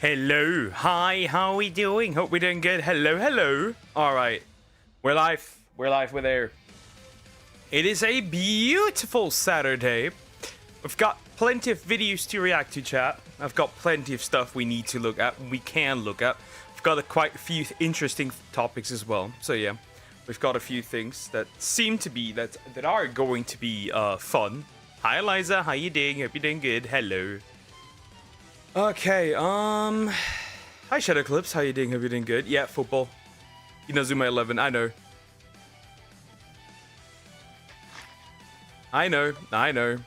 Hello, hi, how are we doing? Hope we're doing good. Hello. All right, we're live. We're there. It is a beautiful Saturday. We've got plenty of videos to react to, chat. I've got plenty of stuff we need to look at. We can look at. We've got quite a few interesting topics as well. So yeah, we've got a few things that seem to be that are going to be fun. Hi, Eliza. How you doing? Hope you're doing good. Hello. Okay, hi Shadow Clips, how you doing? Hope you're doing good. Yeah, football. Inazuma 11, I know. I know.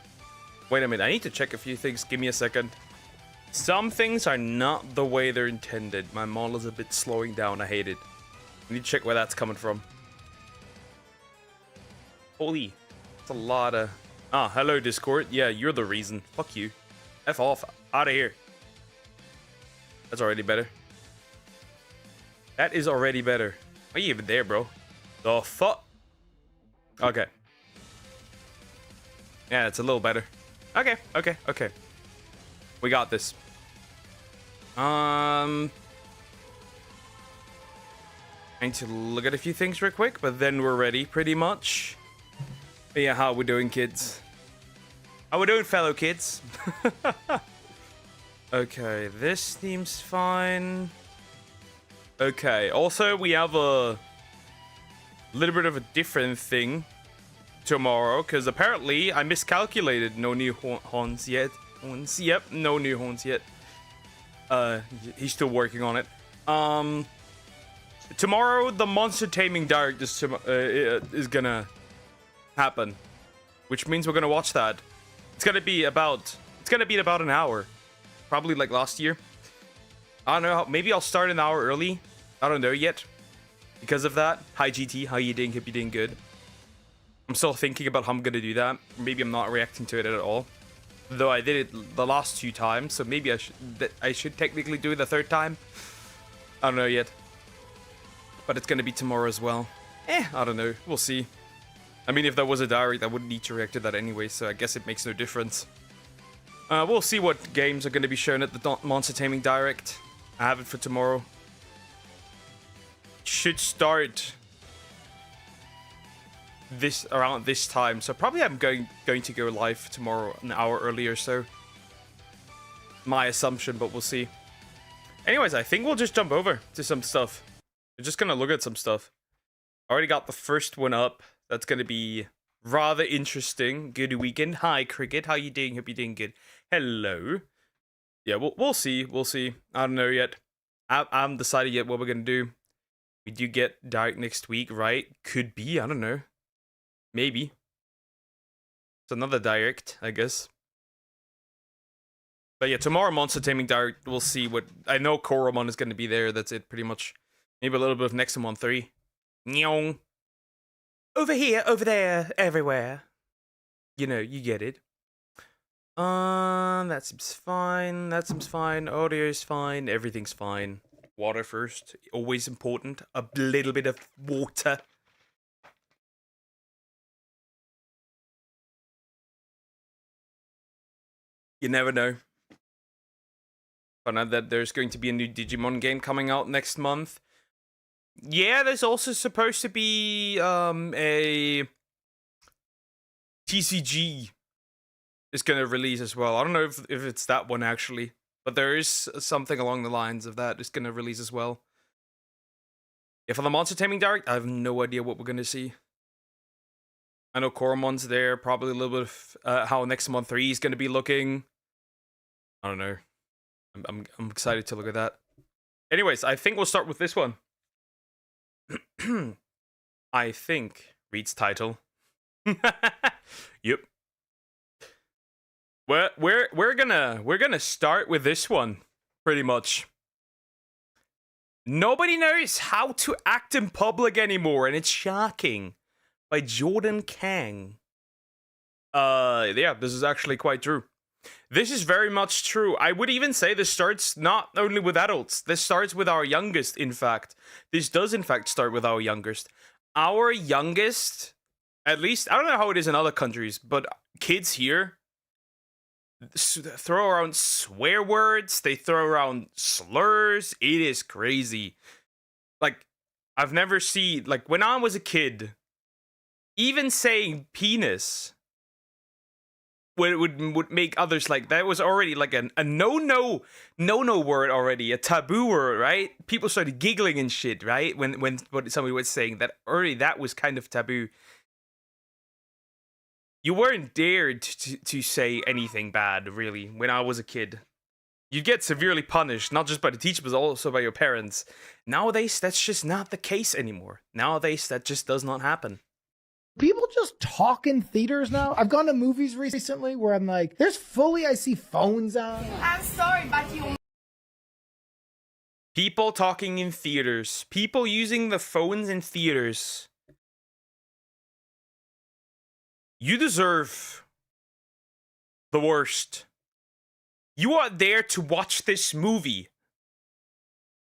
Wait a minute, I need to check a few things. Give me a second. Some things are not the way they're intended. My model is a bit slowing down. I hate it. I need to check where that's coming from. Holy, that's a lot of... Ah, hello Discord. Yeah, you're the reason. Fuck you. F off. Out of here. That's already better. That is already better. Are you even there, bro? The fuck? Okay. Yeah, it's a little better. Okay. We got this. I need to look at a few things real quick, but then we're ready, pretty much. But yeah, how we doing, kids? How we doing, fellow kids? Okay, this seems fine. Okay, also we have a little bit of a different thing tomorrow, because apparently I miscalculated. No new horns yet. Yep, no new horns yet. He's still working on it. Tomorrow the monster taming direct is gonna happen, which means we're gonna watch that. It's gonna be about an hour. Probably like last year. I don't know. Maybe I'll start an hour early. I don't know yet. Because of that. Hi GT. How you doing? Hope you're doing good. I'm still thinking about how I'm going to do that. Maybe I'm not reacting to it at all. Though I did it the last 2 times. So maybe I should technically do it the 3rd time. I don't know yet. But it's going to be tomorrow as well. I don't know. We'll see. I mean, if there was a direct, I wouldn't need to react to that anyway. So I guess it makes no difference. We'll see what games are going to be shown at the Monster Taming Direct. I have it for tomorrow. Should start around this time, so probably I'm going to go live tomorrow an hour earlier. So my assumption, but we'll see. Anyways, I think we'll just jump over to some stuff. We're just gonna look at some stuff. I already got the first one up. That's gonna be rather interesting. Good weekend. Hi, Cricket. How you doing? Hope you're doing good. Hello. Yeah, we'll see. We'll see. I don't know yet. I haven't decided yet what we're gonna do. We do get direct next week, right? Could be. I don't know. Maybe. It's another direct, I guess. But yeah, tomorrow Monster Taming Direct. We'll see what. I know Koromon is gonna be there. That's it, pretty much. Maybe a little bit of Nexomon 3. Nyong. Over here, over there, everywhere. You know, you get it. That seems fine. That seems fine. Audio is fine. Everything's fine. Water first. Always important. A little bit of water. You never know. Found out that there's going to be a new Digimon game coming out next month. Yeah, there's also supposed to be a TCG is going to release as well. I don't know if it's that one actually, but there is something along the lines of that is going to release as well. Yeah, for the Monster Taming Direct, I have no idea what we're going to see. I know Koromon's there, probably a little bit of how Nexomon 3 is going to be looking. I don't know. I'm excited to look at that. Anyways, I think we'll start with this one. I think reads title. Yep. We're gonna start with this one, pretty much. Nobody knows how to act in public anymore, and it's shocking. By Jordan Kang. Yeah, this is actually quite true. This is very much true. I would even say this starts not only with adults. This starts with our youngest, in fact. This does, in fact, start with our youngest. Our youngest, at least, I don't know how it is in other countries, but kids here throw around swear words, they throw around slurs. It is crazy. Like, I've never seen, like, when I was a kid, even saying penis would make others, like, that was already like a no word already, a taboo word, right? People started giggling and shit, right? When somebody was saying that, already that was kind of taboo. You weren't dared to say anything bad, really, when I was a kid. You'd get severely punished, not just by the teacher, but also by your parents. Nowadays, that's just not the case anymore. Nowadays, that just does not happen. People just talk in theaters now. I've gone to movies recently where I'm like, I see phones out. I'm sorry, but you... People talking in theaters. People using the phones in theaters. You deserve the worst. You are there to watch this movie,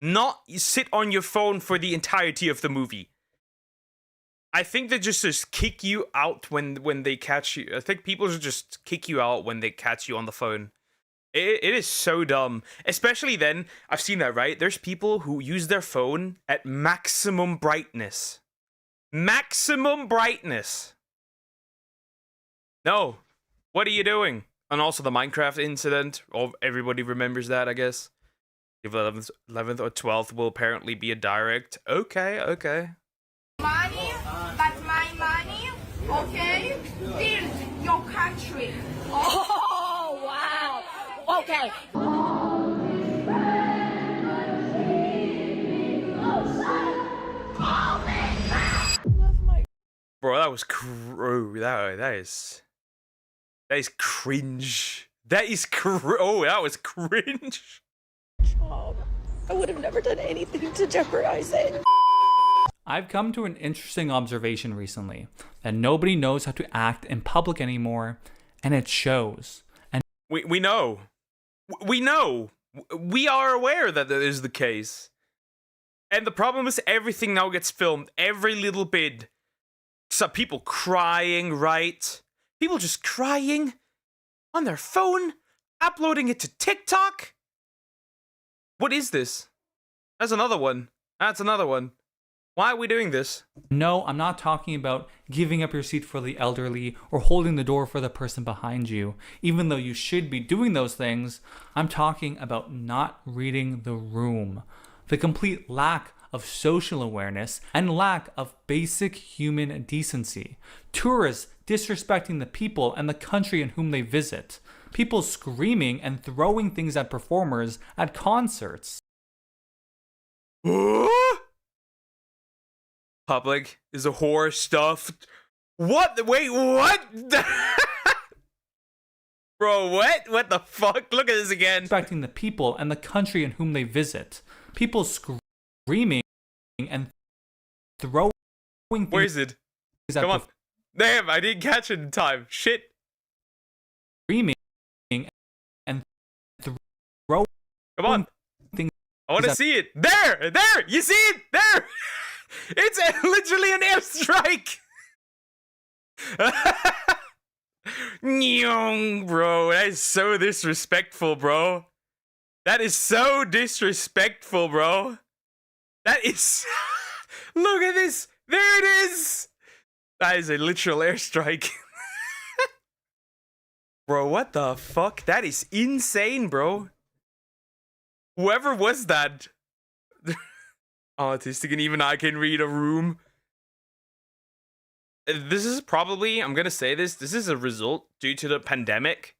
not sit on your phone for the entirety of the movie. I think they just kick you out when they catch you. I think people should just kick you out when they catch you on the phone. It is so dumb. Especially then, I've seen that, right? There's people who use their phone at maximum brightness. Maximum brightness. No. What are you doing? And also the Minecraft incident. Oh, everybody remembers that, I guess. If 11th or 12th will apparently be a direct. Okay. Money, but my money, okay? Build your country. Oh, wow. Okay. Bro, that was that is cringe. That was cringe. I would have never done anything to jeopardize it. I've come to an interesting observation recently, that nobody knows how to act in public anymore, and it shows. And we know. We know. We are aware that that is the case. And the problem is everything now gets filmed. Every little bit. So people crying, right? People just crying on their phone, uploading it to TikTok. What is this? That's another one. Why are we doing this? no, I'm not talking about giving up your seat for the elderly or holding the door for the person behind you, even though you should be doing those things. I'm talking about not reading the room. The complete lack of social awareness and lack of basic human decency. Tourists disrespecting the people and the country in whom they visit. People screaming and throwing things at performers at concerts. Public is a whore stuffed. What? Wait, what? Bro, what? What the fuck? Look at this again. Respecting the people and the country in whom they visit. People screaming and throwing things. Where is it? Come on. Damn, I didn't catch it in time. Shit. Screaming and throwing. Come on. Things. I want to see it. There! You see it? There! It's literally an airstrike! Nyong, bro. That is so disrespectful, bro. That is so disrespectful, bro. That is... Look at this. There it is. That is a literal airstrike. Bro, what the fuck? That is insane, bro. Whoever was that... Autistic, and even I can read a room. This is probably, I'm gonna say this is a result due to the pandemic.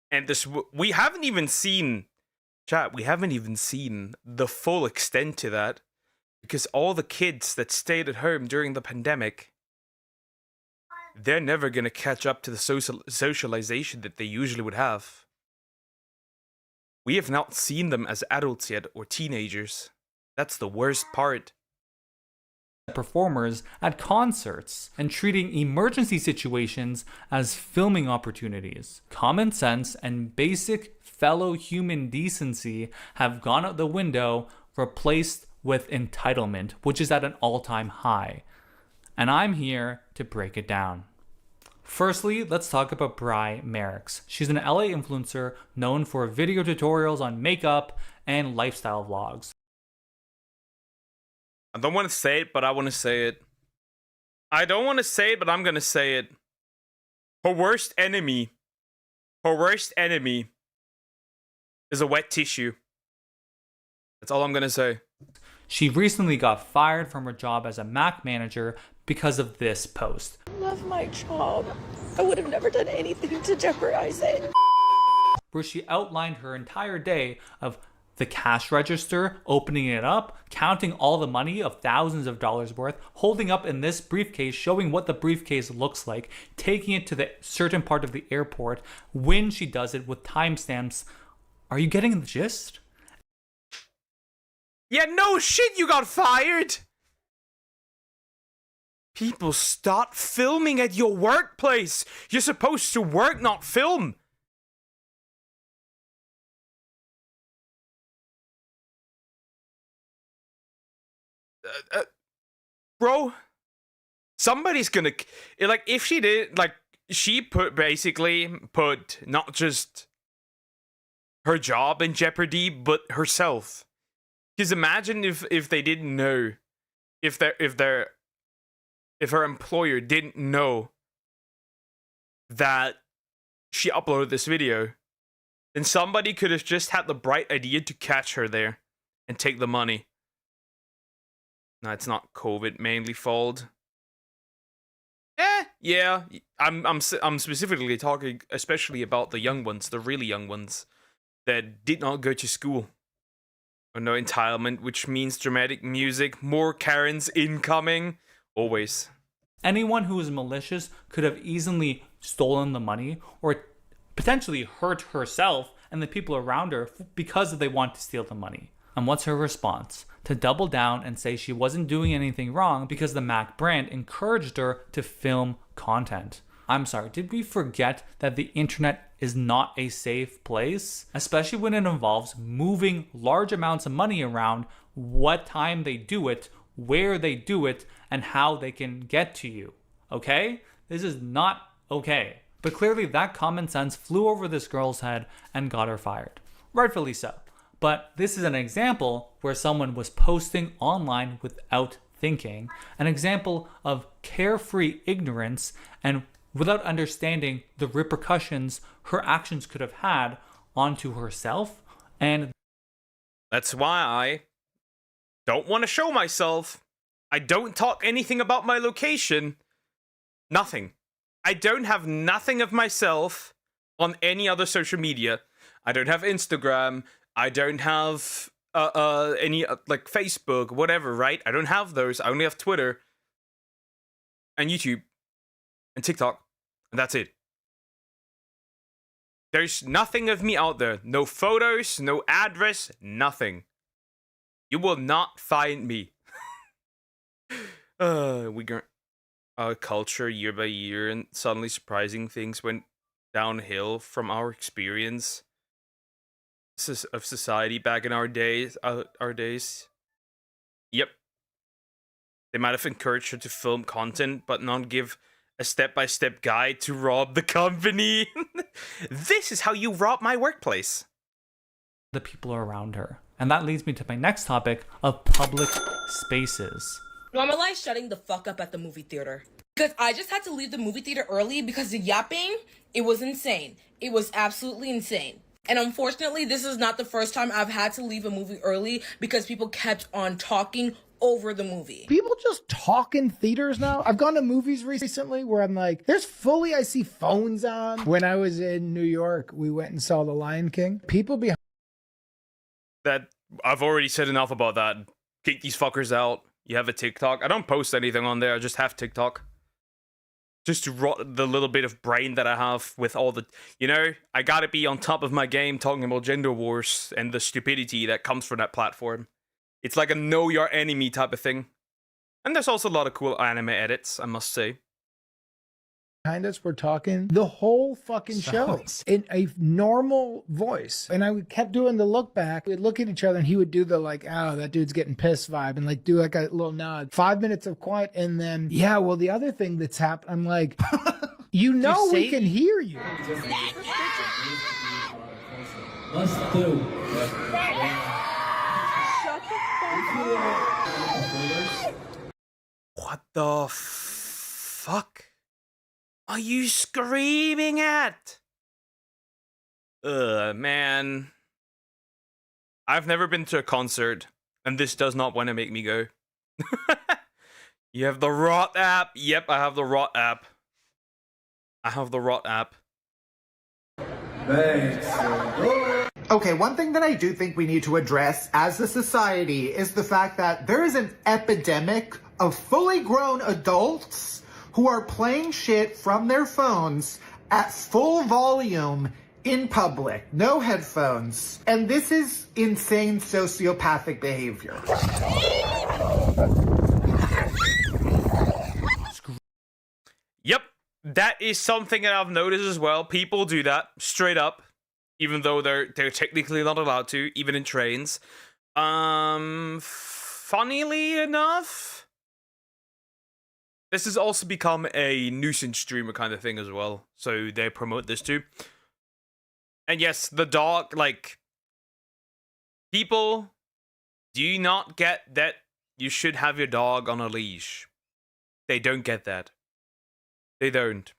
And we haven't even seen, chat, we haven't even seen the full extent to that. Because all the kids that stayed at home during the pandemic, they're never gonna catch up to the socialization that they usually would have. We have not seen them as adults yet, or teenagers. That's the worst part. Performers at concerts and treating emergency situations as filming opportunities. Common sense and basic fellow human decency have gone out the window, replaced with entitlement, which is at an all-time high. And I'm here to break it down. Firstly, let's talk about Bri Merricks. She's an LA influencer known for video tutorials on makeup and lifestyle vlogs. I don't want to say it, but I want to say it. I don't want to say it, but I'm going to say it. Her worst enemy is a wet tissue. That's all I'm going to say. She recently got fired from her job as a Mac manager because of this post. I love my job. I would have never done anything to jeopardize it. Where she outlined her entire day of the cash register, opening it up, counting all the money of thousands of dollars worth, holding up in this briefcase, showing what the briefcase looks like, taking it to the certain part of the airport, when she does it with timestamps. Are you getting the gist? Yeah, no shit, you got fired! People, stop filming at your workplace! You're supposed to work, not film! Bro, somebody's gonna... Like, if she did... Like, she basically put not just her job in jeopardy, but herself. Because imagine if they didn't know, if her employer didn't know that she uploaded this video, then somebody could have just had the bright idea to catch her there and take the money. No, it's not COVID mainly fault. Yeah. I'm specifically talking especially about the young ones, the really young ones that did not go to school. Or no entitlement, which means dramatic music, more Karens incoming, always. Anyone who is malicious could have easily stolen the money or potentially hurt herself and the people around her because they want to steal the money. And what's her response? To double down and say she wasn't doing anything wrong because the Mac brand encouraged her to film content. I'm sorry, did we forget that the internet is not a safe place? Especially when it involves moving large amounts of money around, what time they do it, where they do it, and how they can get to you. Okay? This is not okay. But clearly that common sense flew over this girl's head and got her fired. Rightfully so. But this is an example where someone was posting online without thinking, an example of carefree ignorance and without understanding the repercussions her actions could have had onto herself. And that's why I don't want to show myself. I don't talk anything about my location. Nothing. I don't have nothing of myself on any other social media. I don't have Instagram. I don't have any like Facebook, whatever, right? I don't have those. I only have Twitter and YouTube and TikTok, and that's it. There's nothing of me out there. No photos, no address, nothing. You will not find me. We got our culture year by year, and suddenly surprising things went downhill from our experience of society back in our days. Yep. They might have encouraged her to film content, but not give a step-by-step guide to rob the company. This is how you rob my workplace. the people around her. And that leads me to my next topic of public spaces. Normalize shutting the fuck up at the movie theater. Because I just had to leave the movie theater early because the yapping, it was insane. It was absolutely insane. And unfortunately, this is not the first time I've had to leave a movie early because people kept on talking over the movie. People just talk in theaters now. I've gone to movies recently where I'm like, I see phones on. When I was in New York, we went and saw The Lion King. People behind That I've already said enough about that. Kick these fuckers out. You have a TikTok. I don't post anything on there. I just have TikTok. Just to rot the little bit of brain that I have with all the... You know, I gotta be on top of my game talking about gender wars and the stupidity that comes from that platform. It's like a know your enemy type of thing. And there's also a lot of cool anime edits, I must say. us were talking the whole fucking show in a normal voice. And I kept doing the look back. We'd look at each other and he would do the like, oh, that dude's getting pissed vibe and like do like a little nod. 5 minutes of quiet and then, yeah, well, the other thing that's happened, I'm like... You know we say- can hear you. Let's do. What the fuck are you screaming at? Man. I've never been to a concert, and this does not want to make me go. You have the Rot app? Yep, I have the Rot app. I have the Rot app. Okay, one thing that I do think we need to address as a society is the fact that there is an epidemic of fully grown adults who are playing shit from their phones at full volume in public, no headphones. And this is insane sociopathic behavior. Yep, that is something that I've noticed as well. People do that straight up, even though they're technically not allowed to, even in trains. Funnily enough, this has also become a nuisance streamer kind of thing as well. So they promote this too. And yes, the dog, like, people do not get that you should have your dog on a leash. They don't get that. They don't.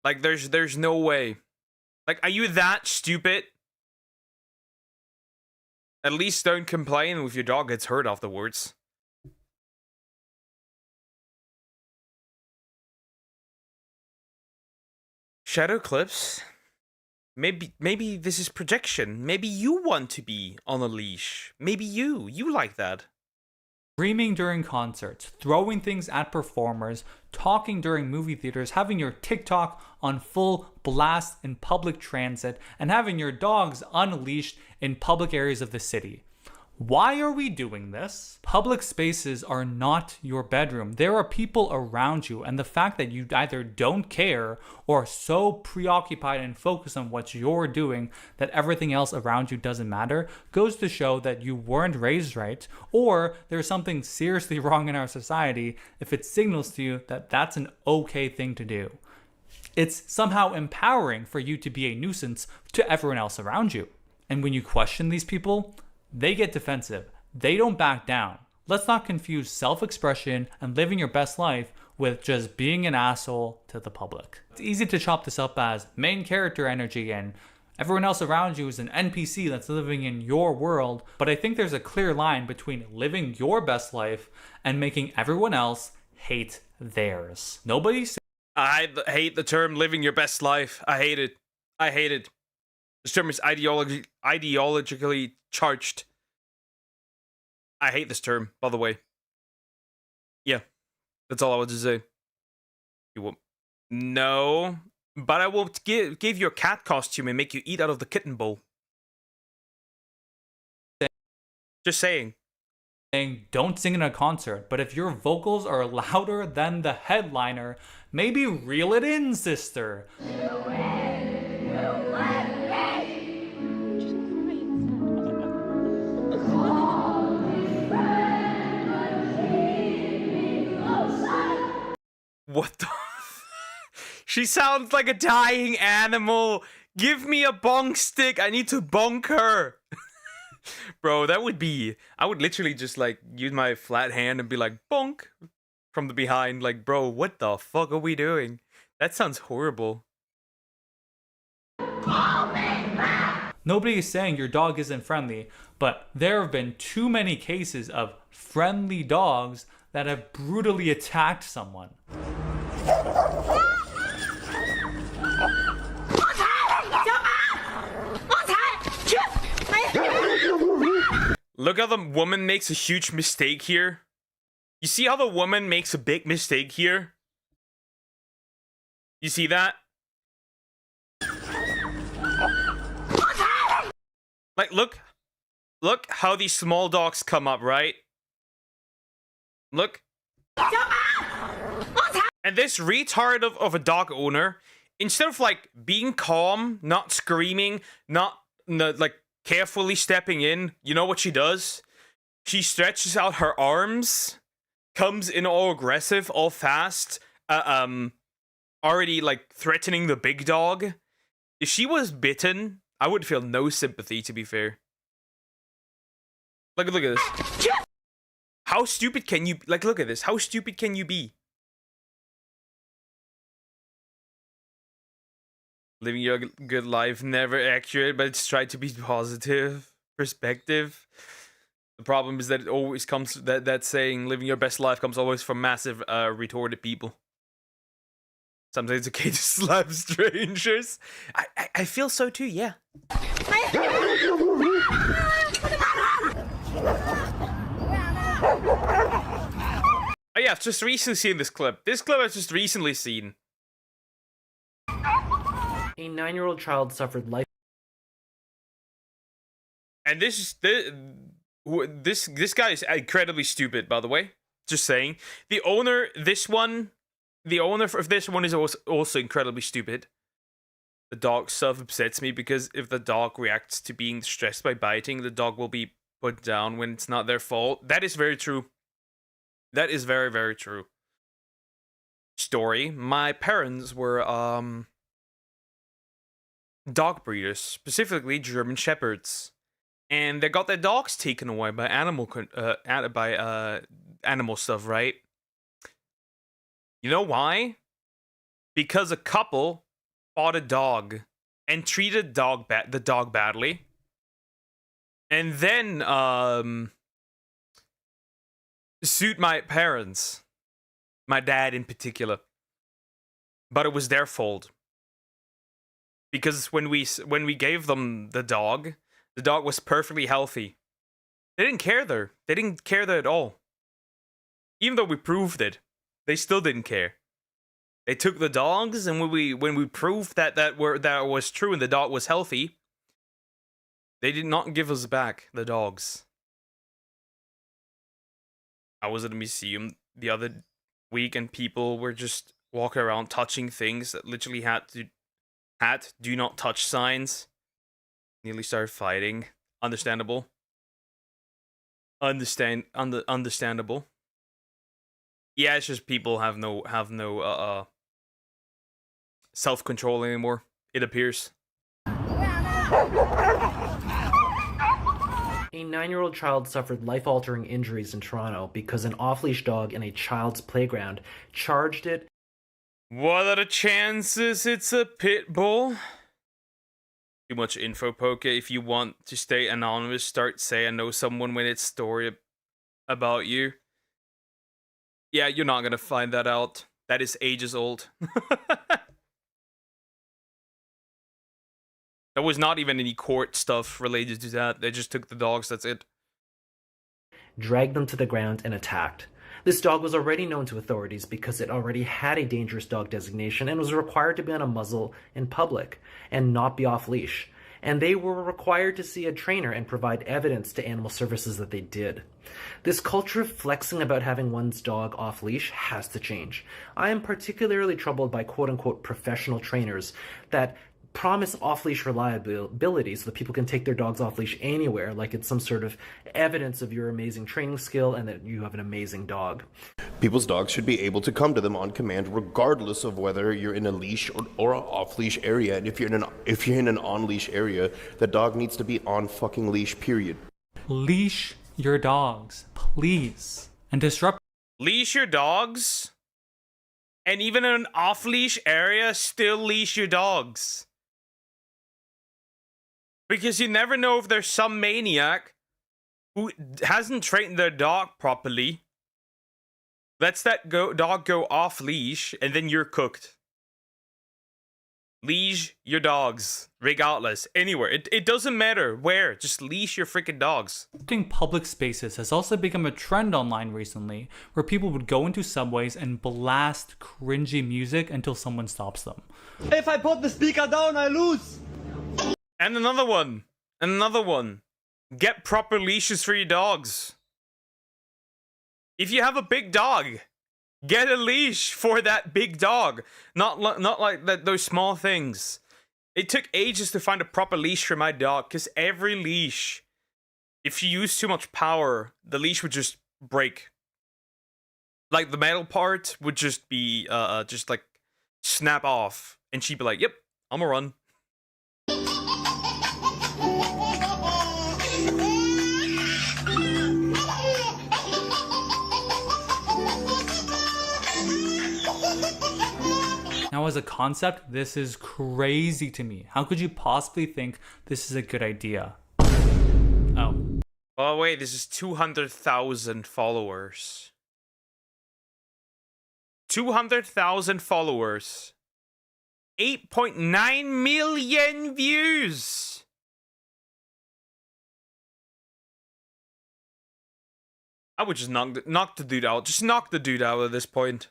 Like, there's no way. Like, are you that stupid? At least don't complain if your dog gets hurt afterwards. Shadow clips? Maybe this is projection. Maybe you want to be on a leash. Maybe you like that. Screaming during concerts, throwing things at performers, talking during movie theaters, having your TikTok on full blast in public transit, and having your dogs unleashed in public areas of the city. Why are we doing this? Public spaces are not your bedroom. There are people around you, and the fact that you either don't care or are so preoccupied and focused on what you're doing that everything else around you doesn't matter goes to show that you weren't raised right, or there's something seriously wrong in our society if it signals to you that that's an okay thing to do. It's somehow empowering for you to be a nuisance to everyone else around you. And when you question these people, they get defensive. They don't back down. Let's not confuse self-expression and living your best life with just being an asshole to the public. It's easy to chop this up as main character energy and everyone else around you is an NPC that's living in your world, but I think there's a clear line between living your best life and making everyone else hate theirs. I hate the term living your best life. I hate it. I hate it. This term is ideologically charged. I hate this term, by the way. Yeah, that's all I want to say. You will no, but I will give you a cat costume and make you eat out of the kitten bowl. Just saying. Don't sing in a concert, but if your vocals are louder than the headliner, maybe reel it in, sister. What the? She sounds like a dying animal. Give me a bonk stick. I need to bonk her. Bro, that would be... I would literally just, like, use my flat hand and be like, bonk. From the behind. Like, bro, what the fuck are we doing? That sounds horrible. Nobody is saying your dog isn't friendly, but there have been too many cases of friendly dogs that have brutally attacked someone. Look how the woman makes a huge mistake here. You see how the woman makes a big mistake here? You see that? Like, look how these small dogs come up, right? Look. And this retard of a dog owner, instead of, like, being calm, not screaming, not like, carefully stepping in, you know what she does? She stretches out her arms, comes in all aggressive, all fast, already like threatening the big dog. If she was bitten, I would feel no sympathy, to be fair. Look at this. How stupid can you, like, look at this. How stupid can you be? Living your good life, never accurate, but it's tried to be positive. Perspective. The problem is that it always comes, that saying, living your best life comes always from massive, retorted people. Sometimes it's okay to slap strangers. I feel so too, yeah. Oh yeah, I've just recently seen this clip. This clip I've just recently seen. A 9-year-old child suffered life. And this guy is incredibly stupid, by the way. Just saying. The owner of this one is also incredibly stupid. The dog stuff upsets me because if the dog reacts to being stressed by biting, the dog will be put down when it's not their fault. That is very true. That is very, very true. Story. My parents were dog breeders, specifically German Shepherds. And they got their dogs taken away by animal stuff, right? You know why? Because a couple bought a dog and treated the dog badly. And then sued my parents. My dad in particular. But it was their fault. Because when we gave them the dog was perfectly healthy. They didn't care there. They didn't care there at all. Even though we proved it, they still didn't care. They took the dogs, and when we proved that was true and the dog was healthy, they did not give us back the dogs. I was at a museum the other week, and people were just walking around touching things that literally had do not touch signs. Nearly started fighting. Understandable. Understandable. Yeah, it's just people have no self-control anymore, it appears. A 9-year-old child suffered life-altering injuries in Toronto because an off-leash dog in a child's playground charged it. What are the chances it's a pit bull? Too much info, Poke. If you want to stay anonymous, say I know someone when it's story about you. Yeah, you're not gonna find that out. That is ages old. There was not even any court stuff related to that. They just took the dogs, that's it. Dragged them to the ground and attacked. This dog was already known to authorities because it already had a dangerous dog designation and was required to be on a muzzle in public and not be off leash. And they were required to see a trainer and provide evidence to animal services that they did. This culture of flexing about having one's dog off leash has to change. I am particularly troubled by quote-unquote professional trainers that promise off-leash reliability so that people can take their dogs off-leash anywhere, like it's some sort of evidence of your amazing training skill and that you have an amazing dog. People's dogs should be able to come to them on command regardless of whether you're in a leash or an off-leash area. And if you're in an on-leash area, the dog needs to be on fucking leash, period. Leash your dogs, please. And disrupt. Leash your dogs? And even in an off-leash area, still leash your dogs. Because you never know if there's some maniac who hasn't trained their dog properly, lets that dog go off leash, and then you're cooked. Leash your dogs, regardless, anywhere. It doesn't matter where, just leash your freaking dogs. Public spaces has also become a trend online recently, where people would go into subways and blast cringy music until someone stops them. If I put the speaker down, I lose. And another one. Get proper leashes for your dogs. If you have a big dog, get a leash for that big dog. Not like those small things. It took ages to find a proper leash for my dog, because every leash, if you use too much power, the leash would just break. Like the metal part would just be just like snap off, and she'd be like, "Yep, I'm gonna run." Now, as a concept, this is crazy to me. How could you possibly think this is a good idea? Oh. Oh wait, this is 200,000 followers. 200,000 followers. 8.9 million views. I would just knock the dude out. Just knock the dude out at this point.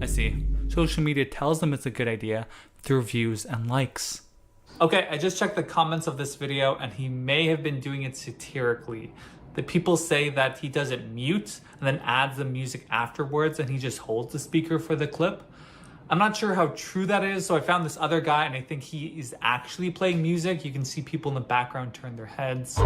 I see. Social media tells them it's a good idea through views and likes. Okay, I just checked the comments of this video and he may have been doing it satirically. The people say that he does it mute and then adds the music afterwards and he just holds the speaker for the clip. I'm not sure how true that is, so I found this other guy and I think he is actually playing music. You can see people in the background turn their heads.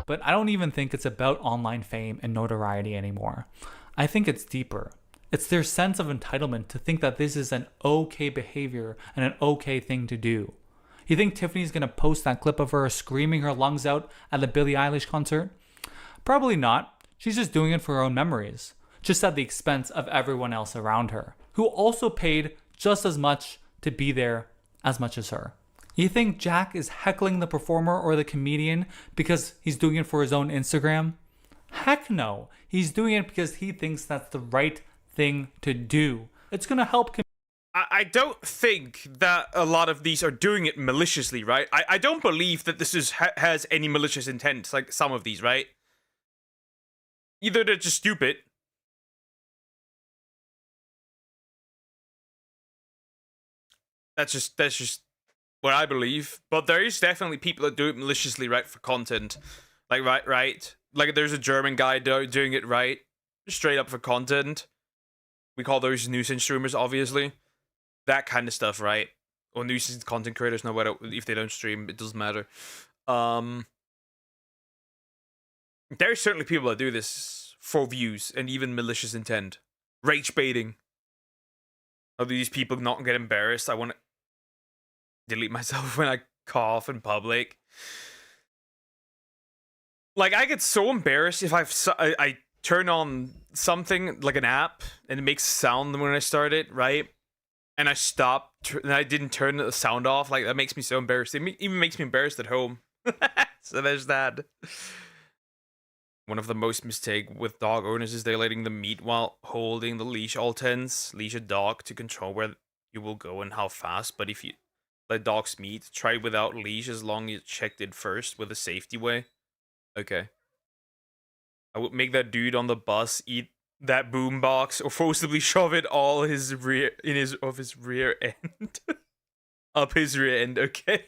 But I don't even think it's about online fame and notoriety anymore. I think it's deeper. It's their sense of entitlement to think that this is an okay behavior and an okay thing to do. You think Tiffany's gonna post that clip of her screaming her lungs out at the Billie Eilish concert? Probably not. She's just doing it for her own memories, just at the expense of everyone else around her, who also paid just as much to be there as much as her. You think Jack is heckling the performer or the comedian because he's doing it for his own Instagram? Heck no. He's doing it because he thinks that's the right thing to do. It's gonna help. I don't think that a lot of these are doing it maliciously, right? I don't believe that this has any malicious intent, like some of these, right? Either they're just stupid. That's just what I believe. But there is definitely people that do it maliciously, right, for content. Like, right. Like, there's a German guy doing it right, straight up for content. We call those nuisance streamers, obviously. That kind of stuff, right? Or nuisance content creators, no matter if they don't stream, it doesn't matter. There's certainly people that do this for views and even malicious intent. Rage baiting. How do these people not get embarrassed? I want to delete myself when I cough in public. Like, I get so embarrassed if I turn on something like an app and it makes sound when I start it, right? And I stop and I didn't turn the sound off. Like, that makes me so embarrassed. It even makes me embarrassed at home. So there's that. One of the most mistake with dog owners is they're letting them meet while holding the leash all tense. Leash a dog to control where you will go and how fast. But if you let dogs meet, try without leash as long as you checked it first with a safety way. Okay. I would make that dude on the bus eat that boombox or forcibly shove it all his rear end. Up his rear end, okay.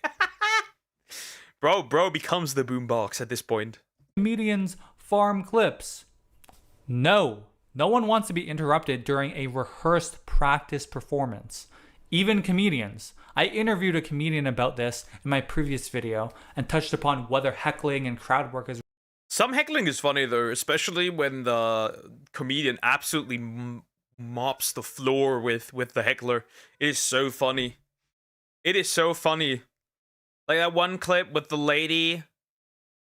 Bro becomes the boombox at this point. Comedians farm clips. No one wants to be interrupted during a rehearsed practice performance. Even comedians. I interviewed a comedian about this in my previous video and touched upon whether heckling and crowd work is. Some heckling is funny though, especially when the comedian absolutely mops the floor with the heckler. It is so funny. It is so funny. Like that one clip with the lady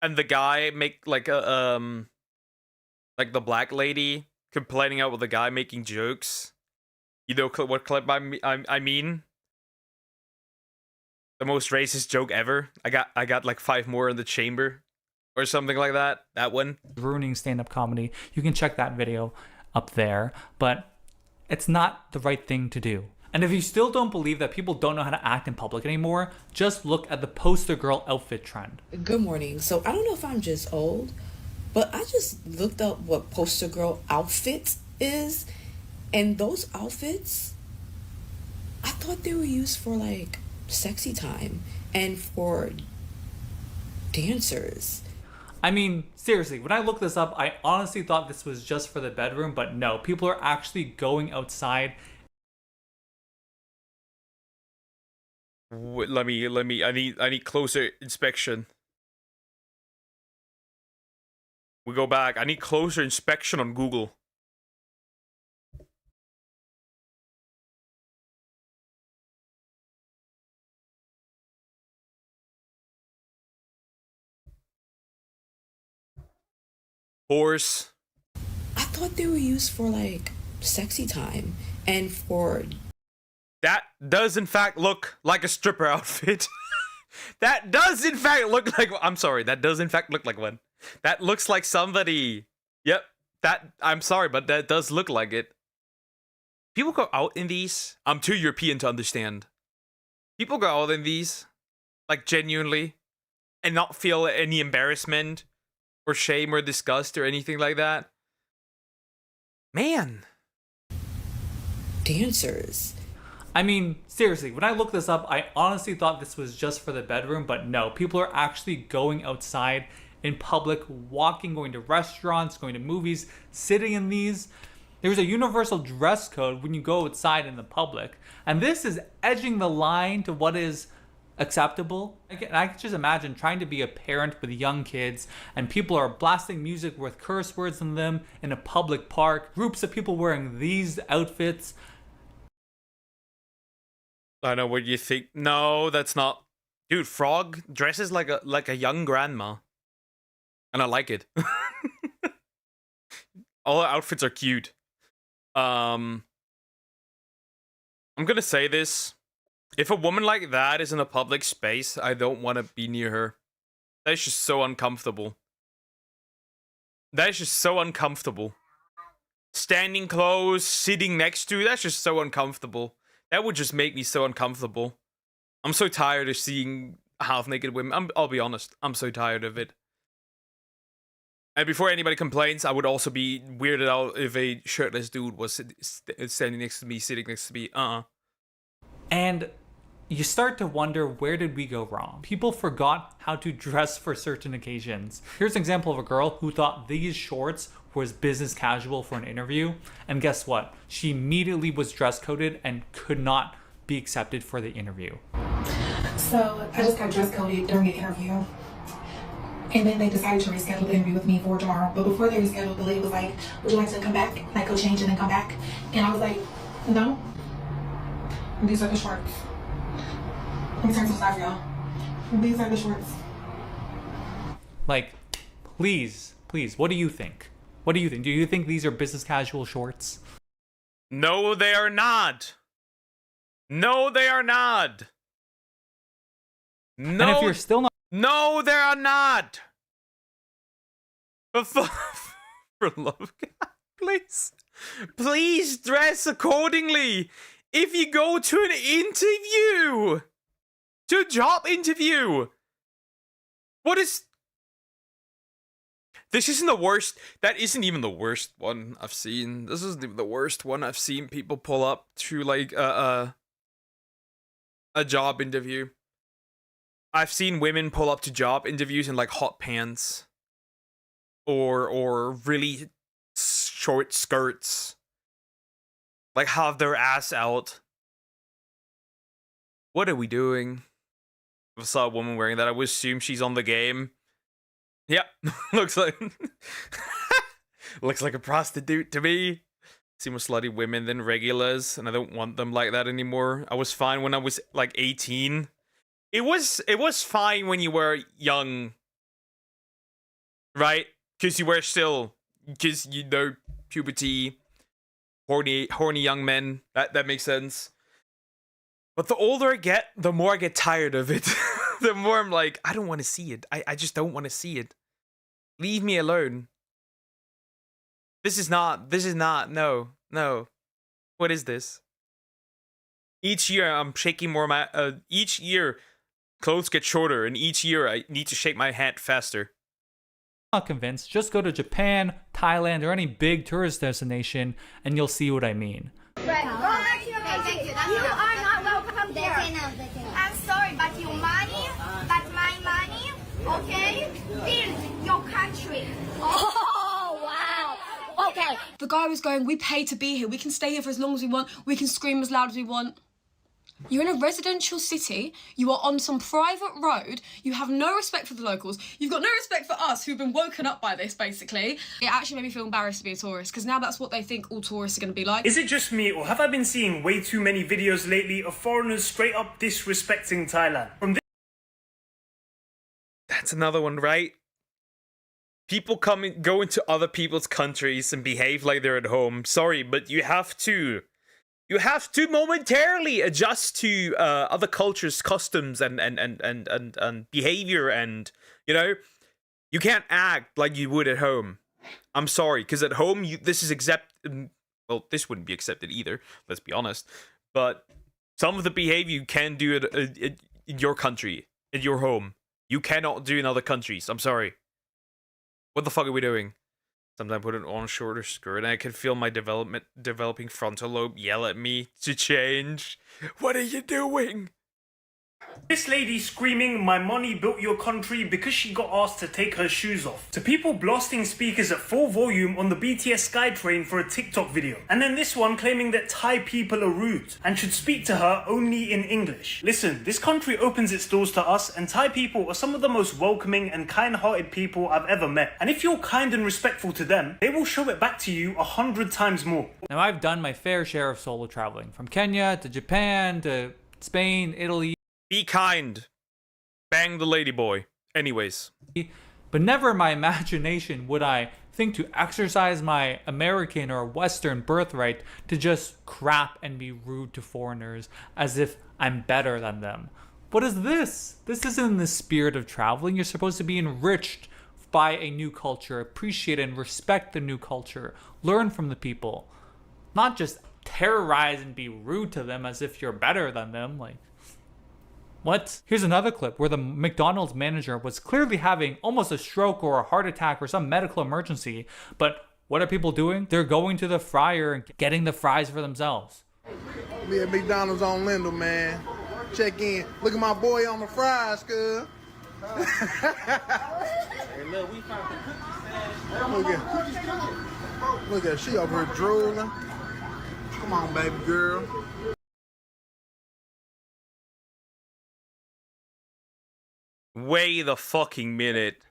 and the guy make like a like the black lady complaining out with the guy making jokes. You know what clip I mean? The most racist joke ever. I got like 5 more in the chamber. Or something like that. That one. Ruining stand-up comedy. You can check that video up there. But it's not the right thing to do. And if you still don't believe that people don't know how to act in public anymore, just look at the poster girl outfit trend. Good morning. So I don't know if I'm just old, but I just looked up what poster girl outfit is. And those outfits, I thought they were used for like sexy time and for dancers. I mean, seriously, when I looked this up, I honestly thought this was just for the bedroom, but no, people are actually going outside Let me. I need closer inspection. We go back. I need closer inspection on Google. Horse. I thought they were used for like sexy time and for. That does in fact look like a stripper outfit. That does in fact look like. I'm sorry. That does in fact look like one. That looks like somebody. Yep. That. I'm sorry, but that does look like it. People go out in these. I'm too European to understand. People go out in these, like genuinely, and not feel any embarrassment or shame or disgust or anything like that. Man. Dancers. I mean, seriously, when I looked this up, I honestly thought this was just for the bedroom, but no, people are actually going outside in public, walking, going to restaurants, going to movies, sitting in these. There's a universal dress code when you go outside in the public, and this is edging the line to what is acceptable. I can just imagine trying to be a parent with young kids, and people are blasting music with curse words in them in a public park, groups of people wearing these outfits. I know what you think. No, that's not. Dude, Frog dresses like a young grandma. And I like it. All the outfits are cute. I'm gonna say this. If a woman like that is in a public space, I don't want to be near her. That's just so uncomfortable. That is just so uncomfortable. Standing close, sitting next to, that's just so uncomfortable. That would just make me so uncomfortable. I'm so tired of seeing half-naked women. I'll be honest. I'm so tired of it. And before anybody complains, I would also be weirded out if a shirtless dude was standing next to me, sitting next to me. And you start to wonder, where did we go wrong? People forgot how to dress for certain occasions. Here's an example of a girl who thought these shorts was business casual for an interview. And guess what? She immediately was dress coded and could not be accepted for the interview. So I just got dress coded during the interview. And then they decided to reschedule the interview with me for tomorrow. But before they rescheduled, the lady was like, would you like to come back? Like, go change and then come back? And I was like, no. And these are the shorts. Let me turn to the side for y'all. These are the shorts. Like, please, what do you think? What do you think? Do you think these are business casual shorts? No, they are not. No, they are not. No. And if you're still not... No, they are not. For love of God, please. Please dress accordingly. If you go to an interview, to a job interview, what is... This isn't the worst. That isn't even the worst one I've seen. This isn't even the worst one I've seen people pull up to, like, a job interview. I've seen women pull up to job interviews in, like, hot pants. Or really short skirts. Like, have their ass out. What are we doing? If I saw a woman wearing that, I would assume she's on the game. Yep, looks like looks like a prostitute to me. See more slutty women than regulars, and I don't want them like that anymore. I was fine when I was like 18. It was fine when you were young, right? Because you were still, because you know puberty, horny young men. That makes sense. But the older I get, the more I get tired of it. The more I'm like, I don't want to see it. I just don't want to see it. Leave me alone. This is not, no. What is this? Each year I'm shaking more each year clothes get shorter, and each year I need to shake my head faster. Not convinced, just go to Japan, Thailand, or any big tourist destination, and you'll see what I mean. Right. Go back to your position. You are not welcome here. I'm sorry, but your money, that's my money, okay? Build your country. Oh, wow. Okay. The guy was going, we pay to be here. We can stay here for as long as we want. We can scream as loud as we want. You're in a residential city, you are on some private road, you have no respect for the locals, you've got no respect for us who've been woken up by this, basically. It actually made me feel embarrassed to be a tourist, because now that's what they think all tourists are going to be like. Is it just me, or have I been seeing way too many videos lately of foreigners straight up disrespecting Thailand? That's another one, right? People go into other people's countries and behave like they're at home. Sorry, but you have to momentarily adjust to other cultures, customs, and behavior, and you can't act like you would at home. I'm sorry, because at home this is well, this wouldn't be accepted either. Let's be honest. But some of the behavior you can do in your country, in your home, you cannot do in other countries. I'm sorry. What the fuck are we doing? Sometimes I put it on a shorter skirt and I can feel my developing frontal lobe yell at me to change. What are you doing? This lady screaming, "My money built your country," because she got asked to take her shoes off. To people blasting speakers at full volume on the BTS Skytrain for a TikTok video. And then this one claiming that Thai people are rude and should speak to her only in English. Listen, this country opens its doors to us, and Thai people are some of the most welcoming and kind-hearted people I've ever met. And if you're kind and respectful to them, they will show it back to you 100 times more. Now, I've done my fair share of solo traveling, from Kenya to Japan to Spain, Italy. Be kind. Bang the ladyboy. Anyways. But never in my imagination would I think to exercise my American or Western birthright to just crap and be rude to foreigners as if I'm better than them. What is this? This isn't in the spirit of traveling. You're supposed to be enriched by a new culture, appreciate and respect the new culture, learn from the people, not just terrorize and be rude to them as if you're better than them. Like, what? Here's another clip where the McDonald's manager was clearly having almost a stroke or a heart attack or some medical emergency, but what are people doing? They're going to the fryer and getting the fries for themselves. Me at McDonald's on Lindell, man. Check in. Look at my boy on the fries, cuz. Hey, look, we found the cookie stash. Look at she over here drooling. Come on, baby girl. Wait a fucking minute.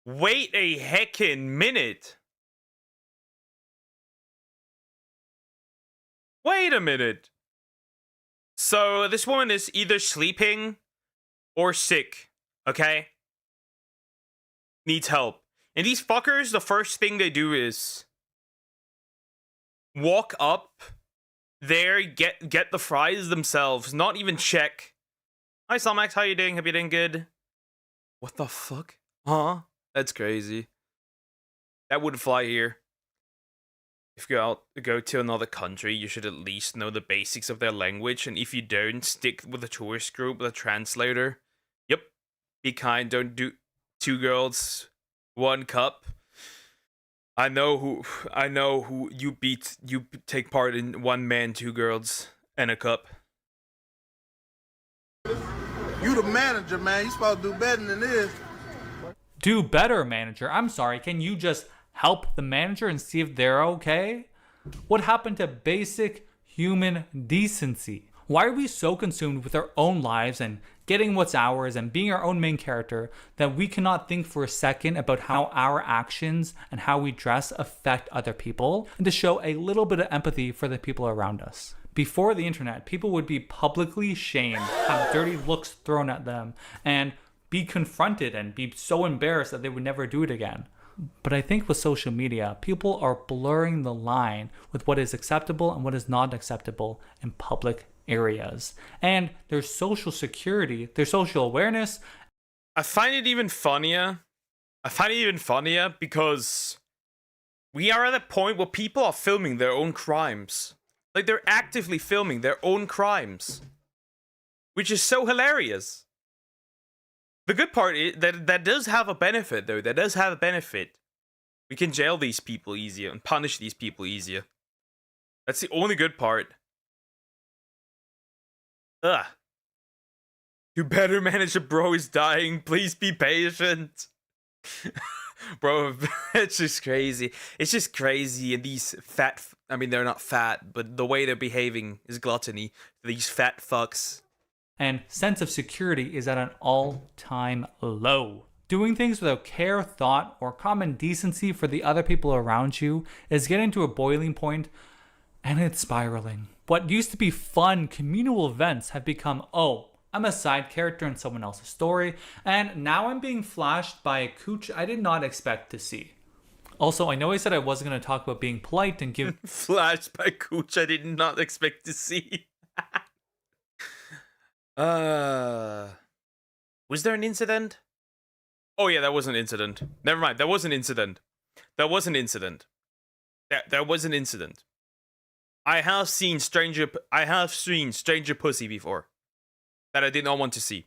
Wait a heckin' minute. Wait a minute. So this woman is either sleeping or sick, okay? Needs help. And these fuckers, the first thing they do is walk up there, get the fries themselves, not even check. Hi, Salmax, how you doing? Hope you're doing good. What the fuck? Huh? That's crazy. That wouldn't fly here. If you go to another country, you should at least know the basics of their language, and if you don't, stick with a tourist group with a translator. Yep. Be kind, don't do 2 girls, 1 cup. I know who you beat. You take part in 1 man, 2 girls, and a cup. You the manager, man. You supposed to do better than this. Do better, manager. I'm sorry. Can you just help the manager and see if they're okay? What happened to basic human decency? Why are we so consumed with our own lives and getting what's ours and being our own main character that we cannot think for a second about how our actions and how we dress affect other people, and to show a little bit of empathy for the people around us? Before the internet, people would be publicly shamed, have dirty looks thrown at them, and be confronted and be so embarrassed that they would never do it again. But I think with social media, people are blurring the line with what is acceptable and what is not acceptable in public areas. And their social security, their social awareness. I find it even funnier. Because we are at a point where people are filming their own crimes. Like, they're actively filming their own crimes. Which is so hilarious. The good part is that does have a benefit, though. That does have a benefit. We can jail these people easier and punish these people easier. That's the only good part. Ugh. You better manage a bro is dying. Please be patient. Bro, it's just crazy. It's just crazy. And these fat, I mean, they're not fat, but the way they're behaving is gluttony. These fat fucks. And sense of security is at an all-time low. Doing things without care, thought, or common decency for the other people around you is getting to a boiling point, and it's spiraling. What used to be fun communal events have become, oh, I'm a side character in someone else's story, and now I'm being flashed by a cooch I did not expect to see. Also, I know I said I wasn't going to talk about being polite and give... Flashed by cooch I did not expect to see. Was there an incident? Oh yeah, that was an incident. Never mind, there was an incident. There was an incident. There was an incident. I have seen stranger pussy before that I did not want to see.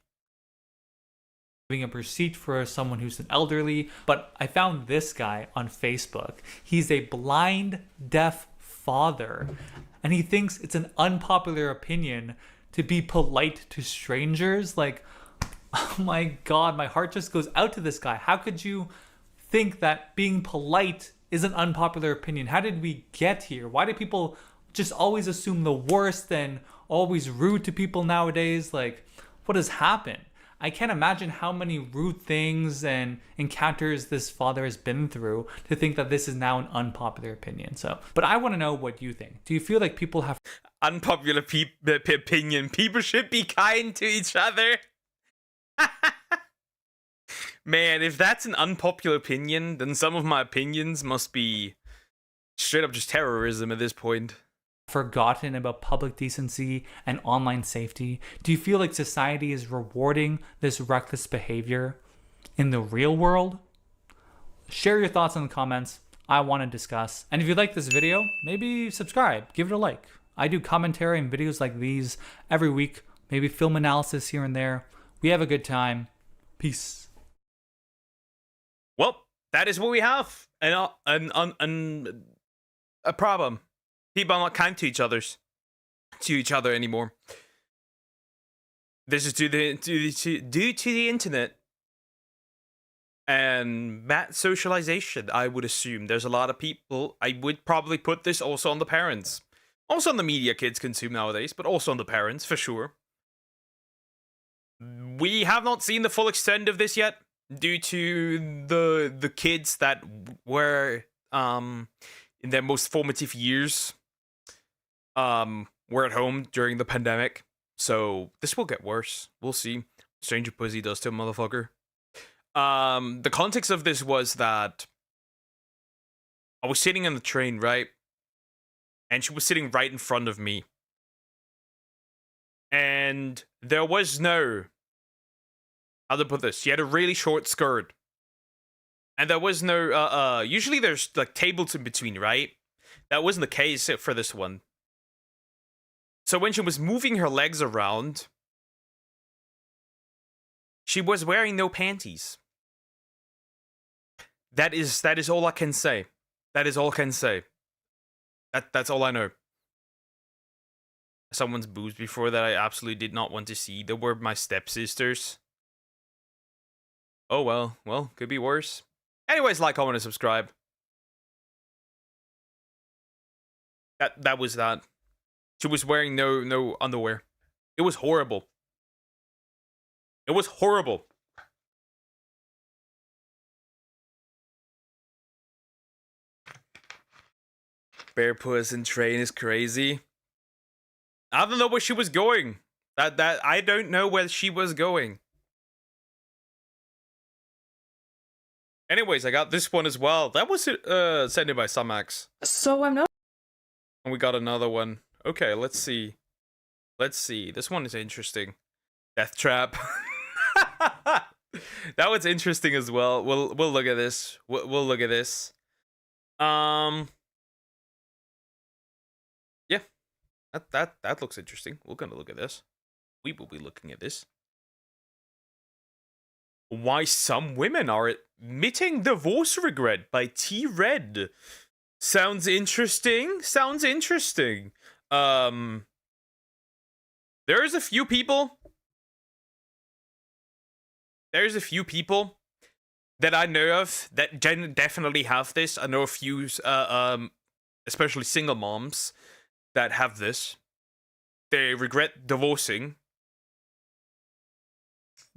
Giving up receipt for someone who's an elderly, but I found this guy on Facebook. He's a blind, deaf father, and he thinks it's an unpopular opinion to be polite to strangers. Like, oh my god, my heart just goes out to this guy. How could you think that being polite is an unpopular opinion? How did we get here? Why do people just always assume the worst and always rude to people nowadays? Like, what has happened? I can't imagine how many rude things and encounters this father has been through to think that this is now an unpopular opinion. So, but I want to know what you think. Do you feel like people have unpopular opinion? People should be kind to each other. Man, if that's an unpopular opinion, then some of my opinions must be straight up just terrorism at this point. Forgotten about public decency and online safety? Do you feel like society is rewarding this reckless behavior in the real world? Share your thoughts in the comments. I want to discuss. And if you like this video, maybe subscribe, give it a like. I do commentary and videos like these every week, maybe film analysis here and there. We have a good time. Peace. Well, that is what we have. A problem. People are not kind to each other anymore. This is due to the internet and that socialization. I would assume there's a lot of people. I would probably put this also on the parents, also on the media kids consume nowadays, but also on the parents for sure. We have not seen the full extent of this yet, due to the kids that were in their most formative years were at home during the pandemic. So this will get worse. We'll see. Stranger pussy does to a motherfucker. The context of this was that I was sitting in the train, right? And she was sitting right in front of me. And there was no... how to put this? She had a really short skirt. And there was no... usually there's like tables in between, right? That wasn't the case for this one. So when she was moving her legs around, she was wearing no panties. That is all I can say. That is all I can say. That's all I know. Someone's boobs before that I absolutely did not want to see. They were my stepsisters. Oh well, could be worse. Anyways, like, comment, and subscribe. That was that. She was wearing no underwear. It was horrible. It was horrible. Bare puss and train is crazy. I don't know where she was going. I don't know where she was going. Anyways, I got this one as well. That was sent in by Samax. So I'm not. And we got another one. Okay, let's see. Let's see. This one is interesting. Death trap. That one's interesting as well. We'll look at this. We'll look at this. Yeah. That looks interesting. We're gonna look at this. We will be looking at this. Why some women are admitting divorce regret by T Red. Sounds interesting. Sounds interesting. There's a few people that I know of that definitely have this. I know a few, especially single moms that have this. They regret divorcing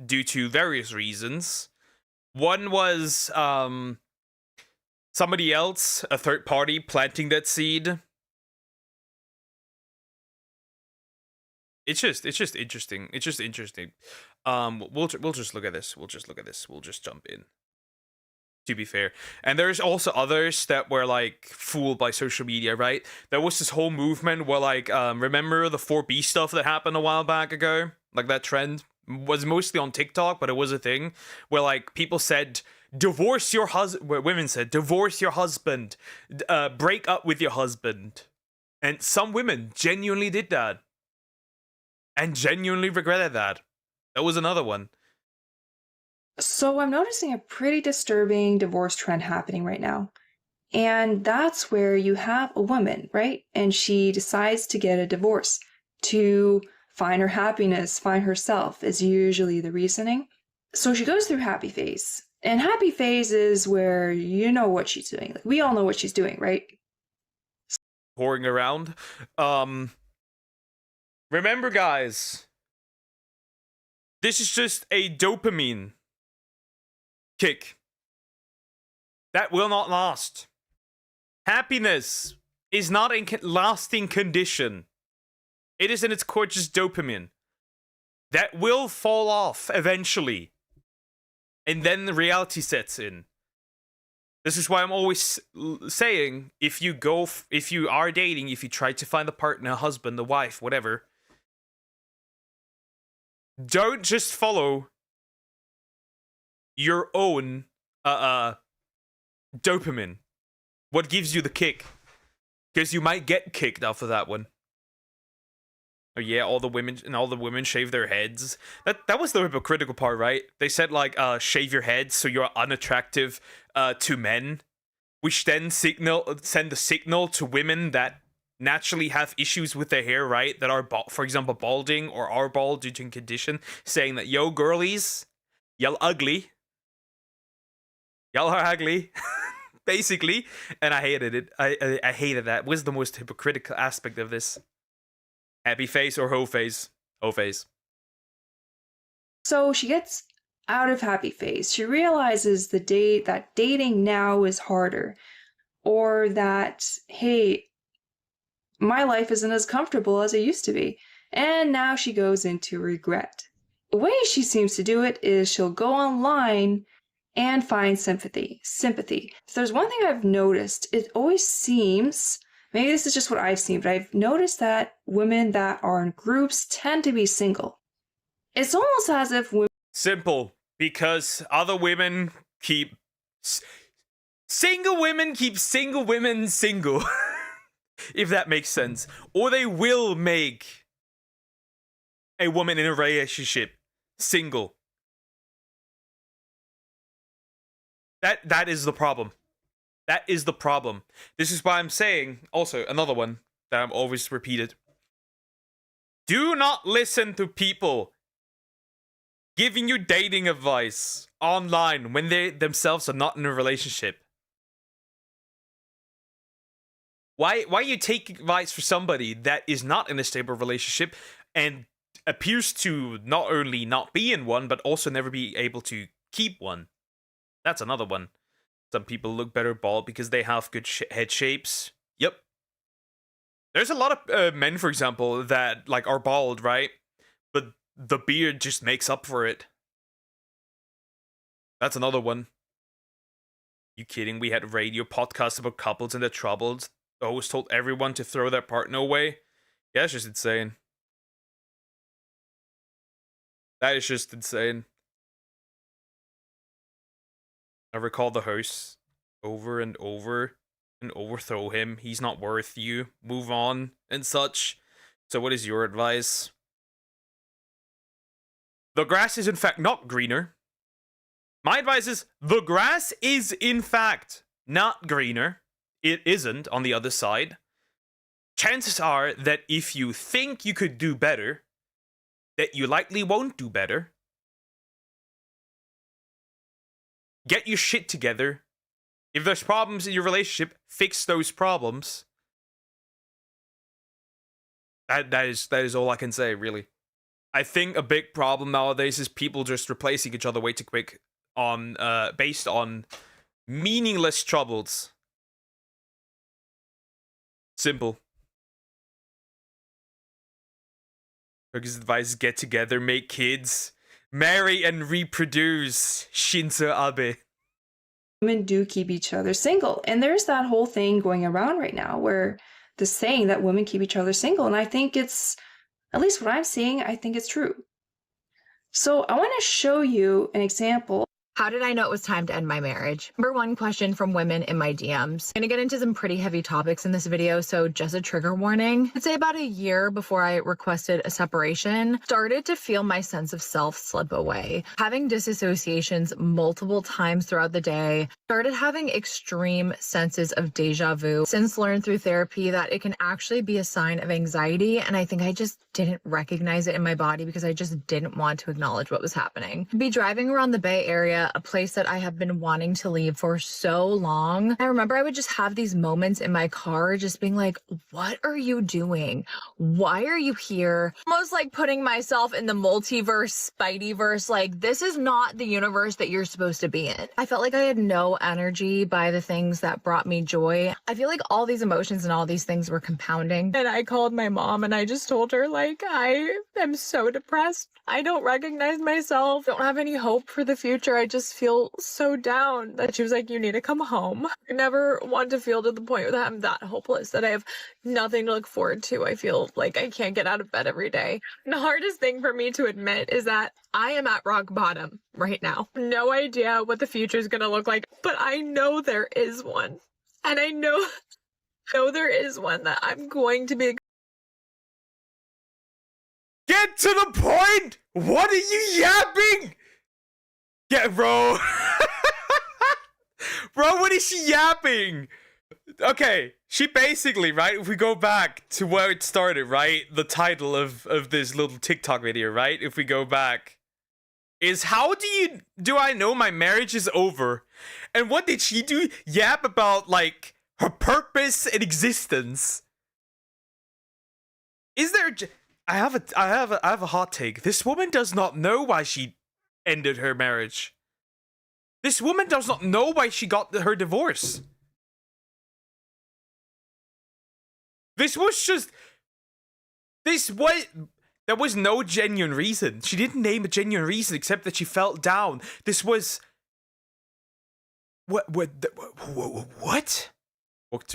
due to various reasons. One was somebody else, a third party, planting that seed. It's just interesting. It's just interesting. We'll just look at this. We'll just jump in. To be fair, and there's also others that were like fooled by social media, right? There was this whole movement where like, remember the 4B stuff that happened a while back ago? Like that trend was mostly on TikTok, but it was a thing where like people said, divorce your husband. Women said, divorce your husband, break up with your husband, and some women genuinely did that. And genuinely regretted that. That was another one. So I'm noticing a pretty disturbing divorce trend happening right now. And that's where you have a woman, right? And she decides to get a divorce to find her happiness, find herself is usually the reasoning. So she goes through happy phase. And happy phase is where you know what she's doing. Like, we all know what she's doing, right? Whoring around. Remember, guys, this is just a dopamine kick that will not last. Happiness is not a lasting condition. It is in its core just dopamine that will fall off eventually, and then the reality sets in. This is why I'm always saying, if you are dating, if you try to find a partner, a husband, a wife, whatever, don't just follow your own dopamine. What gives you the kick? Because you might get kicked off of that one. Oh yeah, all the women shave their heads. That was the hypocritical part, right? They said like shave your head so you're unattractive to men, which then send the signal to women that naturally have issues with their hair, right? That are, for example, balding or are bald due to a condition, saying that, yo, girlies, y'all ugly. Y'all are ugly, basically. And I hated it. I hated that. It was the most hypocritical aspect of this. Happy face or hoe face? Hoe face. So she gets out of happy phase. She realizes that dating now is harder. Or that, hey, my life isn't as comfortable as it used to be. And now she goes into regret. The way she seems to do it is she'll go online and find sympathy. If there's one thing I've noticed, it always seems, maybe this is just what I've seen, but I've noticed that women that are in groups tend to be single. It's almost as if women... Simple. Because other women keep... Single women keep single women single. If that makes sense. Or they will make a woman in a relationship single. That is the problem. That is the problem. This is why I'm saying, also, another one that I'm always repeated. Do not listen to people giving you dating advice online when they themselves are not in a relationship. Why you take advice for somebody that is not in a stable relationship and appears to not only not be in one, but also never be able to keep one? That's another one. Some people look better bald because they have good head shapes. Yep. There's a lot of men, for example, that like are bald, right? But the beard just makes up for it. That's another one. You kidding? We had radio podcasts about couples and their troubles. The host told everyone to throw their partner away. Yeah, it's just insane. That is just insane. I recall the host over and over and overthrow him. He's not worth you. Move on and such. So what is your advice? The grass is in fact not greener. My advice is the grass is in fact not greener. It isn't on the other side. Chances are that if you think you could do better, that you likely won't do better. Get your shit together. If there's problems in your relationship, fix those problems. That is all I can say, really. I think a big problem nowadays is people just replacing each other way too quick on based on meaningless troubles. Simple. Fergie's advice: get together, make kids, marry and reproduce. Shinzo Abe. Women do keep each other single. And there's that whole thing going around right now where the saying that women keep each other single. And I think it's, at least what I'm seeing, I think it's true. So I want to show you an example. How did I know it was time to end my marriage? Number one question from women in my DMs. I'm gonna get into some pretty heavy topics in this video, so just a trigger warning. I'd say about a year before I requested a separation, started to feel my sense of self slip away. Having disassociations multiple times throughout the day, started having extreme senses of deja vu. Since learned through therapy that it can actually be a sign of anxiety, and I think I just didn't recognize it in my body because I just didn't want to acknowledge what was happening. Be driving around the Bay Area, a place that I have been wanting to leave for so long. I remember I would just have these moments in my car just being like, what are you doing? Why are you here? Almost like putting myself in the multiverse, Spideyverse, like this is not the universe that you're supposed to be in. I felt like I had no energy by the things that brought me joy. I feel like all these emotions and all these things were compounding. And I called my mom and I just told her, like, I am so depressed. I don't recognize myself. Don't have any hope for the future. I just feel so down. That she was like, you need to come home. I never want to feel to the point that I'm that hopeless, that I have nothing to look forward to. I feel like I can't get out of bed every day. The hardest thing for me to admit is that I am at rock bottom right now. No idea what the future is going to look like, but I know there is one. And I know there is one that I'm going to be. Get to the point! What are you yapping? Yeah, bro. Bro, what is she yapping? Okay, she basically, right, if we go back to where it started, right, the title of this little TikTok video, right, if we go back, is how do I know my marriage is over? And what did she do? Yap about, like, her purpose and existence. Is there... I have a hot take. This woman does not know why she ended her marriage. This woman does not know why she got her divorce. This was just... There was no genuine reason. She didn't name a genuine reason except that she felt down. This was... What?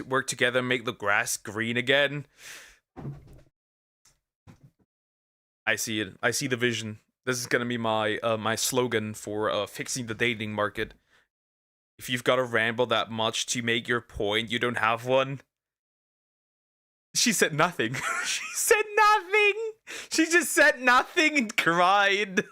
Work together, make the grass green again. I see it. I see the vision. This is gonna be my my slogan for fixing the dating market. If you've got to ramble that much to make your point, you don't have one. She said nothing. She said nothing. She just said nothing and cried.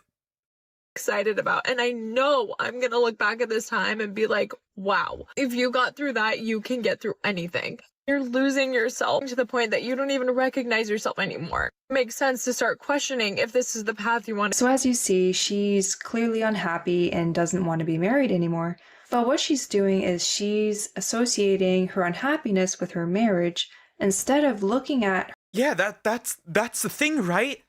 Excited about, and I know I'm gonna look back at this time and be like, wow, if you got through that, you can get through anything. You're losing yourself to the point that you don't even recognize yourself anymore. It makes sense to start questioning if this is the path you want. So as you see, she's clearly unhappy and doesn't want to be married anymore. But what she's doing is she's associating her unhappiness with her marriage instead of looking at... Yeah, that's the thing, right?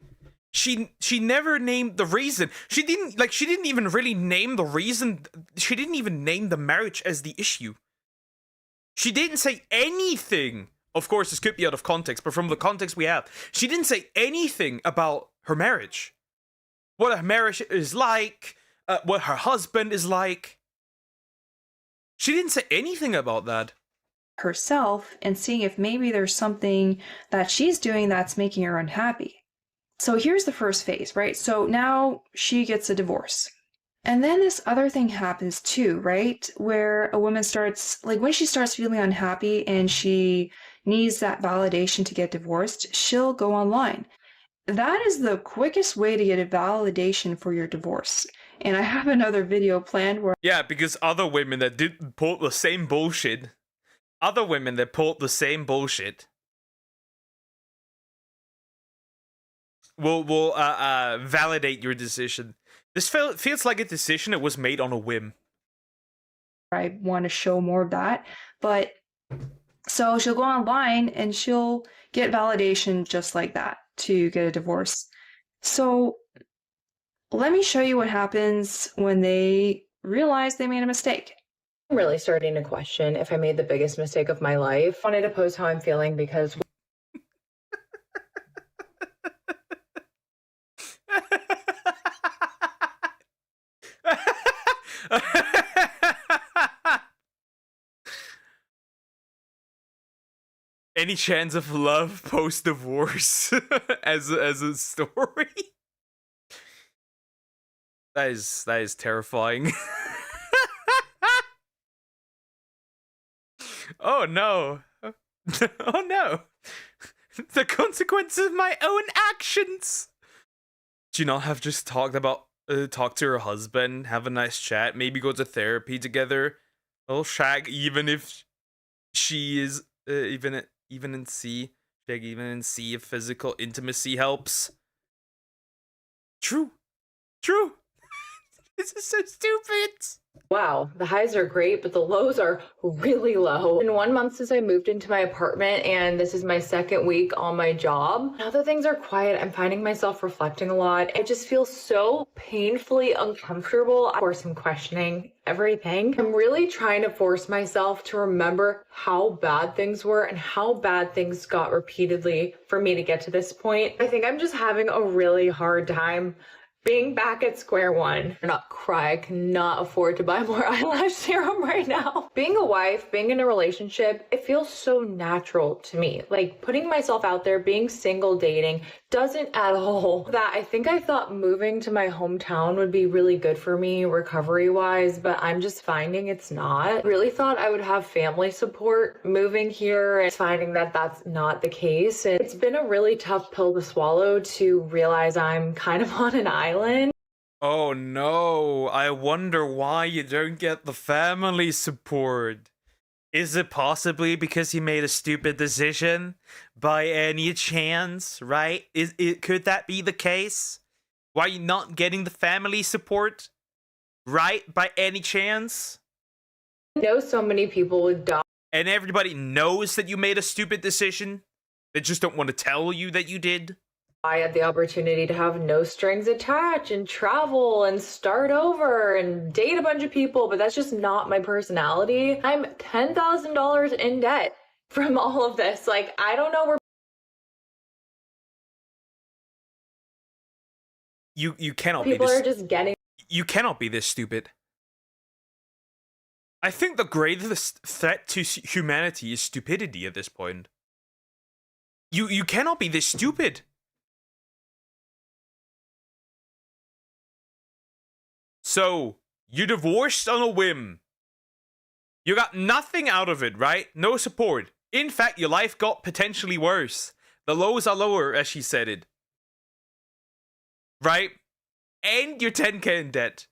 She never named the reason. She didn't even really name the reason. She didn't even name the marriage as the issue. She didn't say anything. Of course, this could be out of context, but from the context we have, she didn't say anything about her marriage. What her marriage is like, what her husband is like. She didn't say anything about that. Herself and seeing if maybe there's something that she's doing that's making her unhappy. So here's the first phase, right? So now she gets a divorce. And then this other thing happens too, right? Where a woman starts, like when she starts feeling unhappy and she needs that validation to get divorced, she'll go online. That is the quickest way to get a validation for your divorce. And I have another video planned where... Yeah, because other women that did pull the same bullshit, will validate your decision. This feels like a decision that was made on a whim. I want to show more of that. But so she'll go online and she'll get validation just like that to get a divorce. So let me show you what happens when they realize they made a mistake. I'm really starting to question if I made the biggest mistake of my life. I wanted to post how I'm feeling because Any chance of love post divorce as a story? That is terrifying. Oh no. Oh no. The consequences of my own actions. Do you not have just talk to her husband, have a nice chat, maybe go to therapy together? I'll shag even if she is even in C. Shag even in C if physical intimacy helps. True. This is so stupid. wow, the highs are great, but the lows are really low. It's been 1 month since I moved into my apartment, and this is my second week on my job. Now that things are quiet, I'm finding myself reflecting a lot. I just feel so painfully uncomfortable. Of course, I'm questioning everything. I'm really trying to force myself to remember how bad things were and how bad things got repeatedly for me to get to this point. I think I'm just having a really hard time being back at square one. I cannot cry. I cannot afford to buy more eyelash serum right now. Being a wife, being in a relationship, it feels so natural to me. Like putting myself out there, being single, dating, doesn't at all. That I think I thought moving to my hometown would be really good for me recovery wise, but I'm just finding it's not. Really thought I would have family support moving here and finding that that's not the case. And it's been a really tough pill to swallow to realize I'm kind of on an island. Oh no, I wonder why you don't get the family support. Is it possibly because you made a stupid decision? By any chance, right? Could that be the case? Why are you not getting the family support? Right? By any chance? I know so many people would die. And everybody knows that you made a stupid decision? They just don't want to tell you that you did? I had the opportunity to have no strings attached and travel and start over and date a bunch of people, but that's just not my personality. I'm $10,000 in debt from all of this. Like, I don't know where You cannot people be this. are just getting. You cannot be this stupid. I think the greatest threat to humanity is stupidity at this point. You cannot be this stupid. So, you divorced on a whim. You got nothing out of it, right? No support. In fact, your life got potentially worse. The lows are lower, as she said it. Right? And you're 10k in debt.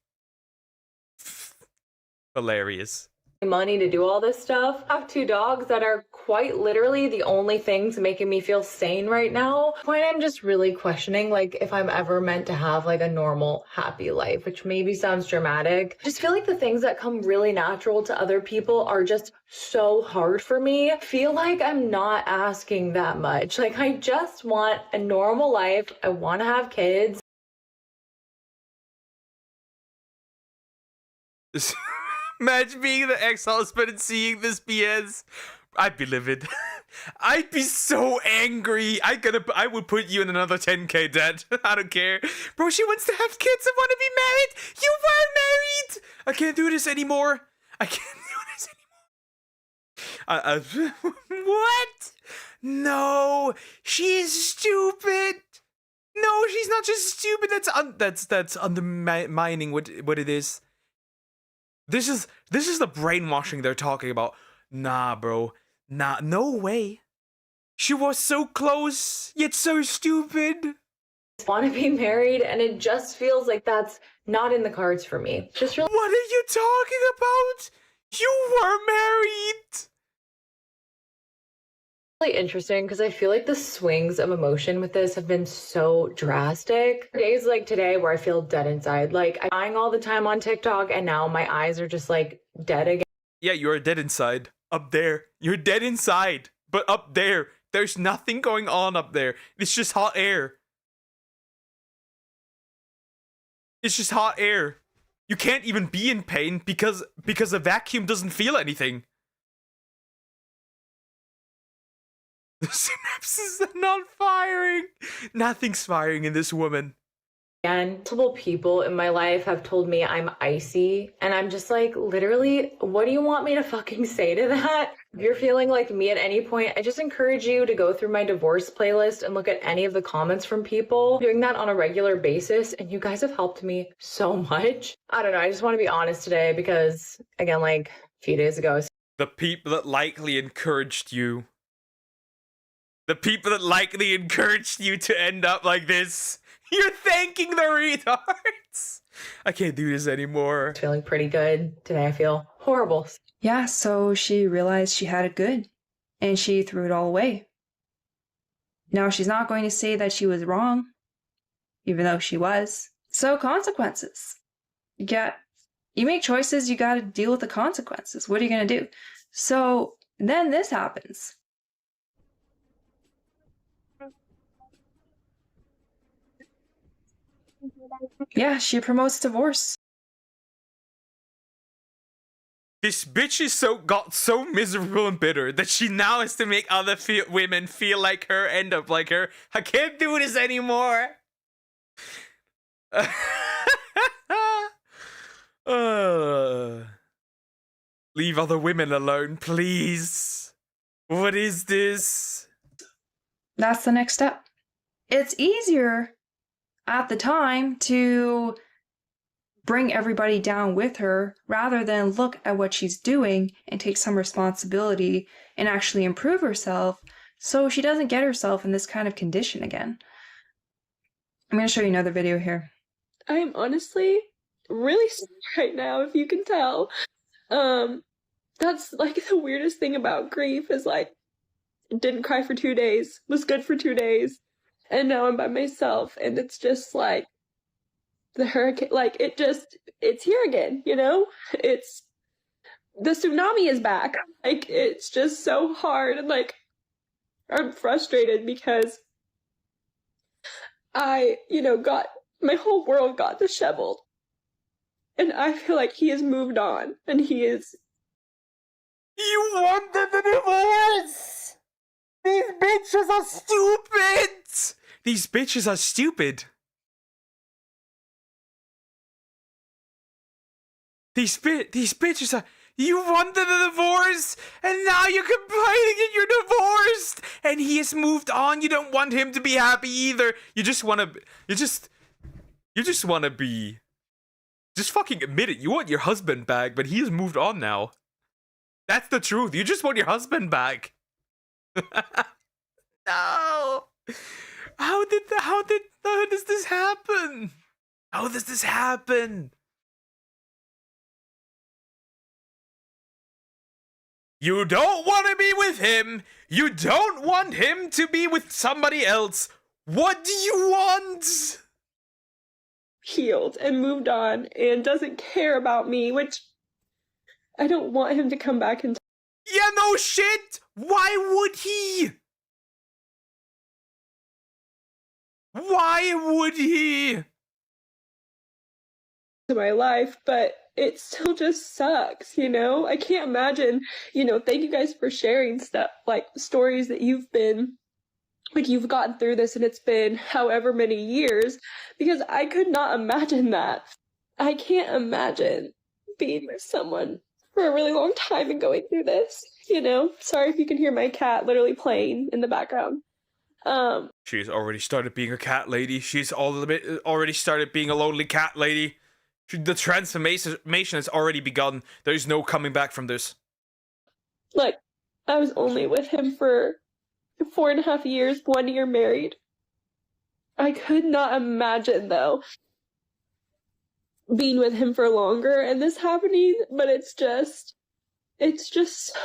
Hilarious. Money to do all this stuff. I have 2 dogs that are quite literally the only things making me feel sane right now. Point I'm just really questioning like if I'm ever meant to have like a normal happy life, which maybe sounds dramatic. I just feel like the things that come really natural to other people are just so hard for me. I feel like I'm not asking that much. Like I just want a normal life. I want to have kids. Imagine being the ex-husband and seeing this BS. I'd be livid. I'd be so angry. I would put you in another 10k debt. I don't care. Bro, she wants to have kids. I want to be married. You were married. I can't do this anymore. I can't do this anymore. What? No, she's stupid. No, she's not just stupid. That's undermining what it is. This is the brainwashing they're talking about. Nah, bro. Nah, no way. She was so close, yet so stupid. I want to be married, and it just feels like that's not in the cards for me. Just really. What are you talking about? You were married. Really interesting because I feel like the swings of emotion with this have been so drastic. Days like today where I feel dead inside, like I'm crying all the time on TikTok and now my eyes are just like dead again. Yeah, you're dead inside. Up there. You're dead inside. But up there, there's nothing going on up there. It's just hot air. It's just hot air. You can't even be in pain because a vacuum doesn't feel anything. The synapses are not firing. Nothing's firing in this woman. And multiple people in my life have told me I'm icy, and I'm just like, literally, what do you want me to fucking say to that? If you're feeling like me at any point, I just encourage you to go through my divorce playlist and look at any of the comments from people doing that on a regular basis, and you guys have helped me so much. I don't know, I just want to be honest today because, again, like a few days ago. The people that likely encouraged you. The people that likely encouraged you to end up like this. You're thanking the retards. I can't do this anymore. Feeling pretty good. Today I feel horrible. Yeah, so she realized she had it good, and she threw it all away. Now she's not going to say that she was wrong, even though she was. So consequences. Yeah, you make choices, you gotta deal with the consequences. What are you gonna do? So then this happens. Yeah, she promotes divorce. This bitch is got so miserable and bitter that she now has to make other women feel like her, end up like her. I can't do this anymore. Leave other women alone, please. What is this? That's the next step. It's easier at the time to bring everybody down with her rather than look at what she's doing and take some responsibility and actually improve herself so she doesn't get herself in this kind of condition again. I'm going to show you another video here. I am honestly really sad right now, if you can tell. That's like the weirdest thing about grief is like, didn't cry for 2 days, was good for 2 days, and now I'm by myself, and it's just like the hurricane, like it's here again, you know? It's, the tsunami is back. Like, it's just so hard, and like, I'm frustrated because I, my whole world got disheveled. And I feel like he has moved on, and he is... You wanted the divorce! These bitches are stupid! These bitches are stupid. These bitches are... You wanted a divorce, and now you're complaining that you're divorced, and he has moved on. You don't want him to be happy either. You just want to... You just want to be... Just fucking admit it. You want your husband back, but he has moved on now. That's the truth. You just want your husband back. No. How does this happen? How does this happen? You don't want to be with him. You don't want him to be with somebody else. What do you want? Healed and moved on and doesn't care about me, which I don't want him to come back and... Yeah, no shit! Why would he? Why would he? To my life, but it still just sucks, I can't imagine, thank you guys for sharing stuff, like stories that you've been, like you've gotten through this and it's been however many years, because I could not imagine that. I can't imagine being with someone for a really long time and going through this, Sorry if you can hear my cat literally playing in the background. She's already started being a cat lady. She's already started being a lonely cat lady. The transformation has already begun. There's no coming back from this. Like, I was only with him for 4.5 years, 1 year married. I could not imagine, though, being with him for longer and this happening, but it's just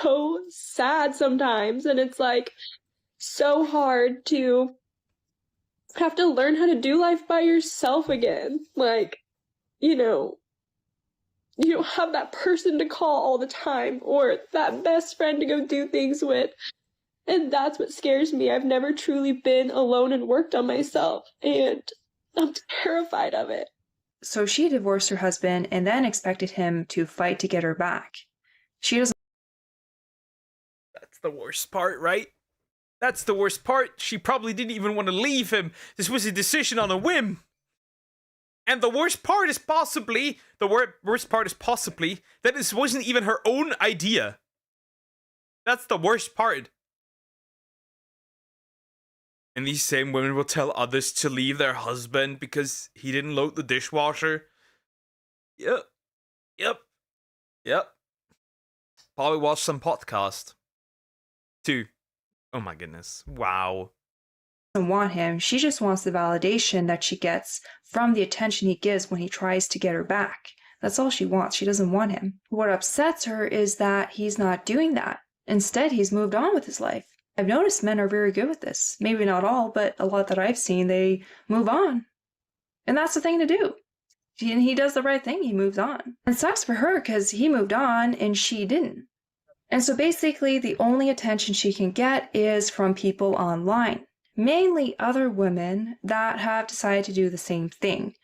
so sad sometimes, and it's like so hard to have to learn how to do life by yourself again. Like, you don't have that person to call all the time or that best friend to go do things with. And that's what scares me. I've never truly been alone and worked on myself, and I'm terrified of it. So she divorced her husband and then expected him to fight to get her back. She doesn't. That's the worst part, right? That's the worst part. She probably didn't even want to leave him. This was a decision on a whim. And the worst part is possibly that this wasn't even her own idea. That's the worst part. And these same women will tell others to leave their husband because he didn't load the dishwasher. Yep. Probably watch some podcast. Too. Oh my goodness. Wow. Doesn't want him. She just wants the validation that she gets from the attention he gives when he tries to get her back. That's all she wants. She doesn't want him. What upsets her is that he's not doing that. Instead, he's moved on with his life. I've noticed men are very good with this. Maybe not all, but a lot that I've seen, they move on. And that's the thing to do. And he does the right thing. He moves on. And it sucks for her because he moved on and she didn't. And so basically, the only attention she can get is from people online. Mainly other women that have decided to do the same thing.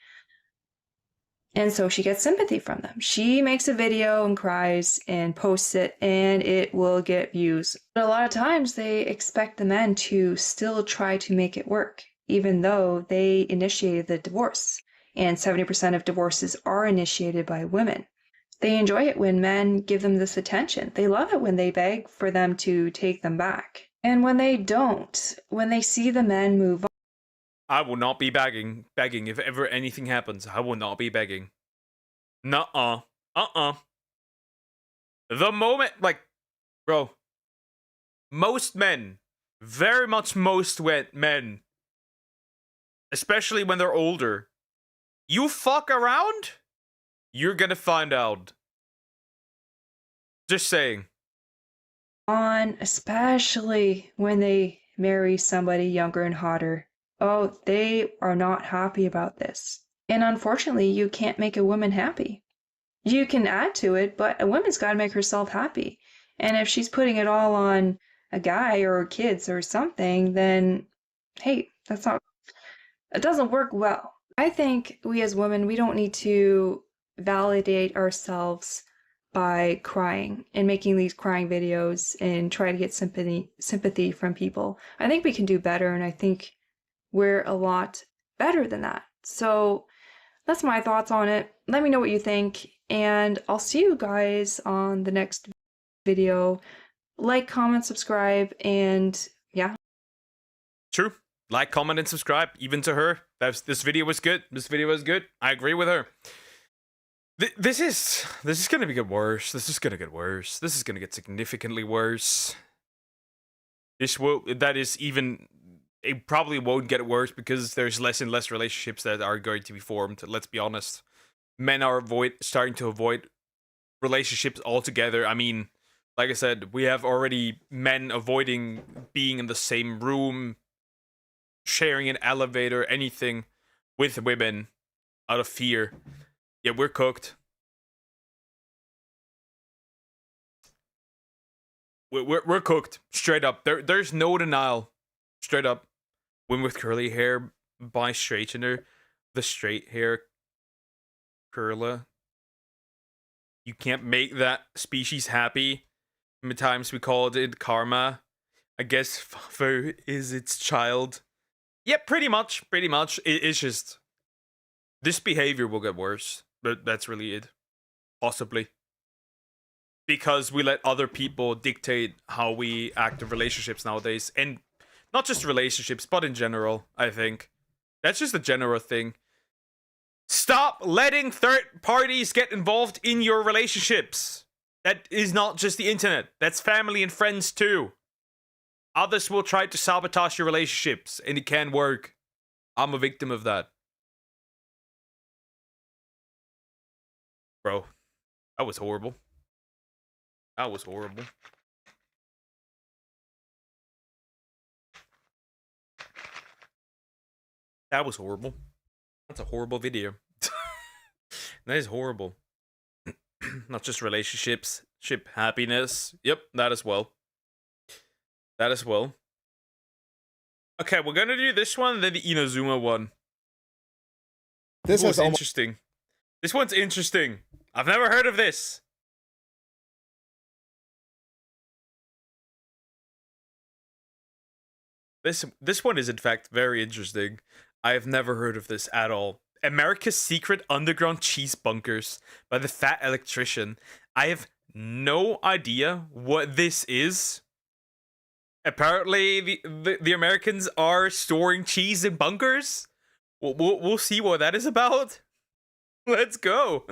And so she gets sympathy from them. She makes a video and cries and posts it, and it will get views. But a lot of times they expect the men to still try to make it work, even though they initiated the divorce. And 70% of divorces are initiated by women. They enjoy it when men give them this attention. They love it when they beg for them to take them back. And when they don't, when they see the men move on. I will not be begging if ever anything happens. I will not be begging. Nuh-uh. The moment, like, bro, most men, very much most men, especially when they're older, you fuck around, you're gonna find out. Just saying. Especially when they marry somebody younger and hotter. Oh, they are not happy about this. And unfortunately, you can't make a woman happy. You can add to it, but a woman's got to make herself happy. And if she's putting it all on a guy or kids or something, then, hey, it doesn't work well. I think we as women, we don't need to validate ourselves by crying and making these crying videos and try to get sympathy from people. I think we can do better, and I think we're a lot better than that. So that's my thoughts on it. Let me know what you think, and I'll see you guys on the next video. Like, comment, subscribe, and yeah. True. Like, comment, and subscribe, even to her. This video was good. I agree with her. This is gonna get worse. This is gonna get worse. This is gonna get significantly worse. It probably won't get worse because there's less and less relationships that are going to be formed. Let's be honest. Men are starting to avoid relationships altogether. I mean, like I said, we have already men avoiding being in the same room, sharing an elevator, anything with women out of fear. Yeah, we're cooked. We're cooked. Straight up. There's no denial. Straight up. Women with curly hair buy straightener. The straight hair curler. You can't make that species happy. Many times we called it karma. I guess father is its child. Yeah, pretty much. It's just this behavior will get worse. But that's really it. Possibly. Because we let other people dictate how we act in relationships nowadays. And not just relationships, but in general, I think. That's just a general thing. Stop letting third parties get involved in your relationships. That is not just the internet. That's family and friends too. Others will try to sabotage your relationships, and it can work. I'm a victim of that. Bro, that was horrible. That was horrible. That was horrible. That's a horrible video. That is horrible. Not just relationships, ship happiness. Yep, that as well. That as well. Okay, we're gonna do this one, then the Inazuma one. This one's interesting. This one's interesting. I've never heard of this. This one is in fact very interesting. I have never heard of this at all. America's Secret Underground Cheese Bunkers by the Fat Electrician. I have no idea what this is. Apparently, the Americans are storing cheese in bunkers. We'll see what that is about. Let's go.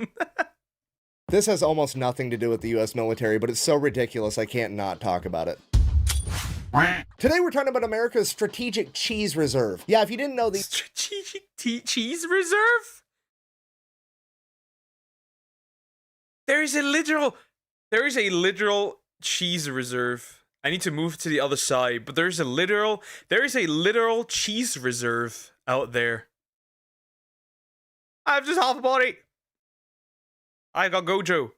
This has almost nothing to do with the US military, but it's so ridiculous I can't not talk about it. Today we're talking about America's Strategic Cheese Reserve. Yeah, if you didn't know the Strategic Cheese Reserve? There is a literal cheese reserve. I need to move to the other side, but there is a literal cheese reserve out there. I have just half a body. I got Gojo.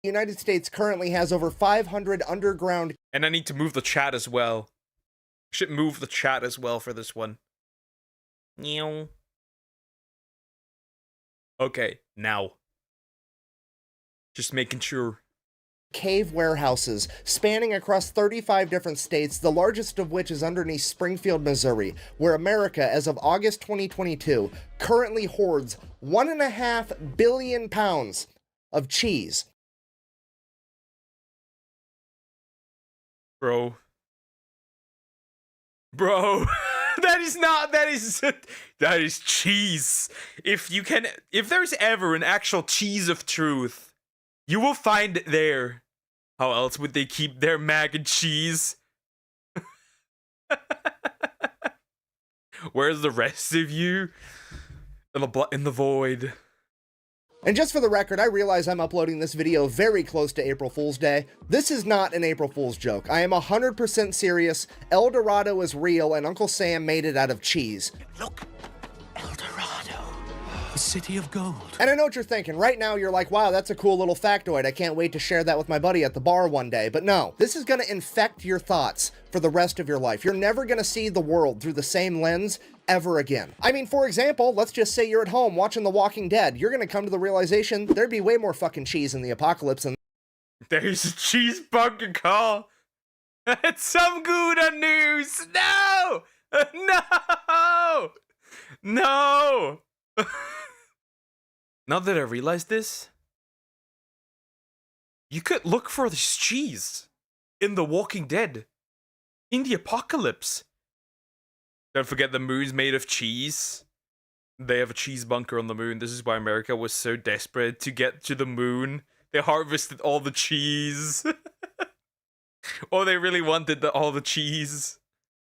The United States currently has over 500 underground... And I need to move the chat as well. Should move the chat as well for this one. Meow. Okay, now. Just making sure. Cave warehouses spanning across 35 different states, the largest of which is underneath Springfield, Missouri, where America, as of August 2022, currently hoards 1.5 billion pounds of cheese. Bro, that is cheese. If there's ever an actual cheese of truth, you will find it there. How else would they keep their mac and cheese? Where's the rest of you? In the void. And just for the record, I realize I'm uploading this video very close to April Fool's Day. This is not an April Fool's joke. I am 100% serious. El Dorado is real, and Uncle Sam made it out of cheese. Look, El Dorado, the city of gold. And I know what you're thinking. Right now, you're like, wow, that's a cool little factoid. I can't wait to share that with my buddy at the bar one day. But no, this is going to infect your thoughts for the rest of your life. You're never going to see the world through the same lens ever again. I mean, for example, let's just say you're at home watching The Walking Dead. You're gonna come to the realization there'd be way more fucking cheese in the apocalypse than... There's a cheese bunker call. It's some good news. No! No! No! Now that I realize this, you could look for this cheese in The Walking Dead. In the apocalypse. Don't forget the moon's made of cheese. They have a cheese bunker on the moon. This is why America was so desperate to get to the moon. They harvested all the cheese. Or they really wanted all the cheese.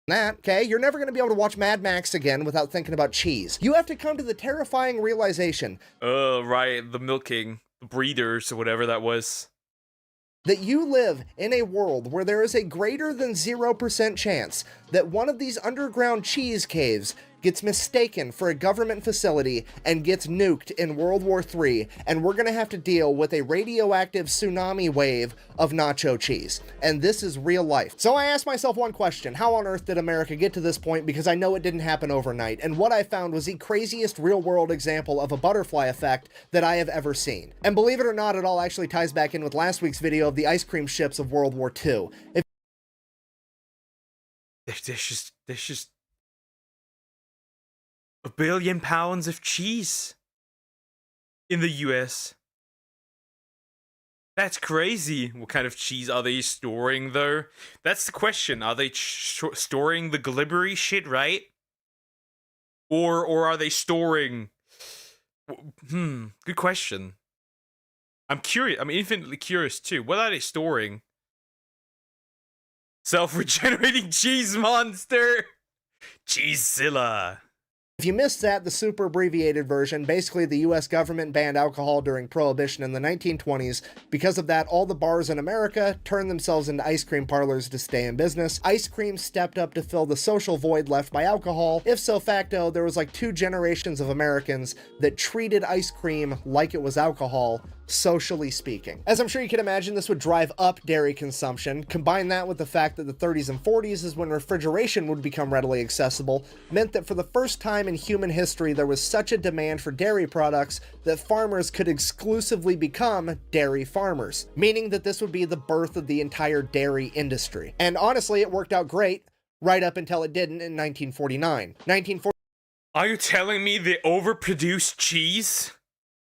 Okay, you're never going to be able to watch Mad Max again without thinking about cheese. You have to come to the terrifying realization. Right, the milking. The breeders, or whatever that was. That you live in a world where there is a greater than 0% chance that one of these underground cheese caves gets mistaken for a government facility and gets nuked in World War III, and we're gonna have to deal with a radioactive tsunami wave of nacho cheese. And this is real life. So I asked myself one question: how on earth did America get to this point? Because I know it didn't happen overnight. And what I found was the craziest real-world example of a butterfly effect that I have ever seen. And believe it or not, it all actually ties back in with last week's video of the ice cream ships of World War II. There's just 1 billion pounds of cheese in the US. That's crazy. What kind of cheese are they storing, though? That's the question. Are they storing the glibbery shit, right? Or are they storing... good question. I'm curious. I'm infinitely curious, too. What are they storing? Self-regenerating cheese monster! Cheesezilla! If you missed that, the super abbreviated version, basically the US government banned alcohol during Prohibition in the 1920s. Because of that, all the bars in America turned themselves into ice cream parlors to stay in business. Ice cream stepped up to fill the social void left by alcohol. If so facto, there was like 2 generations of Americans that treated ice cream like it was alcohol, socially speaking. As I'm sure you can imagine, this would drive up dairy consumption. Combine that with the fact that the 30s and 40s is when refrigeration would become readily accessible, meant that for the first time in human history there was such a demand for dairy products that farmers could exclusively become dairy farmers, meaning that this would be the birth of the entire dairy industry. And honestly, it worked out great, right up until it didn't in 1949. Are you telling me they overproduced cheese?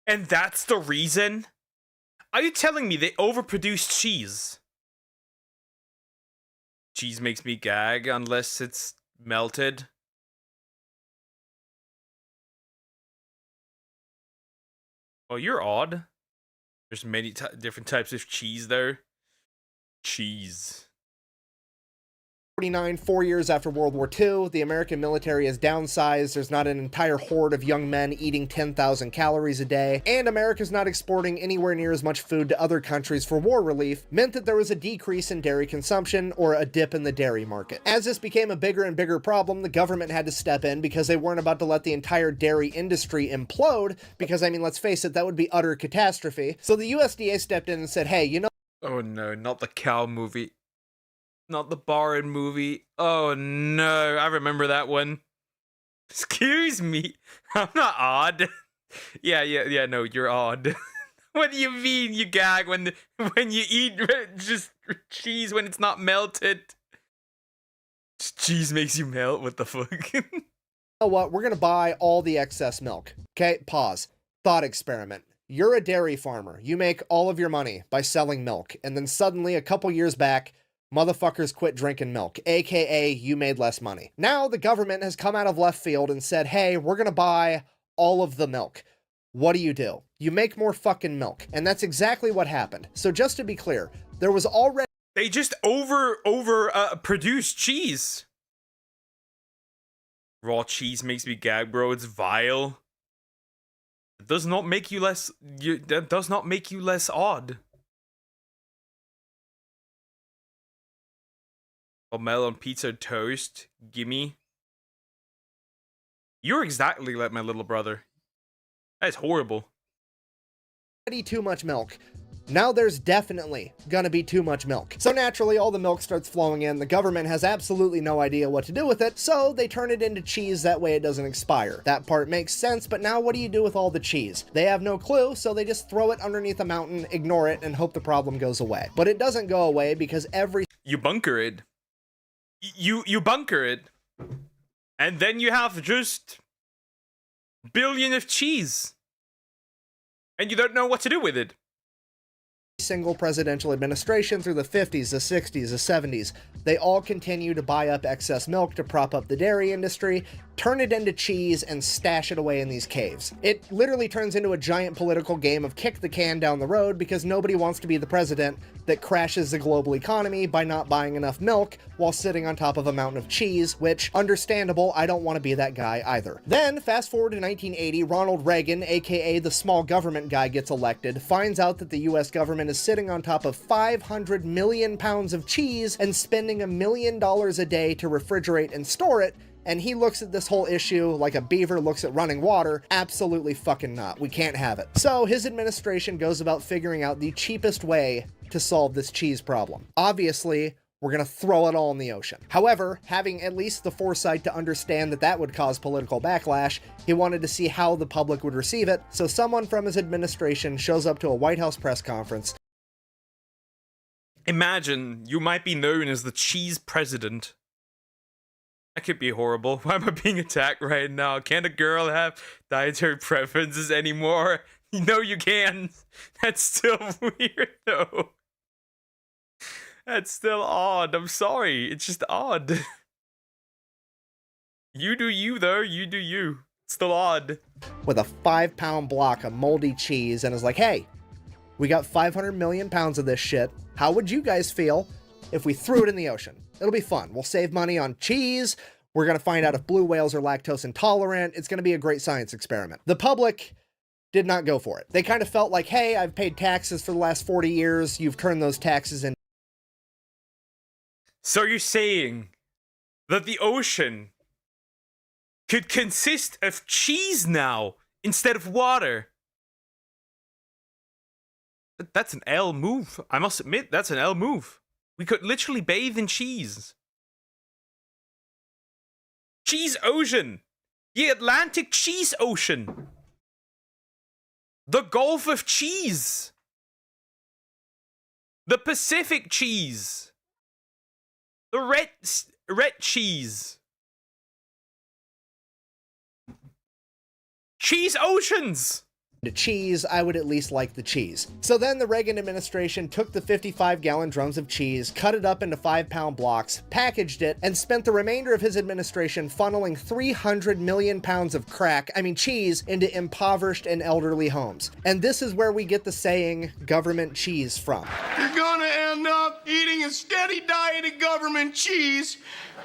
And that's the reason? Are you telling me they overproduced cheese? Cheese makes me gag unless it's melted. Oh, you're odd. There's many different types of cheese there. Cheese. 1949, 4 years after World War II, the American military is downsized, there's not an entire horde of young men eating 10,000 calories a day, and America's not exporting anywhere near as much food to other countries for war relief, meant that there was a decrease in dairy consumption, or a dip in the dairy market. As this became a bigger and bigger problem, the government had to step in because they weren't about to let the entire dairy industry implode, because, I mean, let's face it, that would be utter catastrophe. So the USDA stepped in and said, hey, you know— Oh no, not the cow movie. Not the barn movie. Oh no, I remember that one. Excuse me, I'm not odd. Yeah, no, you're odd. What do you mean you gag when you eat just cheese when it's not melted? Cheese makes you melt, what the fuck? You know what, we're gonna buy all the excess milk. Okay, pause. Thought experiment. You're a dairy farmer. You make all of your money by selling milk, and then suddenly, a couple years back, motherfuckers quit drinking milk, aka you made less money. Now the government has come out of left field and said, hey, we're gonna buy all of the milk. What do? You make more fucking milk. And that's exactly what happened. So just to be clear, there was already— They just produced cheese. Raw cheese makes me gag, bro. It's vile. It does not make you less— that does not make you less odd. Melon pizza toast, gimme. You're exactly like my little brother. That's horrible. Too much milk. Now there's definitely gonna be too much milk. So naturally, all the milk starts flowing in. The government has absolutely no idea what to do with it, so they turn it into cheese, that way it doesn't expire. That part makes sense, but now what do you do with all the cheese? They have no clue, so they just throw it underneath a mountain, ignore it, and hope the problem goes away. But it doesn't go away because You bunker it. You bunker it, and then you have just billion of cheese, and you don't know what to do with it. Single presidential administration through the 50s, the 60s, the 70s, they all continue to buy up excess milk to prop up the dairy industry, turn it into cheese, and stash it away in these caves. It literally turns into a giant political game of kick the can down the road because nobody wants to be the president that crashes the global economy by not buying enough milk while sitting on top of a mountain of cheese, which, understandable, I don't want to be that guy either. Then, fast forward to 1980, Ronald Reagan, aka the small government guy, gets elected, finds out that the US government is sitting on top of 500 million pounds of cheese and spending $1 million a day to refrigerate and store it, and he looks at this whole issue like a beaver looks at running water. Absolutely fucking not. We can't have it. So his administration goes about figuring out the cheapest way to solve this cheese problem. Obviously, we're gonna throw it all in the ocean. However, having at least the foresight to understand that that would cause political backlash, he wanted to see how the public would receive it, so someone from his administration shows up to a White House press conference. Imagine you might be known as the cheese president. That could be horrible. Why am I being attacked right now? Can't a girl have dietary preferences anymore? No, you can. That's still weird, though. That's still odd. I'm sorry. It's just odd. You do you, though. You do you. It's still odd. With a 5-pound block of moldy cheese and is like, hey, we got 500 million pounds of this shit. How would you guys feel if we threw it in the ocean? It'll be fun. We'll save money on cheese. We're going to find out if blue whales are lactose intolerant. It's going to be a great science experiment. The public did not go for it. They kind of felt like, hey, I've paid taxes for the last 40 years. You've turned those taxes into... So you're saying that the ocean could consist of cheese now instead of water? That's an L move. I must admit, that's an L move. We could literally bathe in cheese. Cheese Ocean. The Atlantic Cheese Ocean. The Gulf of Cheese. The Pacific Cheese. The red cheese. Cheese Oceans. To cheese, I would at least like the cheese. So then the Reagan administration took the 55-gallon drums of cheese, cut it up into 5-pound blocks, packaged it, and spent the remainder of his administration funneling 300 million pounds of cheese into impoverished and elderly homes. And this is where we get the saying, government cheese, from. You're gonna end up eating a steady diet of government cheese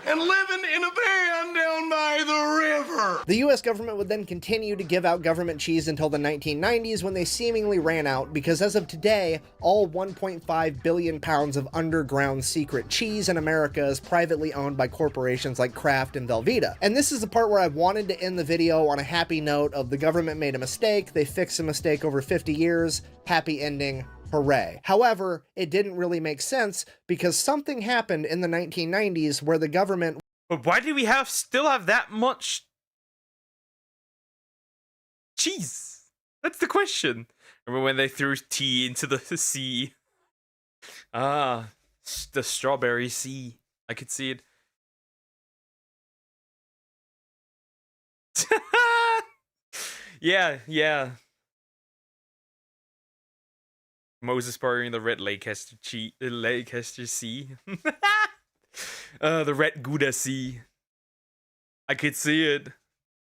and living in a van down by the river. The US government would then continue to give out government cheese until the 1990s, when they seemingly ran out, because as of today, all 1.5 billion pounds of underground secret cheese in America is privately owned by corporations like Kraft and Velveeta. And this is the part where I wanted to end the video on a happy note of the government made a mistake, they fixed a mistake over 50 years, happy ending. Hooray. However, it didn't really make sense because something happened in the 1990s where the government... But why do we still have that much cheese? That's the question. Remember when they threw tea into the sea? Ah, the strawberry sea. I could see it. Yeah. Moses partying the red Leicester Sea. The red Gouda Sea. I could see it.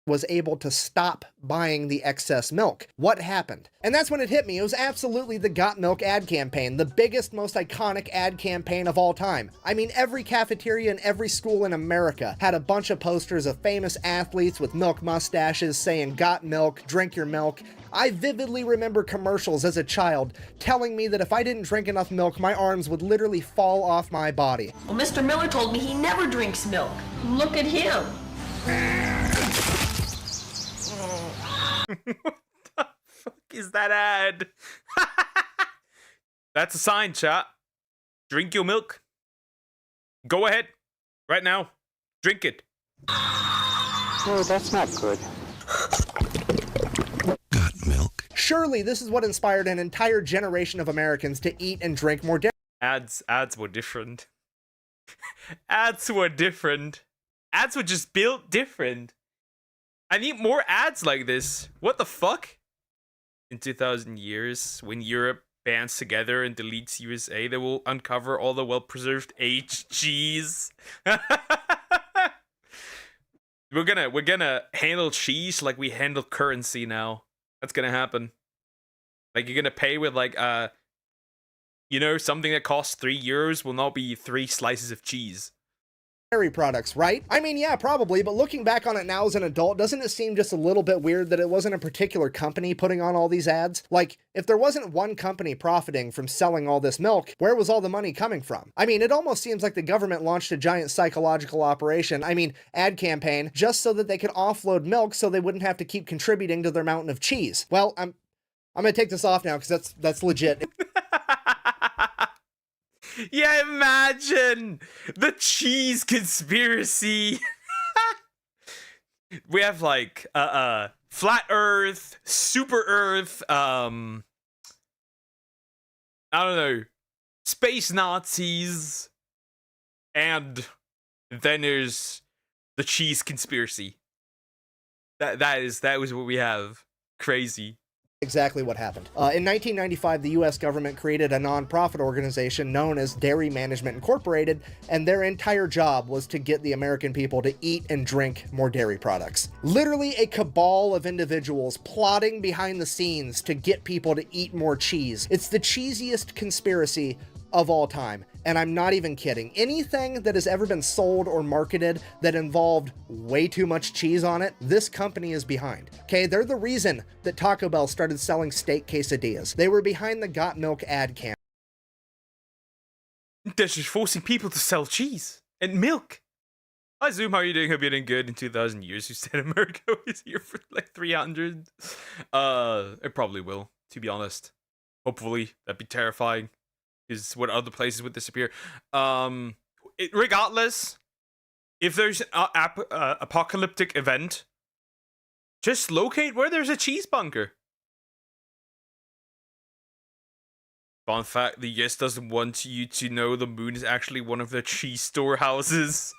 Was able to stop buying the excess milk. What happened? And that's when it hit me. It was absolutely the Got Milk ad campaign, the biggest, most iconic ad campaign of all time. I mean, every cafeteria in every school in America had a bunch of posters of famous athletes with milk mustaches saying, "Got milk, drink your milk." I vividly remember commercials as a child telling me that if I didn't drink enough milk, my arms would literally fall off my body. Well, Mr. Miller told me he never drinks milk. Look at him. What the fuck is that ad? That's a sign, chat. Drink your milk. Go ahead. Right now. Drink it. Oh, that's not good. Surely this is what inspired an entire generation of Americans to eat and drink more dairy. Ads were different. Ads were different. Ads were just built different. I need more ads like this. What the fuck? In 2,000 years, when Europe bands together and deletes USA, they will uncover all the well-preserved aged cheese. We're gonna handle cheese like we handle currency now. That's gonna happen. Like, you're gonna pay with, like, something that costs €3 will now be 3 slices of cheese. Dairy products, right? I mean, yeah, probably, but looking back on it now as an adult, doesn't it seem just a little bit weird that it wasn't a particular company putting on all these ads? Like, if there wasn't one company profiting from selling all this milk, where was all the money coming from? I mean, it almost seems like the government launched a giant psychological operation, ad campaign, just so that they could offload milk so they wouldn't have to keep contributing to their mountain of cheese. Well, I'm gonna take this off now because that's legit. Yeah, imagine the cheese conspiracy. We have like flat Earth, super Earth, I don't know, space Nazis, and then there's the cheese conspiracy. That was what we have. Crazy. Exactly what happened. In 1995, the US government created a nonprofit organization known as Dairy Management Incorporated, and their entire job was to get the American people to eat and drink more dairy products. Literally a cabal of individuals plotting behind the scenes to get people to eat more cheese. It's the cheesiest conspiracy of all time. And I'm not even kidding. Anything that has ever been sold or marketed that involved way too much cheese on it, this company is behind. Okay, they're the reason that Taco Bell started selling steak quesadillas. They were behind the Got Milk ad campaign. They're just forcing people to sell cheese and milk. Hi Zoom, how are you doing? Hope you're doing good. In 2,000 years, you said America was here for like 300. It probably will, to be honest. Hopefully, that'd be terrifying. Is what other places would disappear. Regardless, if there's an apocalyptic event, just locate where there's a cheese bunker. Fun fact, the US doesn't want you to know the moon is actually one of their cheese storehouses.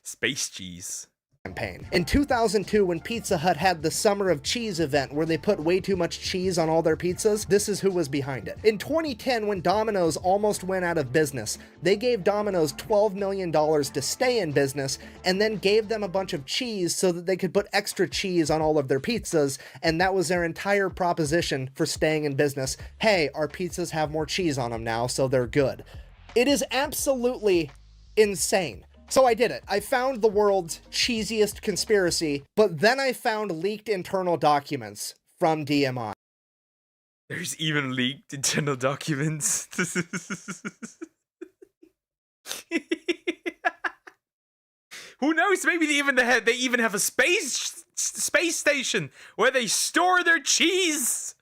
Space cheese. Campaign. In 2002, when Pizza Hut had the Summer of Cheese event where they put way too much cheese on all their pizzas, this is who was behind it. In 2010, when Domino's almost went out of business, they gave Domino's $12 million to stay in business and then gave them a bunch of cheese so that they could put extra cheese on all of their pizzas, and that was their entire proposition for staying in business. Hey, our pizzas have more cheese on them now, so they're good. It is absolutely insane. So I did it. I found the world's cheesiest conspiracy, but then I found leaked internal documents from DMI. There's even leaked internal documents. Who knows? Maybe they even have a space station where they store their cheese.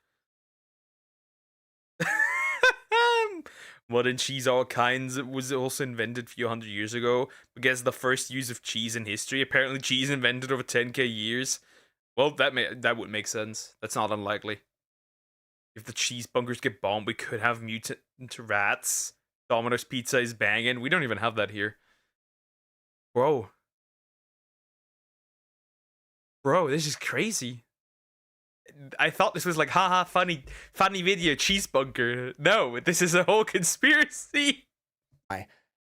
Modern cheese, all kinds, was also invented a few hundred years ago. I guess the first use of cheese in history. Apparently, cheese invented over 10k years. Well, that would make sense. That's not unlikely. If the cheese bunkers get bombed, we could have mutant rats. Domino's Pizza is banging. We don't even have that here. Bro, this is crazy. I thought this was like, haha, funny video, cheese bunker. No, this is a whole conspiracy.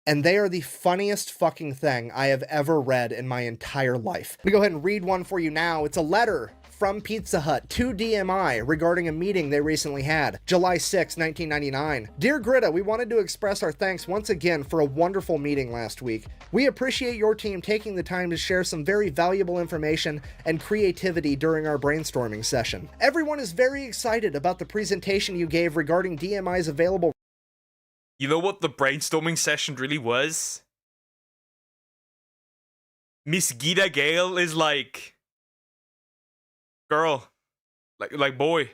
And they are the funniest fucking thing I have ever read in my entire life. We go ahead and read one for you now. It's a letter from Pizza Hut to DMI regarding a meeting they recently had. July 6, 1999. Dear Greta, we wanted to express our thanks once again for a wonderful meeting last week. We appreciate your team taking the time to share some very valuable information and creativity during our brainstorming session. Everyone is very excited about the presentation you gave regarding DMI's available. You know what the brainstorming session really was? Miss Gita Gale is like, girl, like boy,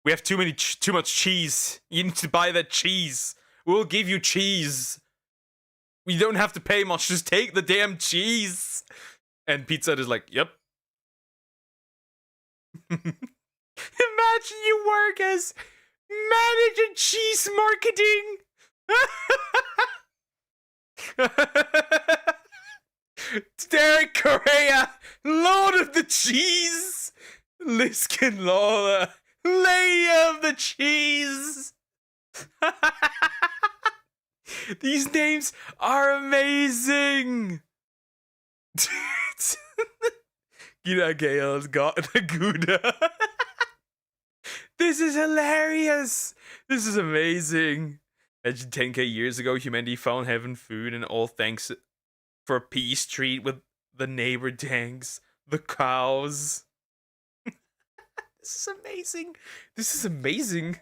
we have too much cheese. You need to buy that cheese. We'll give you cheese. We don't have to pay much. Just take the damn cheese. And Pizza Hut is like, yep. Imagine you work as manager cheese marketing. Derek Correa, Lord of the Cheese. Liskin Lawler, Lady of the Cheese. These names are amazing. Gita Gale's got the Gouda. This is hilarious. This is amazing. Imagine 10k years ago, humanity found heaven food, and all thanks for a peace treat with the neighbor tanks, the cows. This is amazing. This is amazing.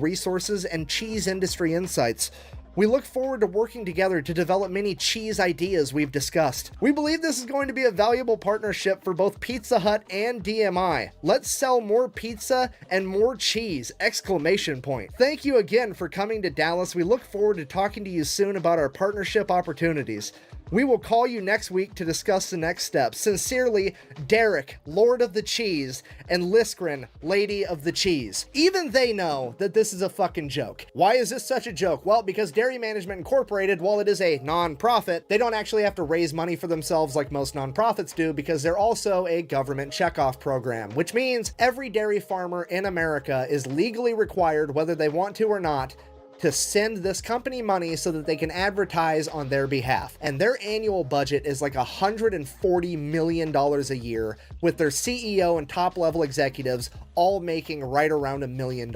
Resources and cheese industry insights. We look forward to working together to develop many cheese ideas we've discussed. We believe this is going to be a valuable partnership for both Pizza Hut and DMI. Let's sell more pizza and more cheese! Exclamation point. Thank you again for coming to Dallas. We look forward to talking to you soon about our partnership opportunities. We will call you next week to discuss the next steps. Sincerely, Derek, Lord of the Cheese, and Liskrin, Lady of the Cheese. Even they know that this is a fucking joke. Why is this such a joke? Well, because Dairy Management Incorporated, while it is a non-profit, they don't actually have to raise money for themselves like most non-profits do, because they're also a government checkoff program, which means every dairy farmer in America is legally required, whether they want to or not, to send this company money so that they can advertise on their behalf. And their annual budget is like $140 million a year, with their CEO and top level executives all making right around $1 million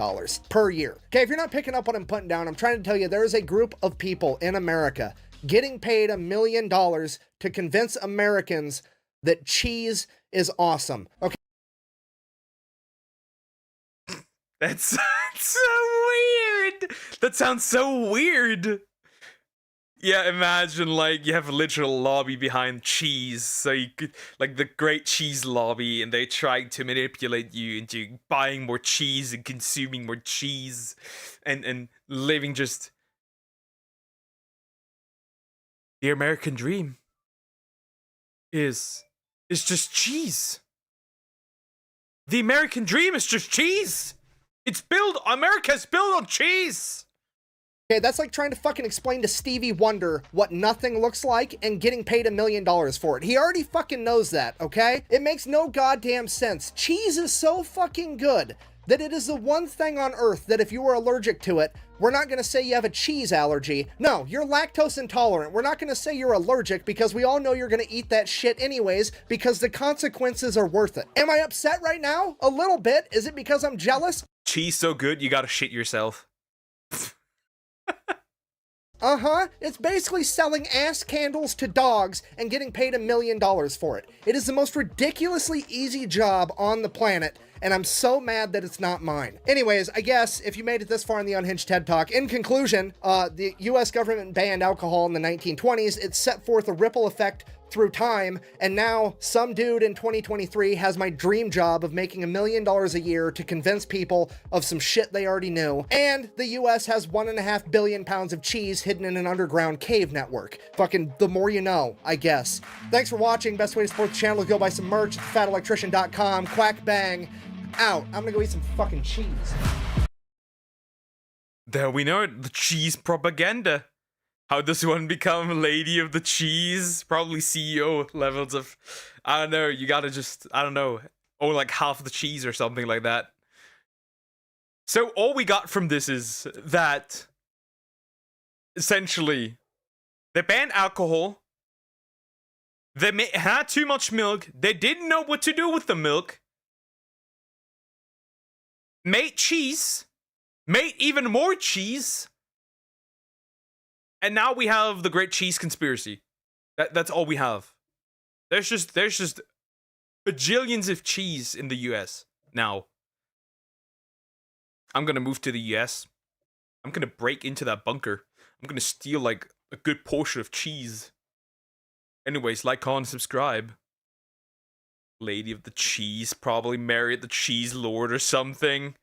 per year. Okay, if you're not picking up what I'm putting down, I'm trying to tell you there is a group of people in America getting paid $1 million to convince Americans that cheese is awesome. Okay. That's so weird. That sounds so weird. Yeah, imagine like you have a literal lobby behind cheese, so you could, like the great cheese lobby, and they try to manipulate you into buying more cheese and consuming more cheese, and living just the American dream is just cheese. The American dream is just cheese. It's built, America's built on cheese. Okay, that's like trying to fucking explain to Stevie Wonder what nothing looks like and getting paid $1 million for it. He already fucking knows that, okay? It makes no goddamn sense. Cheese is so fucking good that it is the one thing on earth that if you were allergic to it, we're not gonna say you have a cheese allergy. No, you're lactose intolerant. We're not gonna say you're allergic because we all know you're gonna eat that shit anyways because the consequences are worth it. Am I upset right now? A little bit. Is it because I'm jealous? Cheese so good, you gotta shit yourself. It's basically selling ass candles to dogs and getting paid $1 million for it. It is the most ridiculously easy job on the planet, and I'm so mad that it's not mine. Anyways, I guess if you made it this far in the Unhinged TED Talk, in conclusion, the US government banned alcohol in the 1920s. It set forth a ripple effect through time, and now some dude in 2023 has my dream job of making $1 million a year to convince people of some shit they already knew. And the US has 1.5 billion pounds of cheese hidden in an underground cave network. Fucking the more you know, I guess. Thanks for watching. Best way to support the channel is go buy some merch at thefatelectrician.com. Quack bang. Out. I'm gonna go eat some fucking cheese. There we know it, the cheese propaganda. How does one become lady of the cheese? Probably CEO levels of, I don't know, you gotta just, I don't know, own like half the cheese or something like that. So all we got from this is that, essentially, they banned alcohol, they had too much milk, they didn't know what to do with the milk, made cheese, made even more cheese, and now we have the Great Cheese Conspiracy. That's all we have. There's just bajillions of cheese in the US now. I'm gonna move to the US. I'm gonna break into that bunker. I'm gonna steal like a good portion of cheese. Anyways, like, comment, subscribe. Lady of the cheese, probably married the cheese lord or something.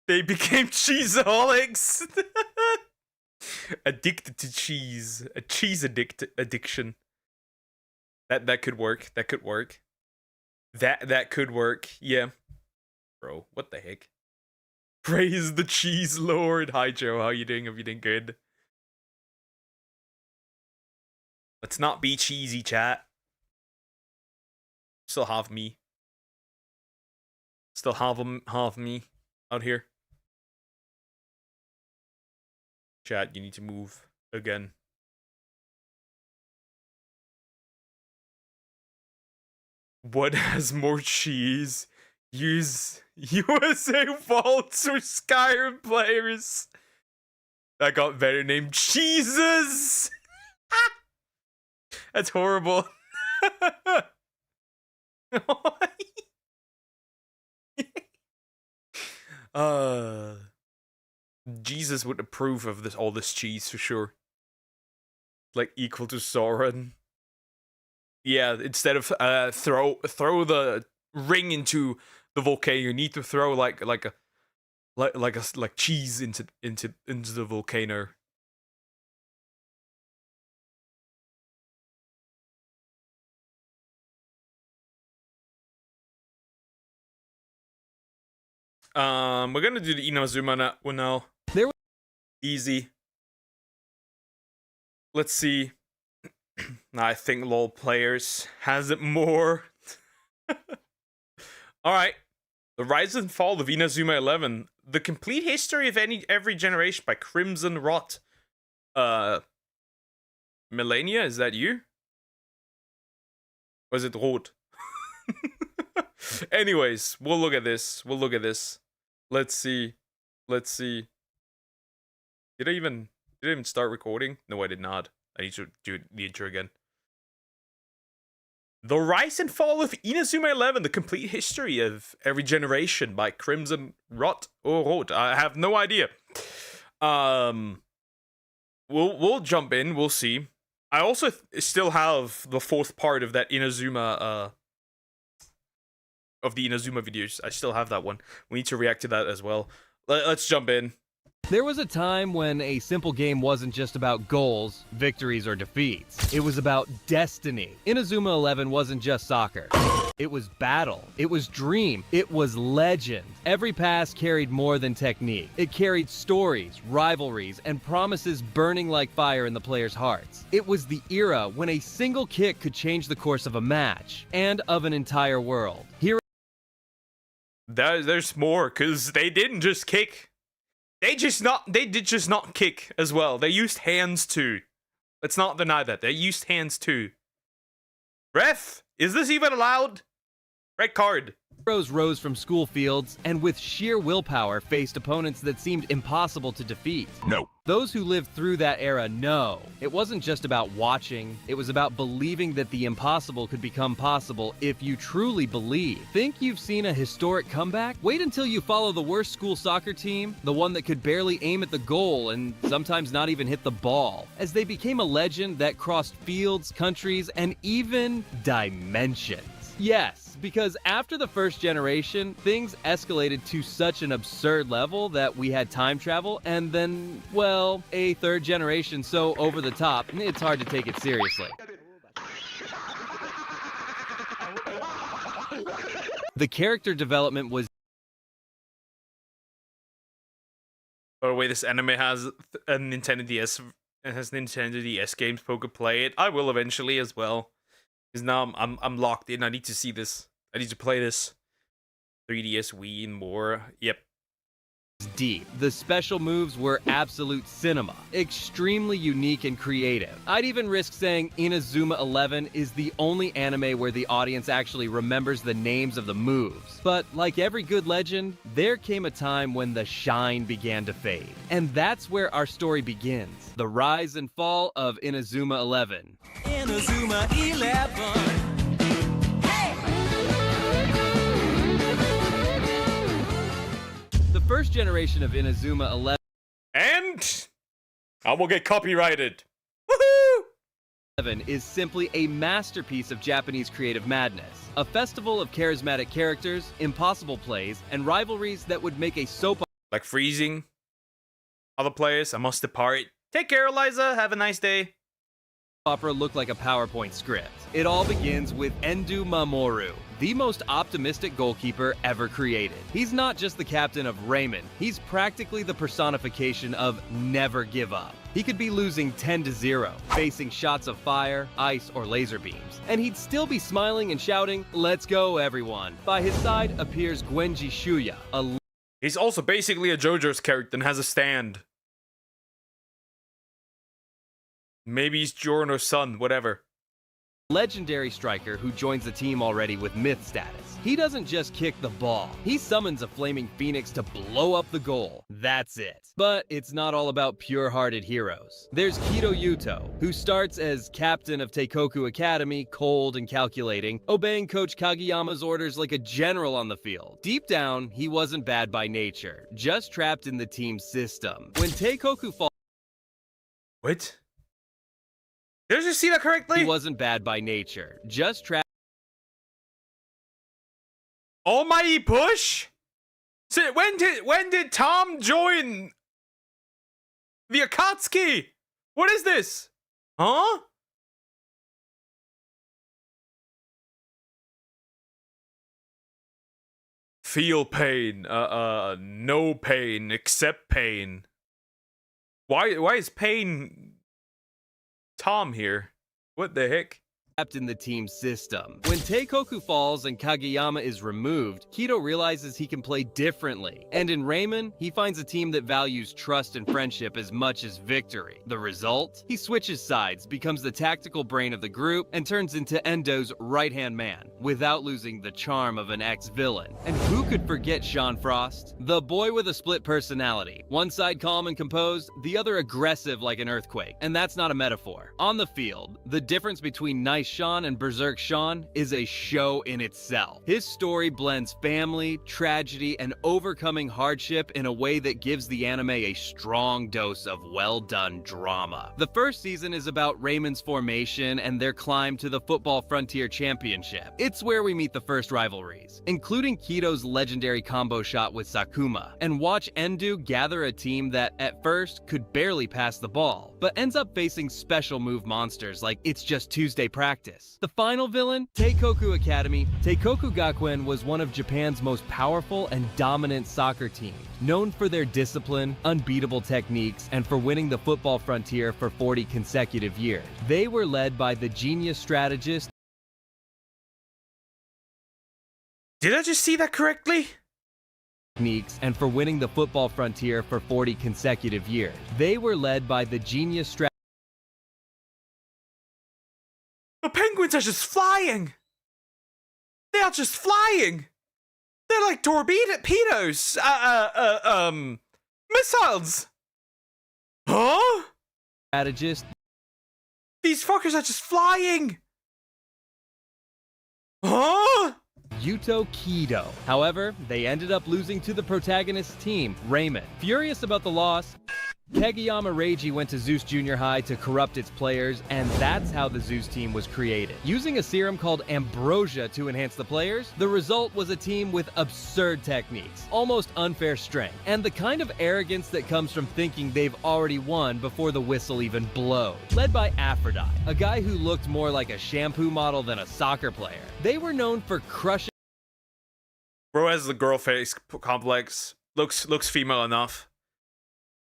They became cheeseaholics. Addicted to cheese. A cheese addiction. That could work. That could work. That could work. Yeah. Bro, what the heck? Praise the cheese lord. Hi Joe, how you doing? Hope you doing good. Let's not be cheesy, chat. Still have me. Still have me out here. Chat, you need to move again. What has more cheese? Use USA vaults or Skyrim players. I got better named Jesus. That's horrible. Jesus would approve of all this cheese for sure. Like equal to Sauron. Yeah, instead of throw the ring into the volcano, you need to throw like cheese into the volcano. We're gonna do the Inazuma one now. Easy. Let's see. I think LoL players has it more. Alright. The rise and fall of Inazuma 11. The Complete History of Every Generation by Crimson Rot. Melania, is that you? Or is it Rot? Anyways, we'll look at this. Let's see. Did I even start recording? No, I did not. I need to do the intro again. The Rise and Fall of Inazuma 11, The Complete History of Every Generation by Crimson Rot or Rot. I have no idea. We'll jump in, we'll see. I also still have the fourth part of that Inazuma of the Inazuma videos. I still have that one. We need to react to that as well. Let's jump in. There was a time when a simple game wasn't just about goals, victories, or defeats. It was about destiny. Inazuma 11 wasn't just soccer. It was battle. It was dream. It was legend. Every pass carried more than technique. It carried stories, rivalries, and promises burning like fire in the players' hearts. It was the era when a single kick could change the course of a match and of an entire world. Here, there's more, because they didn't just kick. They did just not kick as well. They used hands too. Let's not deny that. They used hands too. Ref, is this even allowed? Red card. Heroes rose from school fields and with sheer willpower faced opponents that seemed impossible to defeat. No. Those who lived through that era know. It wasn't just about watching, it was about believing that the impossible could become possible if you truly believe. Think you've seen a historic comeback? Wait until you follow the worst school soccer team, the one that could barely aim at the goal and sometimes not even hit the ball, as they became a legend that crossed fields, countries, and even dimensions. Yes, because after the first generation, things escalated to such an absurd level that we had time travel and then, well, a third generation so over the top, it's hard to take it seriously. The character development was... By the way, this anime has a Nintendo DS, it has Nintendo DS games people could play it. I will eventually as well. Because now I'm locked in. I need to see this. I need to play this. 3DS, Wii, and more. Yep. Deep. The special moves were absolute cinema. Extremely unique and creative. I'd even risk saying Inazuma 11 is the only anime where the audience actually remembers the names of the moves. But like every good legend, there came a time when the shine began to fade. And that's where our story begins. The rise and fall of Inazuma 11. Inazuma 11. The first generation of Inazuma 11 and I will get copyrighted. Woohoo! 11 is simply a masterpiece of Japanese creative madness. A festival of charismatic characters, impossible plays, and rivalries that would make a soap like freezing other players. I must depart. Take care, Eliza. Have a nice day. Opera look like a PowerPoint script. It all begins with Endo Mamoru, the most optimistic goalkeeper ever created. He's not just the captain of Raymond, he's practically the personification of never give up. He could be losing 10-0, facing shots of fire, ice, or laser beams, and he'd still be smiling and shouting, "Let's go, everyone." By his side appears Gwenji Shuya, he's also basically a JoJo's character and has a stand. Maybe he's Giorno's son, whatever. Legendary striker who joins the team already with myth status. He doesn't just kick the ball, he summons a flaming phoenix to blow up the goal. That's it. But it's not all about pure-hearted heroes. There's Kido Yuto, who starts as captain of Teikoku Academy, cold and calculating, obeying Coach Kageyama's orders like a general on the field. Deep down, he wasn't bad by nature, just trapped in the team's system. When Teikoku falls... What? Did I just see that correctly? He wasn't bad by nature, just trapped. Almighty push? So when did Tom join the Akatsuki? What is this? Huh? Feel pain. No pain except pain. Why is pain Tom here? What the heck? in the team system. When Teikoku falls and Kageyama is removed, Kido realizes he can play differently. And in Raymond, he finds a team that values trust and friendship as much as victory. The result? He switches sides, becomes the tactical brain of the group, and turns into Endo's right-hand man, without losing the charm of an ex-villain. And who could forget Sean Frost? The boy with a split personality. One side calm and composed, the other aggressive like an earthquake. And that's not a metaphor. On the field, the difference between Nice Sean and Berserk Sean is a show in itself. His story blends family, tragedy, and overcoming hardship in a way that gives the anime a strong dose of well-done drama. The first season is about Raymond's formation and their climb to the Football Frontier Championship. It's where we meet the first rivalries, including Kido's legendary combo shot with Sakuma, and watch Endu gather a team that, at first, could barely pass the ball, but ends up facing special move monsters like It's Just Tuesday practice. The final villain, Teikoku Academy. Teikoku Gakuen was one of Japan's most powerful and dominant soccer teams, known for their discipline, unbeatable techniques, and for winning the Football Frontier for 40 consecutive years. They were led by the genius strategist. Did I just see that correctly? And for winning the Football Frontier for 40 consecutive years. They were led by the genius strategist. The penguins are just flying! They are just flying! They're like torpedoes! Missiles! Huh? Strategist. These fuckers are just flying! Huh? Yuto Kido. However, they ended up losing to the protagonist's team, Raymond. Furious about the loss, Kageyama Reiji went to Zeus Junior High to corrupt its players, and that's how the Zeus team was created. Using a serum called Ambrosia to enhance the players, the result was a team with absurd techniques, almost unfair strength, and the kind of arrogance that comes from thinking they've already won before the whistle even blows. Led by Aphrodite, a guy who looked more like a shampoo model than a soccer player. They were known for crushing. Bro has the girl face complex. Looks female enough.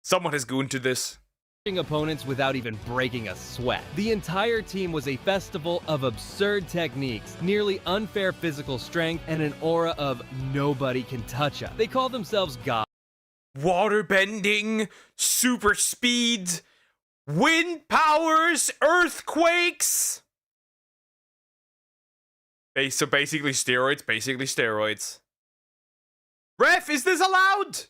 Someone has gone to this. Opponents without even breaking a sweat. The entire team was a festival of absurd techniques, nearly unfair physical strength, and an aura of nobody can touch us. They call themselves gods. Water bending, super speed, wind powers, earthquakes. So basically steroids. Ref, is this allowed?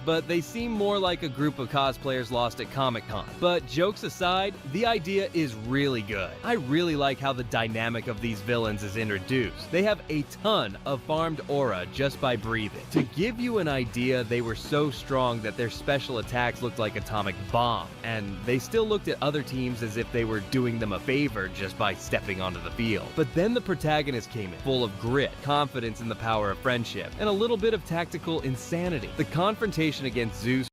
But they seem more like a group of cosplayers lost at Comic-Con. But jokes aside, the idea is really good. I really like how the dynamic of these villains is introduced. They have a ton of farmed aura just by breathing. To give you an idea, they were so strong that their special attacks looked like atomic bombs, and they still looked at other teams as if they were doing them a favor just by stepping onto the field. But then the protagonist came in, full of grit, confidence in the power of friendship, and a little bit of tactical insanity. The confrontation against Zeus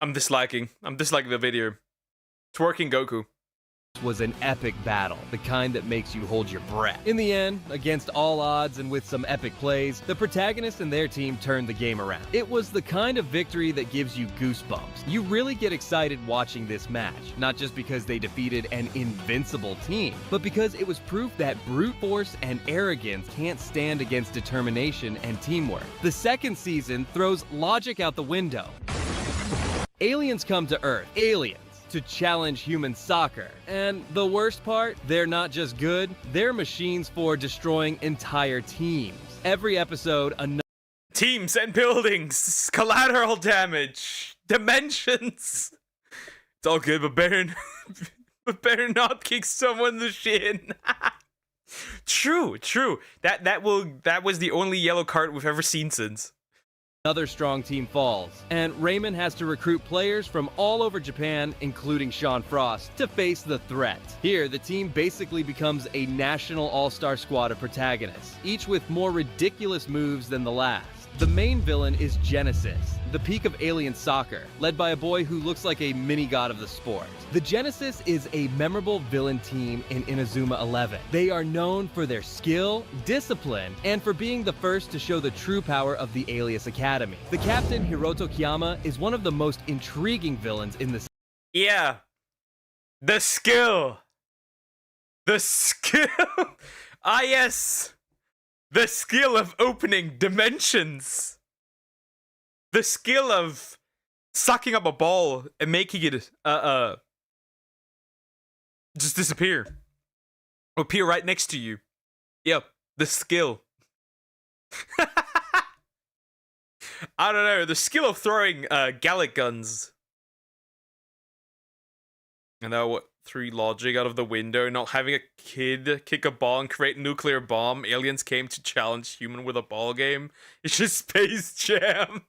I'm disliking the video. Twerking Goku was an epic battle, the kind that makes you hold your breath. In the end, against all odds and with some epic plays, the protagonist and their team turned the game around. It was the kind of victory that gives you goosebumps. You really get excited watching this match, not just because they defeated an invincible team, but because it was proof that brute force and arrogance can't stand against determination and teamwork. The second season throws logic out the window. Aliens come to Earth. Aliens. To challenge human soccer. And the worst part, they're not just good, they're machines for destroying entire teams. Every episode, another teams and buildings, collateral damage, dimensions. It's all good, but better not kick someone in the shin. True. That was the only yellow card we've ever seen since. Another strong team falls, and Raymond has to recruit players from all over Japan, including Sean Frost, to face the threat. Here, the team basically becomes a national all-star squad of protagonists, each with more ridiculous moves than the last. The main villain is Genesis, the peak of alien soccer, led by a boy who looks like a mini-god of the sport. The Genesis is a memorable villain team in Inazuma 11. They are known for their skill, discipline, and for being the first to show the true power of the Alias Academy. The captain, Hiroto Kiyama, is one of the most intriguing villains in the... Yeah. The skill. The skill. Ah, yes. The skill of opening dimensions. The skill of sucking up a ball and making it just disappear. Appear right next to you. Yep, the skill. I don't know, the skill of throwing Gallic guns. And now what? 3 logic out of the window, not having a kid kick a ball and create a nuclear bomb. Aliens came to challenge human with a ball game. It's just Space Jam.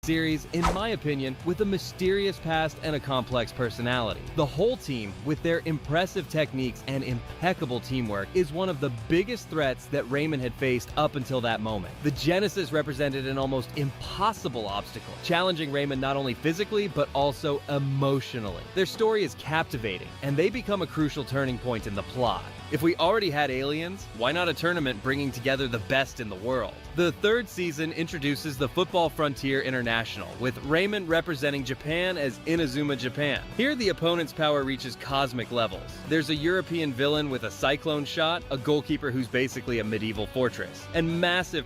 Series, in my opinion, with a mysterious past and a complex personality. The whole team, with their impressive techniques and impeccable teamwork, is one of the biggest threats that Raymond had faced up until that moment. The Genesis represented an almost impossible obstacle, challenging Raymond not only physically, but also emotionally. Their story is captivating, and they become a crucial turning point in the plot. If we already had aliens, why not a tournament bringing together the best in the world? The 3rd season introduces the Football Frontier International, with Raymond representing Japan as Inazuma Japan. Here, the opponent's power reaches cosmic levels. There's a European villain with a cyclone shot, a goalkeeper who's basically a medieval fortress, and massive...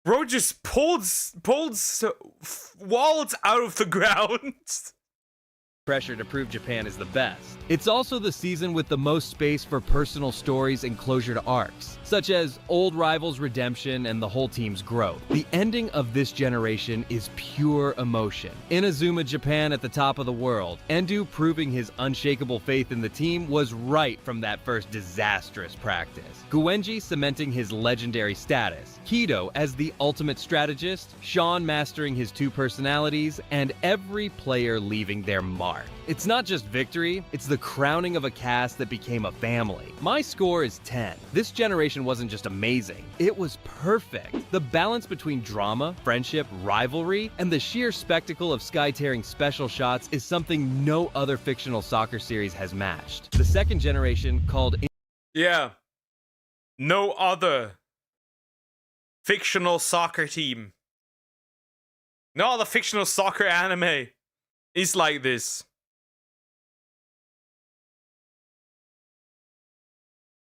Bro just pulled walls out of the ground. Pressure to prove Japan is the best. It's also the season with the most space for personal stories and closure to arcs, such as old rivals' redemption and the whole team's growth. The ending of this generation is pure emotion. Inazuma Japan at the top of the world, Endu proving his unshakable faith in the team was right from that first disastrous practice. Guenji cementing his legendary status, Kido as the ultimate strategist, Sean mastering his 2 personalities, and every player leaving their mark. It's not just victory, it's the crowning of a cast that became a family. My score is 10. This generation wasn't just amazing, it was perfect. The balance between drama, friendship, rivalry, and the sheer spectacle of sky-tearing special shots is something no other fictional soccer series has matched. The 2nd generation, called... Yeah. No other fictional soccer team. No other fictional soccer anime is like this.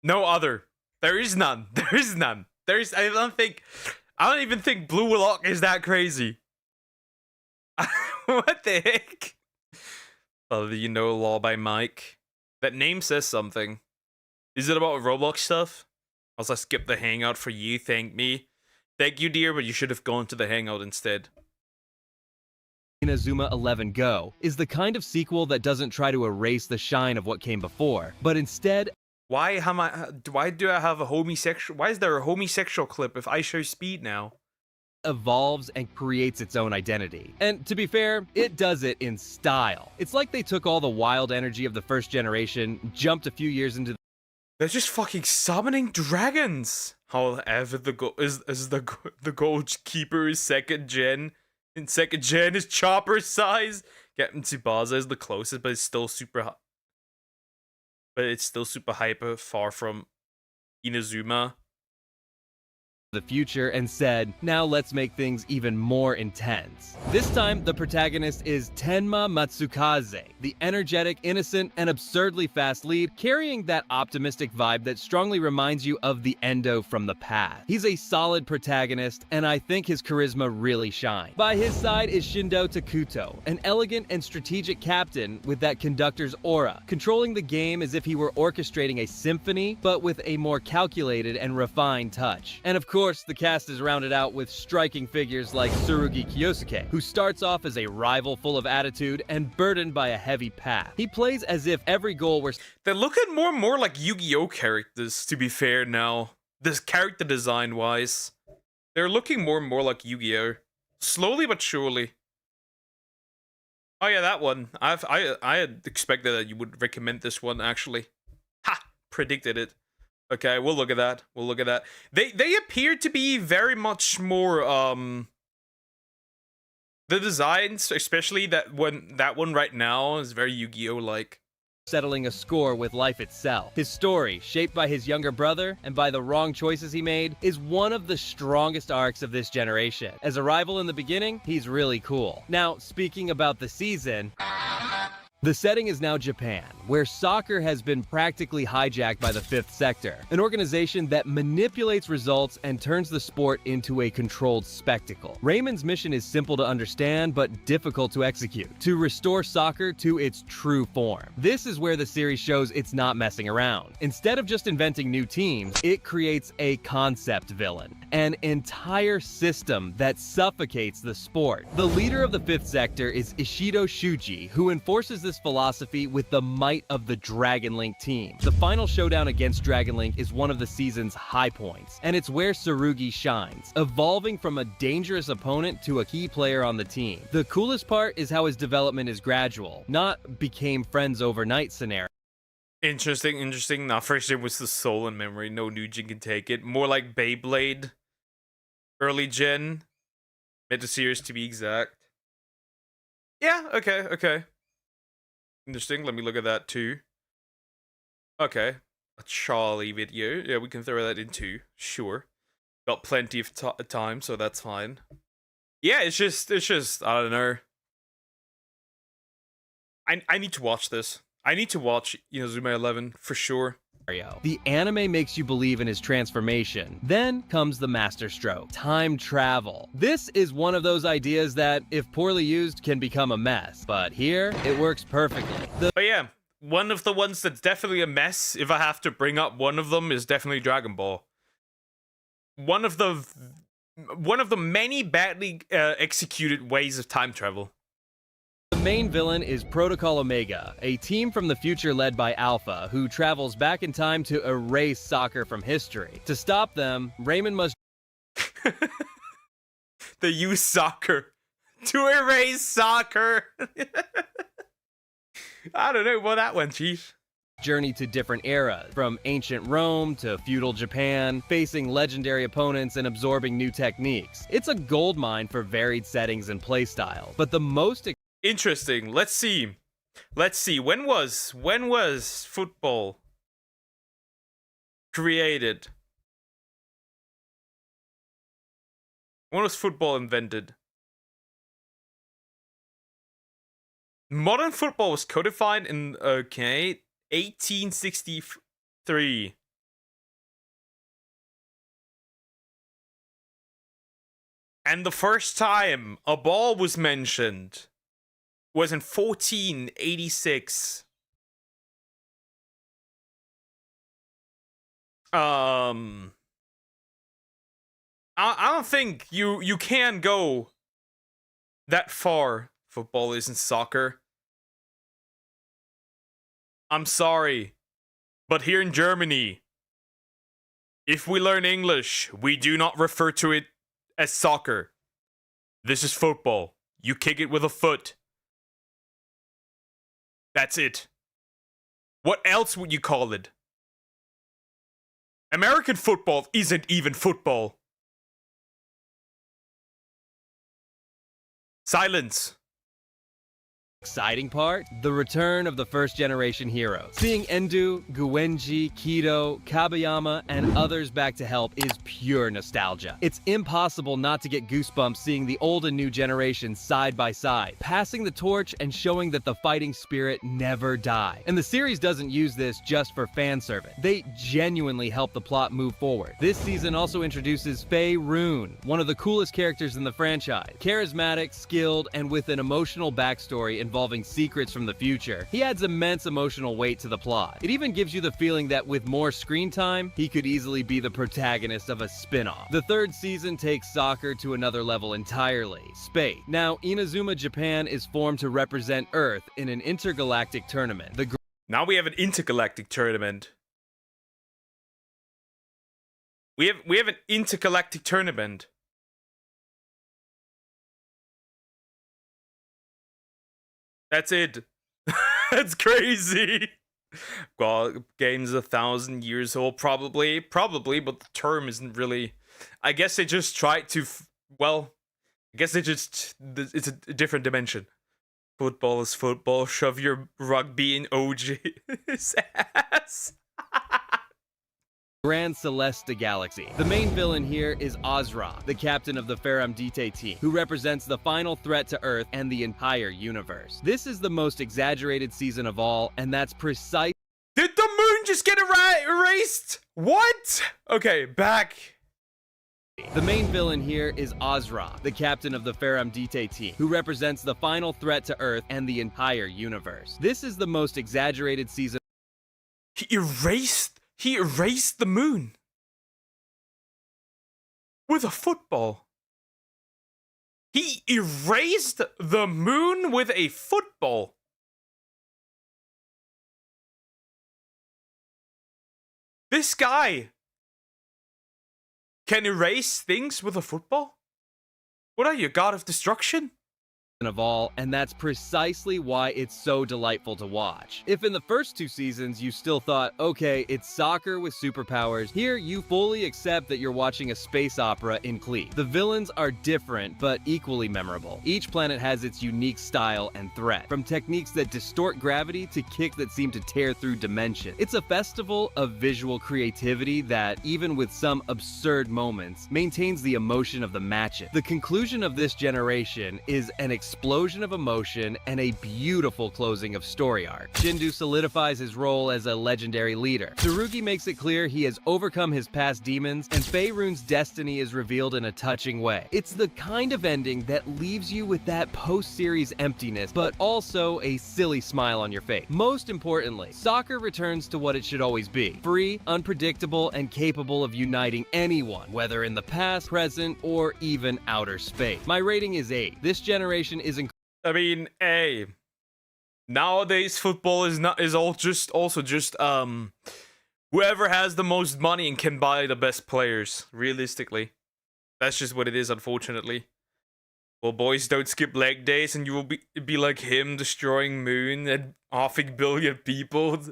No other. There is none. There is none. I don't even think Blue Lock is that crazy. What the heck? Oh, you know Law by Mike. That name says something. Is it about Roblox stuff? Also, I skipped the hangout for you, thank me. Thank you, dear, but you should have gone to the hangout instead. Inazuma 11 Go is the kind of sequel that doesn't try to erase the shine of what came before, but instead... Why do I have a homosexual... Why is there a homosexual clip if I show Speed now? Evolves and creates its own identity. And to be fair, it does it in style. It's like they took all the wild energy of the 1st generation, jumped a few years into... They're just fucking summoning dragons! However, the goalkeeper is 2nd gen. In 2nd gen is chopper size. Captain Tsubasa is the closest, but it's still super... But it's still super hyper, far from Inazuma. The future and said, now let's make things even more intense. This time, the protagonist is Tenma Matsukaze, the energetic, innocent, and absurdly fast lead, carrying that optimistic vibe that strongly reminds you of the Endo from the past. He's a solid protagonist, and I think his charisma really shines. By his side is Shindo Takuto, an elegant and strategic captain with that conductor's aura, controlling the game as if he were orchestrating a symphony, but with a more calculated and refined touch. And of course, the cast is rounded out with striking figures like Tsurugi Kyosuke, who starts off as a rival full of attitude and burdened by a heavy past. He plays as if every goal were... They're looking more and more like Yu-Gi-Oh characters, to be fair now. This character design-wise. They're looking more and more like Yu-Gi-Oh. Slowly but surely. Oh yeah, that one. I had expected that you would recommend this one, actually. Ha! Predicted it. Okay, we'll look at that. We'll look at that. They appear to be very much more the designs, especially that one right now, is very Yu-Gi-Oh like. Settling a score with life itself. His story, shaped by his younger brother and by the wrong choices he made, is one of the strongest arcs of this generation. As a rival in the beginning, he's really cool. Now, speaking about the season... The setting is now Japan, where soccer has been practically hijacked by the Fifth Sector, an organization that manipulates results and turns the sport into a controlled spectacle. Raymond's mission is simple to understand, but difficult to execute: to restore soccer to its true form. This is where the series shows it's not messing around. Instead of just inventing new teams, it creates a concept villain, an entire system that suffocates the sport. The leader of the Fifth Sector is Ishido Shuji, who enforces this philosophy with the might of the Dragon Link team. The final showdown against Dragon Link is one of the season's high points, and it's where Tsurugi shines, evolving from a dangerous opponent to a key player on the team. The coolest part is how his development is gradual, not became friends overnight scenario. Interesting. Now, first it was the soul and memory. No new gen can take it. More like Beyblade. Early gen. Meta series to be exact. Yeah, okay. Interesting. Let me look at that too. Okay. A Charlie video. Yeah, we can throw that in too. Sure. Got plenty of time, so that's fine. Yeah, it's just, I don't know. I need to watch this. I need to watch Inazuma 11 for sure. The anime makes you believe in his transformation. Then comes the masterstroke: time travel. This is one of those ideas that, if poorly used, can become a mess. But here, it works perfectly. But yeah, one of the ones that's definitely a mess, if I have to bring up one of them, is definitely Dragon Ball. One of the many badly executed ways of time travel. The main villain is Protocol Omega, a team from the future led by Alpha, who travels back in time to erase soccer from history. To stop them, Raymond must... They use soccer to erase soccer. I don't know about that one, Chief. Journey to different eras, from ancient Rome to feudal Japan, facing legendary opponents and absorbing new techniques. It's a goldmine for varied settings and playstyles, but the most... Interesting. Let's see. When was football created? When was football invented? Modern football was codified in 1863. And the first time a ball was mentioned was in 1486. I don't think you can go that far. Football isn't soccer. I'm sorry, but here in Germany, if we learn English, we do not refer to it as soccer. This is football. You kick it with a foot. That's it. What else would you call it? American football isn't even football. Silence. Exciting part? The return of the first generation heroes. Seeing Endo, Guenji, Kido, Kabayama, and others back to help is pure nostalgia. It's impossible not to get goosebumps seeing the old and new generations side by side, passing the torch and showing that the fighting spirit never die. And the series doesn't use this just for fan service. They genuinely help the plot move forward. This season also introduces Fei Rune, one of the coolest characters in the franchise. Charismatic, skilled, and with an emotional backstory involving secrets from the future, he adds immense emotional weight to the plot. It even gives you the feeling that with more screen time, he could easily be the protagonist of a spin-off. The third season takes soccer to another level entirely: space. Now, Inazuma Japan is formed to represent Earth in an intergalactic tournament. Now we have an intergalactic tournament. We have an intergalactic tournament. That's it. That's crazy. Well, game's 1,000 years old, probably, but the term isn't really. I guess they just tried to. Well, I guess it's a different dimension. Football is football. Shove your rugby in OG's ass. Grand Celeste Galaxy. The main villain here is Ozra, the captain of the Faramdite team, who represents the final threat to Earth and the entire universe. This is the most exaggerated season of all, and that's precise. Did the moon just get erased? What? Okay, back. The main villain here is Ozra, the captain of the Faramdite team, who represents the final threat to Earth and the entire universe. This is the most exaggerated season. He erased the moon with a football. He erased the moon with a football. This guy can erase things with a football? What are you, god of destruction? Of all, and that's precisely why it's so delightful to watch. If in the first 2 seasons you still thought, okay, it's soccer with superpowers, here you fully accept that you're watching a space opera in Glee. The villains are different, but equally memorable. Each planet has its unique style and threat, from techniques that distort gravity to kicks that seem to tear through dimension. It's a festival of visual creativity that, even with some absurd moments, maintains the emotion of the matches. The conclusion of this generation is an explosion of emotion and a beautiful closing of story arc. Shindu solidifies his role as a legendary leader. Tsurugi makes it clear he has overcome his past demons, and Faerun's destiny is revealed in a touching way. It's the kind of ending that leaves you with that post-series emptiness, but also a silly smile on your face. Most importantly, soccer returns to what it should always be: free, unpredictable, and capable of uniting anyone, whether in the past, present, or even outer space. My rating is 8. This generation is I mean, hey, nowadays football is also just whoever has the most money and can buy the best players. Realistically, that's just what it is, unfortunately. Well, boys, don't skip leg days, and you will be like him, destroying moon and half a billion people.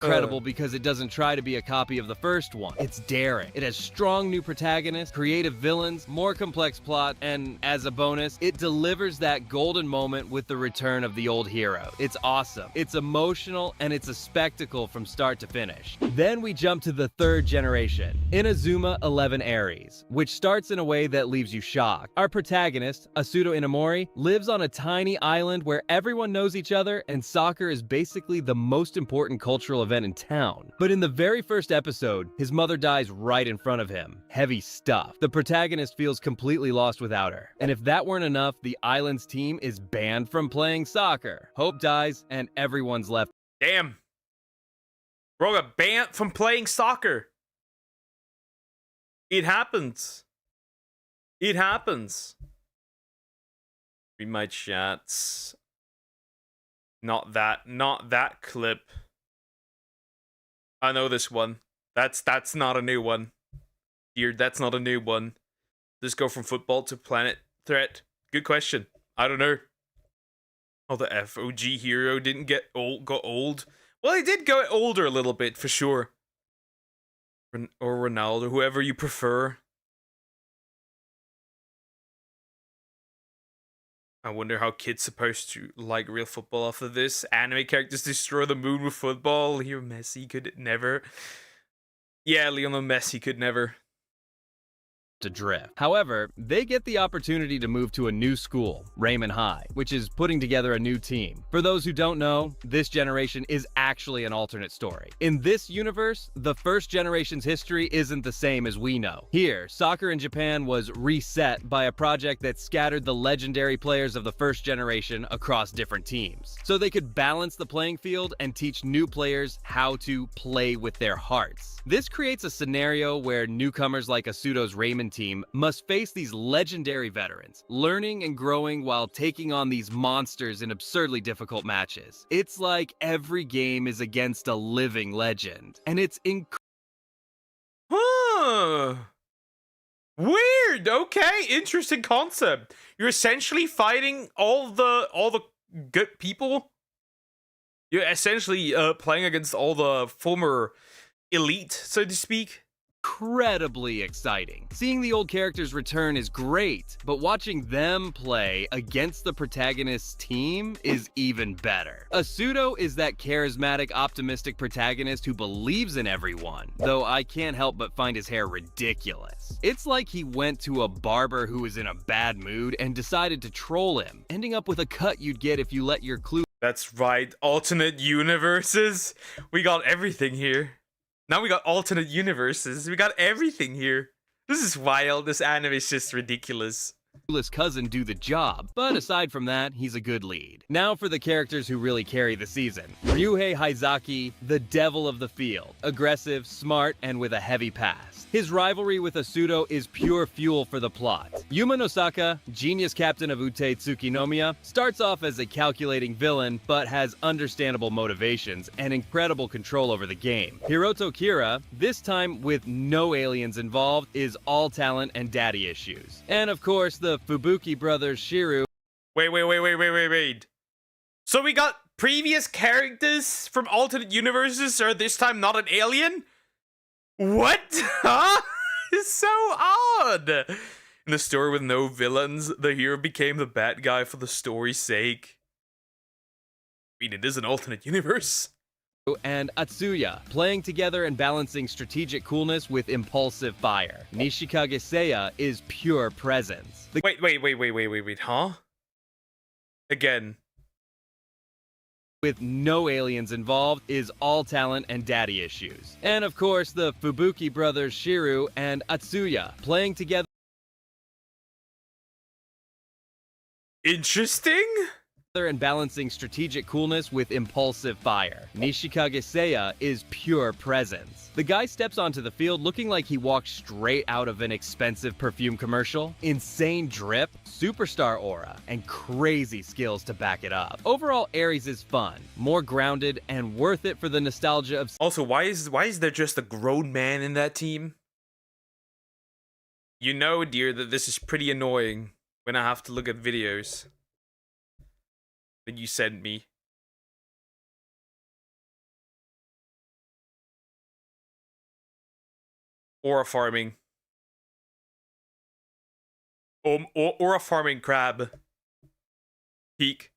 Incredible because it doesn't try to be a copy of the first one. It's daring. It has strong new protagonists, creative villains, more complex plot, and as a bonus, it delivers that golden moment with the return of the old hero. It's awesome. It's emotional, and it's a spectacle from start to finish. Then we jump to the 3rd generation, Inazuma 11 Aries, which starts in a way that leaves you shocked. Our protagonist, Asuto Inamori, lives on a tiny island where everyone knows each other, and soccer is basically the most important cultural event in town. But in the very first episode, his mother dies right in front of him. Heavy stuff. The protagonist feels completely lost without her. And if that weren't enough, the island's team is banned from playing soccer. Hope dies, and everyone's left. Damn. Bro got banned from playing soccer. It happens. It happens. Read my chats. Not that clip. I know this one. That's not a new one. Here, that's not a new one. Just go from football to planet threat. Good question. I don't know. Oh, the FOG hero didn't get old. Got old. Well, he did go older a little bit for sure. Or Ronaldo, whoever you prefer. I wonder how kids supposed to like real football after this. Anime characters destroy the moon with football. Leo Messi could never. Yeah, Lionel Messi could never. To drift. However, they get the opportunity to move to a new school, Raymond High, which is putting together a new team. For those who don't know, this generation is actually an alternate story. In this universe, the first generation's history isn't the same as we know. Here, soccer in Japan was reset by a project that scattered the legendary players of the first generation across different teams, so they could balance the playing field and teach new players how to play with their hearts. This creates a scenario where newcomers like Asuto's Raymond team must face these legendary veterans, learning and growing while taking on these monsters in absurdly difficult matches. It's like every game is against a living legend, and it's Weird. Okay, interesting concept. You're essentially fighting all the good people. You're essentially playing against all the former elite, so to speak. incredibly exciting. Seeing the old characters return is great, but watching them play against the protagonist's team is even better. Asuto is that charismatic, optimistic protagonist who believes in everyone, though I can't help but find his hair ridiculous. It's like he went to a barber who was in a bad mood and decided to troll him, ending up with a cut you'd get if you let your clue. That's right, alternate universes. We got everything here. Now we got alternate universes. We got everything here. This is wild. This anime is just ridiculous. Cousin do the job, but aside from that, he's a good lead. Now for the characters who really carry the season. Ryuhei Haizaki, the devil of the field. Aggressive, smart, and with a heavy pass. His rivalry with Asuto is pure fuel for the plot. Yuma Nosaka, genius captain of Ute Tsukinomiya, starts off as a calculating villain, but has understandable motivations and incredible control over the game. Hiroto Kira, this time with no aliens involved, is all talent and daddy issues. And of course, the Fubuki brothers Shiru. Wait. So we got previous characters from alternate universes are this time not an alien? What? Huh? It's so odd. In a story with no villains, the hero became the bad guy for the story's sake. I mean, it is an alternate universe. And Atsuya, playing together and balancing strategic coolness with impulsive fire. Nishikage Seiya is pure presence. Wait, huh? Again. With no aliens involved, is all talent and daddy issues. And of course, the Fubuki brothers Shiru and Atsuya, playing together interesting? And balancing strategic coolness with impulsive fire. Nishikage Seiya is pure presence. The guy steps onto the field looking like he walked straight out of an expensive perfume commercial. Insane drip, superstar aura, and crazy skills to back it up. Overall, Aries is fun, more grounded, and worth it for the nostalgia of... Also, why is there just a grown man in that team? You know, dear, that this is pretty annoying when I have to look at videos that you sent me. Aura farming. Aura farming crab. Peak.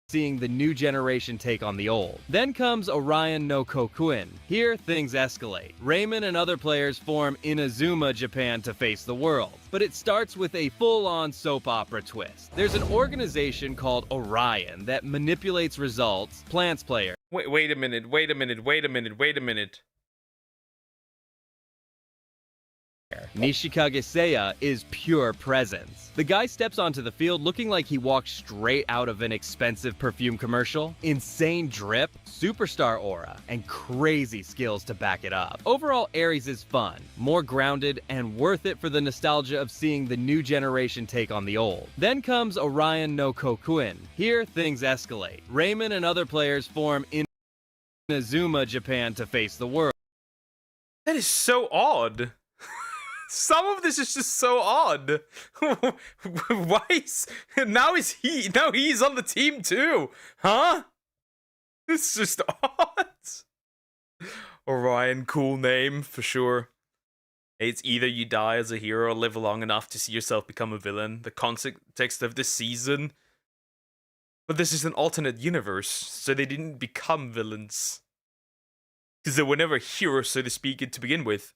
Seeing the new generation take on the old. Then comes Orion no Kokuin. Here, things escalate. Raymond and other players form Inazuma Japan to face the world. But it starts with a full-on soap opera twist. There's an organization called Orion that manipulates results, plants players. Wait a minute. Nishikage Seiya is pure presence. The guy steps onto the field looking like he walked straight out of an expensive perfume commercial. Insane drip, superstar aura, and crazy skills to back it up. Overall, Aries is fun, more grounded, and worth it for the nostalgia of seeing the new generation take on the old. Then comes Orion no Kokuin. Here, things escalate. Raymond and other players form Inazuma Japan to face the world. That is so odd. Some of this is just so odd. Why is now he's on the team too? Huh? It's just odd. Orion, cool name for sure. It's either you die as a hero or live long enough to see yourself become a villain. The context of this season. But this is an alternate universe, so they didn't become villains. Because they were never heroes, so to speak, to begin with.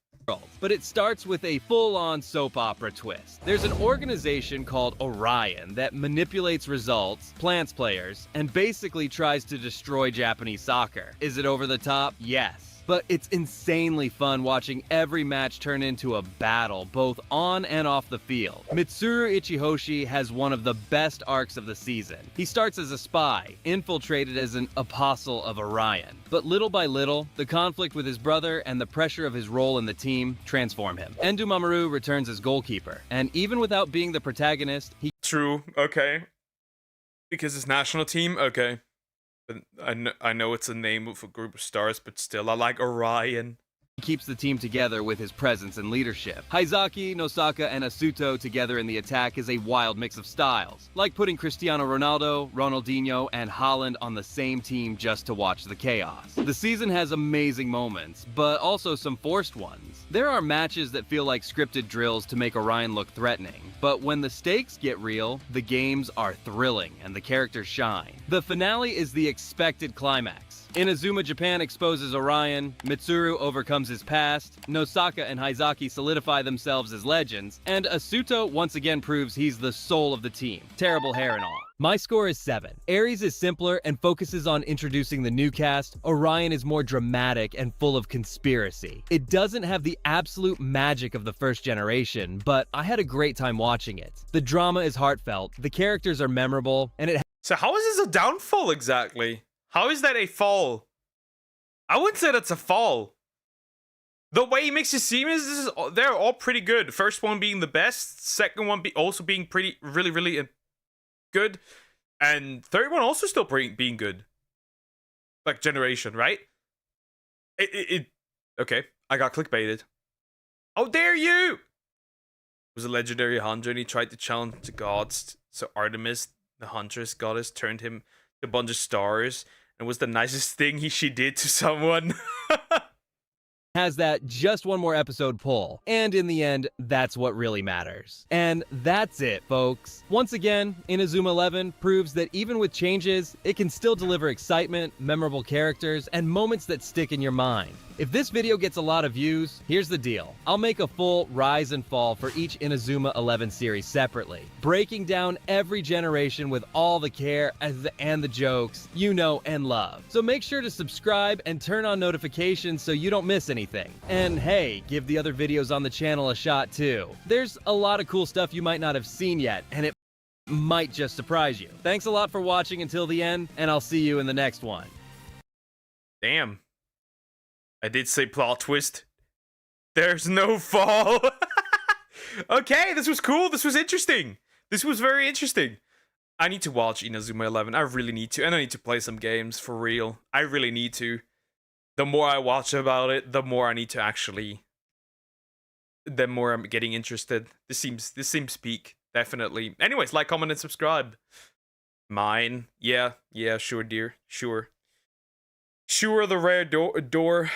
But it starts with a full-on soap opera twist. There's an organization called Orion that manipulates results, plants players, and basically tries to destroy Japanese soccer. Is it over the top? Yes. But it's insanely fun watching every match turn into a battle, both on and off the field. Mitsuru Ichihoshi has one of the best arcs of the season. He starts as a spy, infiltrated as an apostle of Orion. But little by little, the conflict with his brother and the pressure of his role in the team transform him. Endo Mamoru returns as goalkeeper, and even without being the protagonist, he... True, okay. Because his national team, okay. But I know it's a name of a group of stars, but still, I like Orion. keeps the team together with his presence and leadership. Haizaki, Nosaka, and Asuto together in the attack is a wild mix of styles, like putting Cristiano Ronaldo, Ronaldinho, and Haaland on the same team just to watch the chaos. The season has amazing moments, but also some forced ones. There are matches that feel like scripted drills to make Orion look threatening, but when the stakes get real, the games are thrilling and the characters shine. The finale is the expected climax. Inazuma Japan exposes Orion, Mitsuru overcomes his past, Nosaka and Haizaki solidify themselves as legends, and Asuto once again proves he's the soul of the team. Terrible hair and all. My score is 7. Ares is simpler and focuses on introducing the new cast. Orion is more dramatic and full of conspiracy. It doesn't have the absolute magic of the first generation, but I had a great time watching it. The drama is heartfelt, the characters are memorable, and it So how is this a downfall exactly? How is that a fall? I wouldn't say that's a fall. The way he makes it seem is they're all pretty good. First one being the best, second one also being really good, and third one also still being good. Like generation, right? Okay, I got clickbaited. How dare you! It was a legendary hunter and he tried to challenge the gods. So Artemis, the huntress goddess, turned him to a bunch of stars. And it was the nicest thing she did to someone. has that just one more episode pull. And in the end, that's what really matters. And that's it, folks. Once again, Inazuma 11 proves that even with changes, it can still deliver excitement, memorable characters, and moments that stick in your mind. If this video gets a lot of views, here's the deal. I'll make a full rise and fall for each Inazuma 11 series separately, breaking down every generation with all the care and the jokes you know and love. So make sure to subscribe and turn on notifications so you don't miss anything. And hey, give the other videos on the channel a shot too. There's a lot of cool stuff you might not have seen yet, and it might just surprise you. Thanks a lot for watching until the end, and I'll see you in the next one. Damn. I did say plot twist. There's no fall. Okay, this was cool. This was interesting. This was very interesting. I need to watch Inazuma 11. I really need to. And I need to play some games for real. I really need to. The more I watch about it, the more I need to actually... The more I'm getting interested. This seems peak. Definitely. Anyways, like, comment, and subscribe. Mine. Yeah, sure, dear. Sure, the rare door.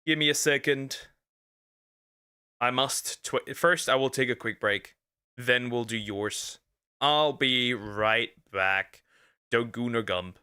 Give me a second. I must... First, I will take a quick break. Then we'll do yours. I'll be right back. Don't goon or gump.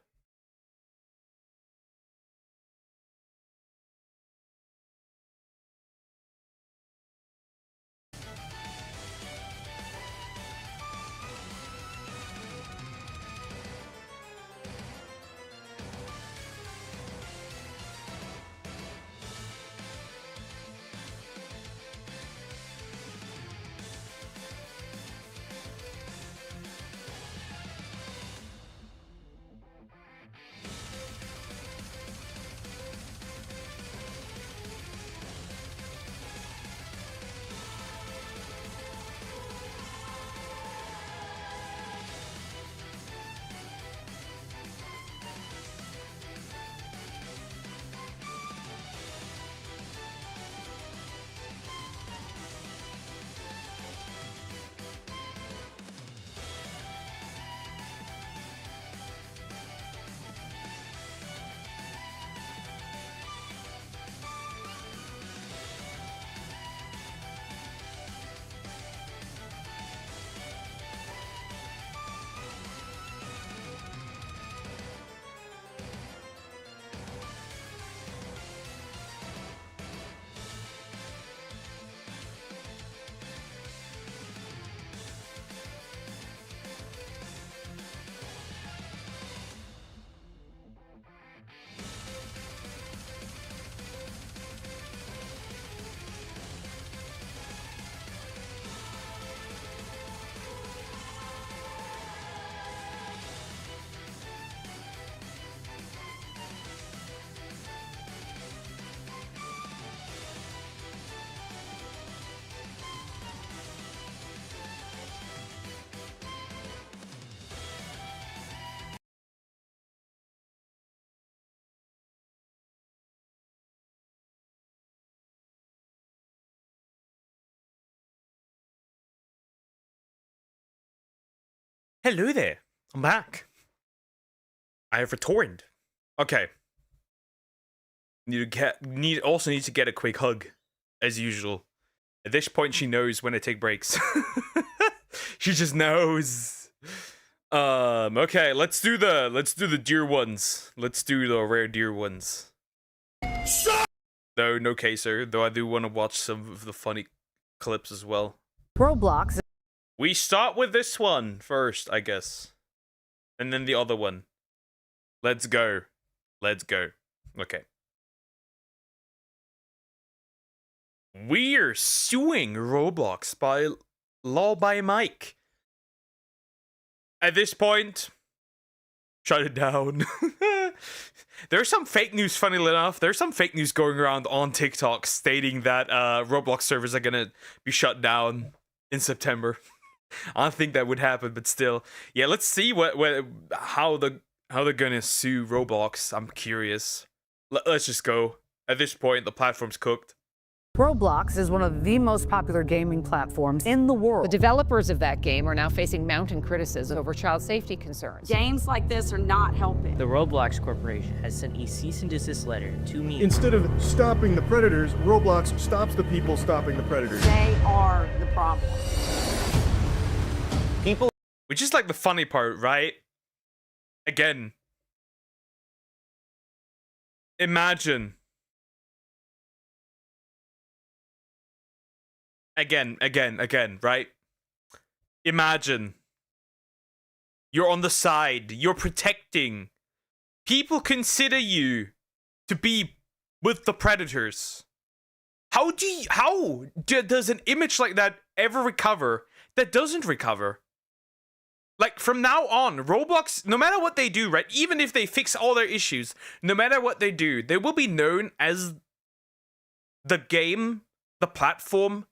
Hello there. I'm back. I have returned. Okay. Also need to get a quick hug, as usual. At this point, she knows when I take breaks. She just knows. Okay, let's do the deer ones. Let's do the rare deer ones. No caser, though I do want to watch some of the funny clips as well. Roblox. We start with this one first, I guess. And then the other one. Let's go. Let's go. Okay. We're suing Roblox by law by Mike. At this point, shut it down. There's some fake news, funnily enough. There's some fake news going around on TikTok stating that Roblox servers are gonna be shut down in September. I don't think that would happen, but still. Yeah, let's see how they're gonna sue Roblox. I'm curious. Let's just go. At this point, the platform's cooked. Roblox is one of the most popular gaming platforms in the world. The developers of that game are now facing mounting criticism over child safety concerns. Games like this are not helping. The Roblox Corporation has sent a cease and desist letter to me. Instead of stopping the predators, Roblox stops the people stopping the predators. They are the problem. People, which is like the funny part, right? Again, imagine. Again, right? Imagine. You're on the side. You're protecting. People consider you to be with the predators. How does an image like that ever recover that doesn't recover? Like, from now on, Roblox, no matter what they do, right? Even if they fix all their issues, no matter what they do, they will be known as the game, the platform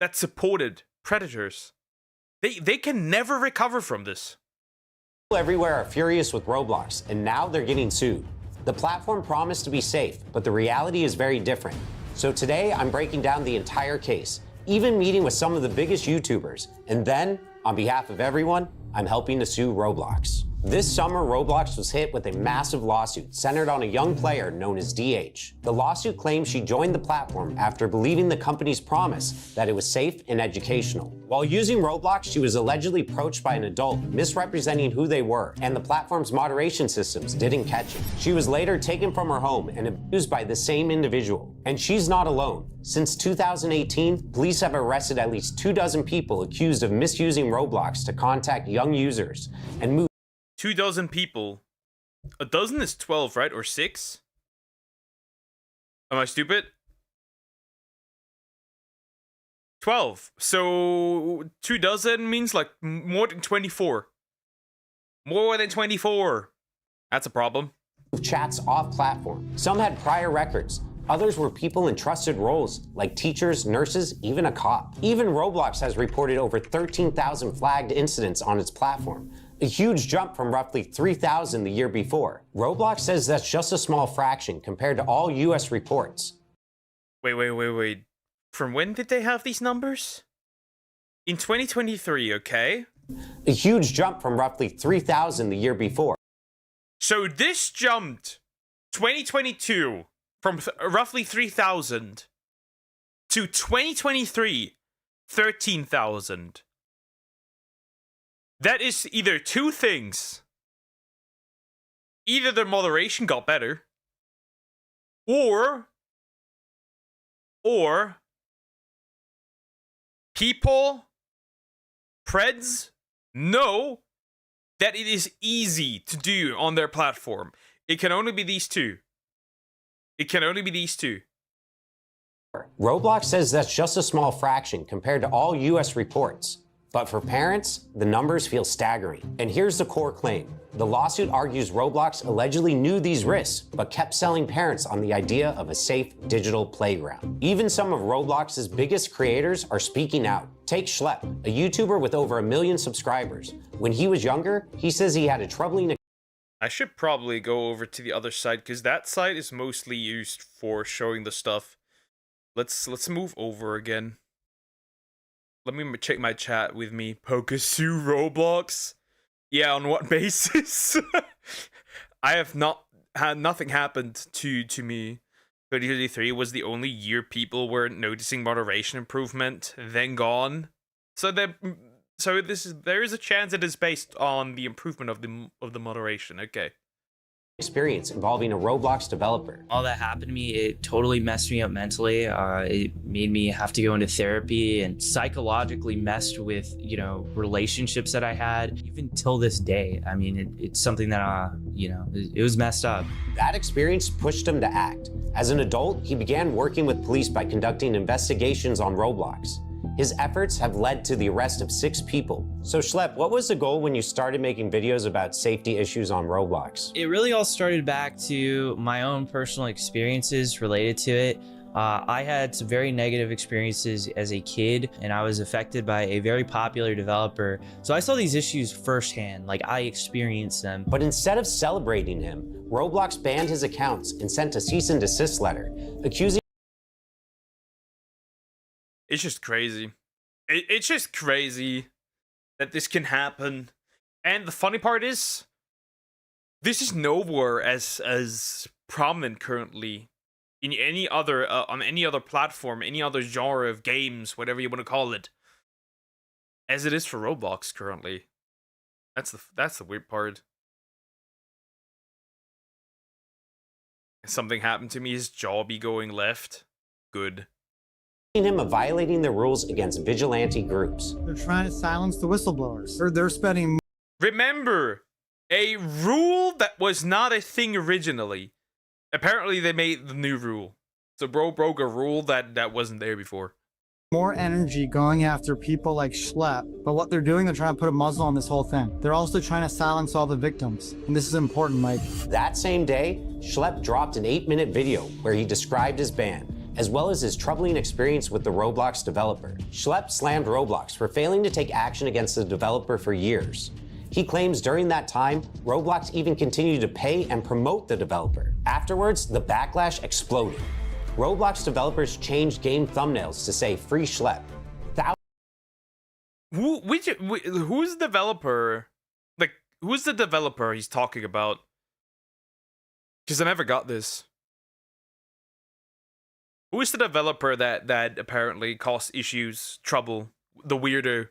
that supported predators. They can never recover from this. People everywhere are furious with Roblox, and now they're getting sued. The platform promised to be safe, but the reality is very different. So today, I'm breaking down the entire case, even meeting with some of the biggest YouTubers. And then, on behalf of everyone, I'm helping to sue Roblox. This summer, Roblox was hit with a massive lawsuit centered on a young player known as DH. The lawsuit claims she joined the platform after believing the company's promise that it was safe and educational. While using Roblox, she was allegedly approached by an adult misrepresenting who they were, and the platform's moderation systems didn't catch it. She was later taken from her home and abused by the same individual. And she's not alone. Since 2018, police have arrested at least 24 people accused of misusing Roblox to contact young users and move 24 people. A dozen is 12, right? Or 6? Am I stupid? 12. So 24 means like more than 24. More than 24. That's a problem. Chats off platform. Some had prior records. Others were people in trusted roles, like teachers, nurses, even a cop. Even Roblox has reported over 13,000 flagged incidents on its platform, a huge jump from roughly 3,000 the year before. Roblox says that's just a small fraction compared to all US reports. Wait. From when did they have these numbers? In 2023, okay? A huge jump from roughly 3,000 the year before. So this jumped 2022 from roughly 3,000 to 2023, 13,000. That is either two things. Either their moderation got better, or preds know that it is easy to do on their platform. It can only be these two. Roblox says that's just a small fraction compared to all US reports. But for parents, the numbers feel staggering. And here's the core claim. The lawsuit argues Roblox allegedly knew these risks, but kept selling parents on the idea of a safe digital playground. Even some of Roblox's biggest creators are speaking out. Take Schlepp, a YouTuber with over 1 million subscribers. When he was younger, he says he had a troubling... I should probably go over to the other side, because that side is mostly used for showing the stuff. Let's move over again. Let me check my chat with me. Pokesu Roblox. Yeah, on what basis? I have not had nothing happened to me. 2023 was the only year people were noticing moderation improvement, then gone. So there is a chance it is based on the improvement of the moderation. Okay. Experience involving a Roblox developer. All that happened to me, it totally messed me up mentally. It made me have to go into therapy and psychologically messed with, you know, relationships that I had. Even till this day, I mean, it's something that, you know, it was messed up. That experience pushed him to act. As an adult, he began working with police by conducting investigations on Roblox. His efforts have led to the arrest of 6 people. So Schlep, what was the goal when you started making videos about safety issues on Roblox? It really all started back to my own personal experiences related to it. I had some very negative experiences as a kid, and I was affected by a very popular developer. So I saw these issues firsthand, like I experienced them. But instead of celebrating him, Roblox banned his accounts and sent a cease and desist letter, accusing. It's just crazy. It's just crazy that this can happen. And the funny part is, this is nowhere as prominent currently in any other on any other platform, any other genre of games, whatever you want to call it, as it is for Roblox currently. That's the weird part. Something happened to me, his jaw be going left. Good. Him of violating the rules against vigilante groups. They're trying to silence the whistleblowers. They're spending. Remember, a rule that was not a thing originally. Apparently, they made the new rule. So bro broke a rule that wasn't there before. More energy going after people like Schlep, but what they're doing, they're trying to put a muzzle on this whole thing. They're also trying to silence all the victims, and this is important, Mike. That same day, Schlep dropped an 8-minute video where he described his ban, as well as his troubling experience with the Roblox developer. Schlep slammed Roblox for failing to take action against the developer for years. He claims during that time, Roblox even continued to pay and promote the developer. Afterwards, the backlash exploded. Roblox developers changed game thumbnails to say "Free Schlep." Who's the developer? Like, who's the developer he's talking about? Because I never got this. Who is the developer that apparently caused issues, trouble, the weirdo?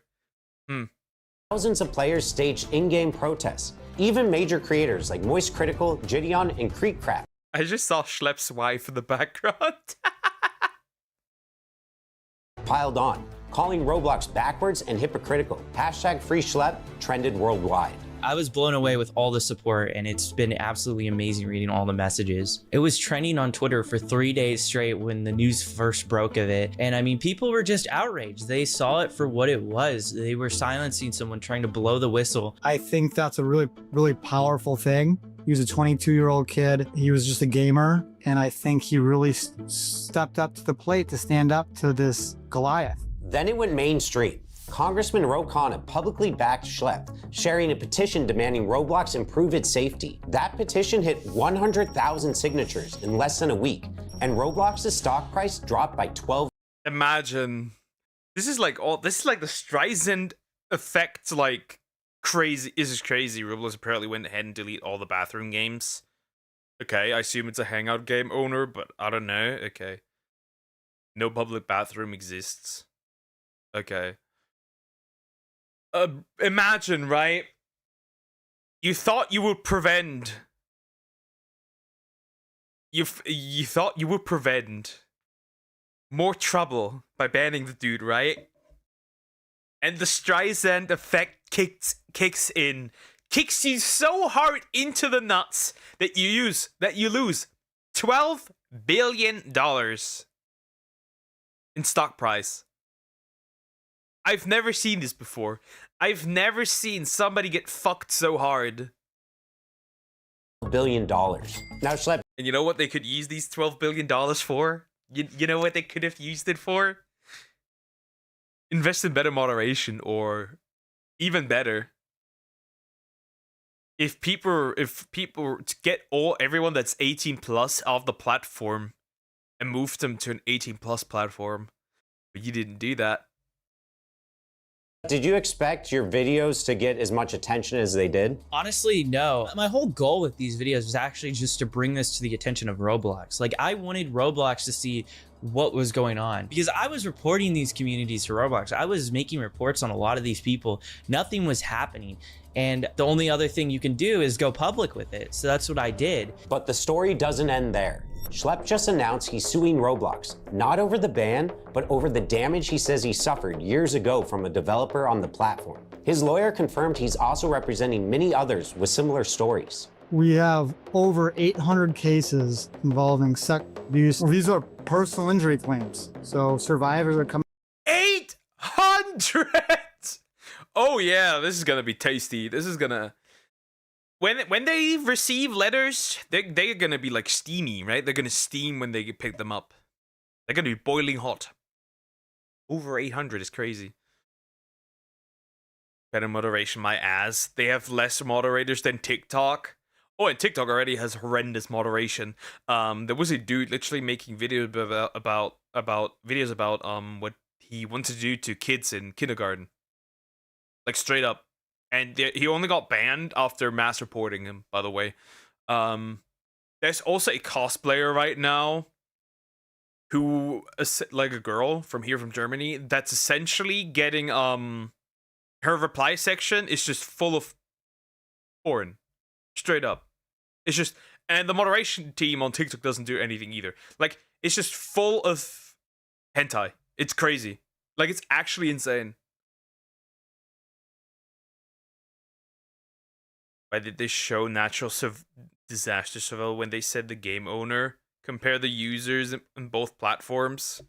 Thousands of players staged in-game protests. Even major creators like Moist Critical, Gideon, and Creekcraft. I just saw Schlep's wife in the background. Piled on, calling Roblox backwards and hypocritical. Hashtag Free Schlep trended worldwide. I was blown away with all the support, and it's been absolutely amazing reading all the messages. It was trending on Twitter for 3 days straight when the news first broke of it. And I mean, people were just outraged. They saw it for what it was. They were silencing someone trying to blow the whistle. I think that's a really, really powerful thing. He was a 22-year-old kid. He was just a gamer. And I think he really stepped up to the plate to stand up to this Goliath. Then it went mainstream. Congressman Ro Khanna publicly backed Schlep, sharing a petition demanding Roblox improve its safety. That petition hit 100,000 signatures in less than a week, and Roblox's stock price dropped by 12. Imagine. This is like the Streisand effect, like crazy. This is crazy. Roblox apparently went ahead and deleted all the bathroom games. Okay, I assume it's a hangout game owner, but I don't know. Okay. No public bathroom exists. Okay. Imagine, right? You thought you would prevent. You thought you would prevent more trouble by banning the dude, right? And the Streisand effect kicks in, kicks you so hard into the nuts that you lose $12 billion in stock price. I've never seen this before. I've never seen somebody get fucked so hard. $1 billion. Now, Schlep. And you know what they could use these $12 billion for? You know what they could have used it for? Invest in better moderation, or even better, if people to get everyone that's 18 plus off the platform and move them to an 18 plus platform. But you didn't do that. Did you expect your videos to get as much attention as they did? Honestly, no. My whole goal with these videos was actually just to bring this to the attention of Roblox. Like, I wanted Roblox to see what was going on because I was reporting these communities to Roblox. I was making reports on a lot of these people. Nothing was happening. And the only other thing you can do is go public with it. So that's what I did. But the story doesn't end there. Schlepp just announced he's suing Roblox, not over the ban, but over the damage he says he suffered years ago from a developer on the platform. His lawyer confirmed he's also representing many others with similar stories. We have over 800 cases involving sex abuse. These are personal injury claims. So survivors are coming. 800! Oh yeah, this is gonna be tasty. This is gonna... When they receive letters, they're gonna be like steamy, right? They're gonna steam when they pick them up. They're gonna be boiling hot. Over 800 is crazy. Better moderation, my ass. They have less moderators than TikTok. Oh, and TikTok already has horrendous moderation. There was a dude literally making videos about videos about what he wanted to do to kids in kindergarten. Like straight up. And he only got banned after mass reporting him, by the way. There's also a cosplayer right now who, like a girl from Germany, that's essentially getting, her reply section is just full of porn. Straight up. It's just, and the moderation team on TikTok doesn't do anything either. Like, it's just full of hentai. It's crazy. Like, it's actually insane. Why did they show natural disaster survival when they said the game owner compare the users in both platforms?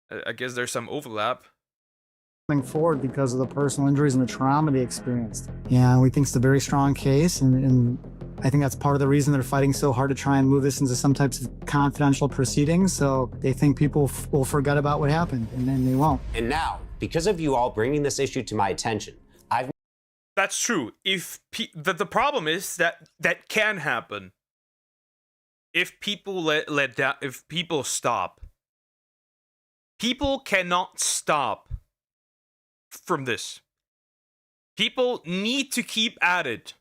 I guess there's some overlap. Forward because of the personal injuries and the trauma they experienced. Yeah, we think it's a very strong case, and I think that's part of the reason they're fighting so hard to try and move this into some types of confidential proceedings, so they think people will forget about what happened, and then they won't. And now, because of you all bringing this issue to my attention, That's true. If the problem is that can happen. If people if people stop. People cannot stop from this. People need to keep at it.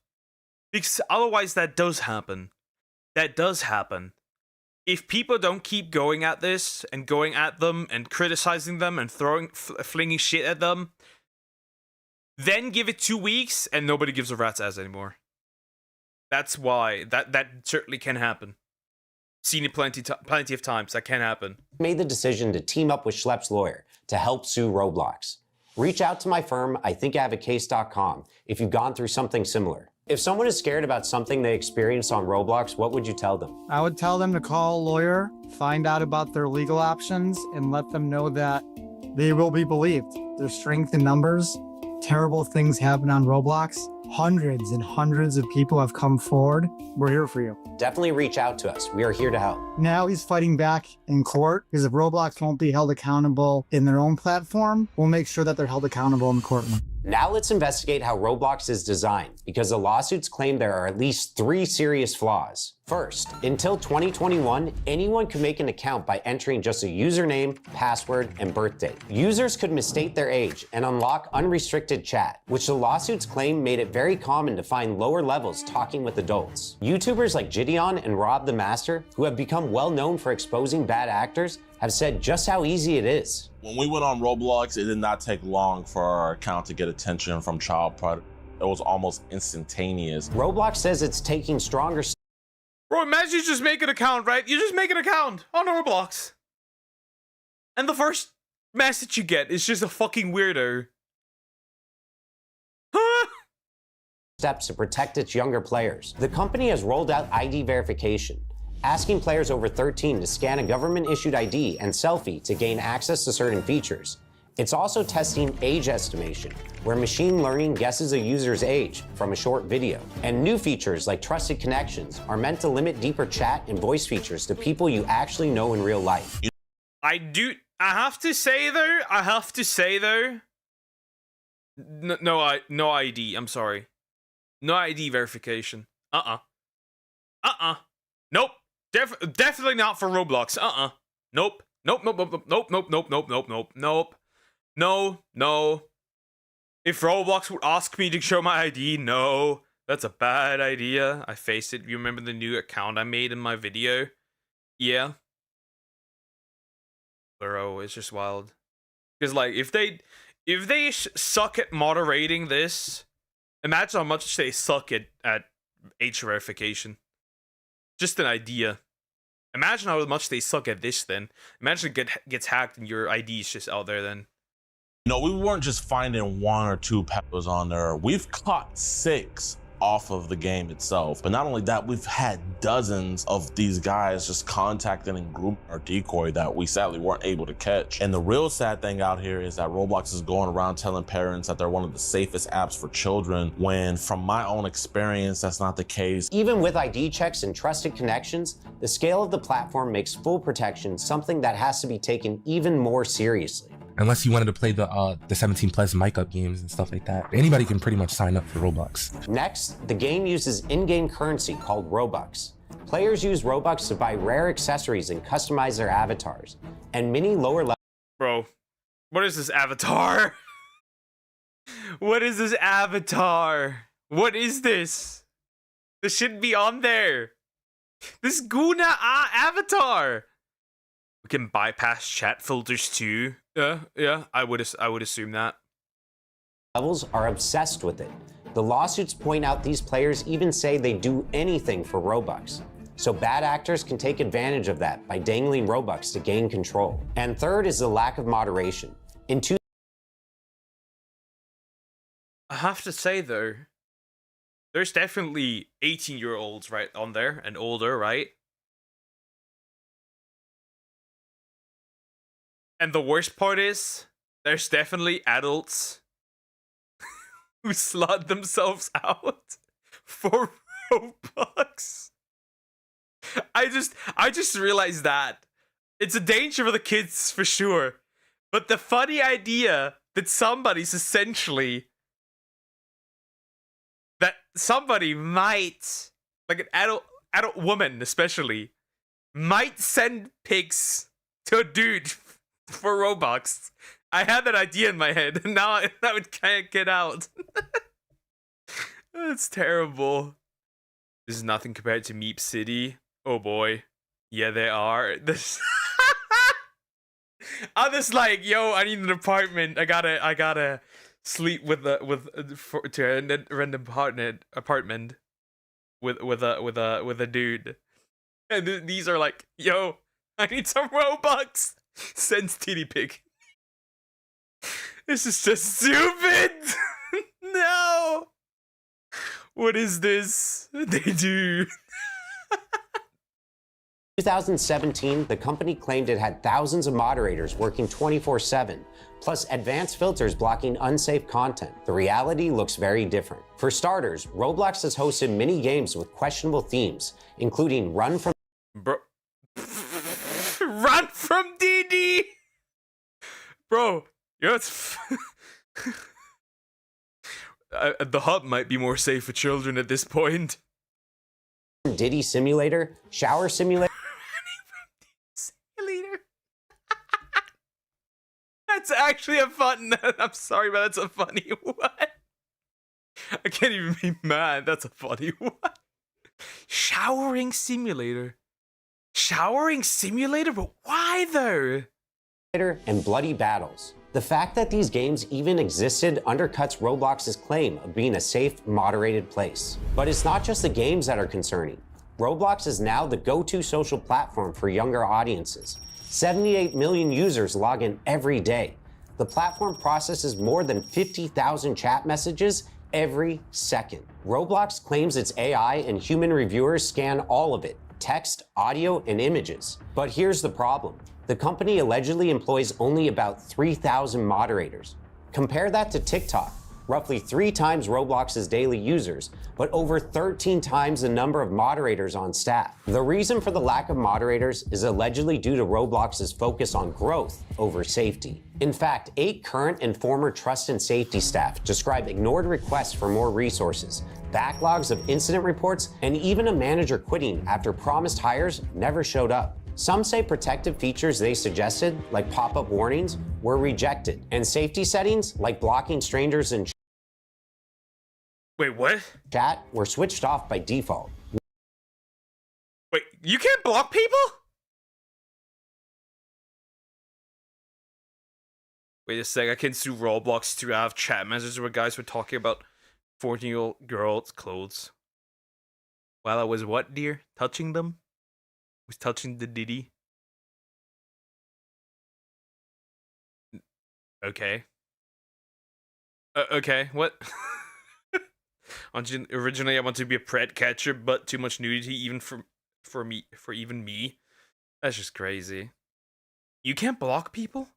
Because otherwise that does happen. That does happen. If people don't keep going at this and going at them and criticizing them and flinging shit at them, then give it 2 weeks and nobody gives a rat's ass anymore. That's why that certainly can happen. Seen it plenty of times. That can happen. Made the decision to team up with Schlepp's lawyer to help sue Roblox. Reach out to my firm, ithinkihavaecase.com, if you've gone through something similar. If someone is scared about something they experienced on Roblox, what would you tell them? I would tell them to call a lawyer, find out about their legal options, and let them know that they will be believed. There's strength in numbers. Terrible things happen on Roblox. Hundreds and hundreds of people have come forward. We're here for you. Definitely reach out to us. We are here to help. Now he's fighting back in court because if Roblox won't be held accountable in their own platform, we'll make sure that they're held accountable in the courtroom. Now let's investigate how Roblox is designed, because the lawsuits claim there are at least 3 serious flaws. First, until 2021, anyone could make an account by entering just a username, password, and birthdate. Users could misstate their age and unlock unrestricted chat, which the lawsuits claim made it very common to find lower levels talking with adults. YouTubers like Gideon and Rob the Master, who have become well known for exposing bad actors, have said just how easy it is. When we went on Roblox, it did not take long for our account to get attention from child predators. It was almost instantaneous. Roblox says it's taking stronger steps. Bro, imagine you just make an account, right? You just make an account on Roblox. And the first message you get is just a fucking weirdo. Steps to protect its younger players. The company has rolled out ID verification, asking players over 13 to scan a government-issued ID and selfie to gain access to certain features. It's also testing age estimation, where machine learning guesses a user's age from a short video. And new features like trusted connections are meant to limit deeper chat and voice features to people you actually know in real life. I have to say though, no ID, I'm sorry. No ID verification. Nope. Definitely not for Roblox. Nope. Nope. No, no. If Roblox would ask me to show my ID, no. That's a bad idea. I faced it. You remember the new account I made in my video? Yeah. Bro, it's just wild. Because, like, if they suck at moderating this, imagine how much they suck at age verification. Just an idea. Imagine how much they suck at this then. Imagine it gets hacked and your ID is just out there then. No, we weren't just finding 1 or 2 peppers on there. We've caught 6 off of the game itself. But not only that, we've had dozens of these guys just contacting and grouping our decoy that we sadly weren't able to catch. And the real sad thing out here is that Roblox is going around telling parents that they're one of the safest apps for children, when from my own experience, that's not the case. Even with ID checks and trusted connections, the scale of the platform makes full protection something that has to be taken even more seriously. Unless you wanted to play the 17+ mic up games and stuff like that. Anybody can pretty much sign up for Roblox. Next, the game uses in-game currency called Robux. Players use Robux to buy rare accessories and customize their avatars. And many lower level— Bro, what is this avatar? What is this avatar? What is this? This shouldn't be on there. This Guna avatar. We can bypass chat filters too. Yeah, I would assume that. Levels are obsessed with it. The lawsuits point out these players even say they do anything for Robux. So bad actors can take advantage of that by dangling Robux to gain control. And third is the lack of moderation. I have to say though, there's definitely 18-year-olds right on there and older, right? And the worst part is, there's definitely adults who slot themselves out for Robux. I just realized that. It's a danger for the kids for sure. But the funny idea that somebody's essentially, that somebody might, like an adult woman especially, might send pics to a dude for Robux. I had that idea in my head, and now it can't get out. That's terrible. This is nothing compared to Meep City. Oh boy. Yeah, they are. This I'm just like, yo, I need an apartment. I gotta sleep to a random apartment with a dude. And these are like, yo, I need some Robux. Sends titty pic. This is just stupid. No. What is this? They do. 2017, the company claimed it had thousands of moderators working 24/7, plus advanced filters blocking unsafe content. The reality looks very different. For starters, Roblox has hosted many games with questionable themes, including Run from Run from DD! Bro, yo, it's the hub might be more safe for children at this point. Diddy Simulator, Shower Simulator. That's actually a fun. I'm sorry, but that's a funny one. I can't even be mad. That's a funny one. Showering Simulator. Showering Simulator? But why though? And Bloody Battles. The fact that these games even existed undercuts Roblox's claim of being a safe, moderated place. But it's not just the games that are concerning. Roblox is now the go-to social platform for younger audiences. 78 million users log in every day. The platform processes more than 50,000 chat messages every second. Roblox claims its AI and human reviewers scan all of it, text, audio, and images. But here's the problem. The company allegedly employs only about 3,000 moderators. Compare that to TikTok, roughly 3 times Roblox's daily users, but over 13 times the number of moderators on staff. The reason for the lack of moderators is allegedly due to Roblox's focus on growth over safety. In fact, 8 current and former trust and safety staff describe ignored requests for more resources, backlogs of incident reports, and even a manager quitting after promised hires never showed up. Some say protective features they suggested, like pop-up warnings, were rejected, and safety settings, like blocking strangers in Wait, what? chat, were switched off by default. Wait, you can't block people? Wait a sec, I can sue Roblox to have chat messages where guys were talking about 14-year-old girls' clothes. While I was what, dear? Touching them? Was touching the ditty? Okay. Okay, what? Originally, I wanted to be a pred catcher, but too much nudity, even for even me. That's just crazy. You can't block people?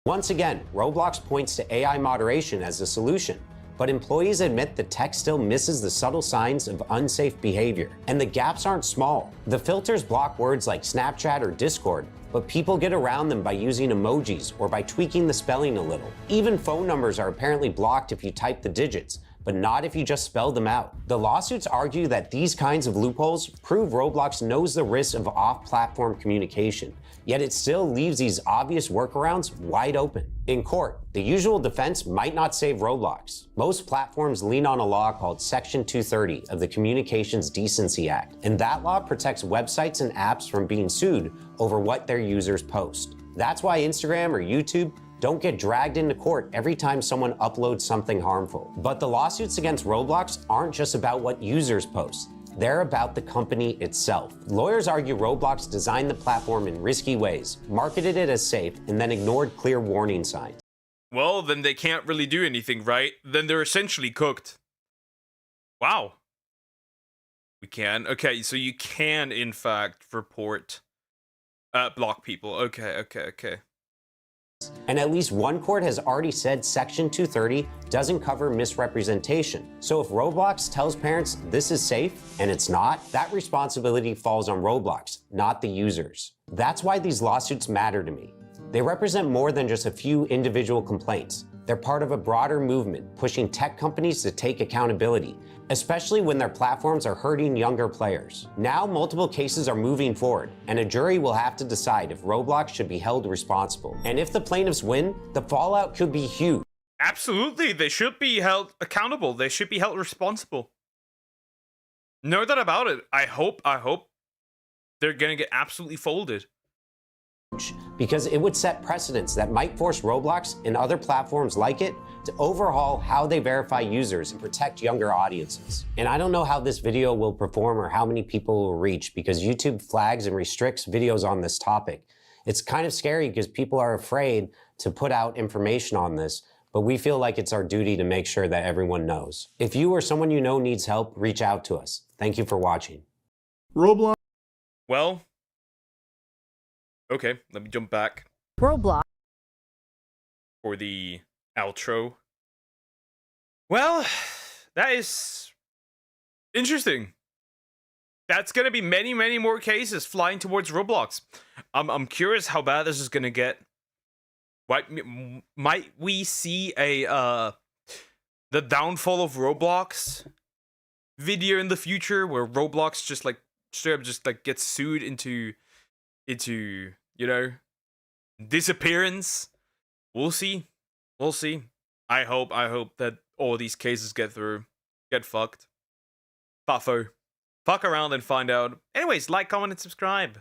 Once again, Roblox points to AI moderation as a solution, but employees admit the tech still misses the subtle signs of unsafe behavior. And the gaps aren't small. The filters block words like Snapchat or Discord, but people get around them by using emojis or by tweaking the spelling a little. Even phone numbers are apparently blocked if you type the digits, but not if you just spell them out. The lawsuits argue that these kinds of loopholes prove Roblox knows the risks of off-platform communication, yet it still leaves these obvious workarounds wide open. In court, the usual defense might not save Roblox. Most platforms lean on a law called Section 230 of the Communications Decency Act, and that law protects websites and apps from being sued over what their users post. That's why Instagram or YouTube don't get dragged into court every time someone uploads something harmful. But the lawsuits against Roblox aren't just about what users post. They're about the company itself. Lawyers argue Roblox designed the platform in risky ways, marketed it as safe, and then ignored clear warning signs. Well, then they can't really do anything, right? Then they're essentially cooked. Wow. We can. Okay, so you can, in fact, report, block people. Okay. And at least one court has already said Section 230 doesn't cover misrepresentation. So if Roblox tells parents this is safe and it's not, that responsibility falls on Roblox, not the users. That's why these lawsuits matter to me. They represent more than just a few individual complaints. They're part of a broader movement pushing tech companies to take accountability, especially when their platforms are hurting younger players. Now multiple cases are moving forward, and a jury will have to decide if Roblox should be held responsible. And if the plaintiffs win, the fallout could be huge. Absolutely, they should be held accountable. They should be held responsible. No doubt about it. I hope they're gonna get absolutely folded. Because it would set precedents that might force Roblox and other platforms like it to overhaul how they verify users and protect younger audiences. And I don't know how this video will perform or how many people will reach because YouTube flags and restricts videos on this topic. It's kind of scary because people are afraid to put out information on this, but we feel like it's our duty to make sure that everyone knows. If you or someone you know needs help, reach out to us. Thank you for watching. Roblox. Well, okay, let me jump back Roblox. for the outro. Well, that is interesting. That's gonna be many more cases flying towards Roblox. I'm curious how bad this is gonna get. Might we see a the downfall of Roblox video in the future where Roblox just like straight up just like gets sued into you know, disappearance? We'll see. I hope that all these cases get through. Get fucked. Fuffo. Fuck around and find out. Anyways, like, comment, and subscribe.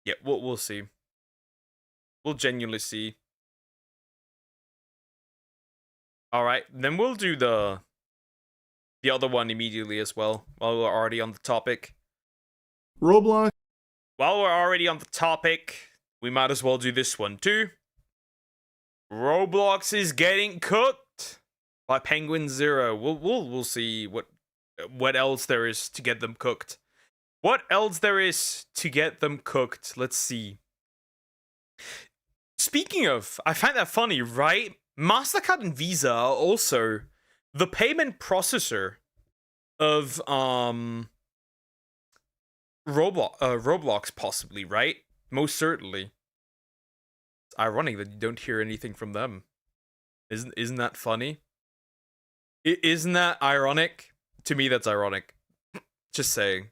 Yeah, we'll see. We'll genuinely see. Alright, then we'll do the other one immediately as well, while we're already on the topic. Roblox. While we're already on the topic, we might as well do this one too. Roblox is getting cooked by Penguin Zero. We'll see what else there is to get them cooked. What else there is to get them cooked? Let's see. Speaking of, I find that funny, right? MasterCard and Visa are also the payment processor of Roblox, possibly, right? Most certainly. It's ironic that you don't hear anything from them. Isn't that funny? Isn't that ironic? To me, that's ironic. Just saying.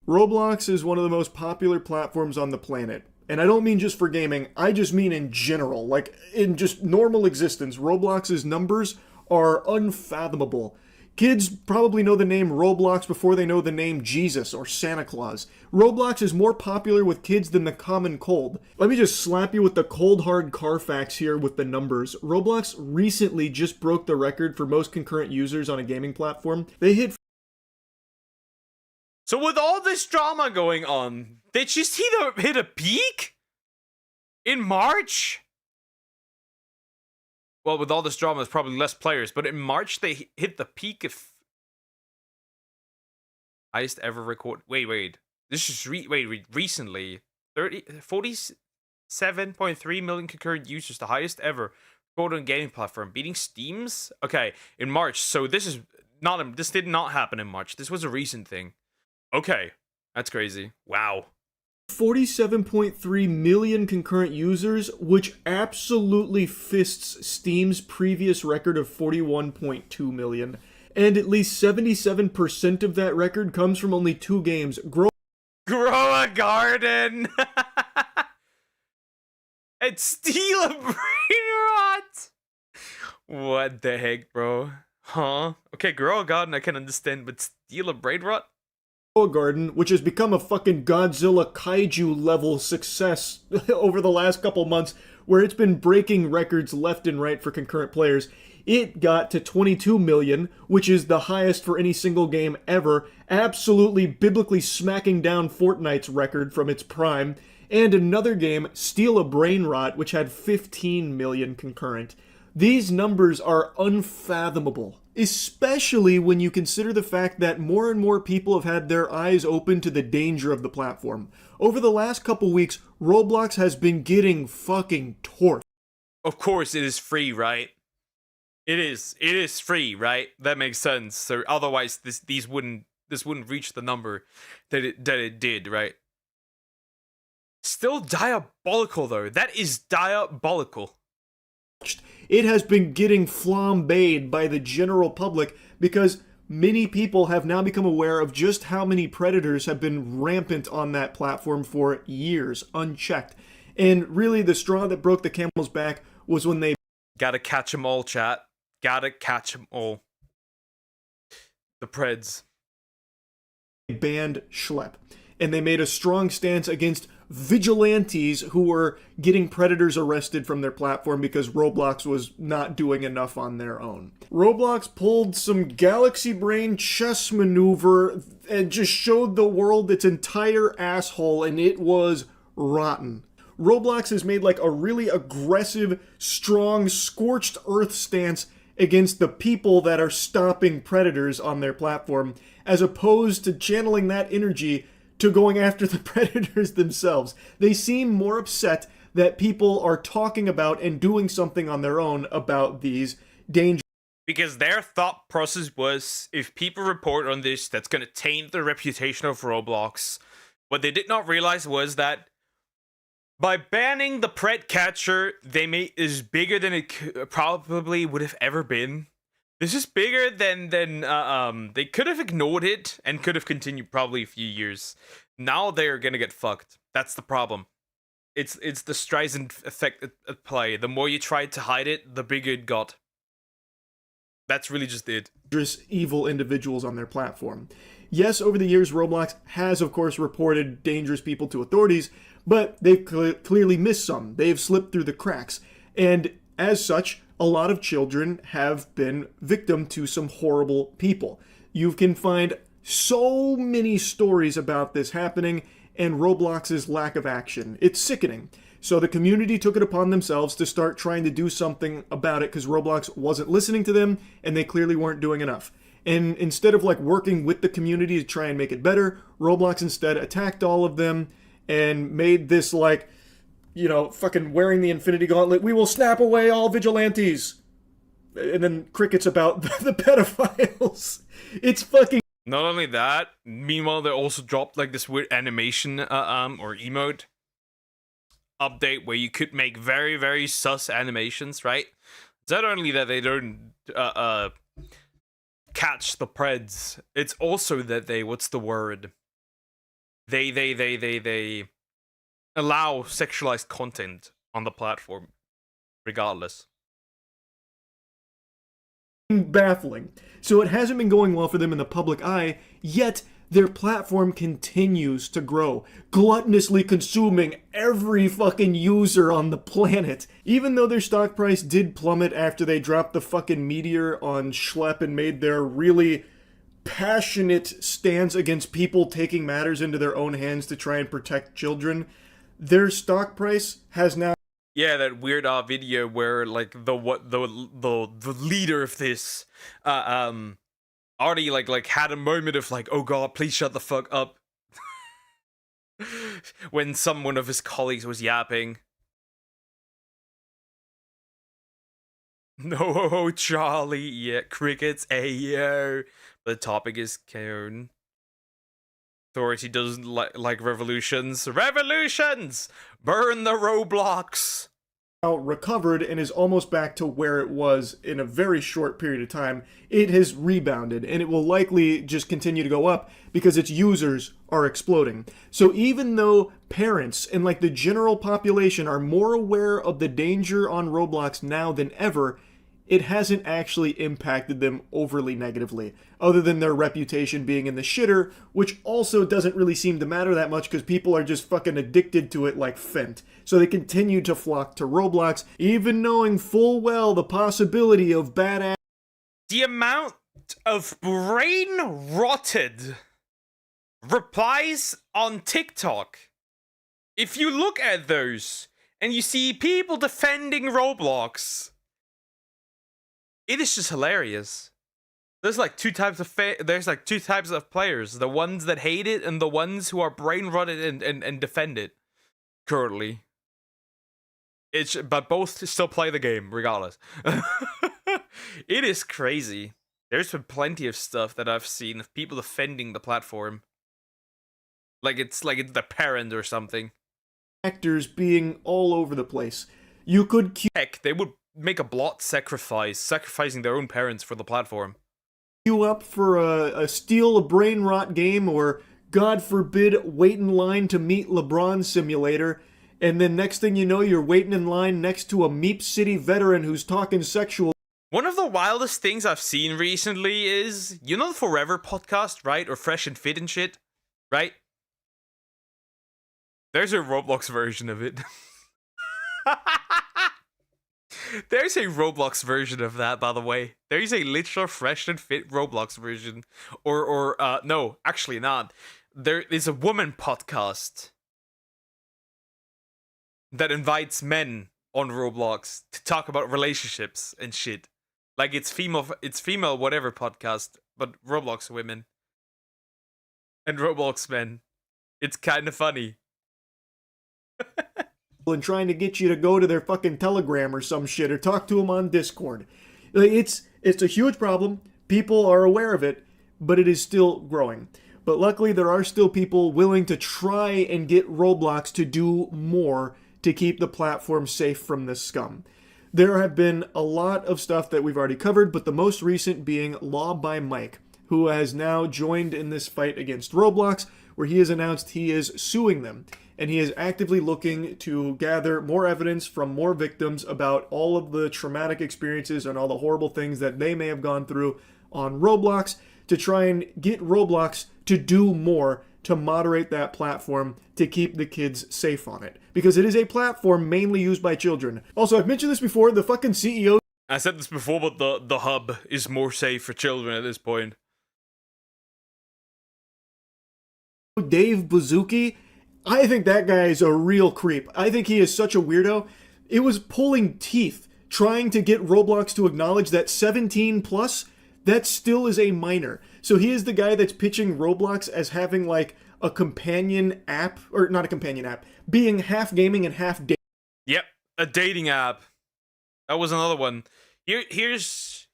Roblox is one of the most popular platforms on the planet. And I don't mean just for gaming, I just mean in general. Like, in just normal existence, Roblox's numbers are unfathomable. Kids probably know the name Roblox before they know the name Jesus or Santa Claus. Roblox is more popular with kids than the common cold. Let me just slap you with the cold hard Carfax here with the numbers. Roblox recently just broke the record for most concurrent users on a gaming platform. They hit... So with all this drama going on, did you see them hit a peak? In March? Well, with all this drama, there's probably less players, but in March, they hit the peak of highest ever record. Wait. This is recently 47.3 million concurrent users, the highest ever recorded on gaming platform, beating Steam's. Okay, in March. So this did not happen in March. This was a recent thing. Okay, that's crazy. Wow. 47.3 million concurrent users, which absolutely fists Steam's previous record of 41.2 million. And at least 77% of that record comes from only 2 games. Grow a Garden! And Steal a Brain Rot! What the heck, bro? Huh? Okay, Grow a Garden I can understand, but Steal a Brain Rot? Garden, which has become a fucking Godzilla kaiju level success over the last couple months, where it's been breaking records left and right for concurrent players. It got to 22 million, which is the highest for any single game ever, absolutely biblically smacking down Fortnite's record from its prime. And another game, Steal a Brain Rot, which had 15 million concurrent. These numbers are unfathomable, especially when you consider the fact that more and more people have had their eyes open to the danger of the platform. Over the last couple weeks, Roblox has been getting fucking torched. Of course it is free, right? It is free, right? That makes sense. So otherwise this wouldn't reach the number that it did, right? Still diabolical though. That is diabolical. It has been getting flambéed by the general public because many people have now become aware of just how many predators have been rampant on that platform for years, unchecked. And really the straw that broke the camel's back was when they... Gotta catch them all, chat. Gotta catch them all. The Preds. Banned Schlep. And they made a strong stance against vigilantes who were getting predators arrested from their platform because Roblox was not doing enough on their own. Roblox pulled some galaxy brain chess maneuver and just showed the world its entire asshole, and it was rotten. Roblox has made like a really aggressive, strong, scorched earth stance against the people that are stopping predators on their platform, as opposed to channeling that energy to going after the predators themselves. They seem more upset that people are talking about and doing something on their own about these dangers. Because their thought process was, if people report on this, that's going to taint the reputation of Roblox. What they did not realize was that by banning the pred catcher, they made is bigger than it probably would have ever been. This is bigger than they could have ignored it and could have continued probably a few years. Now they're gonna get fucked. That's the problem. It's the Streisand effect at play. The more you tried to hide it, the bigger it got. That's really just it. Evil individuals on their platform. Yes, over the years, Roblox has, of course, reported dangerous people to authorities, but they've clearly missed some. They've slipped through the cracks. And as such, a lot of children have been victim to some horrible people. You can find so many stories about this happening and Roblox's lack of action. It's sickening. So the community took it upon themselves to start trying to do something about it because Roblox wasn't listening to them and they clearly weren't doing enough. And instead of like working with the community to try and make it better, Roblox instead attacked all of them and made this like, you know, fucking wearing the Infinity Gauntlet, we will snap away all vigilantes. And then crickets about the pedophiles. It's fucking... Not only that, meanwhile they also dropped like this weird animation or emote update where you could make very, very sus animations, right? It's not only that they don't catch the preds, it's also that they, what's the word? they allow sexualized content on the platform, regardless. Baffling. So it hasn't been going well for them in the public eye, yet their platform continues to grow, gluttonously consuming every fucking user on the planet. Even though their stock price did plummet after they dropped the fucking meteor on Schlepp and made their really passionate stance against people taking matters into their own hands to try and protect children, their stock price has now... Yeah, that weird video where like the leader of this already like had a moment of like, oh god, please shut the fuck up, when someone of his colleagues was yapping. No, Charlie, yeah, crickets, ayo. The topic is Kaon. Authority doesn't like revolutions. Revolutions! Burn the Roblox! Recovered and is almost back to where it was in a very short period of time. It has rebounded, and it will likely just continue to go up because its users are exploding. So even though parents and like the general population are more aware of the danger on Roblox now than ever, it hasn't actually impacted them overly negatively, other than their reputation being in the shitter, which also doesn't really seem to matter that much because people are just fucking addicted to it like Fent. So they continue to flock to Roblox, even knowing full well the possibility of badass... The amount of brain-rotted replies on TikTok, if you look at those and you see people defending Roblox, it is just hilarious. There's like two types of players: the ones that hate it and the ones who are brain rotted and defend it. Currently, but both still play the game regardless. It is crazy. There's been plenty of stuff that I've seen of people defending the platform, like it's the parent or something. Actors being all over the place. You could heck, they would make a blot sacrificing their own parents for the platform. You up for a steal a brain rot game, or God forbid wait in line to meet LeBron simulator, and then next thing you know you're waiting in line next to a Meep City veteran who's talking sexual. One of the wildest things I've seen recently is, you know, the Forever podcast, right? Or Fresh and Fit and shit, right? There's a Roblox version of it. There's a Roblox version of that, by the way. There's a literal Fresh and Fit Roblox version. Or no, actually not. There is a woman podcast that invites men on Roblox to talk about relationships and shit. Like it's female whatever podcast, but Roblox women. And Roblox men. It's kind of funny. And trying to get you to go to their fucking Telegram or some shit, or talk to them on Discord. It's a huge problem. People are aware of it, but it is still growing. But luckily, there are still people willing to try and get Roblox to do more to keep the platform safe from this scum. There have been a lot of stuff that we've already covered, but the most recent being Law by Mike, who has now joined in this fight against Roblox, where he has announced he is suing them. And he is actively looking to gather more evidence from more victims about all of the traumatic experiences and all the horrible things that they may have gone through on Roblox, to try and get Roblox to do more to moderate that platform to keep the kids safe on it. Because it is a platform mainly used by children. Also, I've mentioned this before, the fucking CEO... I said this before, but the hub is more safe for children at this point. Dave Buzuki, I think that guy is a real creep. I think he is such a weirdo. It was pulling teeth trying to get Roblox to acknowledge that 17 plus, that still is a minor. So he is the guy that's pitching Roblox as having like a companion app, or not a companion app, being half gaming and half dating. Yep, a dating app. That was another one. Here's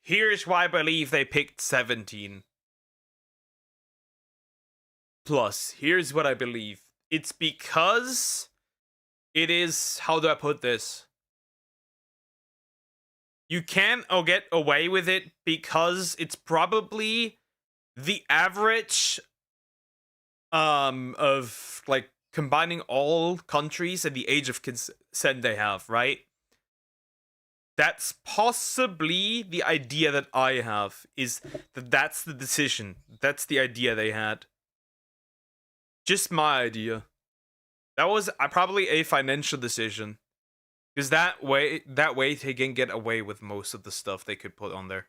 why I believe they picked 17 plus. Here's what I believe. It's because it is, how do I put this? You can't get away with it because it's probably the average of like combining all countries and the age of consent they have, right? That's possibly the idea that I have, is that that's the decision. That's the idea they had. Just my idea. That was probably a financial decision. Because that way they can get away with most of the stuff they could put on there.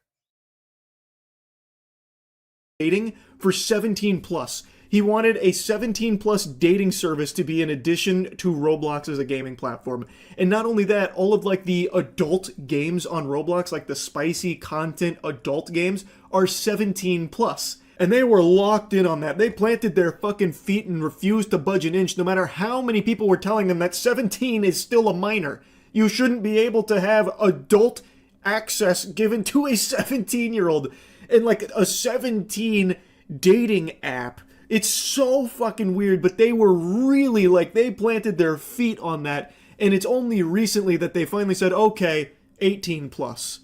Dating for 17 plus. He wanted a 17 plus dating service to be in addition to Roblox as a gaming platform. And not only that, all of like the adult games on Roblox, like the spicy content adult games, are 17 plus. And they were locked in on that. They planted their fucking feet and refused to budge an inch, no matter how many people were telling them that 17 is still a minor. You shouldn't be able to have adult access given to a 17-year-old. And like a 17 dating app. It's so fucking weird, but they were really like, they planted their feet on that, and it's only recently that they finally said, okay, 18 plus.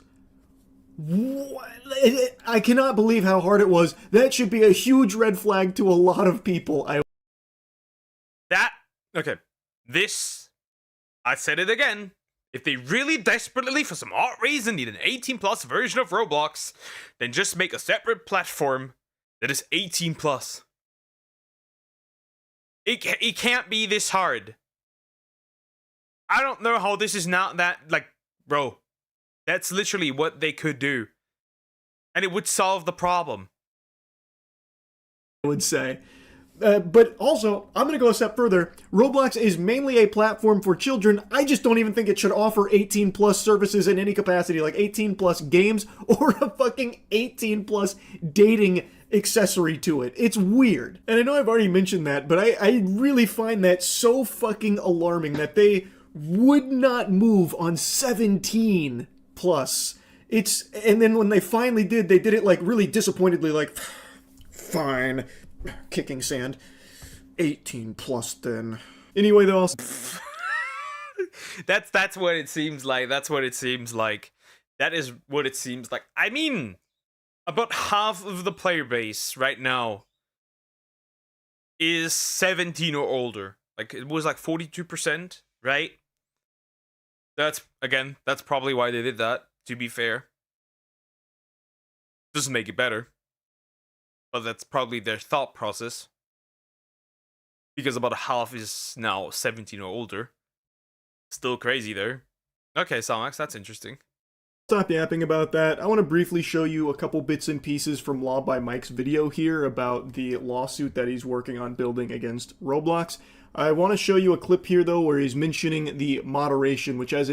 What? I cannot believe how hard it was. That should be a huge red flag to a lot of people. I said it again. If they really desperately, for some odd reason, need an 18 plus version of Roblox, then just make a separate platform that is 18 plus. It can't be this hard. I don't know how this is not that, like, bro. That's literally what they could do. And it would solve the problem. I would say. But also, I'm going to go a step further. Roblox is mainly a platform for children. I just don't even think it should offer 18 plus services in any capacity, like 18 plus games or a fucking 18 plus dating accessory to it. It's weird. And I know I've already mentioned that, but I really find that so fucking alarming that they would not move on 17 plus. And then when they finally did, they did it like really disappointedly, like, fine. Kicking sand. 18 plus then. Anyway, though, that's what it seems like. That's what it seems like. That is what it seems like. I mean, about half of the player base right now is 17 or older. Like, it was like 42%, right? That's probably why they did that, to be fair. Doesn't make it better. But that's probably their thought process. Because about half is now 17 or older. Still crazy there. Okay, Salmax, that's interesting. Stop yapping about that. I want to briefly show you a couple bits and pieces from Law by Mike's video here about the lawsuit that he's working on building against Roblox. I want to show you a clip here, though, where he's mentioning the moderation, which has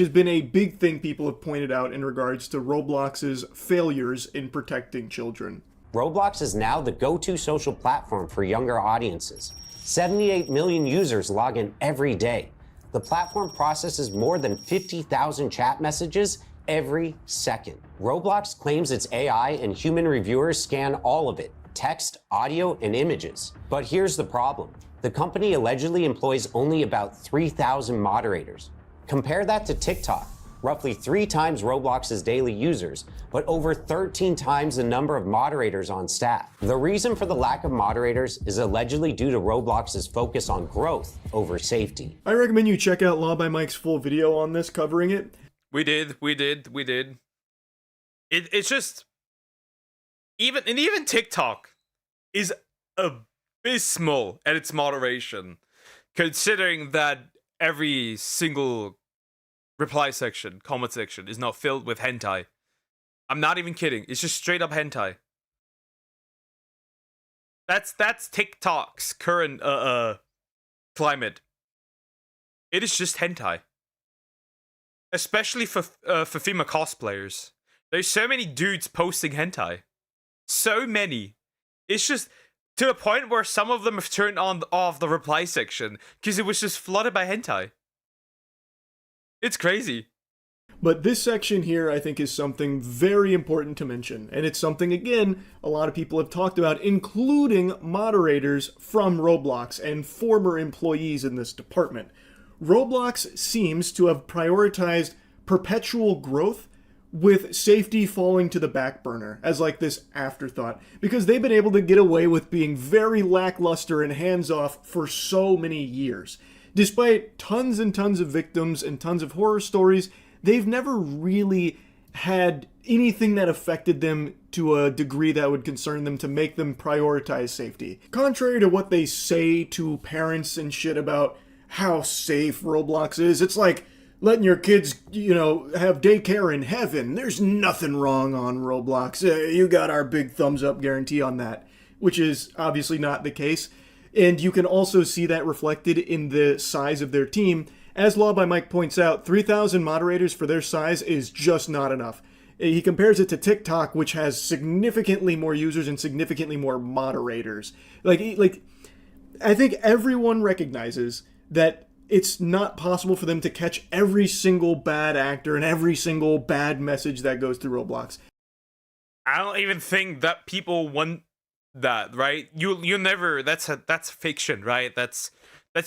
been a big thing people have pointed out in regards to Roblox's failures in protecting children. Roblox is now the go-to social platform for younger audiences. 78 million users log in every day. The platform processes more than 50,000 chat messages every second. Roblox claims its AI and human reviewers scan all of it, text, audio, and images. But here's the problem. The company allegedly employs only about 3,000 moderators. Compare that to TikTok, roughly 3 times Roblox's daily users, but over 13 times the number of moderators on staff. The reason for the lack of moderators is allegedly due to Roblox's focus on growth over safety. I recommend you check out Law by Mike's full video on this covering it. We did. It's just even TikTok is abysmal at its moderation, considering that every single reply section, comment section is now filled with hentai. I'm not even kidding. It's just straight up hentai. That's TikTok's current climate. It is just hentai. Especially for female cosplayers. There's so many dudes posting hentai. So many. It's just to the point where some of them have turned off the reply section because it was just flooded by hentai. It's crazy. But this section here, I think, is something very important to mention. And it's something, again, a lot of people have talked about, including moderators from Roblox and former employees in this department. Roblox seems to have prioritized perpetual growth with safety falling to the back burner as like this afterthought, because they've been able to get away with being very lackluster and hands-off for so many years. Despite tons and tons of victims and tons of horror stories, they've never really had anything that affected them to a degree that would concern them to make them prioritize safety. Contrary to what they say to parents and shit about how safe Roblox is, it's like letting your kids, have daycare in heaven. There's nothing wrong on Roblox. You got our big thumbs up guarantee on that, which is obviously not the case. And you can also see that reflected in the size of their team. As Law by Mike points out, 3,000 moderators for their size is just not enough. He compares it to TikTok, which has significantly more users and significantly more moderators. Like I think everyone recognizes that it's not possible for them to catch every single bad actor and every single bad message that goes through Roblox. I don't even think that people want that, right? You never. That's fiction, right? That's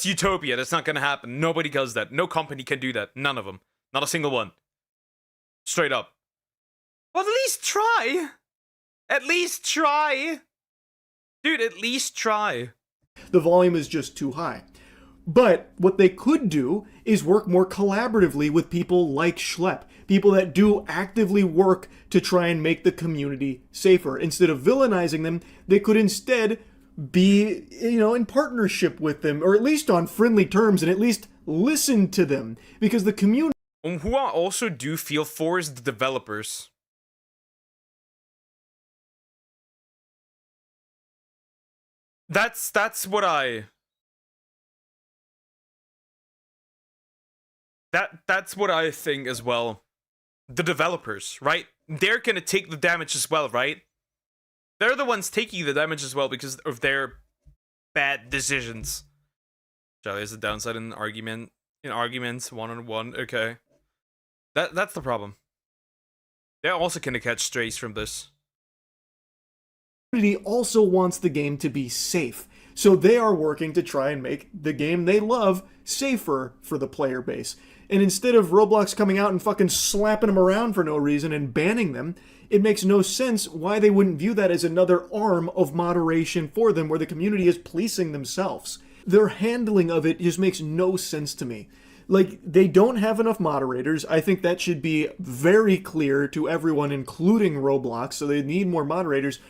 utopia. That's not gonna happen. Nobody does that. No company can do that. None of them. Not a single one. Straight up. Well, at least try. At least try. Dude, at least try. The volume is just too high. But what they could do is work more collaboratively with people like Schlepp, people that do actively work to try and make the community safer. Instead of villainizing them, they could instead be, in partnership with them, or at least on friendly terms, and at least listen to them, because the community... Who I also do feel for is the developers. That's what I... That's what I think as well. The developers, right? They're gonna take the damage as well, right? They're the ones taking the damage as well because of their bad decisions. Charlie has a downside in arguments one-on-one. Okay, that's the problem. They're also gonna catch strays from this. The community also wants the game to be safe, so they are working to try and make the game they love safer for the player base. And instead of Roblox coming out and fucking slapping them around for no reason and banning them, it makes no sense why they wouldn't view that as another arm of moderation for them where the community is policing themselves. Their handling of it just makes no sense to me. Like, they don't have enough moderators. I think that should be very clear to everyone, including Roblox, so they need more moderators.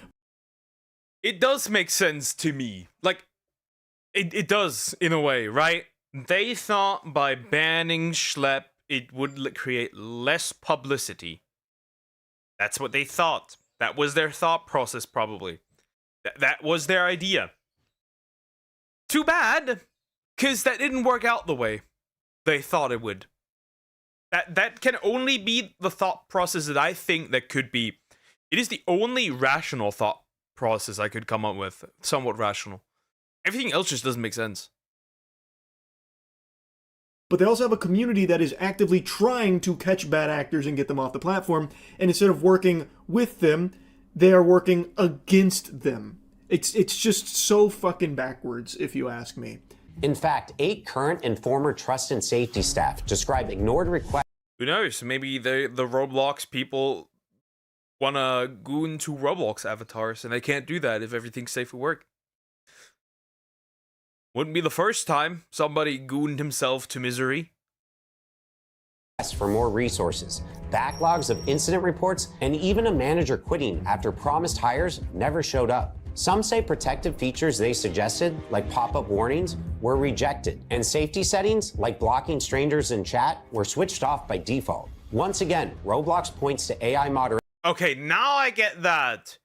It does make sense to me. Like, it does, in a way, right? They thought by banning Schlepp, it would create less publicity. That's what they thought. That was their thought process, probably. That was their idea. Too bad, because that didn't work out the way they thought it would. That can only be the thought process that I think that could be. It is the only rational thought process I could come up with. Somewhat rational. Everything else just doesn't make sense. But they also have a community that is actively trying to catch bad actors and get them off the platform, and instead of working with them, they are working against them. It's just so fucking backwards, if you ask me. In fact, 8 current and former trust and safety staff describe ignored requests. Who knows? Maybe the Roblox people wanna goon to Roblox avatars, and they can't do that if everything's safe at work. Wouldn't be the first time somebody gooned himself to misery. For more resources, backlogs of incident reports, and even a manager quitting after promised hires never showed up. Some say protective features they suggested, like pop-up warnings, were rejected, and safety settings, like blocking strangers in chat, were switched off by default. Once again, Roblox points to AI moderation. Okay, now I get that.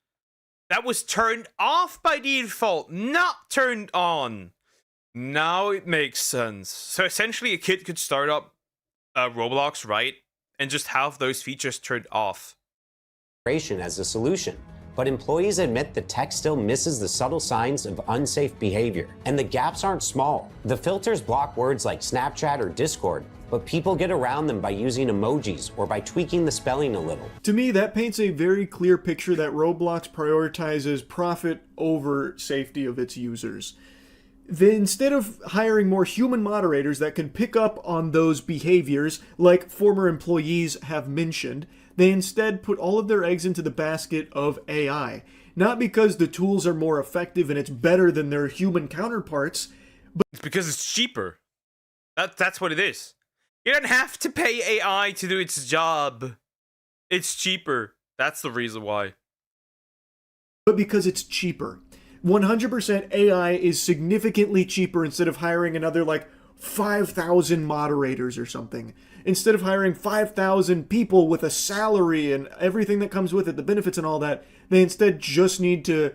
That was turned off by default, not turned on. Now it makes sense. So essentially a kid could start up Roblox, right? And just have those features turned off. As a solution. But employees admit the tech still misses the subtle signs of unsafe behavior. And the gaps aren't small. The filters block words like Snapchat or Discord, but people get around them by using emojis or by tweaking the spelling a little. To me, that paints a very clear picture that Roblox prioritizes profit over safety of its users. instead of hiring more human moderators that can pick up on those behaviors, like former employees have mentioned, they instead put all of their eggs into the basket of AI. Not because the tools are more effective and it's better than their human counterparts, but it's because it's cheaper. That's what it is. You don't have to pay AI to do its job. It's cheaper. That's the reason why. But because it's cheaper. 100% AI is significantly cheaper instead of hiring another like 5,000 moderators or something. Instead of hiring 5,000 people with a salary and everything that comes with it, the benefits and all that, they instead just need to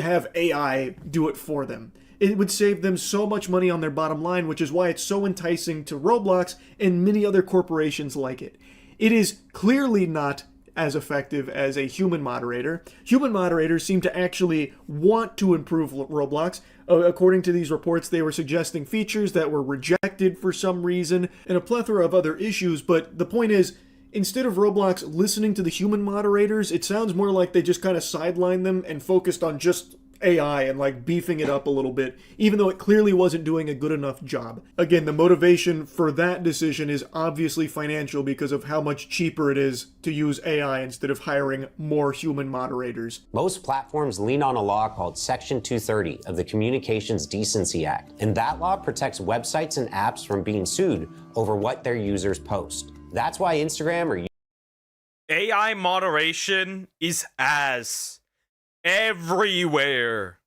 have AI do it for them. It would save them so much money on their bottom line, which is why it's so enticing to Roblox and many other corporations like it. It is clearly not as effective as a human moderator. Human moderators seem to actually want to improve Roblox. According to these reports, they were suggesting features that were rejected for some reason and a plethora of other issues, but the point is, instead of Roblox listening to the human moderators, it sounds more like they just kind of sidelined them and focused on just AI and like beefing it up a little bit, even though it clearly wasn't doing a good enough job. Again, the motivation for that decision is obviously financial because of how much cheaper it is to use AI instead of hiring more human moderators. Most platforms lean on a law called Section 230 of the Communications Decency Act, and that law protects websites and apps from being sued over what their users post. That's why Instagram or AI moderation is as everywhere.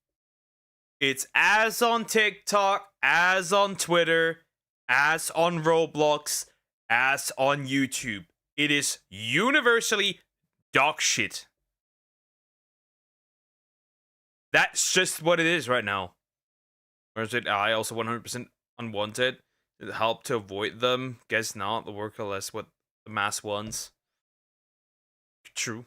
It's as on TikTok, as on Twitter, as on Roblox, as on YouTube. It is universally dog shit. That's just what it is right now. Or is it I also 100% unwanted? Did it help to avoid them? Guess not. The work less what the mass wants. True.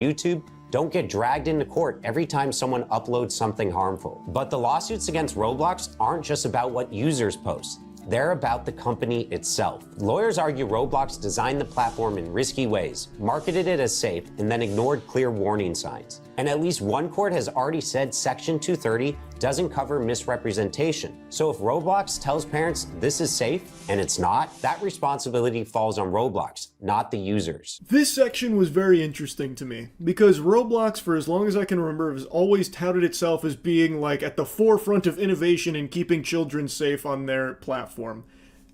YouTube don't get dragged into court every time someone uploads something harmful. But the lawsuits against Roblox aren't just about what users post. They're about the company itself. Lawyers argue Roblox designed the platform in risky ways, marketed it as safe, and then ignored clear warning signs. And at least one court has already said Section 230 doesn't cover misrepresentation. So if Roblox tells parents this is safe and it's not, that responsibility falls on Roblox, not the users. This section was very interesting to me because Roblox, for as long as I can remember, has always touted itself as being like at the forefront of innovation and keeping children safe on their platform.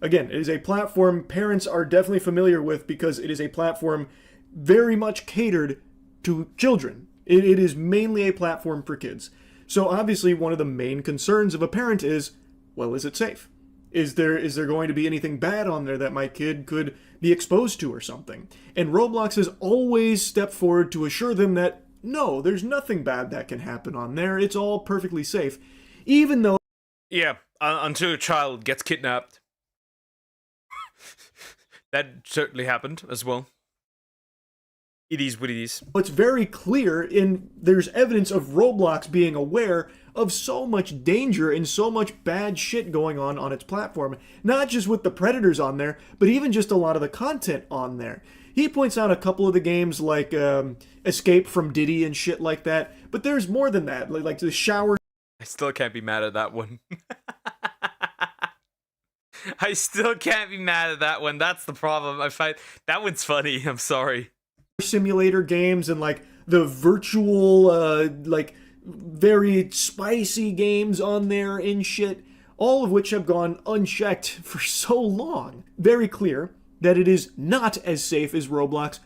Again, it is a platform parents are definitely familiar with because it is a platform very much catered to children. It is mainly a platform for kids. So obviously one of the main concerns of a parent is, well, is it safe? Is there going to be anything bad on there that my kid could be exposed to or something? And Roblox has always stepped forward to assure them that, no, there's nothing bad that can happen on there. It's all perfectly safe. Even though... Yeah, until a child gets kidnapped. That certainly happened as well. It is what it is. It's very clear, and there's evidence of Roblox being aware of so much danger and so much bad shit going on its platform. Not just with the predators on there, but even just a lot of the content on there. He points out a couple of the games like Escape from Diddy and shit like that, but there's more than that, like the shower. I still can't be mad at that one. I still can't be mad at that one. That's the problem. I find that one's funny. I'm sorry. Simulator games and like the virtual like very spicy games on there and shit, all of which have gone unchecked for so long. Very clear that it is not as safe as Roblox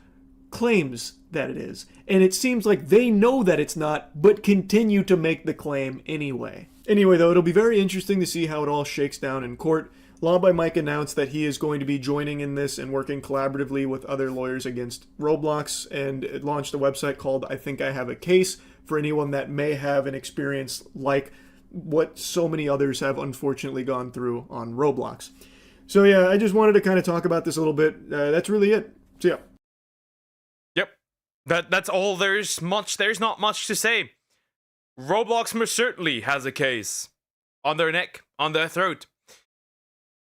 claims that it is. And it seems like they know that it's not, but continue to make the claim anyway. Anyway though, it'll be very interesting to see how it all shakes down in court. Law by Mike announced that he is going to be joining in this and working collaboratively with other lawyers against Roblox, and it launched a website called I Think I Have a Case for anyone that may have an experience like what so many others have unfortunately gone through on Roblox. So yeah, I just wanted to kind of talk about this a little bit. That's really it. So yeah. Yep. That's all there's not much to say. Roblox most certainly has a case on their neck, on their throat.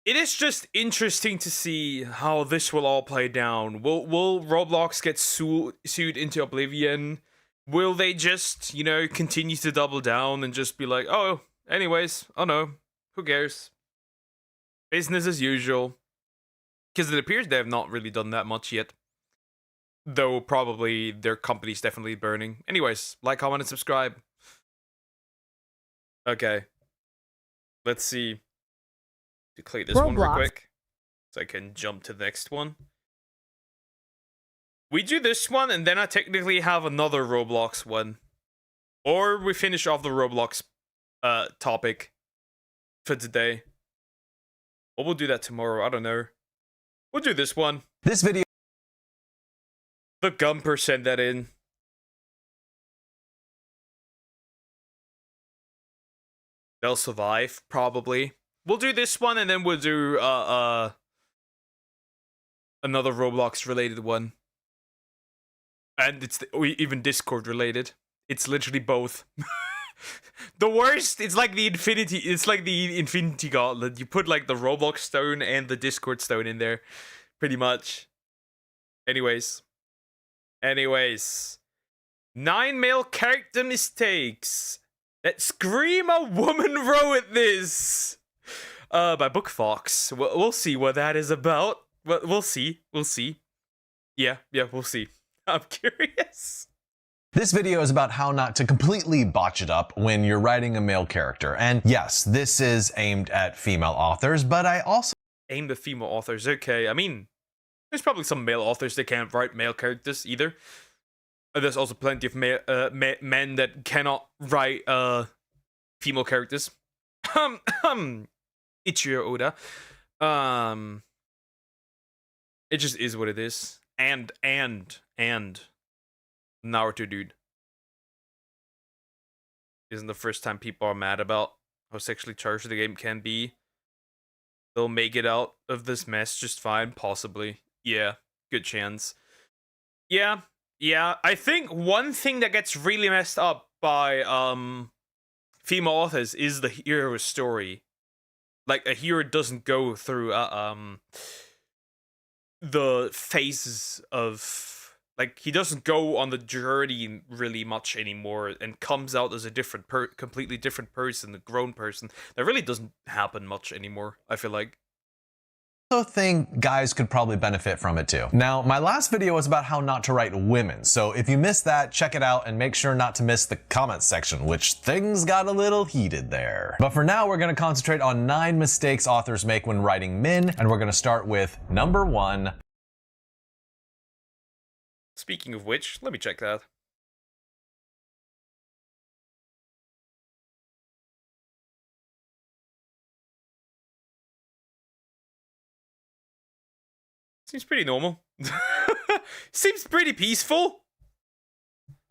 It is just interesting to see how this will all play down. Will Roblox get sued into oblivion? Will they just, you know, continue to double down and just be like, oh, anyways, oh no, who cares? Business as usual. Because it appears they have not really done that much yet. Though probably their company's definitely burning. Anyways, like, comment, and subscribe. Okay. Let's see. To click this one real Roblox. quick. So I can jump to the next one. We do this one, and then I technically have another Roblox one. Or we finish off the Roblox topic for today. Or we'll do that tomorrow, I don't know. We'll do this one. This video... The Gumper sent that in. They'll survive, probably. We'll do this one, and then we'll do another Roblox related one. And it's even Discord related. It's literally both. The worst, it's like the Infinity Gauntlet. You put like the Roblox stone and the Discord stone in there. Pretty much. Anyways. 9 male character mistakes that scream a woman wrote this. By Book Fox. We'll see what that is about. We'll see. Yeah, we'll see. I'm curious. This video is about how not to completely botch it up when you're writing a male character. And yes, this is aimed at female authors, but I also... Aimed at female authors, okay. I mean, there's probably some male authors that can't write male characters either. There's also plenty of men that cannot write female characters. Ichiro Oda. It just is what it is. And Naruto dude. Isn't the first time people are mad about how sexually charged the game can be. They'll make it out of this mess just fine, possibly. Yeah, good chance. Yeah. I think one thing that gets really messed up by female authors is the hero story. Like, a hero doesn't go through the phases of... Like, he doesn't go on the journey really much anymore and comes out as a completely different person, a grown person. That really doesn't happen much anymore, I feel like. I think guys could probably benefit from it too. Now, my last video was about how not to write women, so if you missed that, check it out and make sure not to miss the comments section, which things got a little heated there. But for now, we're going to concentrate on 9 mistakes authors make when writing men, and we're going to start with number 1. Speaking of which, let me check that. Seems pretty normal. Seems pretty peaceful.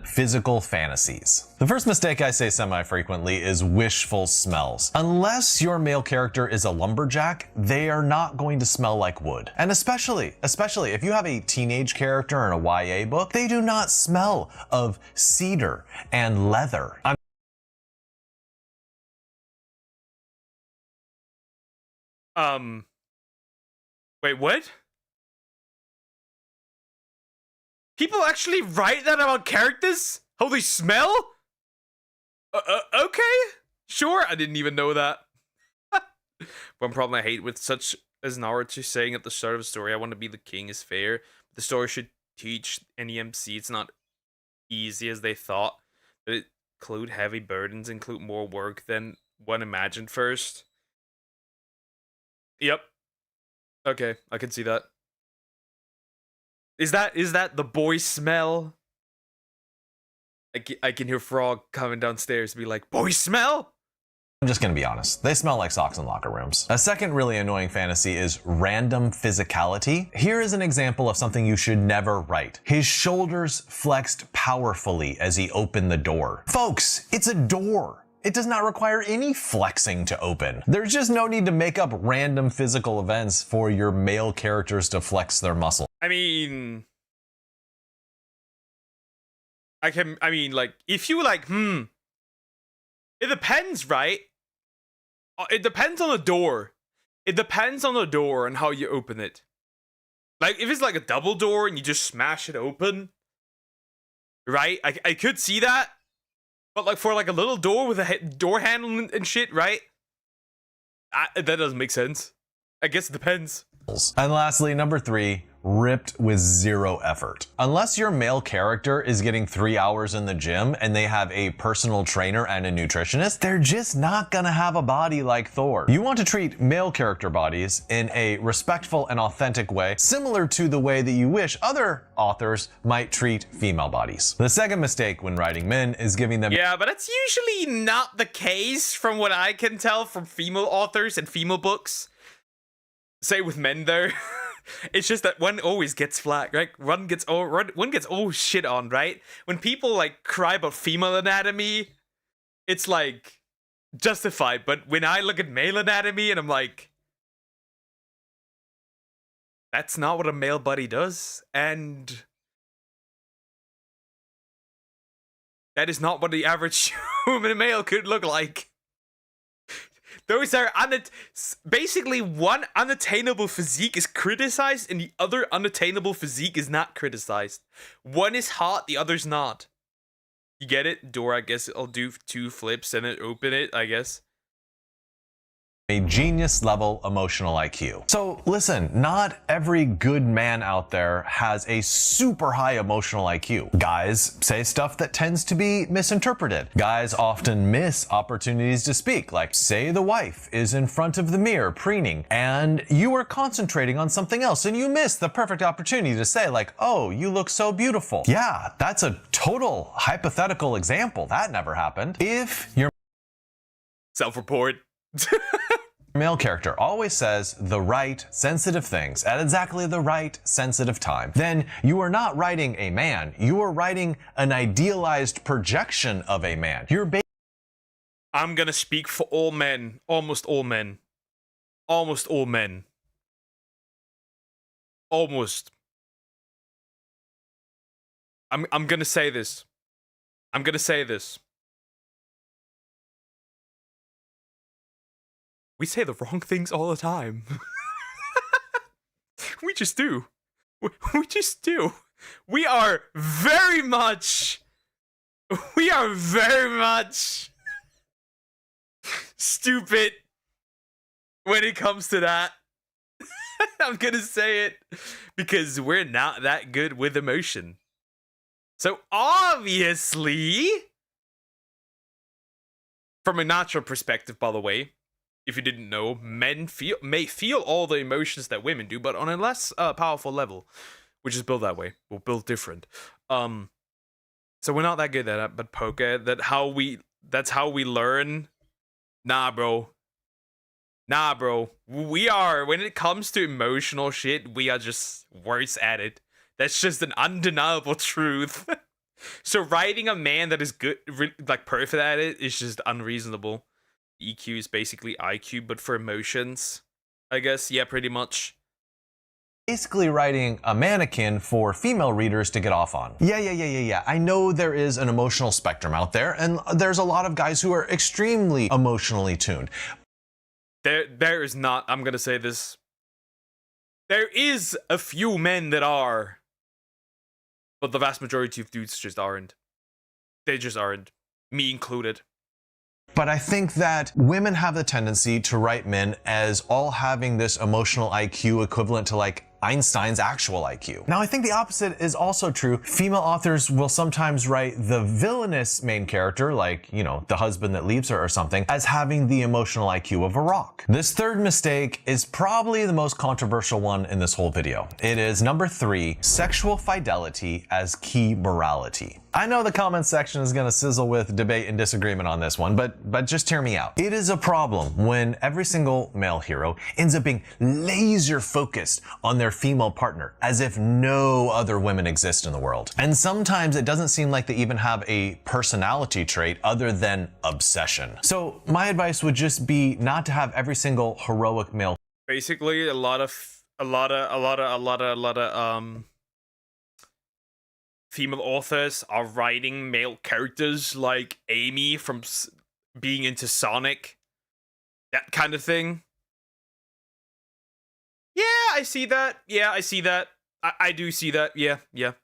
Physical fantasies. The first mistake I say semi-frequently is wishful smells. Unless your male character is a lumberjack, they are not going to smell like wood. And especially if you have a teenage character in a YA book, they do not smell of cedar and leather. Wait, what? People actually write that about characters? How they smell? Okay. Sure, I didn't even know that. One problem I hate with such as Naruto saying at the start of a story, I want to be the king is fair. The story should teach any MC it's not easy as they thought. That it include heavy burdens, include more work than one imagined first. Yep. Okay, I can see that. Is that the boy smell? I can hear Frog coming downstairs be like, boy smell? I'm just gonna be honest, they smell like socks in locker rooms. A second really annoying fantasy is random physicality. Here is an example of something you should never write. His shoulders flexed powerfully as he opened the door. Folks, it's a door. It does not require any flexing to open. There's just no need to make up random physical events for your male characters to flex their muscle. I mean, like, if you like, it depends, right? It depends on the door. It depends on the door and how you open it. Like, if it's like a double door and you just smash it open, right? I could see that, but like for like a little door with a door handle and shit, right? That doesn't make sense. I guess it depends. And lastly, number 3, ripped with zero effort. Unless your male character is getting 3 hours in the gym and they have a personal trainer and a nutritionist, they're just not gonna have a body like Thor. You want to treat male character bodies in a respectful and authentic way, similar to the way that you wish other authors might treat female bodies. The second mistake when writing men is giving them— Yeah, but that's usually not the case from what I can tell from female authors and female books. Say with men though, it's just that one always gets flack, right? One gets all shit on, right? When people like cry about female anatomy, it's like justified. But when I look at male anatomy and I'm like, that's not what a male body does, and that is not what the average human male could look like. Those are basically one unattainable physique is criticized and the other unattainable physique is not criticized. One is hot, the other's not. You get it? Door, I guess I'll do 2 flips and then open it, I guess. a genius level emotional IQ. So listen, not every good man out there has a super high emotional IQ. Guys say stuff that tends to be misinterpreted. Guys often miss opportunities to speak, like say the wife is in front of the mirror preening and you are concentrating on something else and you miss the perfect opportunity to say like, oh, you look so beautiful. Yeah, that's a total hypothetical example. That never happened. If your self-report male character always says the right sensitive things at exactly the right sensitive time, then you are not writing a man, you are writing an idealized projection of a man. I'm gonna speak for all men, almost all men. Almost all men. Almost. I'm gonna say this. I'm gonna say this. We say the wrong things all the time. We just do. We just do. We are very much stupid when it comes to that. I'm gonna say it because we're not that good with emotion. So obviously, from a natural perspective, by the way, if you didn't know, men may feel all the emotions that women do, but on a less powerful level. We're just built that way. We're built different. So we're not that good at that. But poker, that's how we learn. Nah, bro. Nah, bro. We are, when it comes to emotional shit, we are just worse at it. That's just an undeniable truth. So writing a man that is good, like perfect at it, is just unreasonable. EQ is basically IQ, but for emotions, I guess. Yeah, pretty much. Basically writing a mannequin for female readers to get off on. Yeah. I know there is an emotional spectrum out there, and there's a lot of guys who are extremely emotionally tuned. There is not, I'm gonna say this. There is a few men that are, but the vast majority of dudes just aren't. They just aren't. Me included. But I think that women have the tendency to write men as all having this emotional IQ equivalent to like Einstein's actual IQ. Now, I think the opposite is also true. Female authors will sometimes write the villainous main character, like, you know, the husband that leaves her or something, as having the emotional IQ of a rock. This third mistake is probably the most controversial one in this whole video. It is number 3, sexual fidelity as key morality. I know the comment section is gonna sizzle with debate and disagreement on this one, but just hear me out. It is a problem when every single male hero ends up being laser focused on their female partner, as if no other women exist in the world. And sometimes it doesn't seem like they even have a personality trait other than obsession. So my advice would just be not to have every single heroic male. Basically, a lot of female authors are writing male characters like Amy from being into Sonic, that kind of thing. Yeah, I see that. Yeah, I see that. I do see that. Yeah,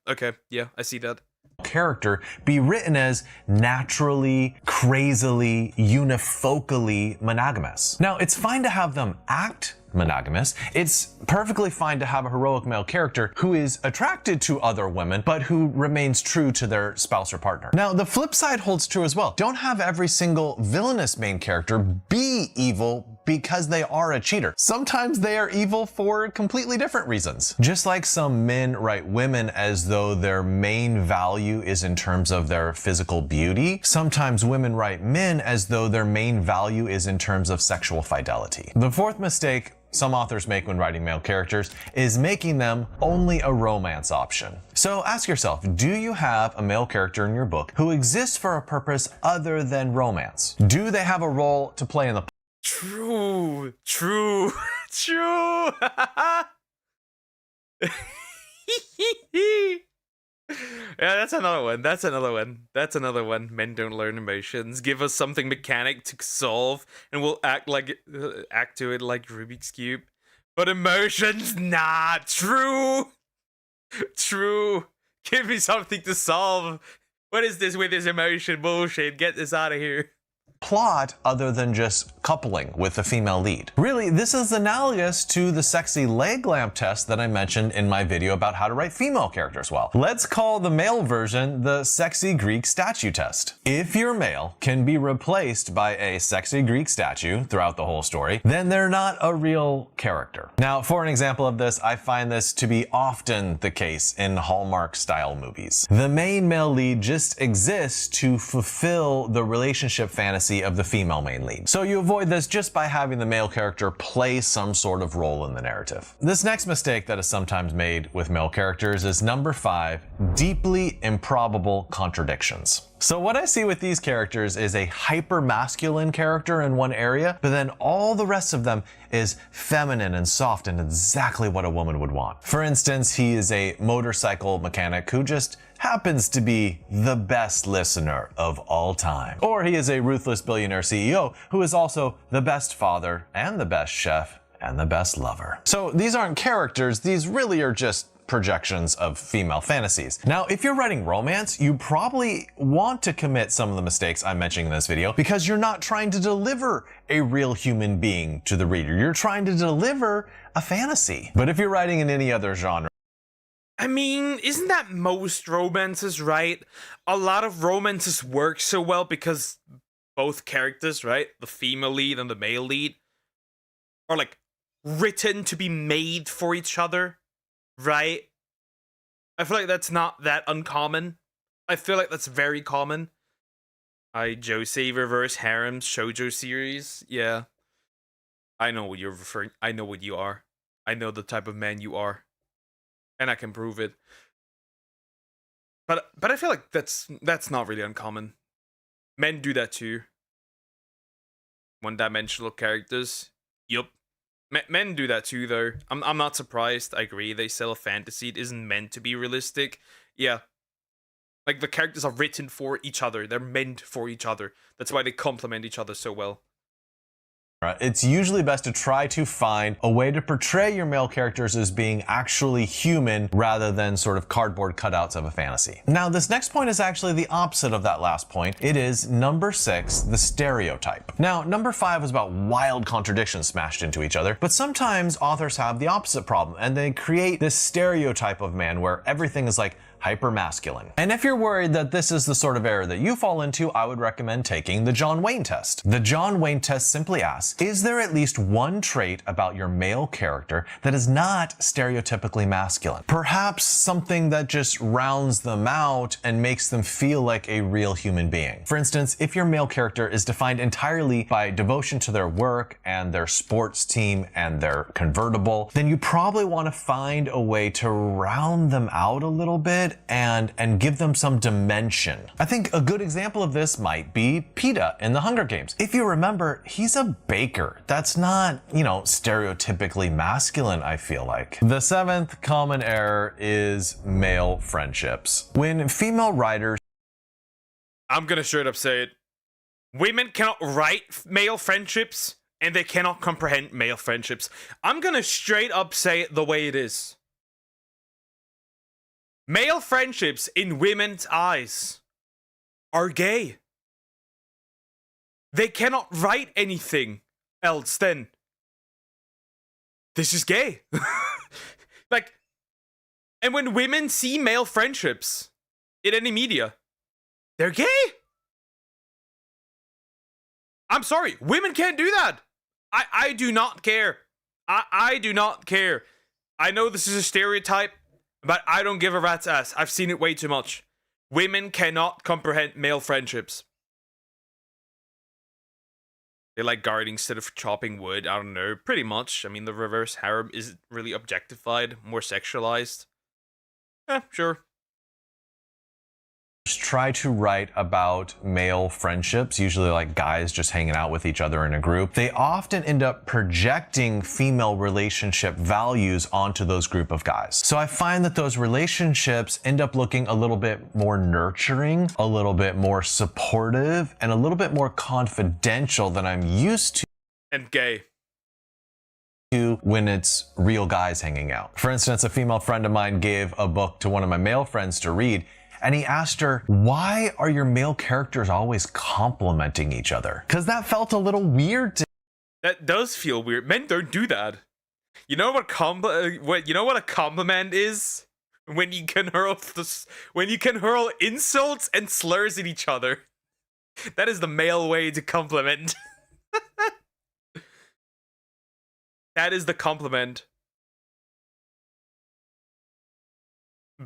okay. Yeah, I see that. character be written as naturally, crazily, unifocally monogamous. Now, it's fine to have them act monogamous. It's perfectly fine to have a heroic male character who is attracted to other women, but who remains true to their spouse or partner. Now, the flip side holds true as well. Don't have every single villainous main character be evil because they are a cheater. Sometimes they are evil for completely different reasons. Just like some men write women as though their main value is in terms of their physical beauty, sometimes women write men as though their main value is in terms of sexual fidelity. The fourth mistake some authors make when writing male characters is making them only a romance option. So ask yourself, do you have a male character in your book who exists for a purpose other than romance? Do they have a role to play in the True. True. True. Yeah, that's another one. That's another one. That's another one. Men don't learn emotions. Give us something mechanic to solve, and we'll act to it like Rubik's Cube. But emotions, nah. True. True. Give me something to solve. What is this with this emotion bullshit? Get this out of here. plot other than just coupling with a female lead. Really, this is analogous to the sexy leg lamp test that I mentioned in my video about how to write female characters well. Let's call the male version the sexy Greek statue test. If your male can be replaced by a sexy Greek statue throughout the whole story, then they're not a real character. Now, for an example of this, I find this to be often the case in Hallmark style movies. The main male lead just exists to fulfill the relationship fantasy of the female main lead. So you avoid this just by having the male character play some sort of role in the narrative. This next mistake that is sometimes made with male characters is number 5, deeply improbable contradictions. So what I see with these characters is a hyper masculine character in one area, but then all the rest of them is feminine and soft and exactly what a woman would want. For instance, he is a motorcycle mechanic who just happens to be the best listener of all time. Or he is a ruthless billionaire CEO who is also the best father and the best chef and the best lover. So these aren't characters, these really are just projections of female fantasies. Now, if you're writing romance, you probably want to commit some of the mistakes I'm mentioning in this video because you're not trying to deliver a real human being to the reader. You're trying to deliver a fantasy. But if you're writing in any other genre, I mean, isn't that most romances, right? A lot of romances work so well because both characters, right? The female lead and the male lead are like written to be made for each other. Right? I feel like that's not that uncommon. I feel like that's very common. Josei reverse harems shoujo series. Yeah. I know what you're referring. I know what you are. I know the type of man you are. And I can prove it. But I feel like that's not really uncommon. Men do that too. One-dimensional characters. Yup. Men do that too, though. I'm not surprised. I agree. They sell a fantasy. It isn't meant to be realistic. Yeah. Like, the characters are written for each other. They're meant for each other. That's why they complement each other so well. it's usually best to try to find a way to portray your male characters as being actually human rather than sort of cardboard cutouts of a fantasy. Now, this next point is actually the opposite of that last point. It is number 6, the stereotype. Now, number 5 is about wild contradictions smashed into each other, but sometimes authors have the opposite problem and they create this stereotype of man where everything is like hyper masculine. And if you're worried that this is the sort of error that you fall into, I would recommend taking the John Wayne test. The John Wayne test simply asks, is there at least one trait about your male character that is not stereotypically masculine? Perhaps something that just rounds them out and makes them feel like a real human being. For instance, if your male character is defined entirely by devotion to their work and their sports team and their convertible, then you probably want to find a way to round them out a little bit and give them some dimension. I think a good example of this might be PETA in the Hunger Games. If you remember, he's a baker. That's not, stereotypically masculine, I feel like. The 7th common error is male friendships. When female writers... I'm gonna straight up say it. Women cannot write male friendships, and they cannot comprehend male friendships. I'm gonna straight up say it the way it is. Male friendships in women's eyes are gay. They cannot write anything else than this is gay. Like, and when women see male friendships in any media, they're gay. I'm sorry, women can't do that. I do not care. I do not care. I know this is a stereotype, but I don't give a rat's ass. I've seen it way too much. Women cannot comprehend male friendships. They like guarding instead of chopping wood. I don't know. Pretty much. I mean, the reverse harem is really objectified, more sexualized. Sure. Try to write about male friendships, usually like guys just hanging out with each other in a group. They often end up projecting female relationship values onto those group of guys. So I find that those relationships end up looking a little bit more nurturing, a little bit more supportive, and a little bit more confidential than I'm used to. And gay. When it's real guys hanging out. For instance, a female friend of mine gave a book to one of my male friends to read, and he asked her, why are your male characters always complimenting each other? Because that felt a little weird to That does feel weird. Men don't do that. You know what a compliment is? When you can hurl insults and slurs at each other. That is the male way to compliment. That is the compliment.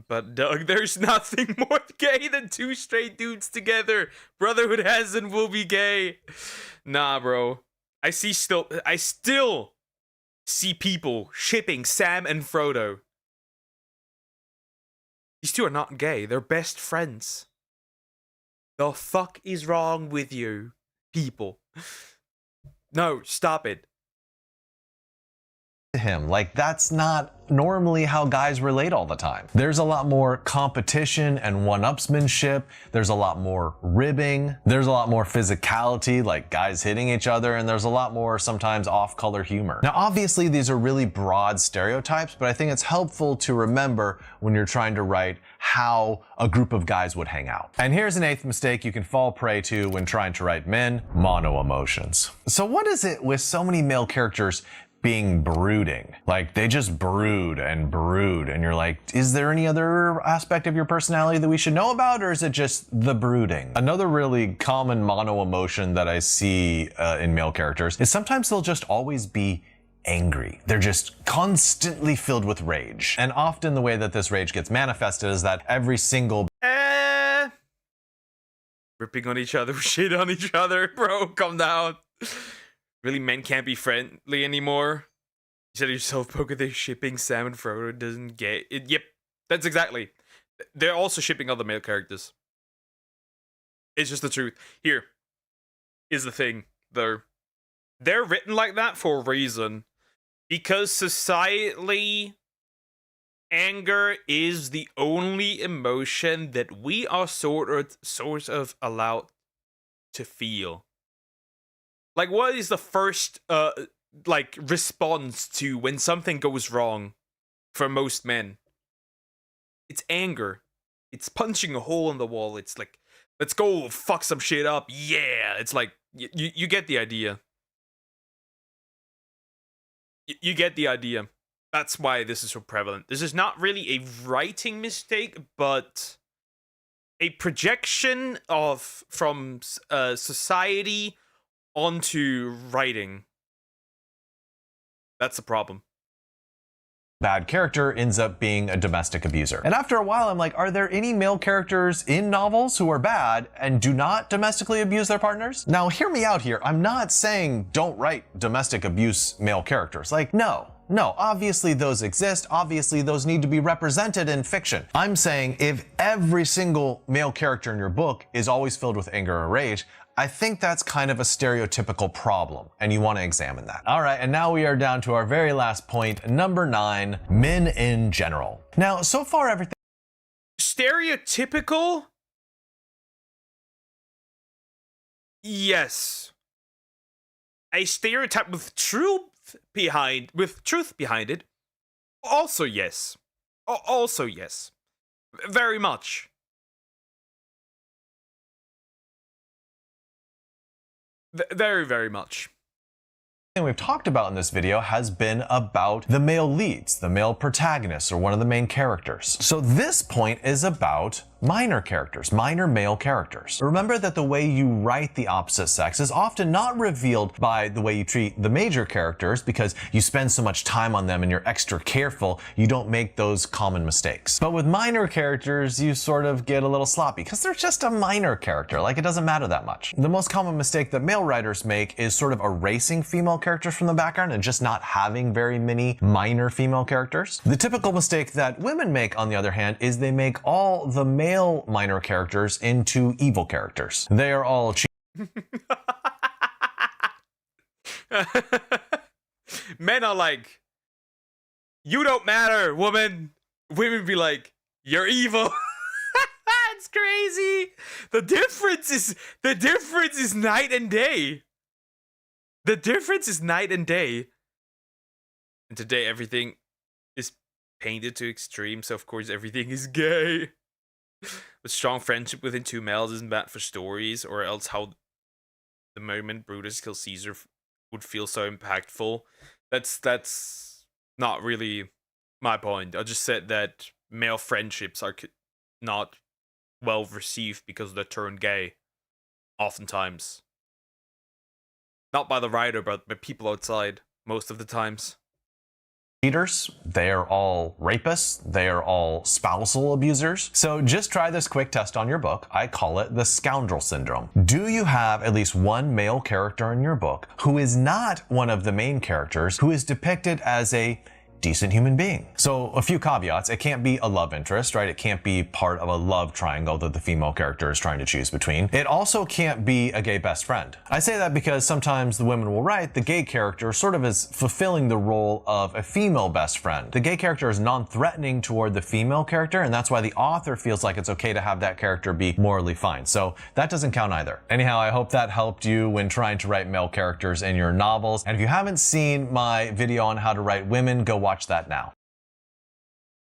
But Doug, there's nothing more gay than two straight dudes together. Brotherhood has and will be gay. Nah, bro. I still see people shipping Sam and Frodo. These two are not gay. They're best friends. The fuck is wrong with you, people? No, stop it. him. Like, that's not normally how guys relate all the time. There's a lot more competition and one-upsmanship. There's a lot more ribbing. There's a lot more physicality, like guys hitting each other, and there's a lot more sometimes off-color humor. Now, obviously, these are really broad stereotypes, but I think it's helpful to remember when you're trying to write how a group of guys would hang out. And here's an eighth mistake you can fall prey to when trying to write men: mono emotions. So what is it with so many male characters being brooding? Like, they just brood, and you're like, is there any other aspect of your personality that we should know about, or is it just the brooding? Another really common mono emotion that I see in male characters is sometimes they'll just always be angry. They're just constantly filled with rage. And often the way that this rage gets manifested is that every single ripping on each other, shit on each other, bro, calm down. Really, men can't be friendly anymore? You said yourself, Poker, they're shipping Sam and Frodo doesn't get it. Yep, that's exactly. They're also shipping other male characters. It's just the truth. Here is the thing, though. They're written like that for a reason. Because societally, anger is the only emotion that we are sort of allowed to feel. Like, what is the first, response to when something goes wrong for most men? It's anger. It's punching a hole in the wall. It's like, let's go fuck some shit up. Yeah. It's like, you get the idea. You get the idea. That's why this is so prevalent. This is not really a writing mistake, but a projection from society onto writing. That's the problem. Bad character ends up being a domestic abuser. And after a while, I'm like, are there any male characters in novels who are bad and do not domestically abuse their partners? Now, hear me out here. I'm not saying don't write domestic abuse male characters. Like, no, obviously those exist. Obviously those need to be represented in fiction. I'm saying if every single male character in your book is always filled with anger or rage, I think that's kind of a stereotypical problem, and you want to examine that. All right, and now we are down to our very last point, number 9, men in general. Now, so far everything... Stereotypical? Yes. A stereotype with truth behind it? Also yes. Also yes. Very much. Very, very much. Thing we've talked about in this video has been about the male leads, the male protagonists, or one of the main characters. So this point is about minor characters, minor male characters. Remember that the way you write the opposite sex is often not revealed by the way you treat the major characters, because you spend so much time on them and you're extra careful, you don't make those common mistakes. But with minor characters, you sort of get a little sloppy because they're just a minor character, like it doesn't matter that much. The most common mistake that male writers make is sort of erasing female characters from the background and just not having very many minor female characters. The typical mistake that women make, on the other hand, is they make all the male minor characters into evil characters. They are all Men are like, you don't matter, woman. Women be like, you're evil. It's crazy. The difference is night and day. The difference is night and day. And today everything is painted to extreme, so of course everything is gay. But strong friendship within two males isn't bad for stories, or else how the moment Brutus kills Caesar would feel so impactful. That's not really my point. I just said that male friendships are not well received because they're turned gay. Oftentimes. Not by the writer, but by people outside, most of the times. cheaters, they are all rapists, they are all spousal abusers. So just try this quick test on your book. I call it the scoundrel syndrome. Do you have at least one male character in your book who is not one of the main characters, who is depicted as a decent human being? So a few caveats. It can't be a love interest, right? It can't be part of a love triangle that the female character is trying to choose between. It also can't be a gay best friend. I say that because sometimes the women will write the gay character sort of as fulfilling the role of a female best friend. The gay character is non-threatening toward the female character, and that's why the author feels like it's okay to have that character be morally fine. So that doesn't count either. Anyhow, I hope that helped you when trying to write male characters in your novels. And if you haven't seen my video on how to write women, go watch that now.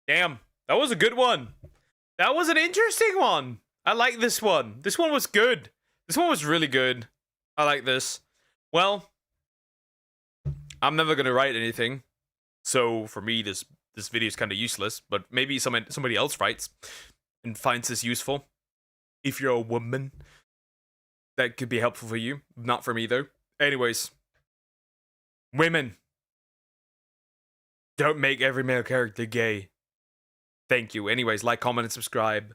Damn, that was a good one. That was an interesting one. I like this one. This one was good. This one was really good. I like this. Well, I'm never gonna write anything, so for me this video is kind of useless. But maybe somebody else writes and finds this useful. If you're a woman, that could be helpful for you. Not for me though. Anyways, women, don't make every male character gay. Thank you. Anyways, like, comment, and subscribe.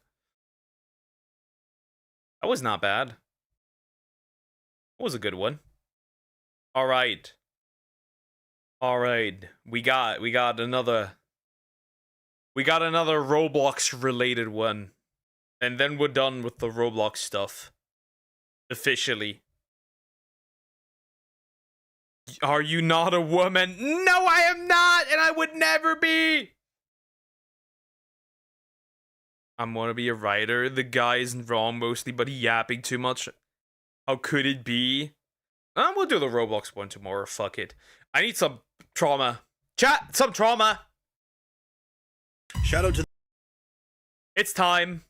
That was not bad. That was a good one. Alright. Alright. We got another Roblox related one. And then we're done with the Roblox stuff. Officially. Are you not a woman? No, I am not, and I would never be. I'm gonna be a writer. The guy isn't wrong mostly, but he yapping too much. How could it be? We'll do the Roblox one tomorrow. Fuck it. I need some trauma. Chat, some trauma. Shout out to. It's time.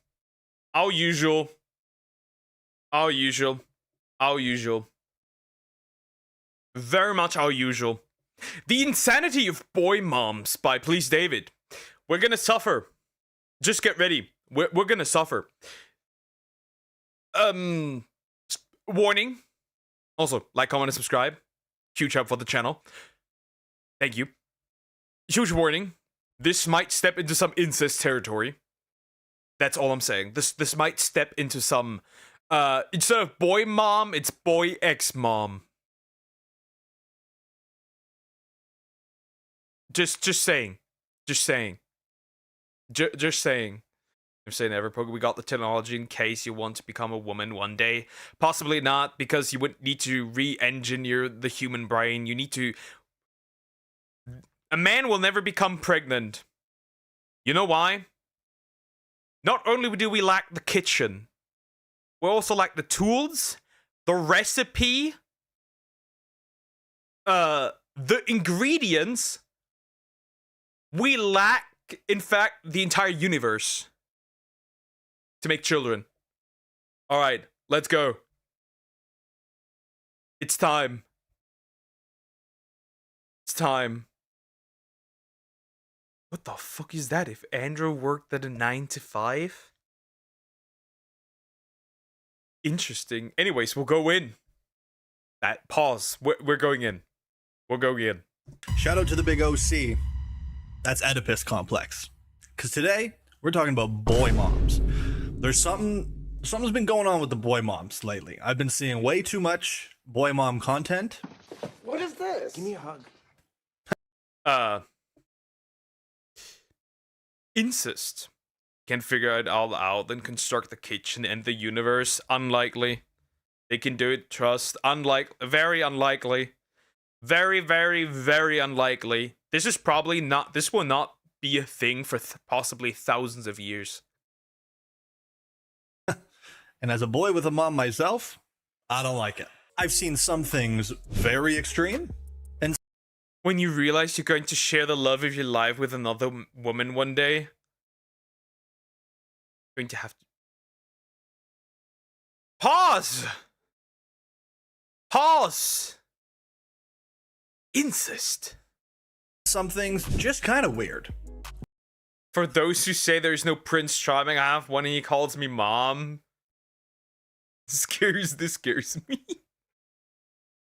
Our usual. Our usual. Our usual. Very much our usual. The Insanity of Boy Moms by Please David. We're gonna suffer. Just get ready. We're gonna suffer. Warning. Also, like, comment, and subscribe. Huge help for the channel. Thank you. Huge warning. This might step into some incest territory. That's all I'm saying. This might step into some instead of boy mom, it's boy ex mom. Just saying. Just saying. Just saying. I'm saying we got the technology in case you want to become a woman one day. Possibly not, because you would need to re-engineer the human brain. You need to... A man will never become pregnant. You know why? Not only do we lack the kitchen, we also lack the tools, the recipe, the ingredients. We lack, in fact, the entire universe. to make children. All right, let's go. It's time. It's time. What the fuck is that? If Andrew worked at a 9 to 5? Interesting. Anyways, we'll go in. That pause. We're going in. We're going in. Shout out to the big OC. That's Oedipus complex. Because today, we're talking about boy moms. There's something's been going on with the boy moms lately. I've been seeing way too much boy mom content. What is this? Give me a hug. Incest. Can figure it all out and construct the kitchen and the universe. Unlikely. They can do it, trust. Very unlikely. Very, very, very unlikely. This is probably not, this will not be a thing for possibly thousands of years. And as a boy with a mom myself, I don't like it. I've seen some things very extreme. And when you realize you're going to share the love of your life with another woman one day, you're going to have to... Pause! Pause! Incest. Some things just kind of weird. For those who say there's no Prince Charming, I have one and he calls me mom. This scares me.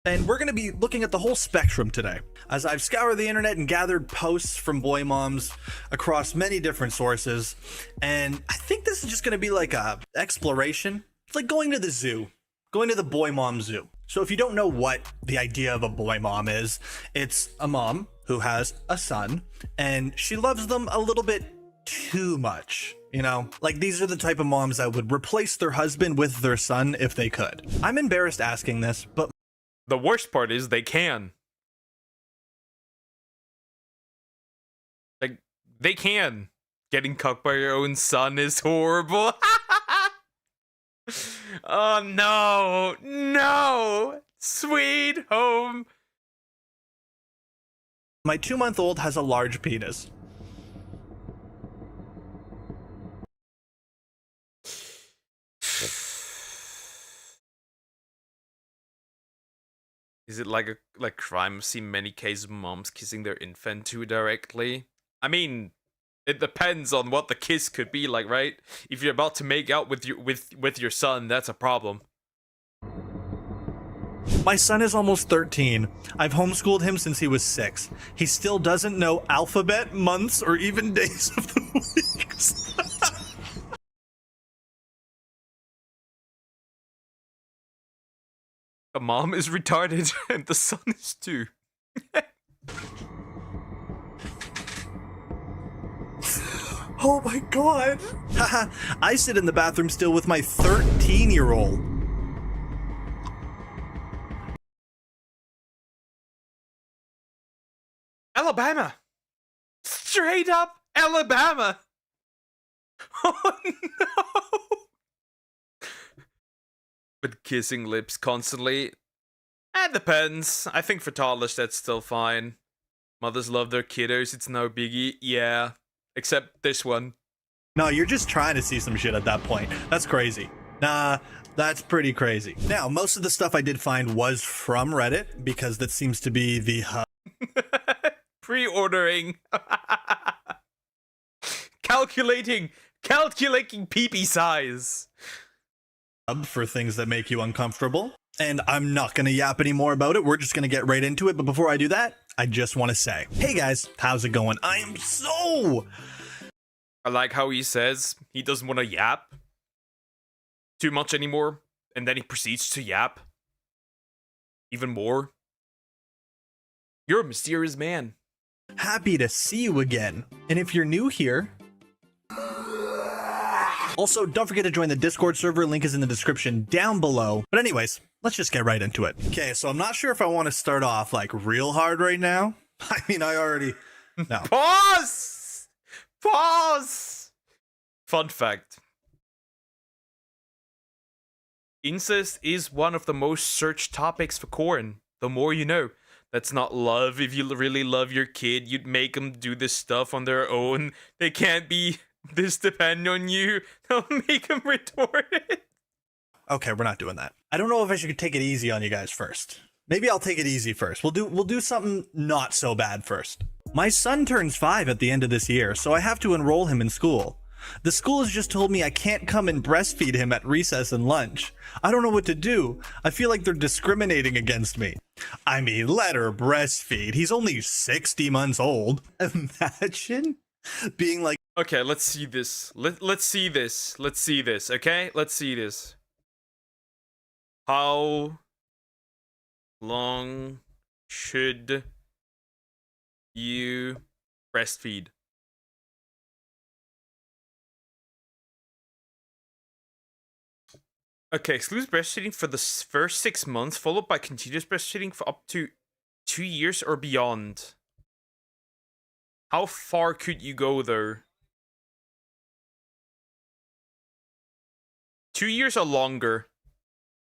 And we're going to be looking at the whole spectrum today, as I've scoured the internet and gathered posts from boy moms across many different sources. And I think this is just going to be like a exploration. It's like going to the zoo, going to the boy mom zoo. So if you don't know what the idea of a boy mom is, it's a mom who has a son and she loves them a little bit too much. You know, like these are the type of moms that would replace their husband with their son if they could. I'm embarrassed asking this, but the worst part is they can. Like, they can. Getting cucked by your own son is horrible. Oh no, no, sweet home. My 2-month-old has a large penis. Is it like a crime? I've seen many cases of moms kissing their infant too directly. I mean, it depends on what the kiss could be like, right? If you're about to make out with your son, that's a problem. My son is almost 13. I've homeschooled him since he was 6. He still doesn't know alphabet, months, or even days of the weeks. The mom is retarded and the son is too. Oh my god. Haha, I sit in the bathroom still with my 13-year-old. Alabama. Straight up Alabama. Oh no. But kissing lips constantly, it depends. I think for toddlers that's still fine. Mothers love their kiddos, it's no biggie. Yeah, except this one. No, you're just trying to see some shit at that point. That's crazy. Nah, that's pretty crazy. Now, most of the stuff I did find was from Reddit, because that seems to be the hub. Pre-ordering. Calculating pee-pee size. For things that make you uncomfortable. And I'm not going to yap any more about it. We're just going to get right into it. But before I do that, I just want to say, hey guys, how's it going? I like how he says he doesn't want to yap too much anymore. And then he proceeds to yap even more. You're a mysterious man. Happy to see you again. And if you're new here, also, don't forget to join the Discord server. Link is in the description down below. But anyways, let's just get right into it. Okay, so I'm not sure if I want to start off like real hard right now. I mean, I already... No. Pause! Pause! Fun fact. Incest is one of the most searched topics for corn. The more you know. That's not love. If you really love your kid, you'd make them do this stuff on their own. They can't be this depend on you, don't make him retarded. Okay, we're not doing that. I don't know if I should take it easy on you guys first. Maybe I'll take it easy first. We'll do something not so bad first. My son turns 5 at the end of this year, so I have to enroll him in school. The school has just told me I can't come and breastfeed him at recess and lunch. I don't know what to do. I feel like they're discriminating against me. I mean, let her breastfeed. He's only 60 months old. Imagine being like, okay, let's see this. Let's see this. Let's see this, okay? Let's see this. How long should you breastfeed? Okay, exclusive breastfeeding for the first 6 months, followed by continuous breastfeeding for up to 2 years or beyond. How far could you go there? 2 years or longer?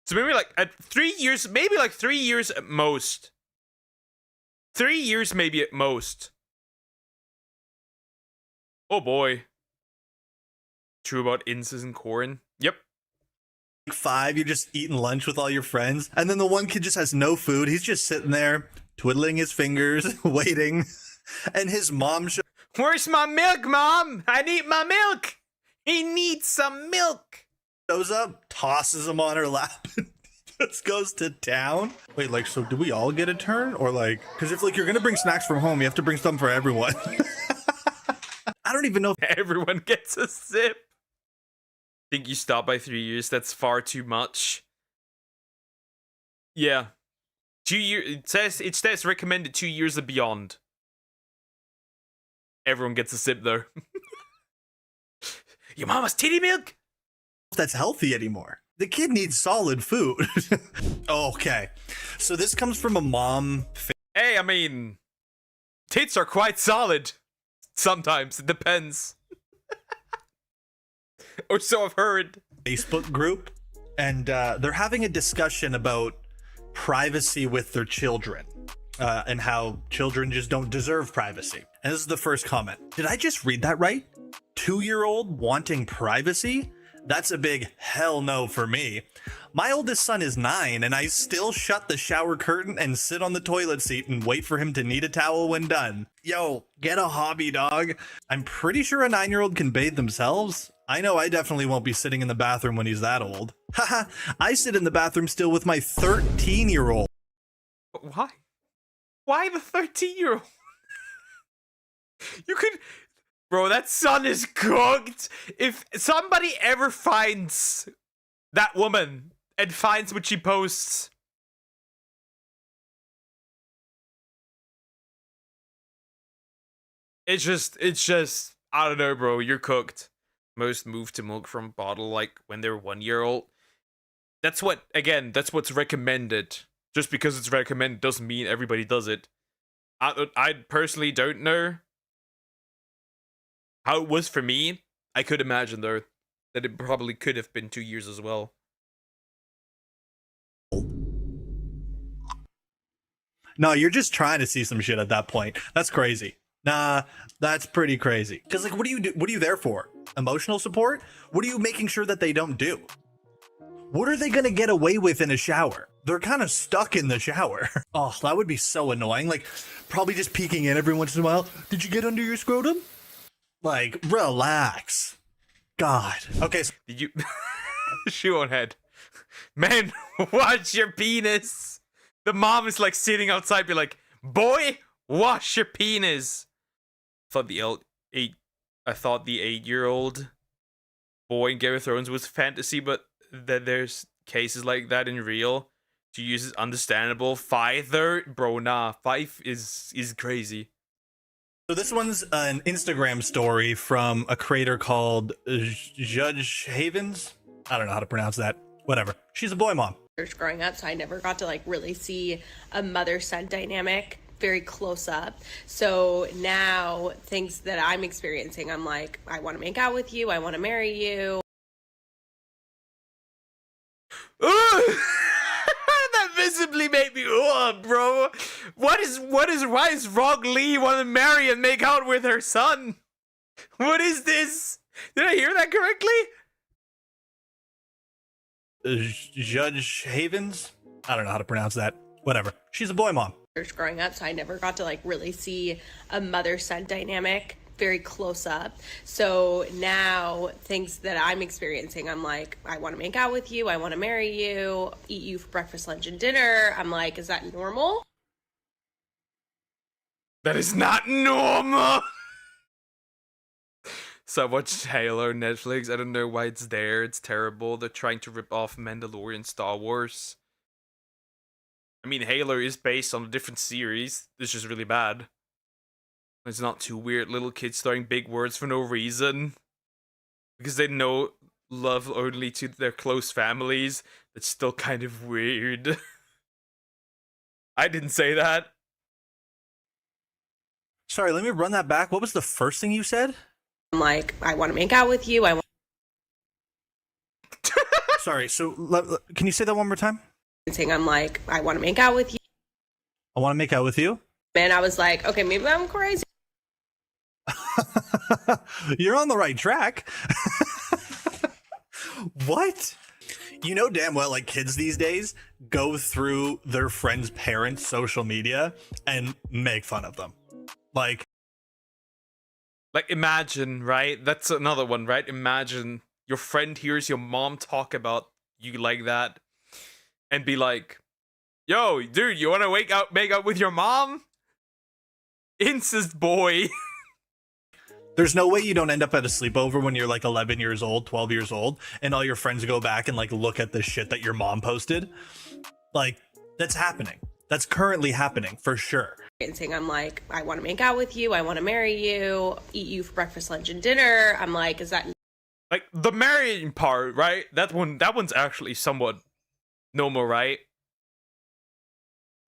So maybe like at 3 years, maybe like 3 years at most. 3 years maybe at most. Oh boy. True about inces and corn. Yep. 5, you're just eating lunch with all your friends, and then the one kid just has no food. He's just sitting there twiddling his fingers, waiting, and his mom where's my milk, Mom? I need my milk. He needs some milk. Shows up, tosses him on her lap, and just goes to town. Wait, like, so do we all get a turn? Or like, because if like you're gonna bring snacks from home, you have to bring some for everyone. I don't even know if everyone gets a sip. Think you stop by 3 years? That's far too much. Yeah. 2 years. It says recommended 2 years and beyond. Everyone gets a sip though. Your mama's titty milk? That's healthy anymore. The kid needs solid food. Okay. So this comes from a mom. Hey, I mean, tits are quite solid. Sometimes. It depends. Or so I've heard. Facebook group, and they're having a discussion about privacy with their children, and how children just don't deserve privacy. And this is the first comment. Did I just read that right? 2-year-old wanting privacy? That's a big hell no for me. My oldest son is 9, and I still shut the shower curtain and sit on the toilet seat and wait for him to need a towel when done. Yo, get a hobby, dog. I'm pretty sure a 9-year-old can bathe themselves. I know I definitely won't be sitting in the bathroom when he's that old. Haha, I sit in the bathroom still with my 13-year-old. Why? Why the 13-year-old? You could... Bro, that son is cooked. If somebody ever finds that woman and finds what she posts, it's just, I don't know, bro, you're cooked. Most move to milk from bottle like when they're 1 year old. That's what's recommended. Just because it's recommended doesn't mean everybody does it. I personally don't know how it was for me. I could imagine though that it probably could have been 2 years as well. No, you're just trying to see some shit at that point. That's crazy. Nah, that's pretty crazy. Because like, what do you do? What are you there for? Emotional support? What are you making sure that they don't do? What are they gonna get away with in a shower? They're kind of stuck in the shower. Oh, that would be so annoying. Like, probably just peeking in every once in a while. Did you get under your scrotum? Like, relax. God. Okay. So did you... Shoe on head. Man, watch your penis. The mom is like sitting outside, be like, boy, wash your penis. I thought the 8-year-old boy in Game of Thrones was fantasy, but that there's cases like that in real. To use is understandable. 5 though, bro, nah. 5 is crazy. So this one's an Instagram story from a creator called Judge Havens. I don't know how to pronounce that. Whatever. She's a boy mom. Growing up, so I never got to like really see a mother-son dynamic very close up. So now things that I'm experiencing, I'm like, I want to make out with you, I want to marry you. That visibly made me bro. Why does Rock Lee want to marry and make out with her son? What is this? Did I hear that correctly? Judge Havens? I don't know how to pronounce that. Whatever. She's a boy mom. Growing up, so I never got to like really see a mother-son dynamic very close up. So now things that I'm experiencing, I'm like, I want to make out with you, I want to marry you, eat you for breakfast, lunch, and dinner. I'm like, is that normal? That is not normal. So I watched Halo on Netflix. I don't know why it's there. It's terrible. They're trying to rip off Mandalorian Star Wars. I mean, Halo is based on a different series. It's just really bad. It's not too weird. Little kids throwing big words for no reason. Because they know love only to their close families. That's still kind of weird. I didn't say that. Sorry, let me run that back. What was the first thing you said? I'm like, I want to make out with you. Sorry, so can you say that one more time? I'm like, I want to make out with you. I want to make out with you? And I was like, okay, maybe I'm crazy. You're on the right track. What? You know damn well, like, kids these days go through their friends' parents' social media and make fun of them. Like, imagine, right? That's another one, right? Imagine your friend hears your mom talk about you like that and be like, yo, dude, you want to make out with your mom? Incest boy. there's no way you don't end up at a sleepover when you're like 11 years old, 12 years old, and all your friends go back and like look at the shit that your mom posted. Like, that's happening. That's currently happening for sure. I'm like, I want to make out with you, I want to marry you, eat you for breakfast, lunch, and dinner. I'm like, is that like the marrying part, right? That one's actually somewhat normal, right?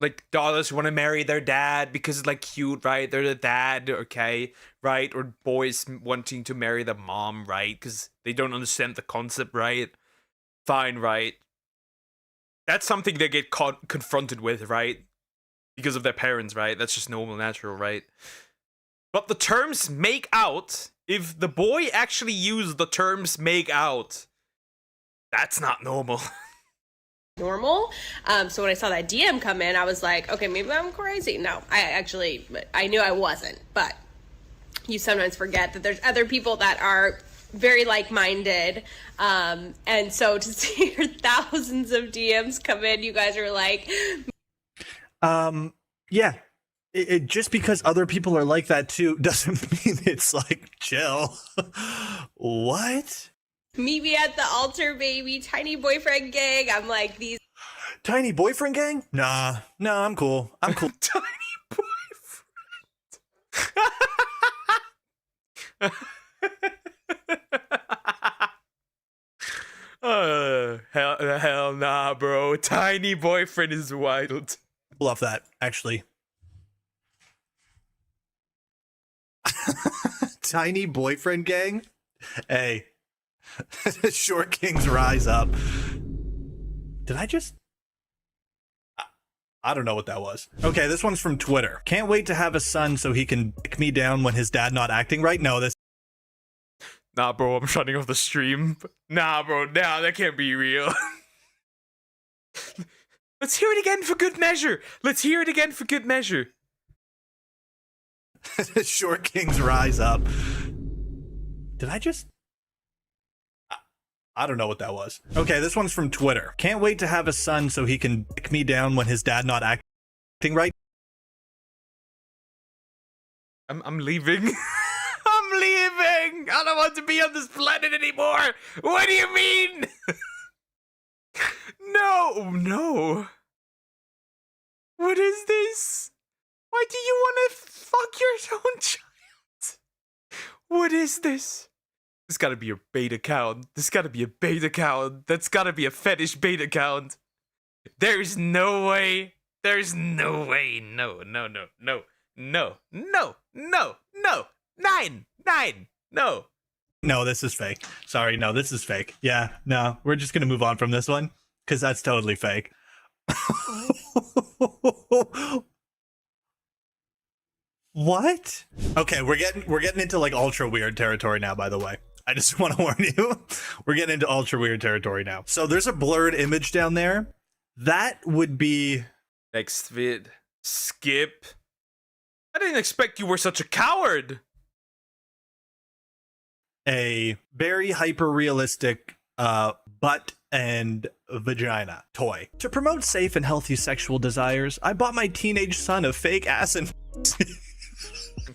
Like, daughters want to marry their dad because it's like cute, right? They're the dad, okay, right? Or boys wanting to marry the mom, right? Because they don't understand the concept, right? Fine, right? That's something they get confronted with, right? Because of their parents, right? That's just normal, natural, right? But the terms make out, if the boy actually used the terms make out, that's not normal. normal? So when I saw that DM come in, I was like, okay, maybe I'm crazy. No, I knew I wasn't, but you sometimes forget that there's other people that are very like-minded. And so to see your thousands of DMs come in, you guys are like... Yeah. It just because other people are like that too doesn't mean it's like chill. What? Meet me at the altar, baby. Tiny boyfriend gang. I'm like, these tiny boyfriend gang? Nah, I'm cool. I'm cool. Tiny boyfriend. Hell nah, bro. Tiny boyfriend is wild. Love that, actually. Tiny boyfriend gang? Hey. Short kings rise up. Did I just... I don't know what that was. Okay, this one's from Twitter. Can't wait to have a son so he can dick me down when his dad not acting right. No, this... Nah, bro, I'm shutting off the stream. Nah, bro, nah, that can't be real. Let's hear it again for good measure. Let's hear it again for good measure. Short kings rise up. Did I just... I don't know what that was. Okay, this one's from Twitter. Can't wait to have a son so he can dick me down when his dad not acting right. I'm leaving. I'm leaving. I don't want to be on this planet anymore. What do you mean? No. What is this? Why do you want to fuck your own child? What is this? This gotta be your bait account. This gotta be a bait account. That's gotta be a fetish bait account. There's no way. There's no way. No. Nine. No. No, this is fake. Sorry, no, this is fake. Yeah, no, we're just gonna move on from this one because that's totally fake. What? Okay, we're getting into like ultra weird territory now, by the way. I just want to warn you. We're getting into ultra weird territory now. So there's a blurred image down there. That would be Next vid. Skip. I didn't expect you were such a coward. a very hyper realistic butt and vagina toy. To promote safe and healthy sexual desires, I bought my teenage son a fake ass and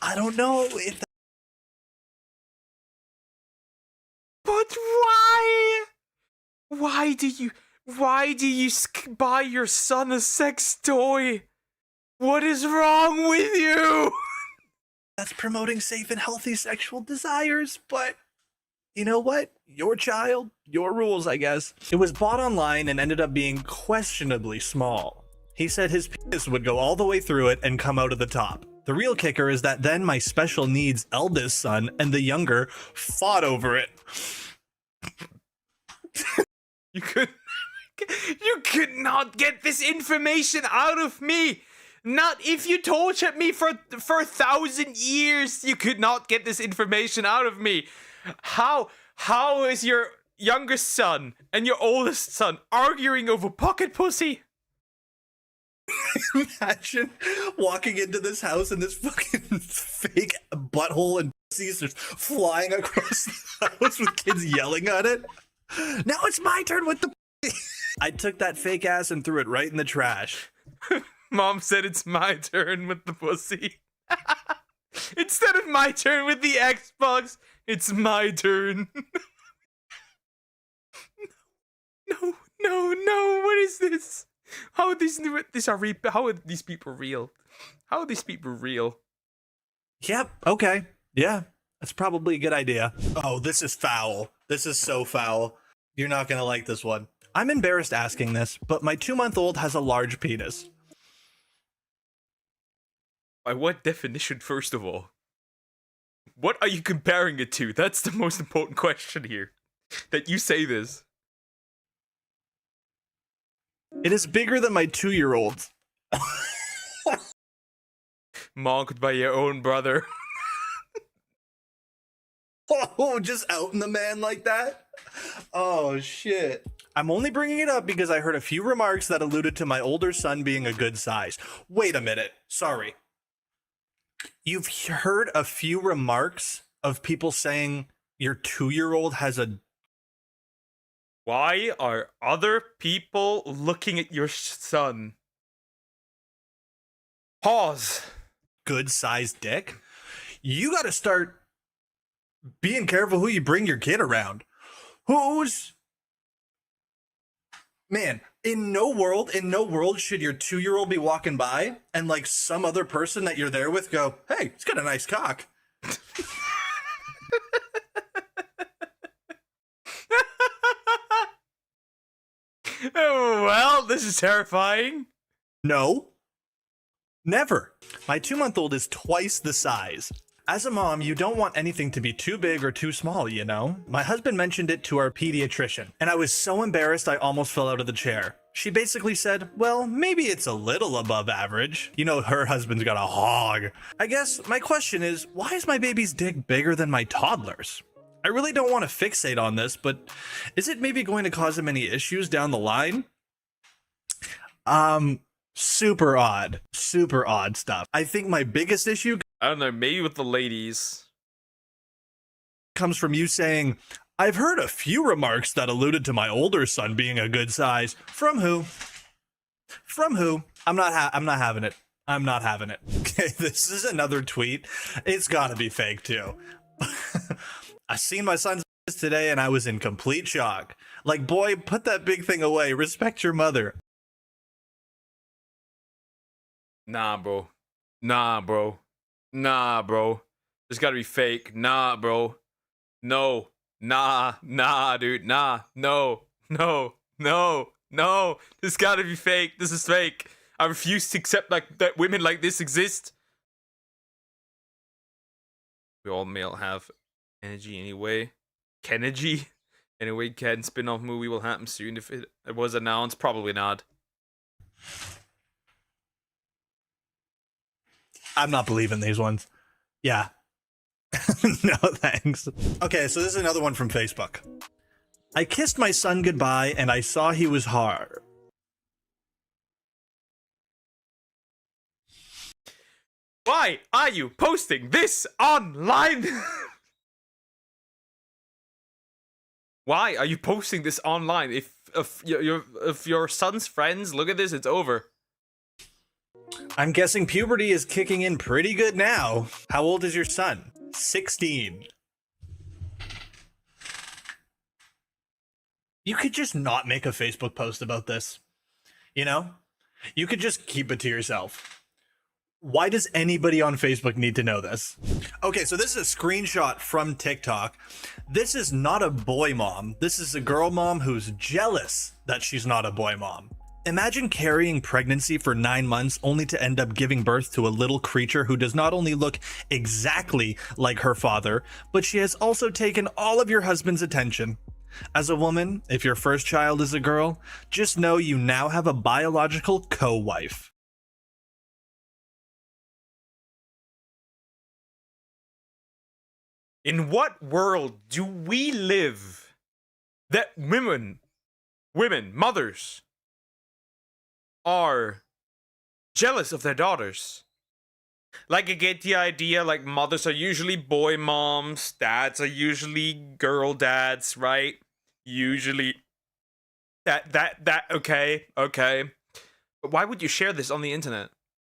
I don't know if that... But why? Why do you buy your son a sex toy? What is wrong with you? That's promoting safe and healthy sexual desires, but you know what? Your child, your rules, I guess. It was bought online and ended up being questionably small. He said his penis would go all the way through it and come out of the top. The real kicker is that then my special needs eldest son and the younger fought over it. You could not get this information out of me. Not if you tortured me for 1,000 years. You could not get this information out of me. How is your youngest son and your oldest son arguing over pocket pussy? Imagine walking into this house and this fucking fake butthole and pussies just flying across the house with kids yelling at it. Now it's my turn with the pussy. I took that fake ass and threw it right in the trash. Mom said it's my turn with the pussy. Instead of my turn with the Xbox, it's my turn. No, what is this? How are these people real? How are these people real? Yep, okay. Yeah, that's probably a good idea. Oh, this is foul. This is so foul. You're not gonna like this one. I'm embarrassed asking this, but my 2-month-old has a large penis. By what definition, first of all? What are you comparing it to? That's the most important question here. That you say this. It is bigger than my 2-year-old. Mocked by your own brother. Oh, just outing the man like that? Oh, shit. I'm only bringing it up because I heard a few remarks that alluded to my older son being a good size. Wait a minute. Sorry. You've heard a few remarks of people saying your 2-year-old has a... Why are other people looking at your son? Pause. Good sized dick? You gotta start being careful who you bring your kid around. Man, in no world should your 2-year-old be walking by and like some other person that you're there with go, hey, he's got a nice cock. Oh, well, this is terrifying. No. Never. My 2-month-old is twice the size. As a mom, you don't want anything to be too big or too small, you know? My husband mentioned it to our pediatrician, and I was so embarrassed I almost fell out of the chair. She basically said, well, maybe it's a little above average. You know, her husband's got a hog. I guess my question is, why is my baby's dick bigger than my toddler's? I really don't want to fixate on this, but is it maybe going to cause him any issues down the line? Super odd stuff. I think my biggest issue, I don't know, maybe with the ladies, comes from you saying, I've heard a few remarks that alluded to my older son being a good size. From who? From who? I'm not having it. I'm not having it. Okay, this is another tweet. It's gotta be fake too. I seen my son's today and I was in complete shock. Like, boy, put that big thing away. Respect your mother. Nah, bro. This gotta be fake. Nah, bro. No. Nah, dude. Nah. No. This gotta be fake. This is fake. I refuse to accept like that women like this exist. We all male have energy anyway. Kennedy? Anyway, Ken spin-off movie will happen soon if it was announced. Probably not. I'm not believing these ones. Yeah. No, thanks. Okay, so this is another one from Facebook. I kissed my son goodbye and I saw he was hard. Why are you posting this online? Why are you posting this online? If your son's friends look at this, it's over. I'm guessing puberty is kicking in pretty good now. How old is your son? 16. You could just not make a Facebook post about this. You know? You could just keep it to yourself. Why does anybody on Facebook need to know this? Okay, so this is a screenshot from TikTok. This is not a boy mom. This is a girl mom who's jealous that she's not a boy mom. Imagine carrying pregnancy for 9 months only to end up giving birth to a little creature who does not only look exactly like her father, but she has also taken all of your husband's attention. As a woman, if your first child is a girl, just know you now have a biological co-wife. In what world do we live that women, mothers, are jealous of their daughters? Like, I get the idea, like, mothers are usually boy moms, dads are usually girl dads, right? Usually. Okay. But why would you share this on the internet?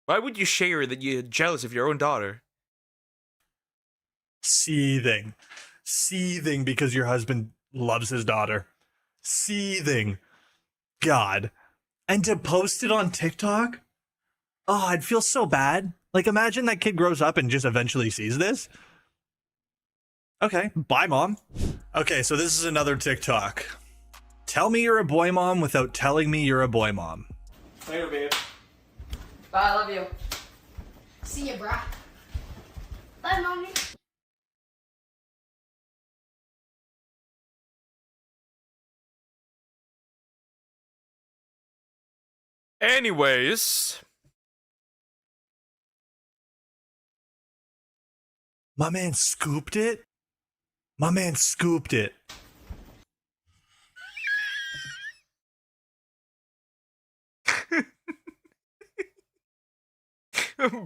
Why would you share that you're jealous of your own daughter? Seething because your husband loves his daughter. Seething. God. And to post it on TikTok? Oh, I'd feel so bad. Like, imagine that kid grows up and just eventually sees this. Okay, bye, mom. Okay, so this is another TikTok. Tell me you're a boy mom without telling me you're a boy mom. Later, babe. Bye, I love you. See ya, brah. Bye, mommy. Anyways, my man scooped it. My man scooped it.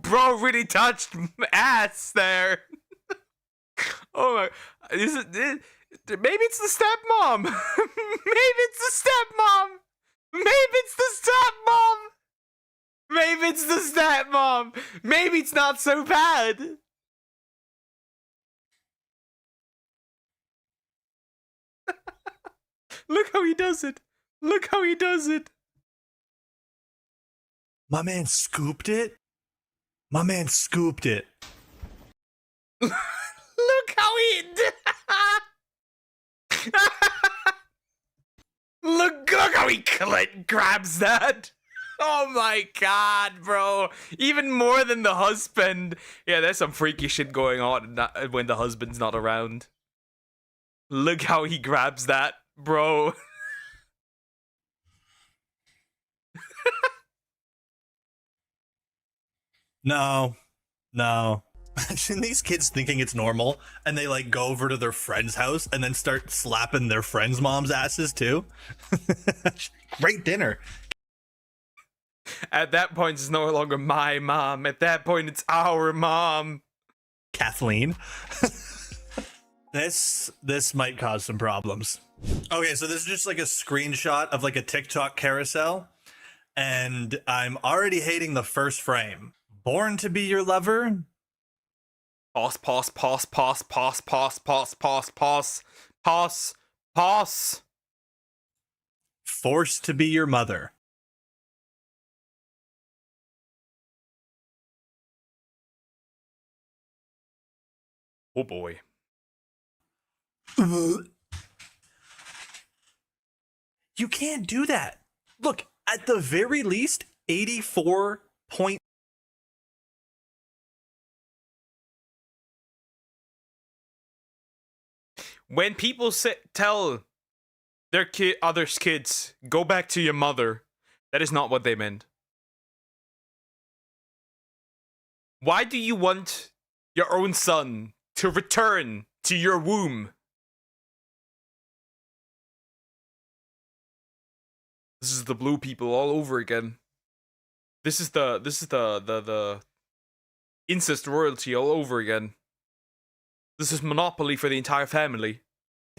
Bro really touched ass there. Oh my, maybe it's the stepmom. Maybe it's the stepmom. Maybe it's the stepmom. Maybe it's the stepmom. Maybe it's not so bad. Look how he does it. Look how he does it. My man scooped it. My man scooped it. Look how he Look how he grabs that. Oh my god, bro. Even more than the husband. Yeah, there's some freaky shit going on when the husband's not around. Look how he grabs that, bro. No. Imagine these kids thinking it's normal and they like go over to their friend's house and then start slapping their friends' moms' asses too. Great dinner. At that point, it's no longer my mom. At that point, it's our mom. Kathleen. This might cause some problems. Okay, so this is just like a screenshot of like a TikTok carousel. And I'm already hating the first frame. Born to be your lover? Pause. Forced to be your mother. Oh boy. You can't do that. Look, at the very least, 84 point. When people tell their others' kids, go back to your mother, that is not what they meant. Why do you want your own son to return to your womb? This is the blue people all over again. This is the incest royalty all over again. This is monopoly for the entire family.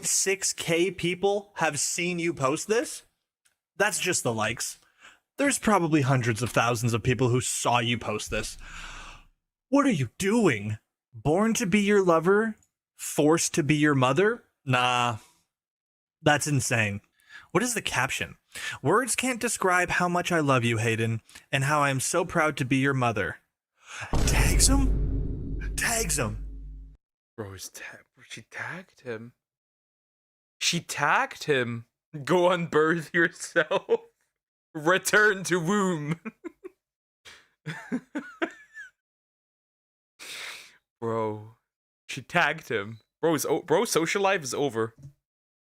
6K people have seen you post this? That's just the likes. There's probably hundreds of thousands of people who saw you post this. What are you doing? Born to be your lover? Forced to be your mother? Nah. That's insane. What is the caption? Words can't describe how much I love you, Hayden, and how I am so proud to be your mother. Tags him? Tags him. Bro, she tagged him. She tagged him. Go unbirth yourself. Return to womb. Bro, she tagged him. Bro, social life is over.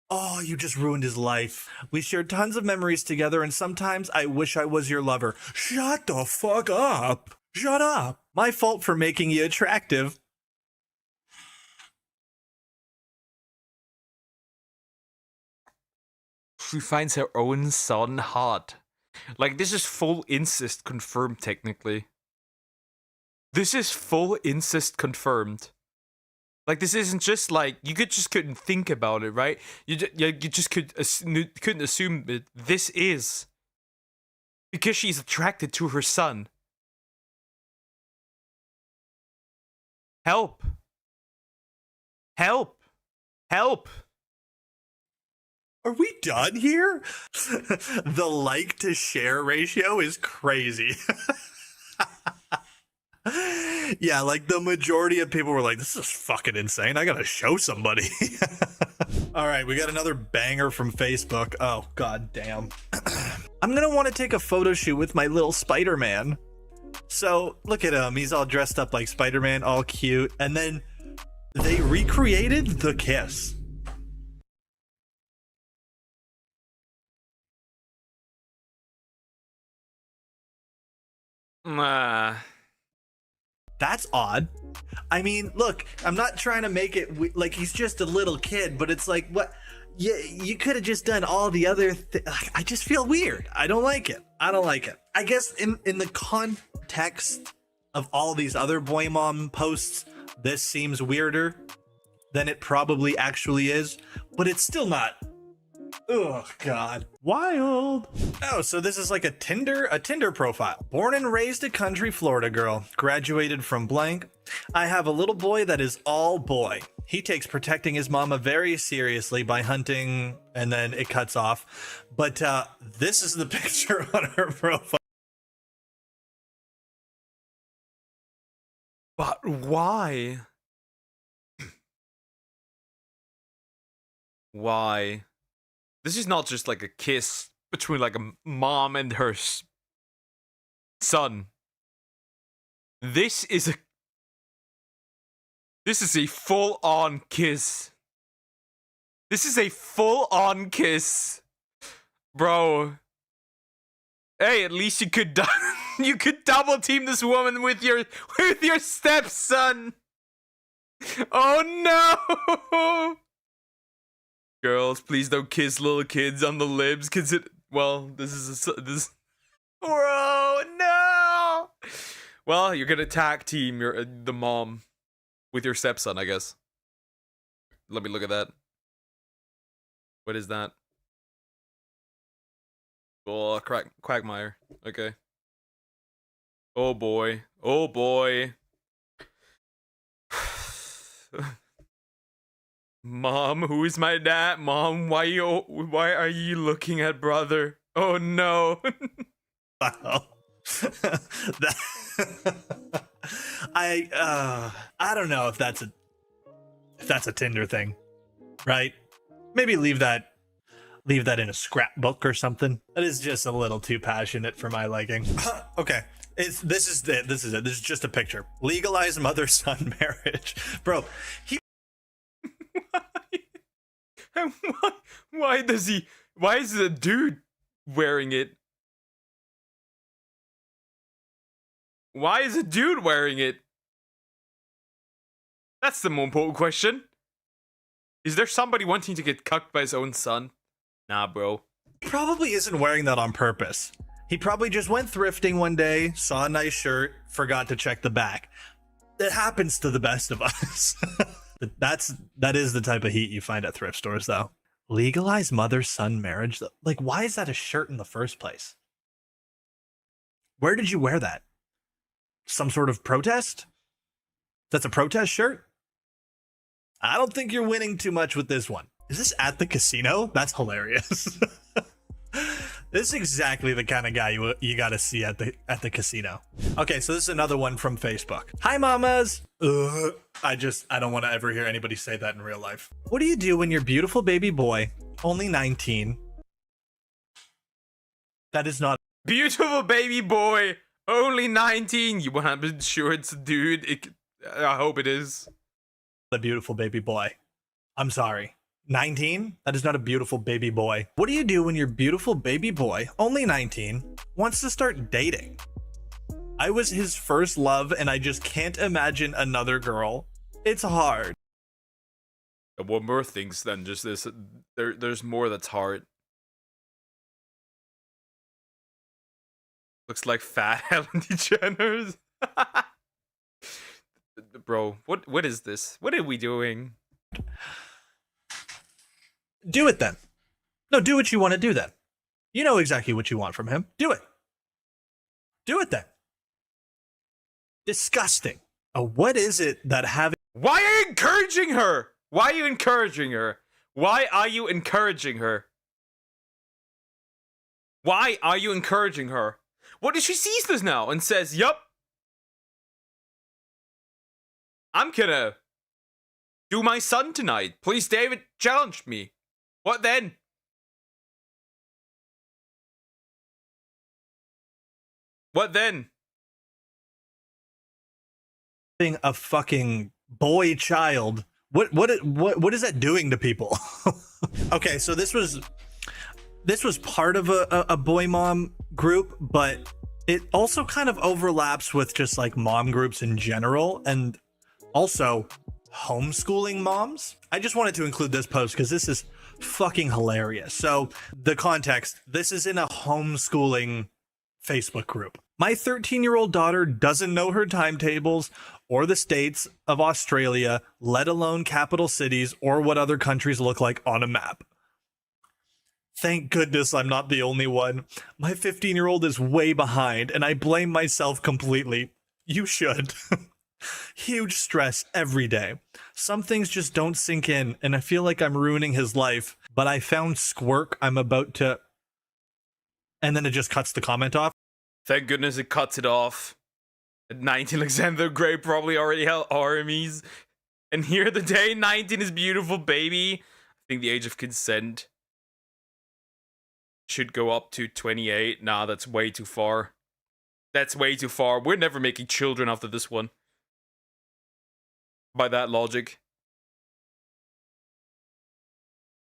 Oh, you just ruined his life. We shared tons of memories together, and sometimes I wish I was your lover. Shut the fuck up. Shut up. My fault for making you attractive. She finds her own son hot. Like, this is full incest confirmed, technically. This is full incest confirmed. Like, this isn't just like, you couldn't think about it, right? You just couldn't assume that this is. Because she's attracted to her son. Help. Help. Help. Are we done here? The like to share ratio is crazy. Yeah, like the majority of people were like, this is fucking insane. I gotta show somebody. All right, we got another banger from Facebook. Oh, god damn. I'm gonna want to take a photo shoot with my little Spider-Man. So look at him. He's all dressed up like Spider-Man, all cute. And then they recreated the kiss. That's odd. I mean, look, I'm not trying to make it like he's just a little kid, but it's like, what? You could have just done all the other I just feel weird. I don't like it. I don't like it. I guess in the context of all these other boy mom posts, this seems weirder than it probably actually is, but it's still not. Oh god. Wild. Oh, so this is like a Tinder profile. Born and raised a country Florida girl. Graduated from blank. I have a little boy that is all boy. He takes protecting his mama very seriously by hunting, and then it cuts off. But this is the picture on her profile. But why? Why? This is not just like a kiss between like a mom and her son. This is a full-on kiss. This is a full-on kiss. Bro. Hey, at least you could you could double team this woman with your stepson. Oh no. Girls, please don't kiss little kids on the lips, cause this. Bro, no. Well, you're gonna tag team the mom with your stepson, I guess. Let me look at that. What is that? Oh, Quagmire. Okay. Oh boy. Oh boy. Mom, who is my dad? Mom, why are you looking at brother? Oh no. Wow. I don't know if that's a Tinder thing, right? Maybe leave that in a scrapbook or something. That is just a little too passionate for my liking. Okay. This is it. This is just a picture. Legalize mother-son marriage. Bro, why is the dude wearing it? Why is a dude wearing it? That's the more important question. Is there somebody wanting to get cucked by his own son? Nah, bro. He probably isn't wearing that on purpose. He probably just went thrifting one day, saw a nice shirt, forgot to check the back. It happens to the best of us. That is the type of heat you find at thrift stores, though. Legalize mother-son marriage? Like, why is that a shirt in the first place? Where did you wear that? Some sort of protest? That's a protest shirt? I don't think you're winning too much with this one. Is this at the casino? That's hilarious. This is exactly the kind of guy you gotta see at the casino. Okay, so this is another one from Facebook. Hi, mamas. Ugh. I don't want to ever hear anybody say that in real life. What do you do when your beautiful baby boy, only 19? That is not Beautiful baby boy, only 19. You 100% sure it's a dude? I hope it is. a beautiful baby boy. I'm sorry. 19? That is not a beautiful baby boy. What do you do when your beautiful baby boy, only 19, wants to start dating? I was his first love and I just can't imagine another girl. It's hard. What more things than just this? There's more that's hard. Looks like fat Ellen DeGeneres. Bro, what is this? What are we doing? Do it then. No, do what you want to do then. You know exactly what you want from him. Do it. Do it then. Disgusting. What is it that having... Why are you encouraging her? Why are you encouraging her? Why are you encouraging her? Why are you encouraging her? What if she sees this now and says, yup, I'm gonna do my son tonight. Please, David, challenge me. What then? What then? Being a fucking boy child. What is that doing to people? Okay, so this was part of a boy mom group, but it also kind of overlaps with just like mom groups in general, and also homeschooling moms. I just wanted to include this post because this is fucking hilarious. So the context, this is in a homeschooling Facebook group. My 13-year-old daughter doesn't know her timetables or the states of Australia, let alone capital cities or what other countries look like on a map. Thank goodness I'm not the only one. My 15-year-old is way behind, and I blame myself completely. You should. Huge stress every day. Some things just don't sink in, and I feel like I'm ruining his life, but I found squirk I'm about to... And then it just cuts the comment off. Thank goodness it cuts it off. At 19, Alexander Gray probably already held armies. And here the day 19 is beautiful, baby. I think the age of consent should go up to 28. Nah, that's way too far. That's way too far. We're never making children after this one. By that logic.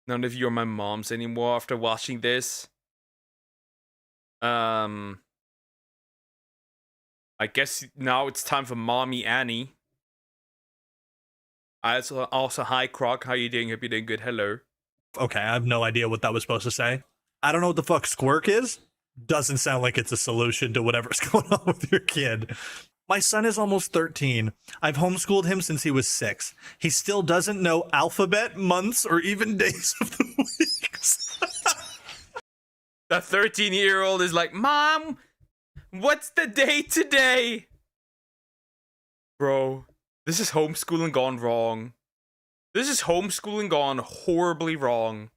None of you are my moms anymore after watching this. I guess now it's time for Mommy Annie. Also, hi Croc, how you doing? Hope you're doing good. Hello. Okay, I have no idea what that was supposed to say. I don't know what the fuck squirk is. Doesn't sound like it's a solution to whatever's going on with your kid. My son is almost 13. I've homeschooled him since he was 6. He still doesn't know alphabet, months, or even days of the weeks. The 13-year-old is like, Mom, what's the day today? Bro, this is homeschooling gone wrong. This is homeschooling gone horribly wrong.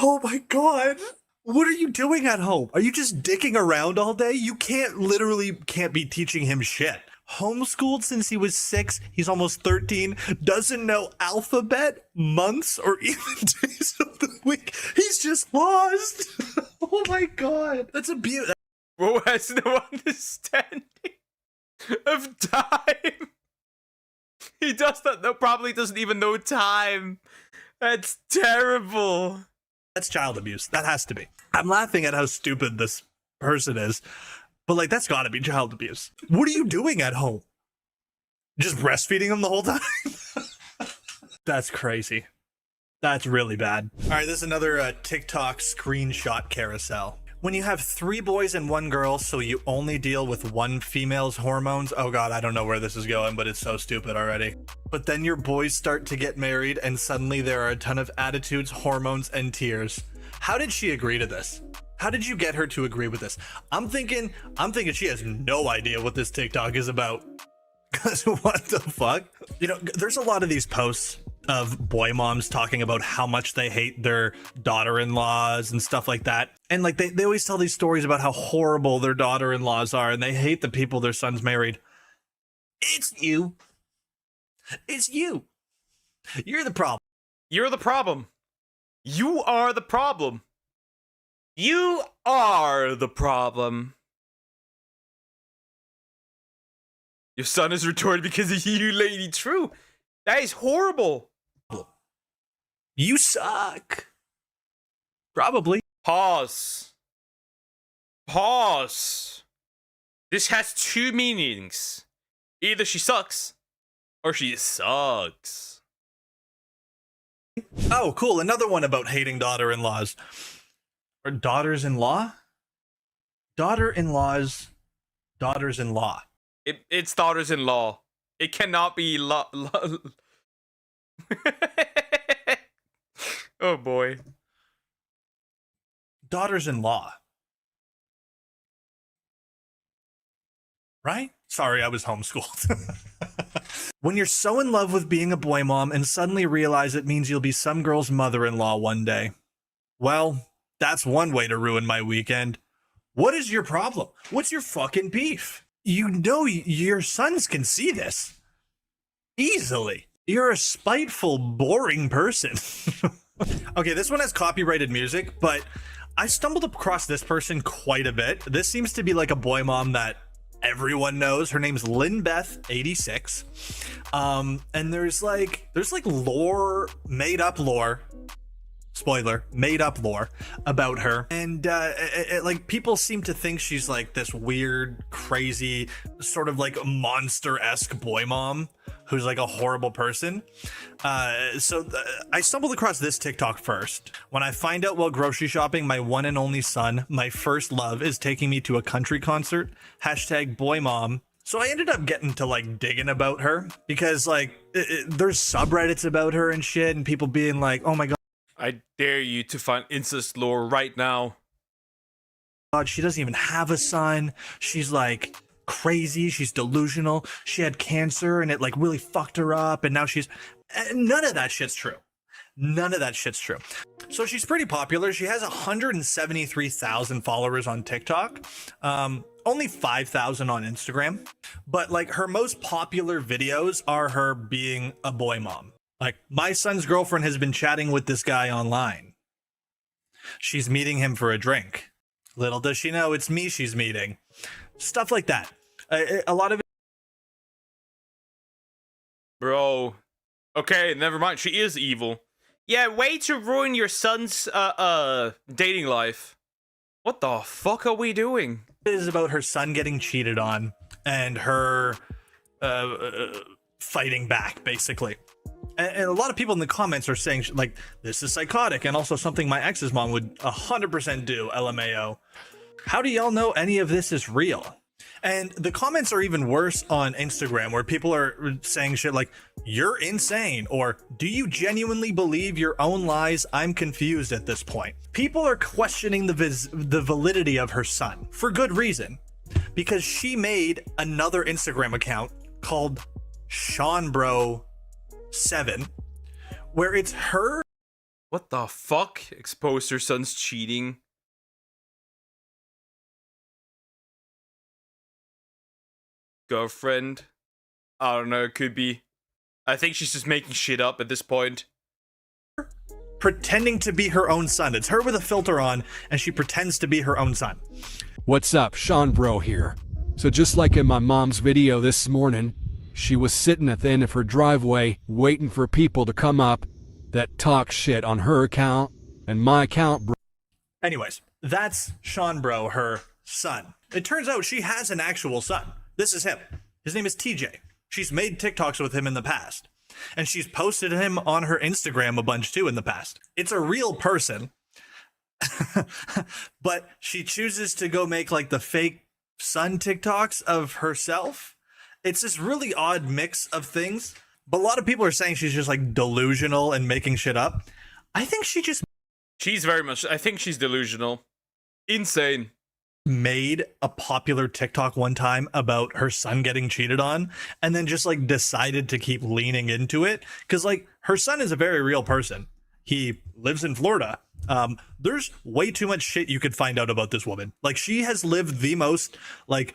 Oh my god. What are you doing at home? Are you just dicking around all day? You literally can't be teaching him shit. Homeschooled since he was 6, he's almost 13, doesn't know alphabet, months, or even days of the week. He's just lost. Oh my god. That's a beauty. Bro has no understanding of time. He does not know, probably doesn't even know time. That's terrible. That's child abuse. That has to be. I'm laughing at how stupid this person is. But like, that's gotta be child abuse. What are you doing at home? Just breastfeeding them the whole time? That's crazy. That's really bad. All right, this is another TikTok screenshot carousel. When you have 3 boys and 1 girl, so you only deal with 1 female's hormones. Oh God, I don't know where this is going, but it's so stupid already. But then your boys start to get married and suddenly there are a ton of attitudes, hormones, and tears. How did she agree to this? How did you get her to agree with this? I'm thinking she has no idea what this TikTok is about. Cause what the fuck? You know, there's a lot of these posts of boy moms talking about how much they hate their daughter-in-laws and stuff like that. And like they always tell these stories about how horrible their daughter-in-laws are and they hate the people their sons married. It's you. It's you. You're the problem. You're the problem. You are the problem. You are the problem. Your son is retarded because of you, lady. True. That is horrible. You suck. Probably. Pause. Pause. This has 2 meanings. Either she sucks, or she sucks. Oh, cool. Another one about hating daughter-in-laws. Or daughters-in-law? Daughter-in-laws. Daughters-in-law. It's daughters-in-law. It cannot be Oh boy. Daughters-in-law. Right? Sorry, I was homeschooled. When you're so in love with being a boy mom and suddenly realize it means you'll be some girl's mother-in-law one day. Well, that's one way to ruin my weekend. What is your problem? What's your fucking beef? You know your sons can see this. Easily. You're a spiteful, boring person. Okay, this one has copyrighted music, but I stumbled across this person quite a bit. This seems to be like a boy mom that everyone knows. Her name's LynBeth86. And there's like lore, made up lore. Spoiler, made up lore about her. And like people seem to think she's like this weird, crazy, sort of like monster-esque boy mom who's like a horrible person. I stumbled across this TikTok first. When I find out while grocery shopping, my one and only son, my first love, is taking me to a country concert. #boymom. So I ended up getting to like digging about her because like there's subreddits about her and shit and people being like, oh my God. I dare you to find incest lore right now. God, she doesn't even have a son. She's like crazy. She's delusional. She had cancer and it like really fucked her up. And now she's... None of that shit's true. None of that shit's true. So she's pretty popular. She has 173,000 followers on TikTok. Only 5,000 on Instagram. But like her most popular videos are her being a boy mom. Like, my son's girlfriend has been chatting with this guy online. She's meeting him for a drink. Little does she know it's me she's meeting. Stuff like that. A lot of it. Bro. Okay, never mind. She is evil. Yeah, way to ruin your son's dating life. What the fuck are we doing? It is about her son getting cheated on and her fighting back, basically. And a lot of people in the comments are saying like, this is psychotic and also something my ex's mom would 100% do, LMAO. How do y'all know any of this is real? And the comments are even worse on Instagram where people are saying shit like, you're insane, or do you genuinely believe your own lies? I'm confused at this point. People are questioning the validity of her son for good reason, because she made another Instagram account called SeanBro7, where it's her. What the fuck? Exposed her son's cheating. Girlfriend? I don't know, it could be. I think she's just making shit up at this point. Pretending to be her own son. It's her with a filter on, and she pretends to be her own son. What's up, Sean Bro here. So just like in my mom's video this morning, she was sitting at the end of her driveway waiting for people to come up that talk shit on her account and my account, bro. Anyways, that's Sean Bro, her son. It turns out she has an actual son. This is him. His name is TJ. She's made TikToks with him in the past. And she's posted him on her Instagram a bunch too in the past. It's a real person. But she chooses to go make like the fake son TikToks of herself. It's this really odd mix of things. But a lot of people are saying she's just like delusional and making shit up. I think she's very much, I think she's delusional. Insane. Made a popular TikTok one time about her son getting cheated on and then just like decided to keep leaning into it. Cause like her son is a very real person. He lives in Florida. There's way too much shit you could find out about this woman. Like she has lived the most like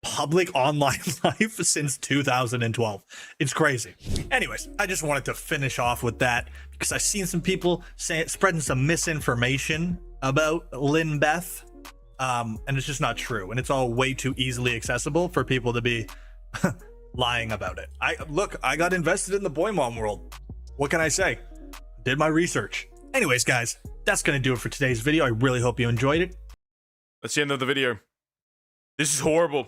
public online life since 2012. It's crazy. Anyways, I just wanted to finish off with that because I've seen some people spreading some misinformation about Lynn Beth. And it's just not true. And it's all way too easily accessible for people to be lying about it. I got invested in the boy mom world. What can I say? Did my research. Anyways, guys, that's going to do it for today's video. I really hope you enjoyed it. That's the end of the video. This is horrible.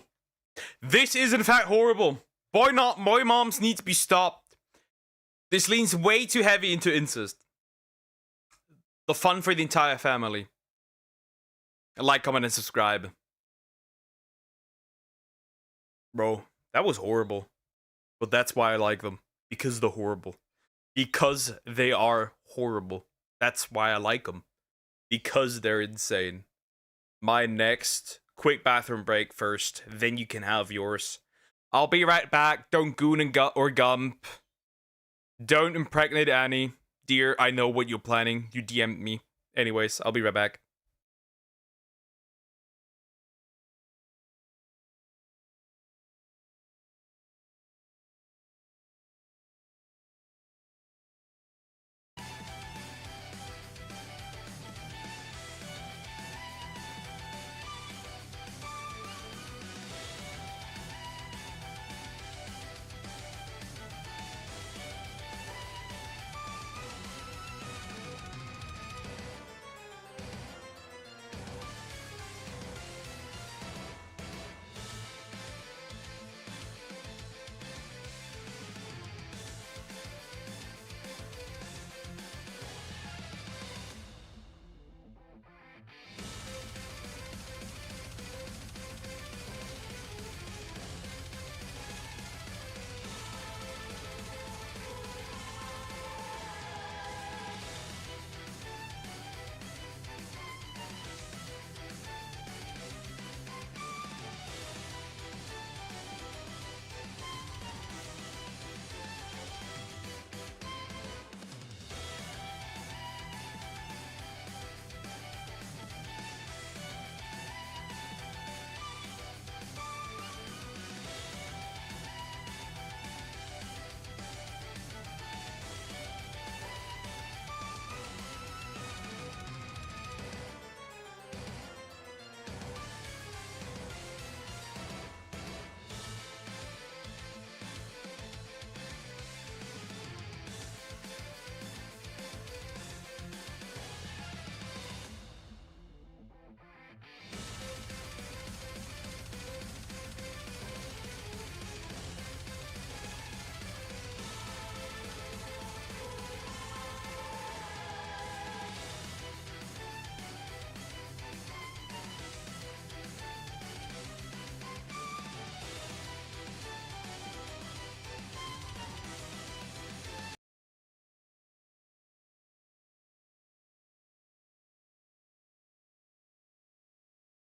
This is in fact horrible. Boy moms need to be stopped. This leans way too heavy into incest. The fun for the entire family. Like, comment, and subscribe. Bro, that was horrible. But that's why I like them. Because they're horrible. Because they are horrible. That's why I like them. Because they're insane. My next quick bathroom break first. Then you can have yours. I'll be right back. Don't goon and or gump. Don't impregnate Annie. Dear, I know what you're planning. You DM'd me. Anyways, I'll be right back.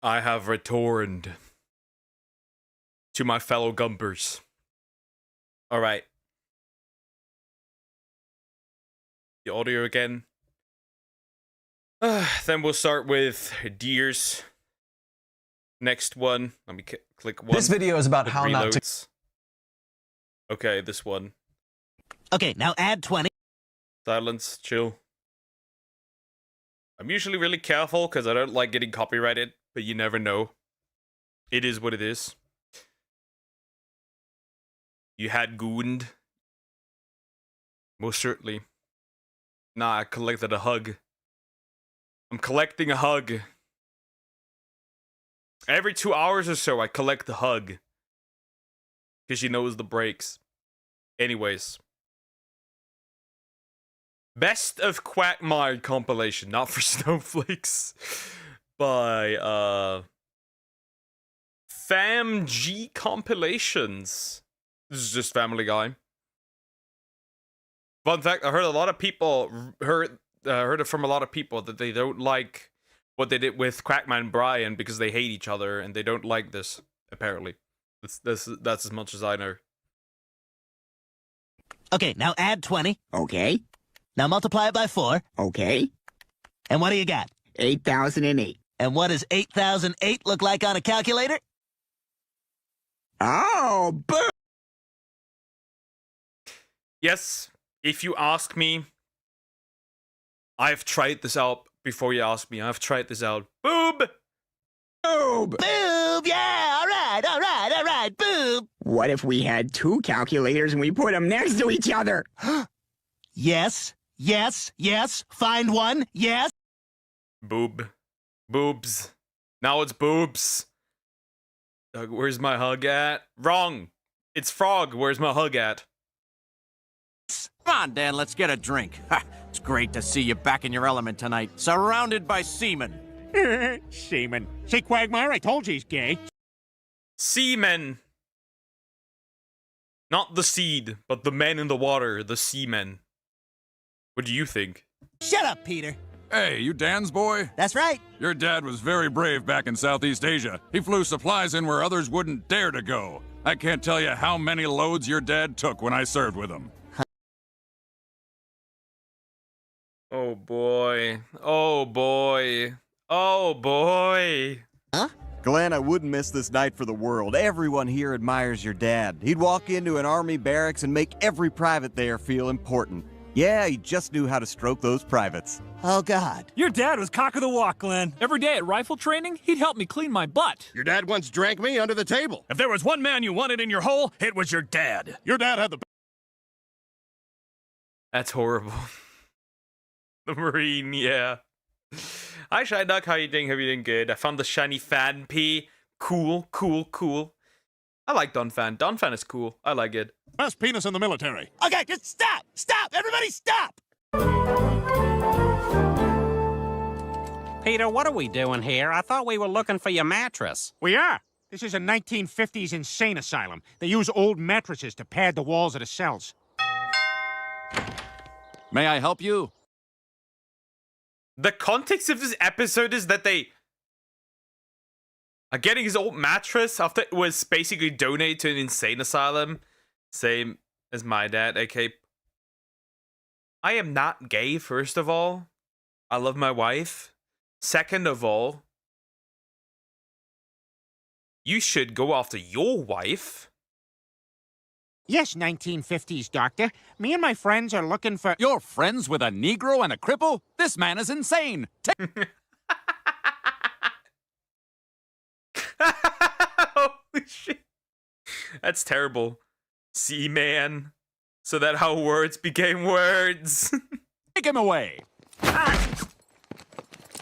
I have returned to my fellow gumpers. Alright. The audio again. Then we'll start with Deers. Next one. Let me click one. This video is about how not to... Okay, this one. Okay, now add 20. Silence, chill. I'm usually really careful because I don't like getting copyrighted, but you never know. It is what it is. You had gooned. Most certainly. Nah, I collected a hug. I'm collecting a hug. Every 2 hours or so, I collect the hug. Because she knows the breaks. Anyways. Best of Quagmire compilation, not for snowflakes. By, FamG compilations. This is just Family Guy. Fun fact, I heard a lot of people, heard it from a lot of people that they don't like what they did with Quackman and Brian because they hate each other and they don't like this, apparently. That's as much as I know. Okay, now add 20. Okay. Now multiply it by 4. Okay. And what do you got? 8,008. And what does 8,008 look like on a calculator? Oh, boo! Yes, if you ask me, I've tried this out before you ask me. I've tried this out. Boob! Boob! Boob! Yeah! All right, boob! What if we had 2 calculators and we put them next to each other? Yes. Find one. Yes. Boob. Boobs. Now it's boobs. Doug, where's my hug at? Wrong. It's frog. Where's my hug at? Come on, Dan, let's get a drink. Ha, it's great to see you back in your element tonight, surrounded by seamen. Seamen. See, Quagmire, I told you he's gay. Seamen. Not the seed, but the men in the water, the seamen. What do you think? Shut up, Peter. Hey, you Dan's boy? That's right. Your dad was very brave back in Southeast Asia. He flew supplies in where others wouldn't dare to go. I can't tell you how many loads your dad took when I served with him. Oh boy. Oh boy. Oh boy. Huh? Glenn, I wouldn't miss this night for the world. Everyone here admires your dad. He'd walk into an army barracks and make every private there feel important. Yeah, he just knew how to stroke those privates. Oh, God. Your dad was cock of the walk, Glenn. Every day at rifle training, he'd help me clean my butt. Your dad once drank me under the table. If there was one man you wanted in your hole, it was your dad. Your dad had the... That's horrible. The Marine, yeah. Hi, Shy Duck. How you doing? Hope you're doing good. I found the shiny fan P. Cool. I like Dunfan. Dunfan is cool. I like it. Best penis in the military. Okay, just stop! Stop! Everybody stop! Peter, what are we doing here? I thought we were looking for your mattress. We are. This is a 1950s insane asylum. They use old mattresses to pad the walls of the cells. May I help you? The context of this episode is that they are getting his old mattress after it was basically donated to an insane asylum. Same as my dad, okay. I am not gay, first of all. I love my wife. Second of all, you should go after your wife. Yes, 1950s, Doctor. Me and my friends are looking for... You're friends with a Negro and a cripple? This man is insane. Holy shit. That's terrible. Seaman. So that how words became words. Take him away.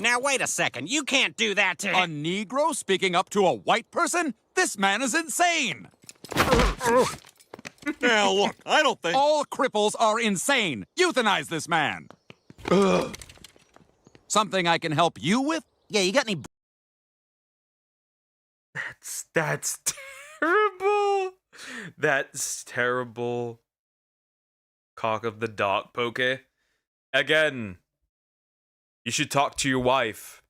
Now, wait a second. You can't do that to... A Negro speaking up to a white person? This man is insane. Now, look, I don't think... All cripples are insane. Euthanize this man. Something I can help you with? Yeah, you got any... That's terrible. That's terrible. Cock of the dog poke. Again, you should talk to your wife.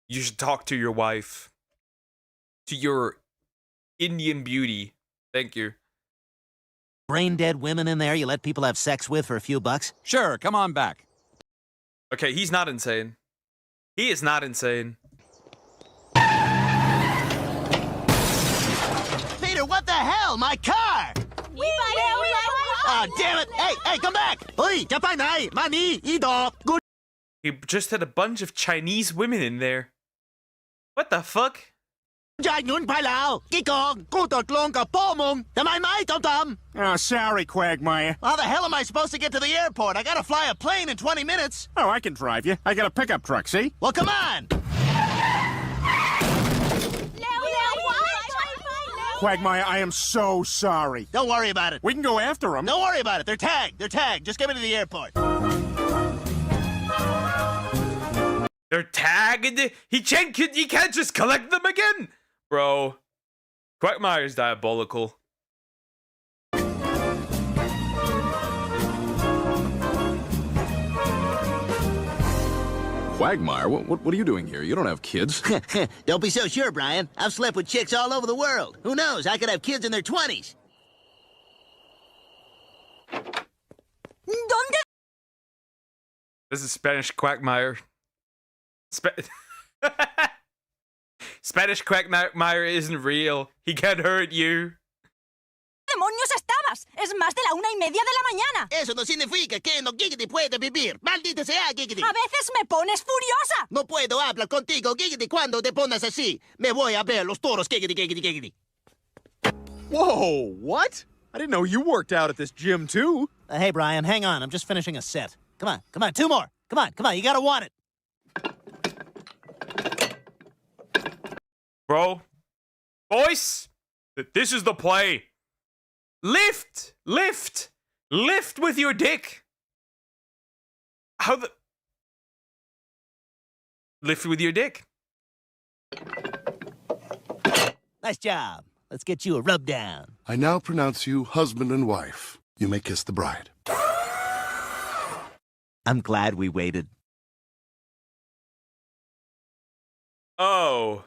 You should talk to your wife. To your Indian beauty. Thank you. Brain dead women in there you let people have sex with for a few bucks? Sure, come on back. Okay, he's not insane. He is not insane. Peter, what the hell? My car! Oh, damn it! Hey, come back! Oi, Good. He just had a bunch of Chinese women in there. What the fuck? Oh, sorry, Quagmire. How the hell am I supposed to get to the airport? I gotta fly a plane in 20 minutes. Oh, I can drive you. I got a pickup truck, see? Well, come on. Quagmire, I am so sorry. Don't worry about it. We can go after them. Don't worry about it. They're tagged. They're tagged. Just get me to the airport. They're tagged? He can't just collect them again? Bro, Quagmire's diabolical. Quagmire, what are you doing here? You don't have kids. Don't be so sure, Brian. I've slept with chicks all over the world. Who knows? I could have kids in their 20s. This is Spanish Quagmire. Spanish Quagmire isn't real. He can't hurt you. ¡Demonios estabas! ¡Es más de la 1:30 de la mañana! Eso no significa que no Giggity puede vivir. ¡Maldita sea, Giggity! ¡A veces me pones furiosa! No puedo hablar contigo, Giggity, cuando te pones así. Me voy a ver los toros, Giggity, Giggity, Giggity. Whoa, what? I didn't know you worked out at this gym, too. Hey, Brian, hang on. I'm just finishing a set. Come on, 2 more. Come on, you gotta want it. Bro. Boys, this is the play. Lift with your dick. How the... Lift with your dick. Nice job. Let's get you a rub down. I now pronounce you husband and wife. You may kiss the bride. I'm glad we waited. Oh.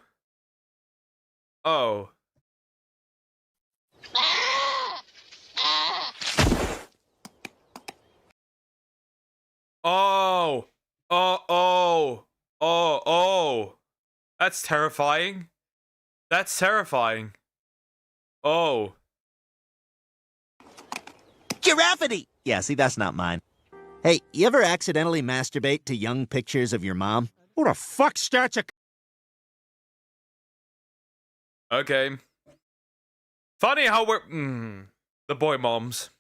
Oh. Oh. Oh. That's terrifying. That's terrifying. Oh. Giraffity! Yeah, see, that's not mine. Hey, you ever accidentally masturbate to young pictures of your mom? Who the fuck starts a... Okay. Funny how we're... the boy moms.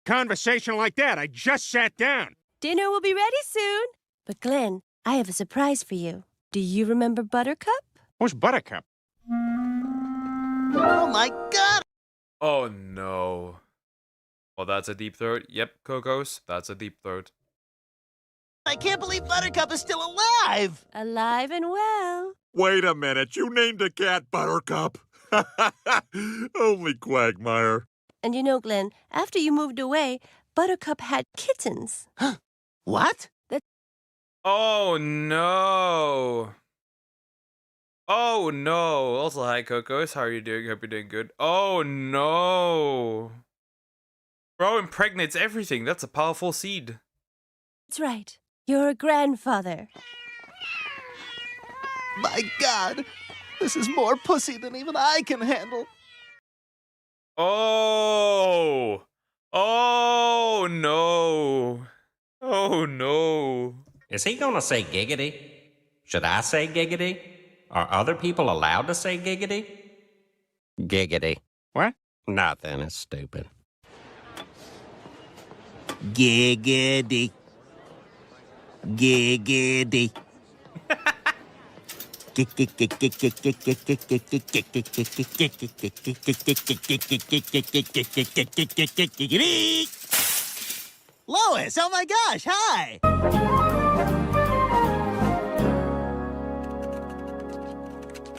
Conversation like that, I just sat down. Dinner will be ready soon. But Glenn, I have a surprise for you. Do you remember Buttercup? Who's Buttercup? Oh my god! Oh no. Oh, that's a deep throat. Yep, Cocos, that's a deep throat. I can't believe Buttercup is still alive! Alive and well. Wait a minute, you named a cat Buttercup? Only Quagmire. And you know, Glenn, after you moved away, Buttercup had kittens. What? Oh no. Oh no. Also, hi Cocos. How are you doing? Hope you're doing good. Oh no. Bro impregnates everything. That's a powerful seed. That's right. You're a grandfather. My god. This is more pussy than even I can handle. Oh. Oh no. Oh no. Is he gonna say giggity? Should I say giggity? Are other people allowed to say giggity? Giggity. What? Nothing, it's stupid. Giggity. Giggity. Lois, oh my gosh, hi!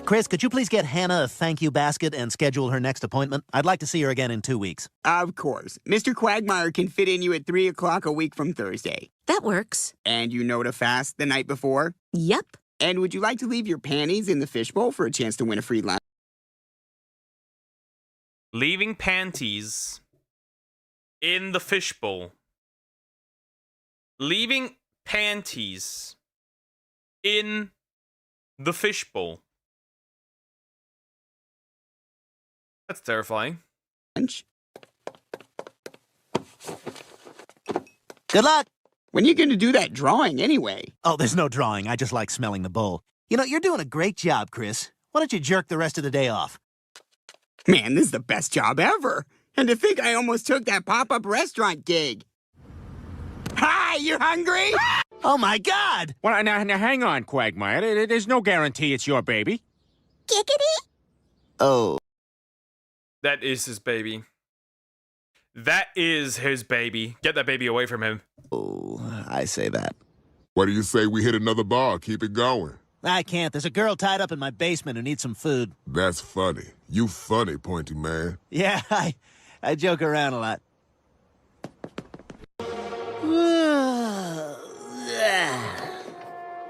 Chris, could you please get Hannah a thank you basket and schedule her next appointment? I'd like to see her again in 2 weeks. Of course. Mr. Quagmire can fit in you at 3 o'clock a week from Thursday. That works. And you know to fast the night before? Yep. And would you like to leave your panties in the fishbowl for a chance to win a free lunch? Leaving panties in the fishbowl. Leaving panties in the fishbowl. That's terrifying. Good luck! When are you going to do that drawing anyway? Oh, there's no drawing. I just like smelling the bowl. You know, you're doing a great job, Chris. Why don't you jerk the rest of the day off? Man, this is the best job ever. And to think I almost took that pop-up restaurant gig. Hi, you hungry? Oh, my God! Well, now hang on, Quagmire. There's no guarantee it's your baby. Giggity? Oh. That is his baby. That is his baby. Get that baby away from him. Oh, I say that. What do you say we hit another bar? Keep it going. I can't. There's a girl tied up in my basement who needs some food. That's funny. You funny, Pointy Man. Yeah, I joke around a lot.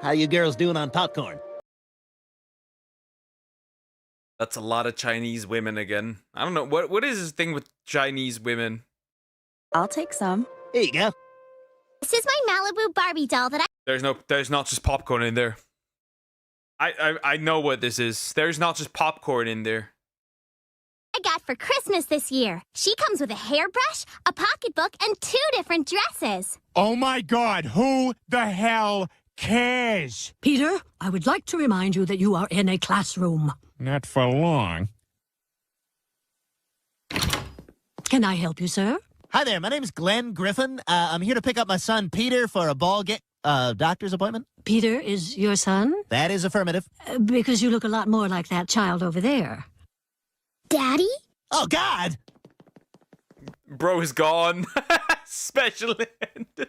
How you girls doing on popcorn? That's a lot of Chinese women again. I don't know. What is this thing with Chinese women? I'll take some. Here you go. This is my Malibu Barbie doll that There's not just popcorn in there. I know what this is. There's not just popcorn in there. I got for Christmas this year. She comes with a hairbrush, a pocketbook, and 2 different dresses. Oh my God, who the hell cares? Peter, I would like to remind you that you are in a classroom. Not for long. Can I help you, sir? Hi there, my name's Glenn Griffin. I'm here to pick up my son Peter for a doctor's appointment. Peter is your son? That is affirmative. Because you look a lot more like that child over there. Daddy? Oh, God! Bro is gone. Special end.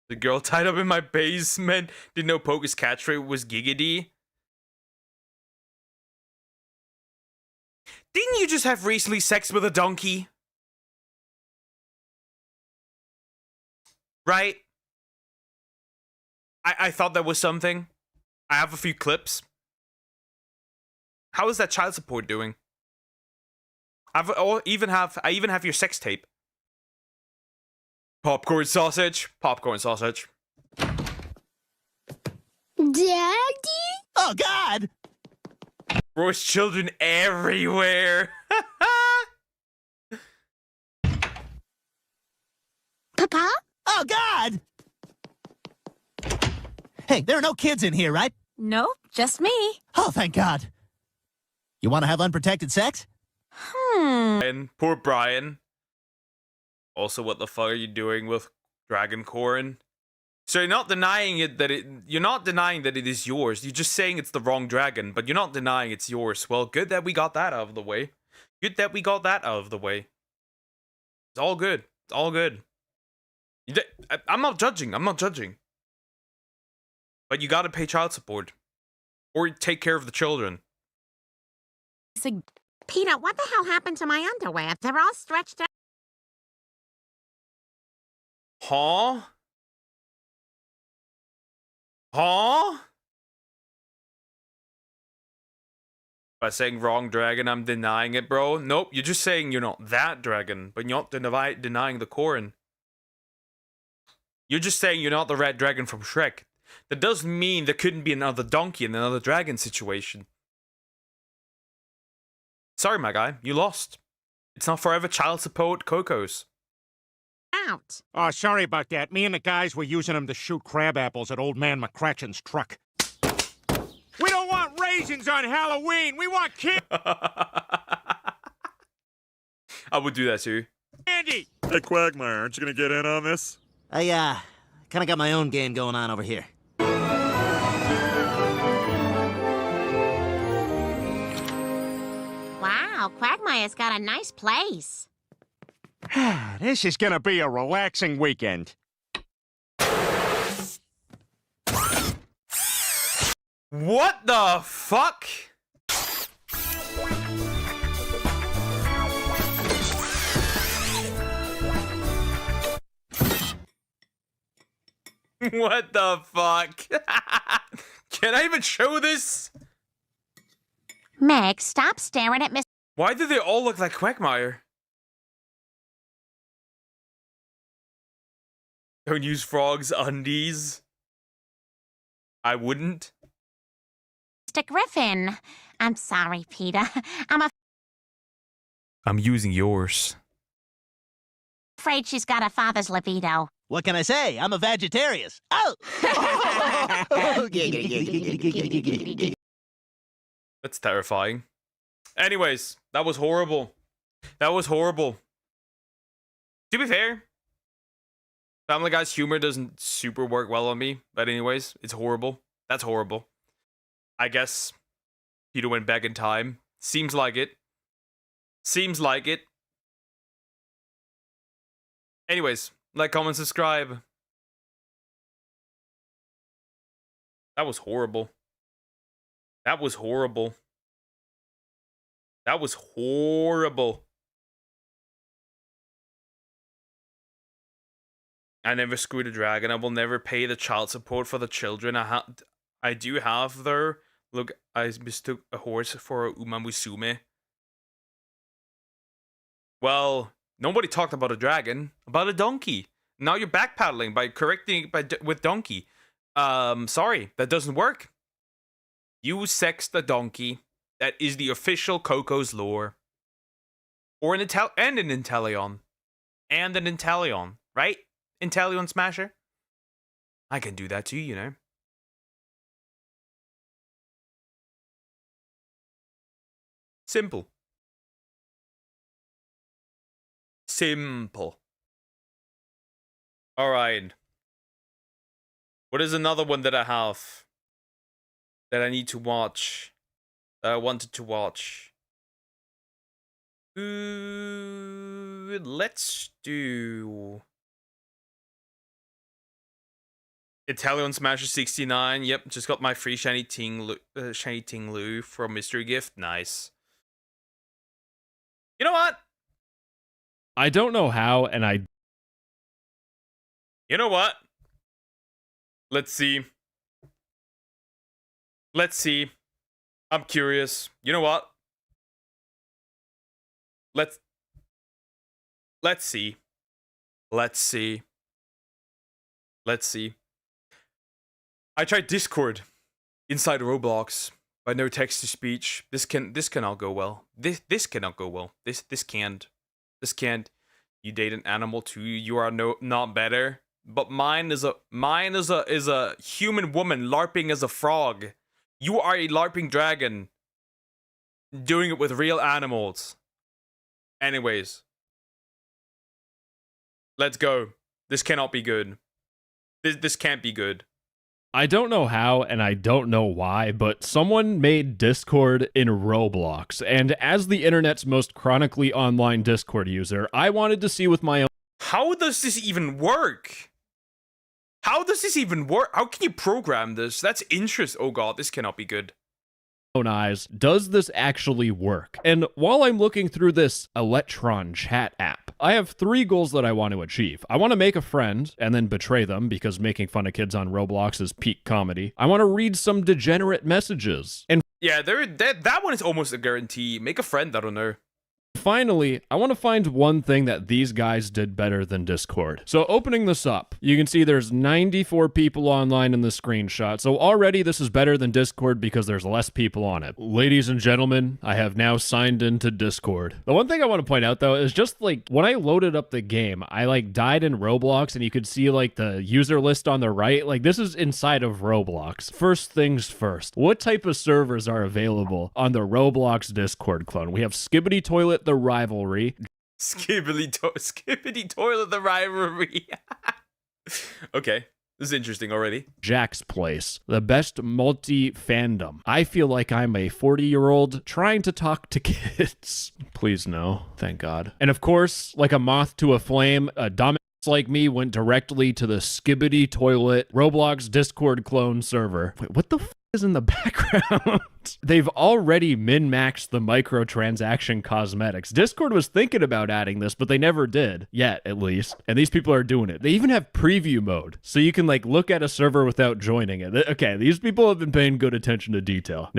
The girl tied up in my basement. Didn't know Poke's catchphrase was giggity. Didn't you just have recently sex with a donkey? Right? I thought that was something. I have a few clips. How is that child support doing? I even have your sex tape. Popcorn sausage. Popcorn sausage. Daddy? Oh, God! Bros, children everywhere. Papa? Oh, God! Hey, there are no kids in here, right? Nope, just me. Oh, thank God. You want to have unprotected sex? And poor Brian. Also, what the fuck are you doing with Dragon Corn? So you're not denying you're not denying that it is yours. You're just saying it's the wrong dragon, but you're not denying it's yours. Well, good that we got that out of the way. Good that we got that out of the way. It's all good. It's all good. I'm not judging. I'm not judging. But you gotta pay child support. Or take care of the children. Peter, what the hell happened to my underwear? They're all stretched out. Huh? Huh? By saying wrong dragon, I'm denying it, bro. Nope, you're just saying you're not that dragon, but you're not denying the corn. You're just saying you're not the red dragon from Shrek. That doesn't mean there couldn't be another donkey in another dragon situation. Sorry, my guy, you lost. It's not forever child support Cocos. Out. Oh, sorry about that. Me and the guys were using them to shoot crab apples at Old Man McCratchen's truck. We don't want raisins on Halloween. We want kids. I would do that too. Andy! Hey, Quagmire, aren't you gonna get in on this? I, kind of got my own game going on over here. Wow, Quagmire's got a nice place. This is gonna be a relaxing weekend. What the fuck? What the fuck? Can I even show this? Meg, stop staring at Miss... Why do they all look like Quagmire? Don't use frogs' undies. I wouldn't. Mr. Griffin. I'm sorry, Peter. I'm using yours. Afraid she's got a father's libido. What can I say? I'm a vegetarian. Oh! That's terrifying. Anyways, that was horrible. That was horrible. To be fair, Family Guy's humor doesn't super work well on me. But anyways, it's horrible. That's horrible. I guess Peter went back in time. Seems like it. Seems like it. Anyways, like, comment, subscribe. That was horrible. That was horrible. That was horrible. I never screwed a dragon. I will never pay the child support for the children. I do have though. Look, I mistook a horse for a umamusume. Well, nobody talked about a dragon, about a donkey. Now you're backpedaling by correcting it with donkey. Sorry, that doesn't work. You sexed a donkey. That is the official Coco's lore. Or an Intellion. And an Intellion, right? Intellion Smasher? I can do that too, you know. Simple. Simple. Alright. What is another one that I have? That I need to watch? That I wanted to watch? Let's do... Italian Smasher 69. Yep, just got my free shiny Ting-Lu from Mystery Gift. Nice. You know what? I don't know how, and I... You know what? Let's see. Let's see. I'm curious. You know what? Let's see. Let's see. Let's see. I tried Discord inside Roblox, but no text to speech. This cannot go well. This cannot go well. This can't. This can't. You date an animal too. You are not better. But mine is a human woman LARPing as a frog. You are a LARPing dragon doing it with real animals. Anyways, let's go. This cannot be good. This can't be good. I don't know how, and I don't know why, but someone made Discord in Roblox, and as the internet's most chronically online Discord user, I wanted to see with my own... How does this even work? How does this even work? How can you program this? That's interesting. Oh god, this cannot be good. Own eyes, does this actually work? And while I'm looking through this Electron chat app, I have 3 goals that I want to achieve. I want to make a friend and then betray them because making fun of kids on Roblox is peak comedy. I want to read some degenerate messages. And yeah, that one is almost a guarantee. Make a friend, I don't know. Finally, I want to find one thing that these guys did better than Discord. So opening this up, you can see there's 94 people online in the screenshot. So already this is better than Discord because there's less people on it. Ladies and gentlemen, I have now signed into Discord. The one thing I want to point out though is just like when I loaded up the game, I like died in Roblox and you could see like the user list on the right. Like this is inside of Roblox. First things first, what type of servers are available on the Roblox Discord clone? We have Skibbity Toilet, the Rivalry. Skibbity Toilet, the Rivalry. Okay, this is interesting already. Jack's Place, the best multi-fandom. I feel like I'm a 40-year-old trying to talk to kids. Please no, thank God. And of course, like a moth to a flame, a dumbass like me went directly to the Skibbity Toilet Roblox Discord clone server. Wait, what the f is in the background? They've already min-maxed the microtransaction cosmetics. Discord was thinking about adding this, but they never did. Yet, at least. And these people are doing it. They even have preview mode, so you can like look at a server without joining it. Okay, these people have been paying good attention to detail.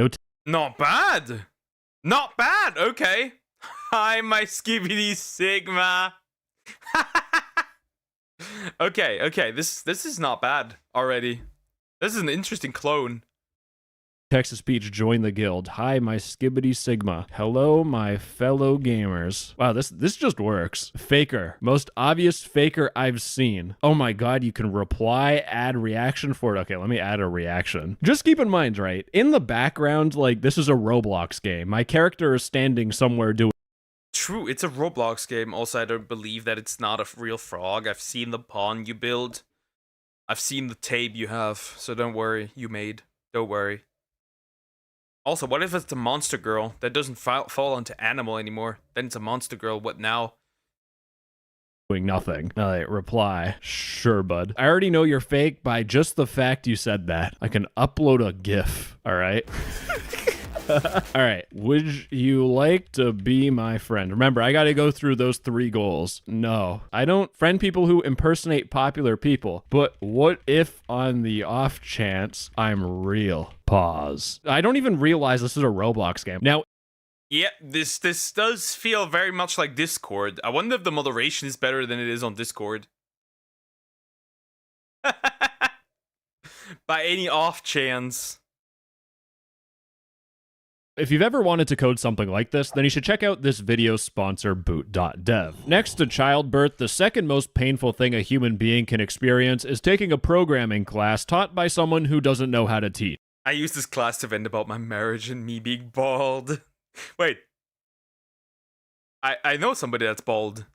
Not bad. Not bad. Okay. Hi, my Skibbity Sigma. Okay. This is not bad already. This is an interesting clone. Text-to-speech, join the guild. Hi, my skibbity sigma. Hello, my fellow gamers. Wow, this just works. Faker. Most obvious faker I've seen. Oh my god, you can reply, add reaction for it. Okay, let me add a reaction. Just keep in mind, right? In the background, like, this is a Roblox game. My character is standing somewhere doing... True, it's a Roblox game. Also, I don't believe that it's not a real frog. I've seen the pawn you build. I've seen the tape you have. So don't worry, you made. Don't worry. Also, what if it's a monster girl that doesn't fall into animal anymore? Then it's a monster girl. What now? Doing nothing. Reply. Sure, bud. I already know you're fake by just the fact you said that. I can upload a GIF. All right. All right. Would you like to be my friend? Remember, I got to go through those 3 goals. No, I don't friend people who impersonate popular people. But what if on the off chance I'm real? Pause. I don't even realize this is a Roblox game. Now, yeah, this does feel very much like Discord. I wonder if the moderation is better than it is on Discord. By any off chance. if you've ever wanted to code something like this, then you should check out this video's sponsor, boot.dev. Next to childbirth, the second most painful thing a human being can experience is taking a programming class taught by someone who doesn't know how to teach. I used this class to vent about my marriage and me being bald. Wait. I know somebody that's bald,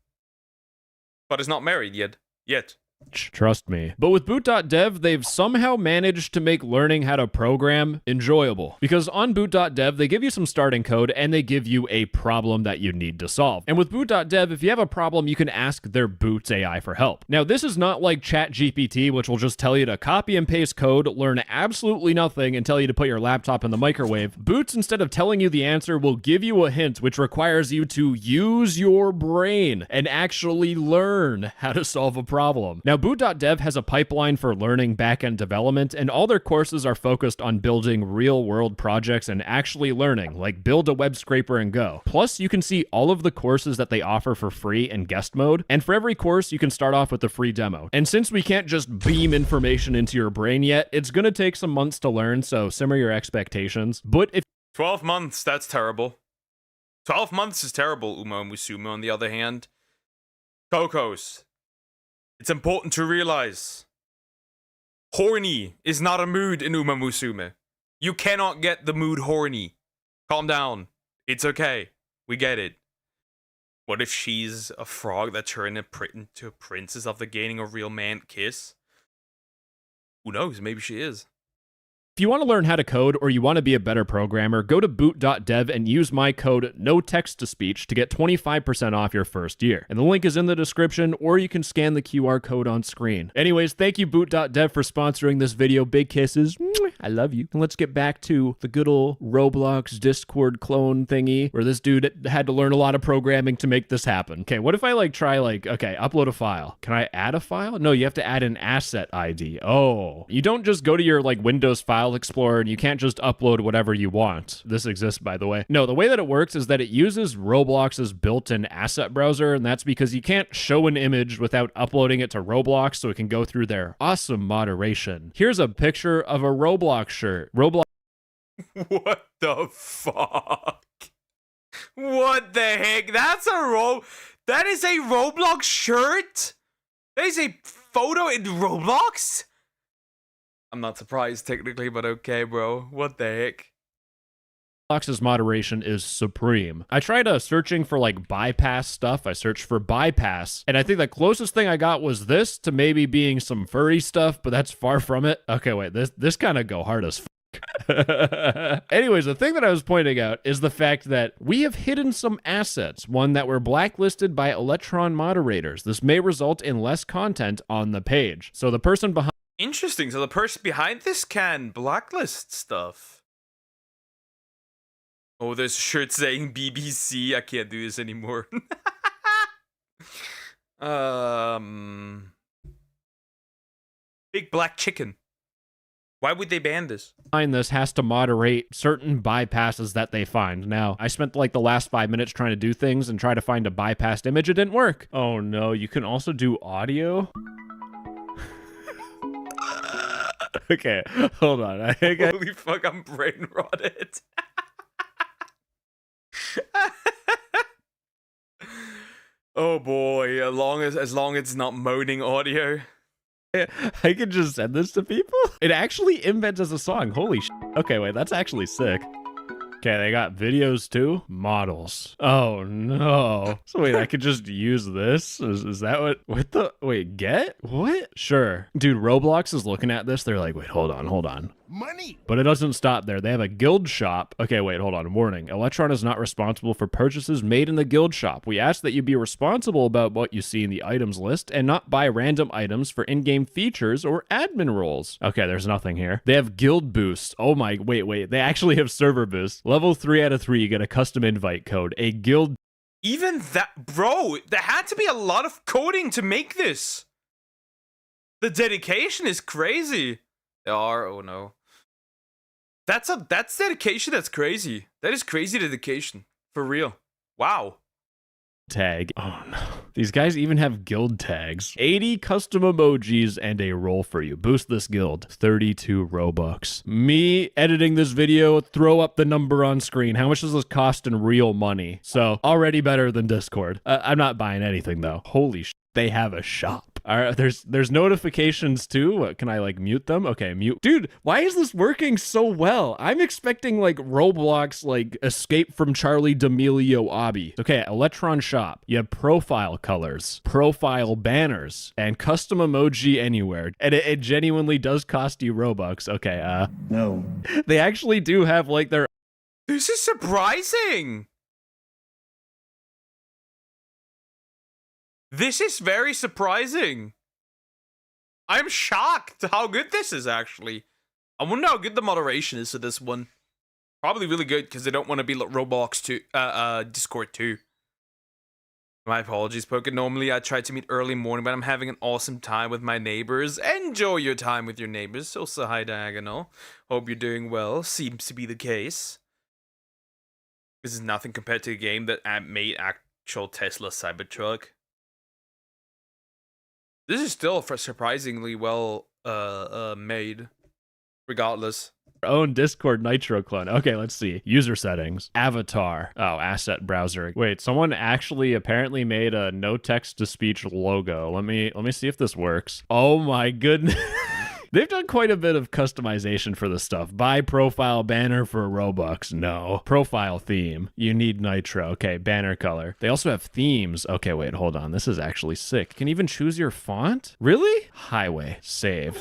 but is not married yet. Trust me. But with boot.dev, they've somehow managed to make learning how to program enjoyable. Because on boot.dev, they give you some starting code and they give you a problem that you need to solve. And with boot.dev, if you have a problem, you can ask their Boots AI for help. Now, this is not like ChatGPT, which will just tell you to copy and paste code, learn absolutely nothing, and tell you to put your laptop in the microwave. Boots, instead of telling you the answer, will give you a hint, which requires you to use your brain and actually learn how to solve a problem. Now, boot.dev has a pipeline for learning back-end development, and all their courses are focused on building real-world projects and actually learning, like build a web scraper and go. Plus, you can see all of the courses that they offer for free in guest mode, and for every course, you can start off with a free demo. And since we can't just beam information into your brain yet, it's gonna take some months to learn, so simmer your expectations. But if 12 months, that's terrible. 12 months is terrible, Uma Musume, on the other hand. Cocos. It's important to realize, horny is not a mood in Uma Musume. You cannot get the mood horny. Calm down. It's okay. We get it. What if she's a frog that turned into a princess after gaining a real man kiss? Who knows? Maybe she is. If you want to learn how to code or you want to be a better programmer, go to boot.dev and use my code NOTEXT-TO-SPEECH to get 25% off your first year. And the link is in the description, or you can scan the QR code on screen. Anyways, thank you boot.dev for sponsoring this video. Big kisses. I love you. And let's get back to the good old Roblox Discord clone thingy where this dude had to learn a lot of programming to make this happen. Okay, what if I okay, upload a file. Can I add a file? No, you have to add an asset ID. Oh, you don't just go to your Windows file Explorer and you can't just upload whatever you want. This exists, by the way. No, the way that it works is that it uses Roblox's built-in asset browser, and that's because you can't show an image without uploading it to Roblox so it can go through their awesome moderation. Here's a picture of a Roblox shirt. Roblox. What the fuck? What the heck? That is a Roblox shirt? That is a photo in Roblox? I'm not surprised technically, but okay, bro. What the heck? Roblox's moderation is supreme. I tried searching for bypass stuff. I searched for bypass, and I think the closest thing I got was this to maybe being some furry stuff, but that's far from it. Okay, wait, this kind of go hard as fuck. Anyways, the thing that I was pointing out is the fact that we have hidden some assets, one that were blacklisted by Electron moderators. This may result in less content on the page. So the person behind Interesting. So the person behind this can blacklist stuff. Oh, there's a shirt saying BBC. I can't do this anymore. Big black chicken. Why would they ban this? Behind this has to moderate certain bypasses that they find. Now, I spent the last 5 minutes trying to do things and try to find a bypassed image. It didn't work. Oh no, you can also do audio? Okay, hold on. I think Holy fuck, I'm brain rotted. Oh boy, as long as it's not moaning audio. I could just send this to people. It actually embeds as a song. Holy sh! Okay, wait, that's actually sick. Okay, they got videos too. Models. Oh no. So wait, I could just use this? Is that what the, wait, get? What? Sure. Dude, Roblox is looking at this. They're like, wait, hold on. Money. But it doesn't stop there. They have a guild shop. Okay, wait, hold on. Warning. Electron is not responsible for purchases made in the guild shop. We ask that you be responsible about what you see in the items list and not buy random items for in-game features or admin roles. Okay, there's nothing here. They have guild boosts. Oh my, wait. They actually have server boosts. Level 3 out of 3, you get a custom invite code. A guild. Even that, bro, there had to be a lot of coding to make this. The dedication is crazy. Oh no. That's dedication that's crazy. That is crazy dedication. For real. Wow. Tag. Oh no. These guys even have guild tags. 80 custom emojis and a role for you. Boost this guild. 32 Robux. Me editing this video, throw up the number on screen. How much does this cost in real money? So, already better than Discord. I'm not buying anything though. Holy sh! They have a shop. All right, there's notifications too. What, can I like mute them? Okay, mute. Dude, why is this working so well? I'm expecting like Roblox, like Escape from Charlie D'Amelio obby. Okay, Electron shop. You have profile colors, profile banners, and custom emoji anywhere. And it genuinely does cost you Robux. Okay, no. They actually do have like their... This is surprising. This is very surprising. I'm shocked how good this is, actually. I wonder how good the moderation is to this one. Probably really good, because they don't want to be like Roblox 2, Discord 2. My apologies, Poke. Normally, I try to meet early morning, but I'm having an awesome time with my neighbors. Enjoy your time with your neighbors. So say hi, Diagonal. Hope you're doing well. Seems to be the case. This is nothing compared to a game that made actual Tesla Cybertruck. This is still surprisingly well made, regardless. Own Discord Nitro clone. Okay, let's see. User settings. Avatar. Oh, asset browser. Wait, someone actually apparently made a no text to speech logo. Let me see if this works. Oh my goodness. They've done quite a bit of customization for this stuff. Buy profile banner for Robux. No. Profile theme. You need Nitro. Okay, banner color. They also have themes. Okay, wait, hold on. This is actually sick. You can even choose your font? Really? Highway. Save.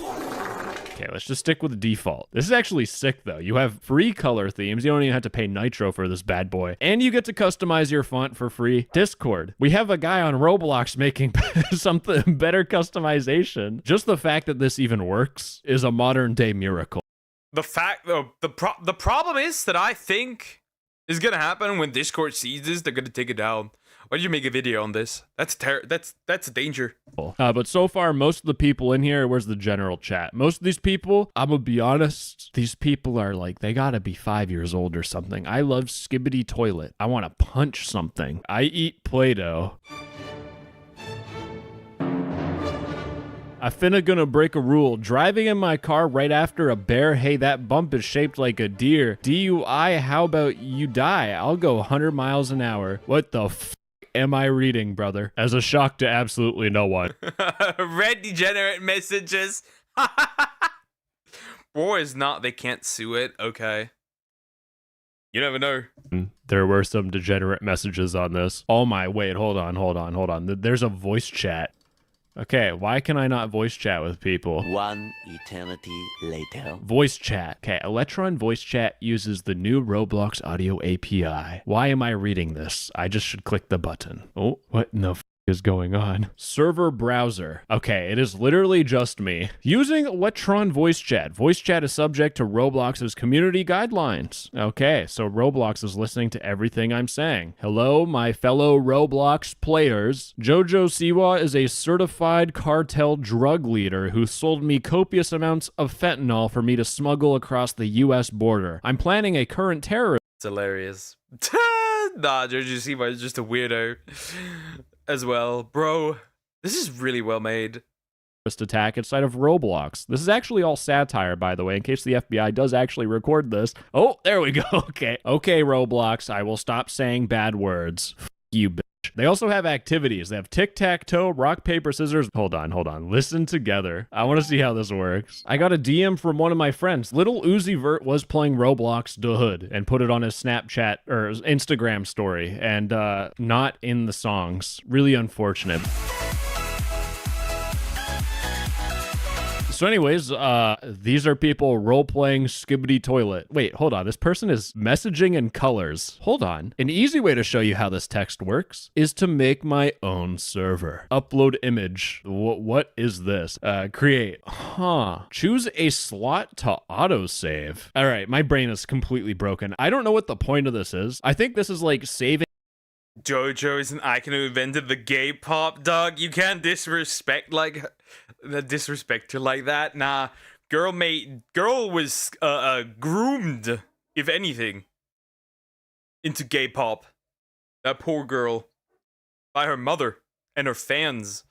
Okay, let's just stick with the default. This is actually sick, though. You have free color themes. You don't even have to pay Nitro for this bad boy. And you get to customize your font for free. Discord. We have a guy on Roblox making something better customization. Just the fact that this even works is a modern-day miracle. The fact, though, the problem is that I think is gonna happen when Discord sees this, they're gonna take it down. Why did you make a video on this? That's a danger. But so far, most of the people in here, where's the general chat? Most of these people, I'm gonna be honest, these people are like, they gotta be 5 years old or something. I love Skibbity Toilet. I wanna punch something. I eat Play-Doh. I finna gonna break a rule. Driving in my car right after a bear, hey, that bump is shaped like a deer. DUI, how about you die? I'll go 100 miles an hour. What the f am I reading, brother? As a shock to absolutely no one. Red degenerate messages. Or is not, they can't sue it. Okay. You never know. There were some degenerate messages on this. Oh my, wait, hold on. There's a voice chat. Okay, why can I not voice chat with people? One eternity later. Voice chat. Okay, Electron voice chat uses the new Roblox audio API. Why am I reading this? I just should click the button. Oh, what in the f is going on? Server browser. Okay, it is literally just me. Using Electron voice chat. Voice chat is subject to Roblox's community guidelines. Okay, so Roblox is listening to everything I'm saying. Hello, my fellow Roblox players. Jojo Siwa is a certified cartel drug leader who sold me copious amounts of fentanyl for me to smuggle across the US border. I'm planning a current terrorist. It's hilarious. Nah, Jojo Siwa is just a weirdo as well. Bro, this is really well made. attack inside of Roblox. This is actually all satire, by the way, in case the FBI does actually record this. Oh, there we go. Okay. Okay, Roblox, I will stop saying bad words. F you, bitch. They also have activities. They have tic-tac-toe, rock, paper, scissors. Hold on. Listen together. I want to see how this works. I got a DM from one of my friends. Little Uzi Vert was playing Roblox the Hood and put it on his Snapchat or his Instagram story and not in the songs. Really unfortunate. So anyways, these are people role-playing Skibbity Toilet. Wait, hold on. This person is messaging in colors. Hold on. An easy way to show you how this text works is to make my own server. Upload image. What is this? Create. Choose a slot to autosave. All right, my brain is completely broken. I don't know what the point of this is. I think this is like saving. JoJo is an icon who invented the gay pop, dog. You can't disrespect her like that. Nah, girl was groomed, if anything, into gay pop. That poor girl, by her mother and her fans.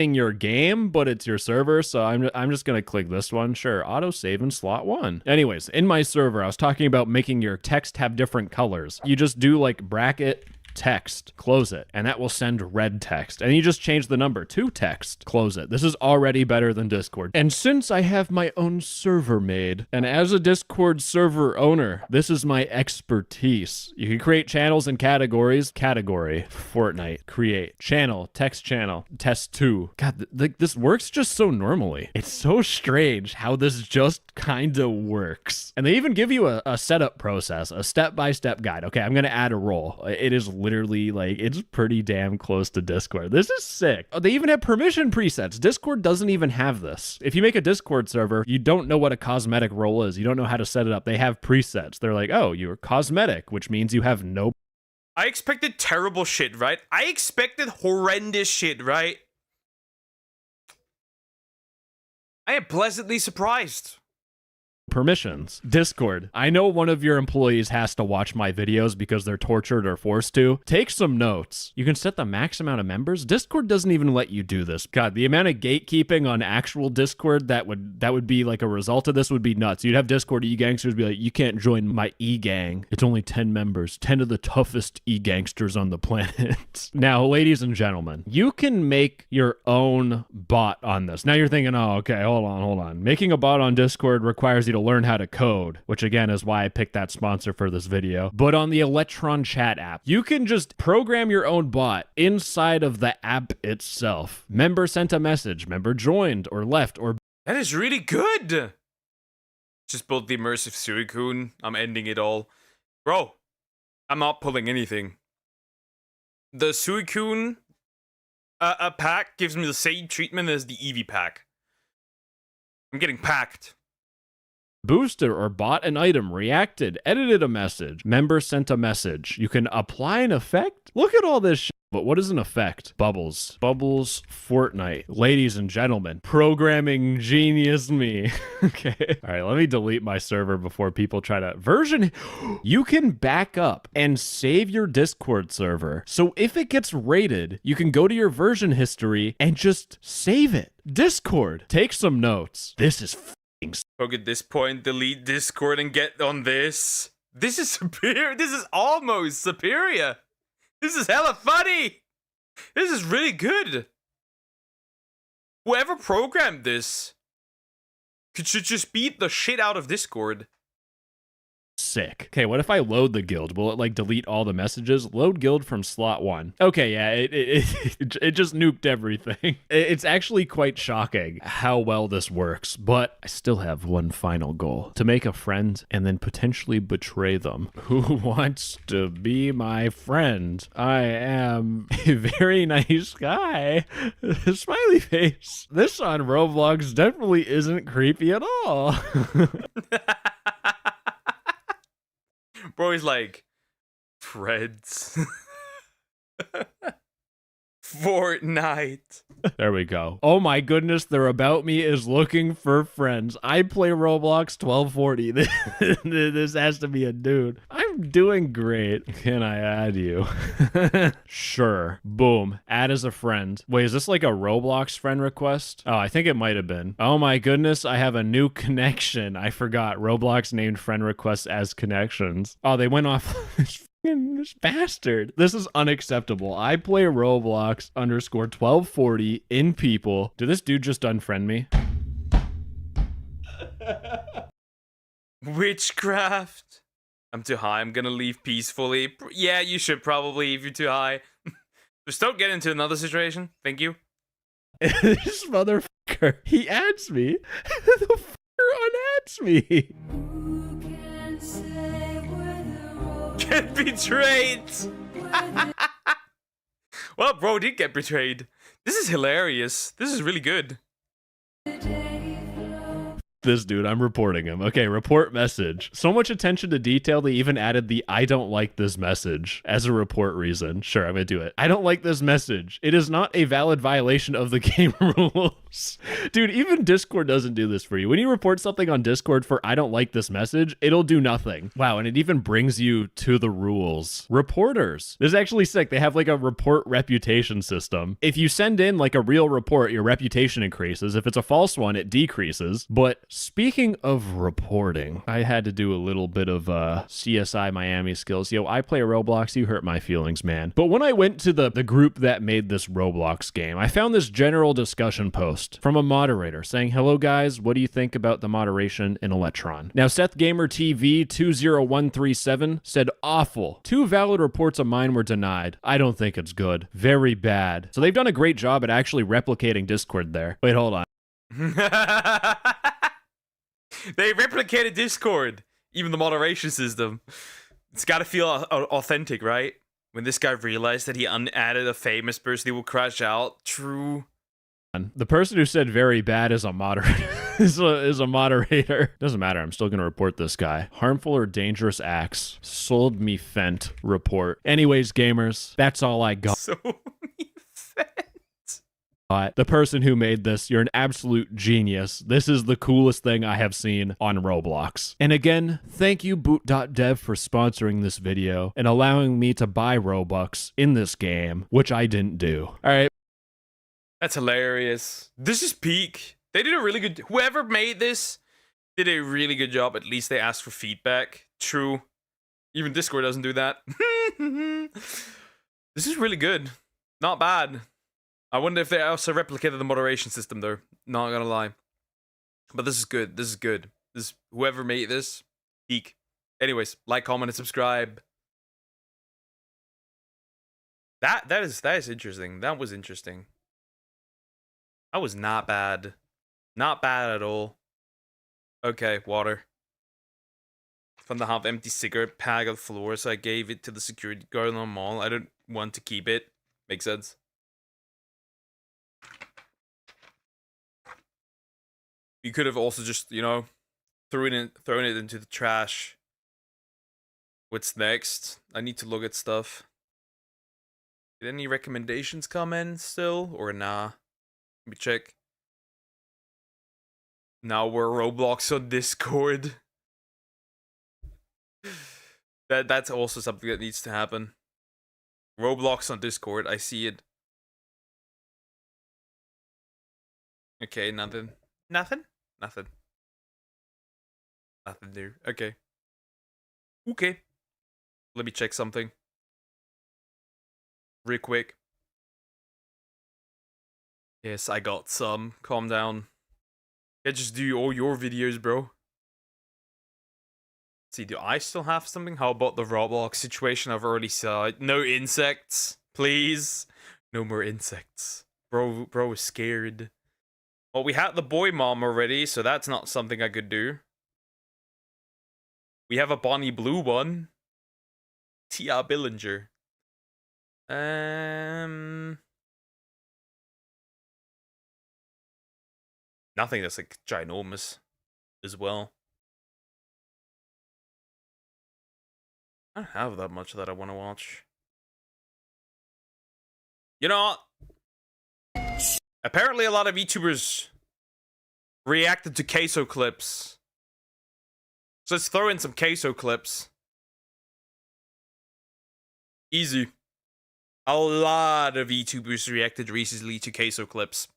Your game, but it's your server, so I'm just gonna click this one. Sure, auto save in slot 1. Anyways, in my server, I was talking about making your text have different colors. You just do like bracket text, close it, and that will send red text. And you just change the number to text, close it. This is already better than Discord. And since I have my own server made, and as a Discord server owner, this is my expertise. You can create channels and categories. Category, Fortnite, create. Channel, text channel, test 2. God, this works just so normally. It's so strange how this just kind of works. And they even give you a setup process, a step-by-step guide. Okay, I'm gonna add a role. It is literally like, it's pretty damn close to Discord. This is sick. Oh, they even have permission presets. Discord doesn't even have this. If you make a Discord server, you don't know what a cosmetic role is. You don't know how to set it up. They have presets. They're like, oh, you're cosmetic, which means you have no. I expected terrible shit, right? I expected horrendous shit, right? I am pleasantly surprised. Permissions. Discord. I know one of your employees has to watch my videos because they're tortured or forced to. Take some notes. You can set the max amount of members. Discord doesn't even let you do this. God, the amount of gatekeeping on actual Discord that would be like a result of this would be nuts. You'd have Discord e-gangsters be like, you can't join my e-gang. It's only 10 members. 10 of the toughest e-gangsters on the planet. Now, ladies and gentlemen, you can make your own bot on this. Now you're thinking, oh, okay, hold on. Making a bot on Discord requires you to learn how to code, which again is why I picked that sponsor for this video. But on the Electron chat app, you can just program your own bot inside of the app itself. Member sent a message, member joined or left or... That is really good! Just built the immersive Suicune. I'm ending it all. Bro, I'm not pulling anything. The Suicune pack gives me the same treatment as the Eevee pack. I'm getting packed. Boosted or bought an item, reacted, edited a message, member sent a message. You can apply an effect? Look at all this shit. But what is an effect? Bubbles. Bubbles Fortnite. Ladies and gentlemen, programming genius me. Okay. All right, let me delete my server before people try to... Version... You can back up and save your Discord server. So if it gets raided, you can go to your version history and just save it. Discord. Take some notes. This is Poke at this point, delete Discord and get on this. This is superior. This is almost superior. This is hella funny. This is really good. Whoever programmed this should just beat the shit out of Discord. Sick. Okay, what if I load the guild? Will it like delete all the messages? Load guild from slot 1. Okay, yeah, it just nuked everything. It's actually quite shocking how well this works, but I still have one final goal. To make a friend and then potentially betray them. Who wants to be my friend? I am a very nice guy. Smiley face. This on Roblox definitely isn't creepy at all. Bro, he's like, Freds. Fortnite. There we go. Oh my goodness, their about me is looking for friends. I play Roblox 1240. This has to be a dude. I'm I'm doing great. Can I add you? Sure. Boom. Add as a friend. Wait, is this like a Roblox friend request? Oh, I think it might have been. Oh my goodness, I have a new connection. I forgot. Roblox named friend requests as connections. Oh, they went off. This bastard. This is unacceptable. I play Roblox _1240 in people. Did this dude just unfriend me? Witchcraft. I'm too high. I'm gonna leave peacefully. Yeah, you should probably if you're too high. Just don't get into another situation. Thank you. This motherfucker. He adds me. The fucker unadds me. Get betrayed. Well, bro did get betrayed. This is hilarious. This is really good. This dude, I'm reporting him. Okay, report message. So much attention to detail, they even added the I don't like this message as a report reason. Sure, I'm gonna do it. I don't like this message. It is not a valid violation of the game rules. Dude, even Discord doesn't do this for you. When you report something on Discord for I don't like this message, it'll do nothing. Wow, and it even brings you to the rules. Reporters. This is actually sick. They have like a report reputation system. If you send in like a real report, your reputation increases. If it's a false one, it decreases. But speaking of reporting, I had to do a little bit of CSI Miami skills. Yo, I play Roblox. You hurt my feelings, man. But when I went to the group that made this Roblox game, I found this general discussion post from a moderator saying, hello guys, what do you think about the moderation in Electron? Now, Seth Gamer TV 20137 said awful. 2 valid reports of mine were denied. I don't think it's good. Very bad. So they've done a great job at actually replicating Discord there. Wait, hold on. They replicated Discord, even the moderation system. It's got to feel authentic, right? When this guy realized that he unadded a famous person, he will crash out. True. The person who said very bad is a moderator. is a moderator. Doesn't matter. I'm still going to report this guy. Harmful or dangerous acts. Sold me Fent report. Anyways, gamers, that's all I got. So The person who made this, you're an absolute genius. This is the coolest thing I have seen on Roblox. And again, thank you boot.dev for sponsoring this video and allowing me to buy Robux in this game, which I didn't do. All right. That's hilarious. This is peak. They did a really good... Whoever made this did a really good job. At least they asked for feedback. True. Even Discord doesn't do that. This is really good. Not bad. I wonder if they also replicated the moderation system, though. Not gonna lie. But this is good. This is good. This whoever made this, peak. Anyways, like, comment, and subscribe. That is interesting. That was interesting. That was not bad. Not bad at all. Okay, water. Found the half-empty cigarette pack on the floor, so I gave it to the security guard on the mall. I don't want to keep it. Makes sense. You could have also just, you know, thrown it into the trash. What's next? I need to look at stuff. Did any recommendations come in still, or nah? Let me check. Now we're Roblox on Discord. That's also something that needs to happen. Roblox on Discord, I see it. Okay, nothing. Nothing? Nothing. Nothing new. Okay. Okay. Let me check something. Real quick. Yes, I got some. Calm down. Yeah, just do all your videos, bro. Let's see, do I still have something? How about the Roblox situation? I've already saw it. No insects, please. No more insects. Bro is scared. Well, we had the boy mom already, so that's not something I could do. We have a Bonnie Blue one. Tia Billinger. Nothing that's like ginormous as well. I don't have that much that I want to watch. You know, apparently a lot of VTubers reacted to queso clips. So let's throw in some queso clips. Easy. A lot of VTubers reacted recently to queso clips.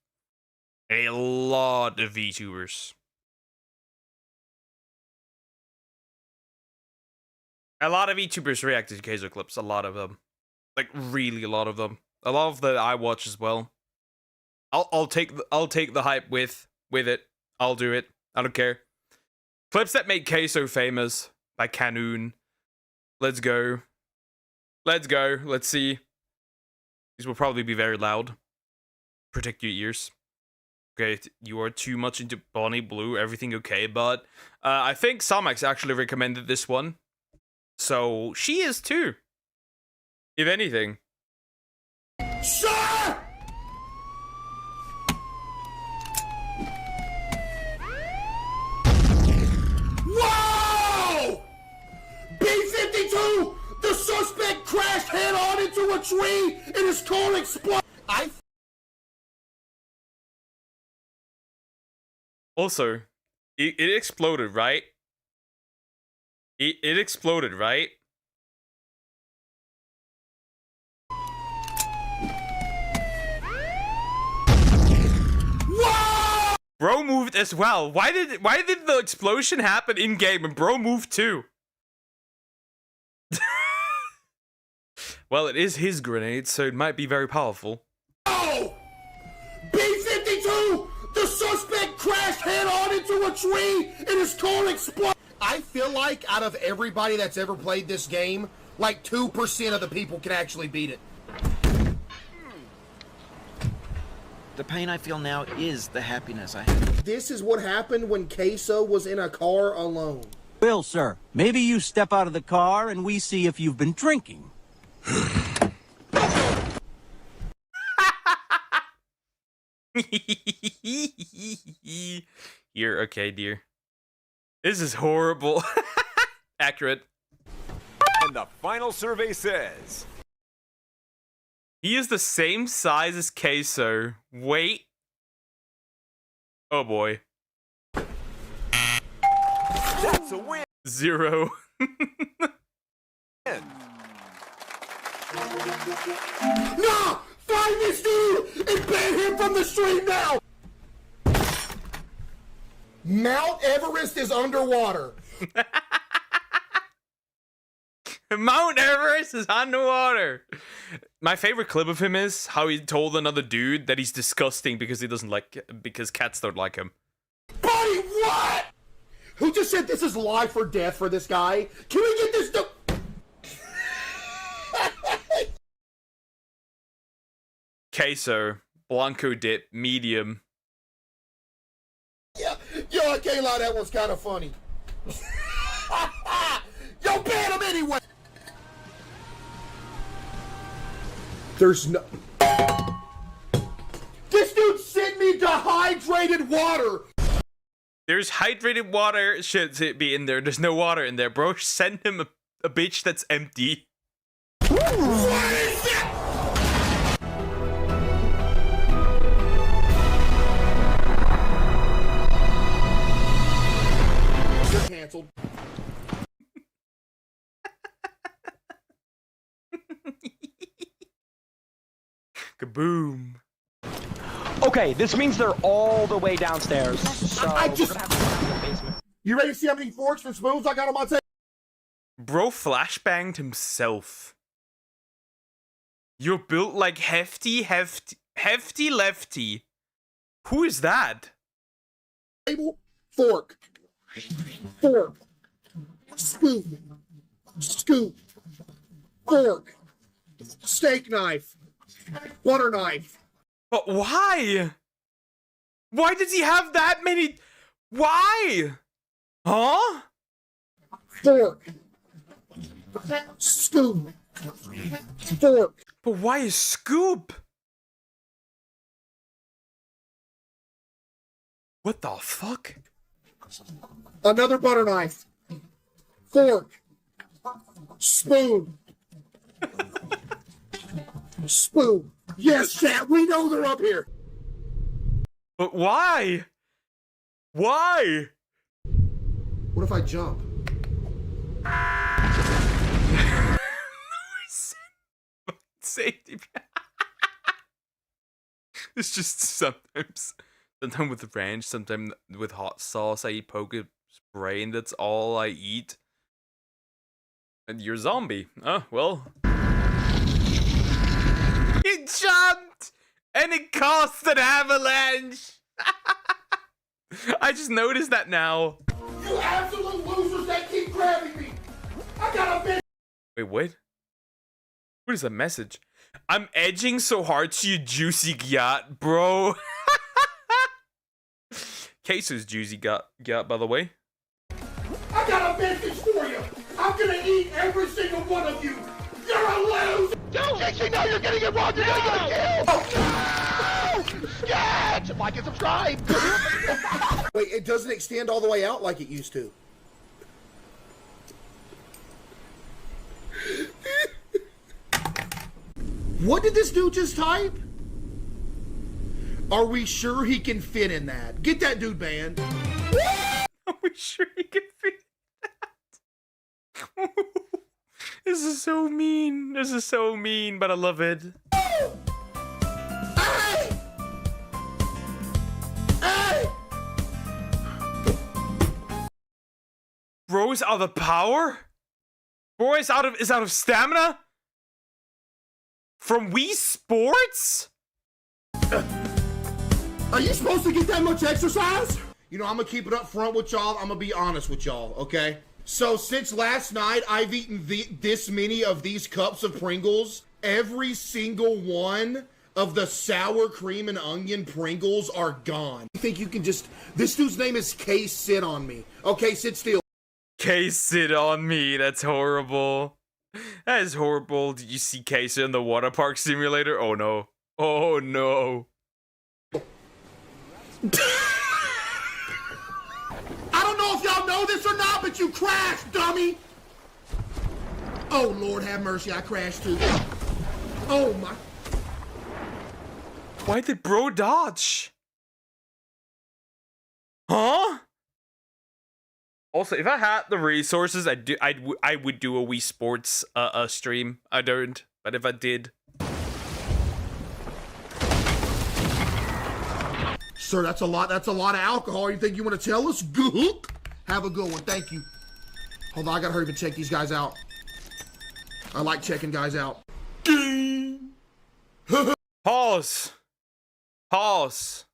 A lot of VTubers. A lot of VTubers reacted to queso clips. A lot of them. Like, really a lot of them. A lot of that I watch as well. I'll take the hype with it. I'll do it. I don't care. Clips that make queso famous by Canoon. Let's go. Let's go. Let's see. These will probably be very loud. Protect your ears. Okay, you are too much into Bonnie Blue. Everything okay, but I think Samax actually recommended this one. So she is too. If anything. Sir! Whoa! B-52! The suspect crashed head-on into a tree and his car exploded. Also, it exploded, right? It exploded, right? Whoa! Bro moved as well. Why did the explosion happen in game and bro moved too? Well, it is his grenade, so it might be very powerful. Oh! B-52! The suspect crashed head-on into a tree and his car exploded. I feel like out of everybody that's ever played this game, like 2% of the people can actually beat it. The pain I feel now is the happiness I have. This is what happened when Queso was in a car alone. Well, sir, maybe you step out of the car and we see if you've been drinking. You're okay, dear. This is horrible. Accurate. And the final survey says... He is the same size as Queso. Wait. Oh boy. That's a win! 0. No! Find this dude and ban him from the stream now! Mount Everest is underwater. Mount Everest is underwater. My favorite clip of him is how he told another dude that he's disgusting because because cats don't like him. Buddy, what? Who just said this is life or death for this guy? Can we get this Queso, Blanco dip, medium. Yeah, yo, I can't lie, that one's kind of funny. Yo, ban him anyway! There's no... This dude sent me dehydrated water! There's hydrated water should be in there. There's no water in there, bro. Send him a bitch that's empty. What is that? Canceled. Kaboom. Okay, this means they're all the way downstairs. So I just... we're gonna have to go to the basement. You ready to see how many forks and spoons I got on my table? Bro flashbanged himself. You're built like hefty lefty. Who is that? Table, fork, fork, spoon, scoop, fork, steak knife, butter knife. But why? Why does he have that many? Why? Huh? Fork, scoop, fork. But why is scoop? What the fuck? Another butter knife, fork, spoon, spoon. Yes, chat, we know they're up here. But why? Why? What if I jump? Safety. It's just sometimes with ranch, sometimes with hot sauce. I eat poke spray, and that's all I eat. And you're a zombie. Oh well. He jumped, and it caused an avalanche. I just noticed that now. You absolute losers that keep grabbing me! I got a big. Wait, what? What is that message? I'm edging so hard to you, juicy yacht, bro. Queso's juicy yacht, by the way. I got a message for you. I'm gonna eat every single one of you. You're a loser. You know you're getting it wrong. You're gonna get a kill. Oh, no! Sketch! Like and subscribe. Wait, it doesn't extend all the way out like it used to. What did this dude just type? Are we sure he can fit in that? Get that dude banned. Are we sure he can fit in that? This is so mean. This is so mean, but I love it. Hey! Hey! Bro is out of power? Bro is out of stamina? From Wii Sports? Are you supposed to get that much exercise? You know, I'm gonna keep it up front with y'all. I'm gonna be honest with y'all, okay? So since last night, I've eaten this many of these cups of Pringles. Every single one of the sour cream and onion Pringles are gone. You think you can just... This dude's name is K. Sit on me. Okay, sit still. K. Sit on me. That's horrible. That is horrible. Did you see K. Sit in the water park simulator? Oh no. Oh no. I don't know if y'all know this or not, but you crashed, dummy! Oh, Lord have mercy, I crashed too. Oh, my... Why did bro dodge? Huh? Also, if I had the resources, I would do a Wii Sports stream. I don't, but if I did... Sir, that's a lot of alcohol. You think you want to tell us? Good. Have a good one. Thank you. Hold on, I gotta hurry up and check these guys out. I like checking guys out. Pause. Pause.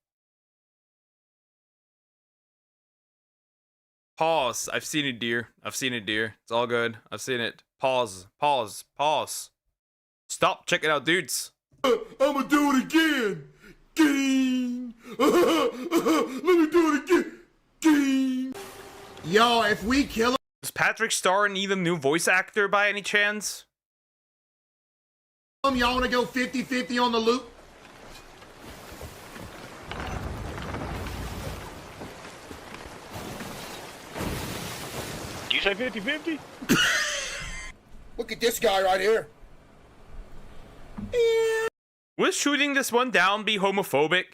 Pause. I've seen it, dear. I've seen it, dear. It's all good. I've seen it. Pause. Pause. Pause. Stop checking out dudes. I'ma do it again. Ging. Let me do it again. Ging. Yo, if we kill him. Does Patrick Star need a new voice actor by any chance? Y'all wanna go 50-50 on the loop? You say 50-50? Look at this guy right here. Will shooting this one down be homophobic?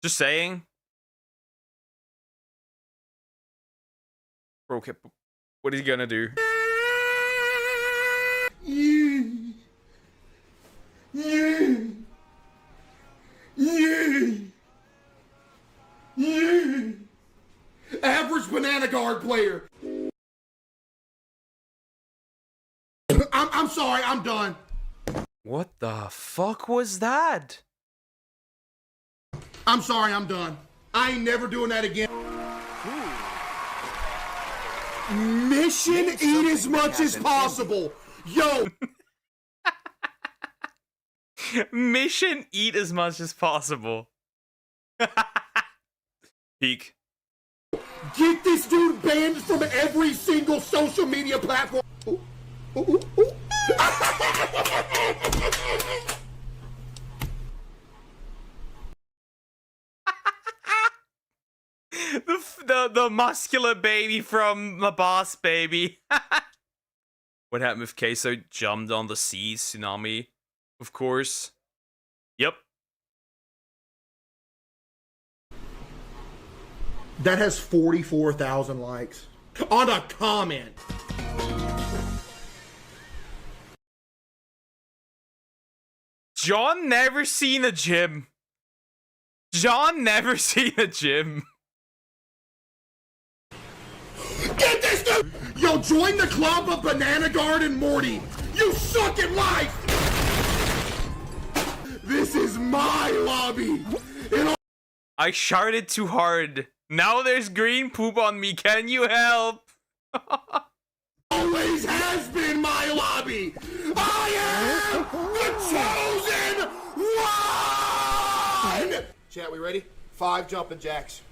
Just saying. Bro, what is he gonna do? Yeah. Yeah. Yeah. Yeah. Average banana guard player. I'm sorry, I'm done. What the fuck was that? I'm sorry, I'm done. I ain't never doing that again. Mission eat as much as possible. Yo. Mission eat as much as possible. Peak. Get this dude banned from every single social media platform. Ooh, ooh, ooh, ooh. the muscular baby from the Boss Baby. What happened if Queso jumped on the sea tsunami? Of course. Yep. That has 44,000 likes on a comment. John never seen a gym. John never seen a gym. Get this dude! Yo, join the club of Banana Garden Morty. You suck at life! This is my lobby. I sharted too hard. Now there's green poop on me. Can you help? Always has been my lobby. I am the chosen one. Chat, we ready? 5 jumping jacks.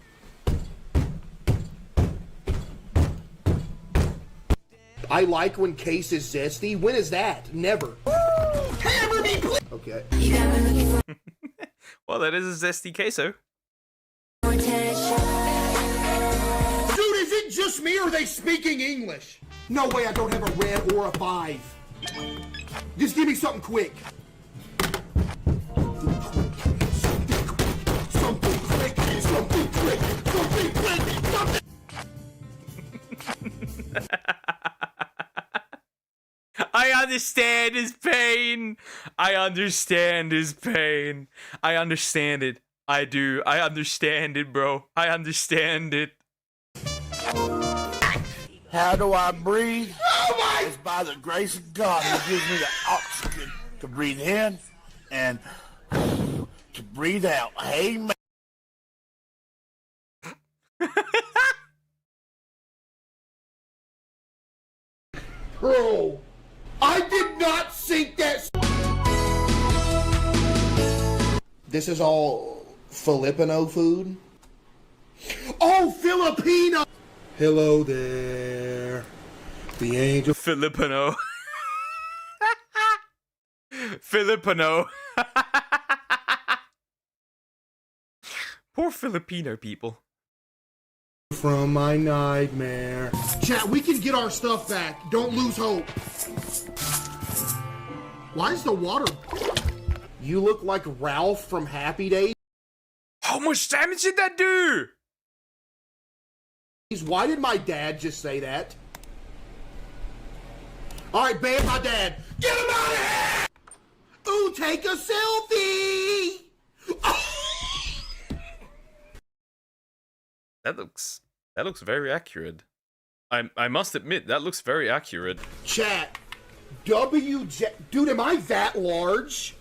I like when Case is zesty. When is that? Never. Hammer me, please. Okay. Well, that is a zesty queso. Dude, is it just me or are they speaking English? No way I don't have a red or a 5. Just give me something quick. Something quick. Something quick. Something quick. Something. I understand his pain. I understand his pain. I understand it. I do. I understand it, bro. I understand it. How do I breathe? Oh it's by the grace of God who gives me the oxygen to breathe in and to breathe out. Amen. Bro, I did not think that. This is all Filipino food. Oh, Filipino. Hello there, the angel. Filipino. Filipino. Poor Filipino people. From my nightmare. Chat, we can get our stuff back. Don't lose hope. Why is the water? You look like Ralph from Happy Days. How much damage did that do? Why did my dad just say that? Alright, ban my dad. Get him out of here! Ooh, take a selfie! That looks very accurate. I must admit, that looks very accurate. Chat. Dude, am I that large?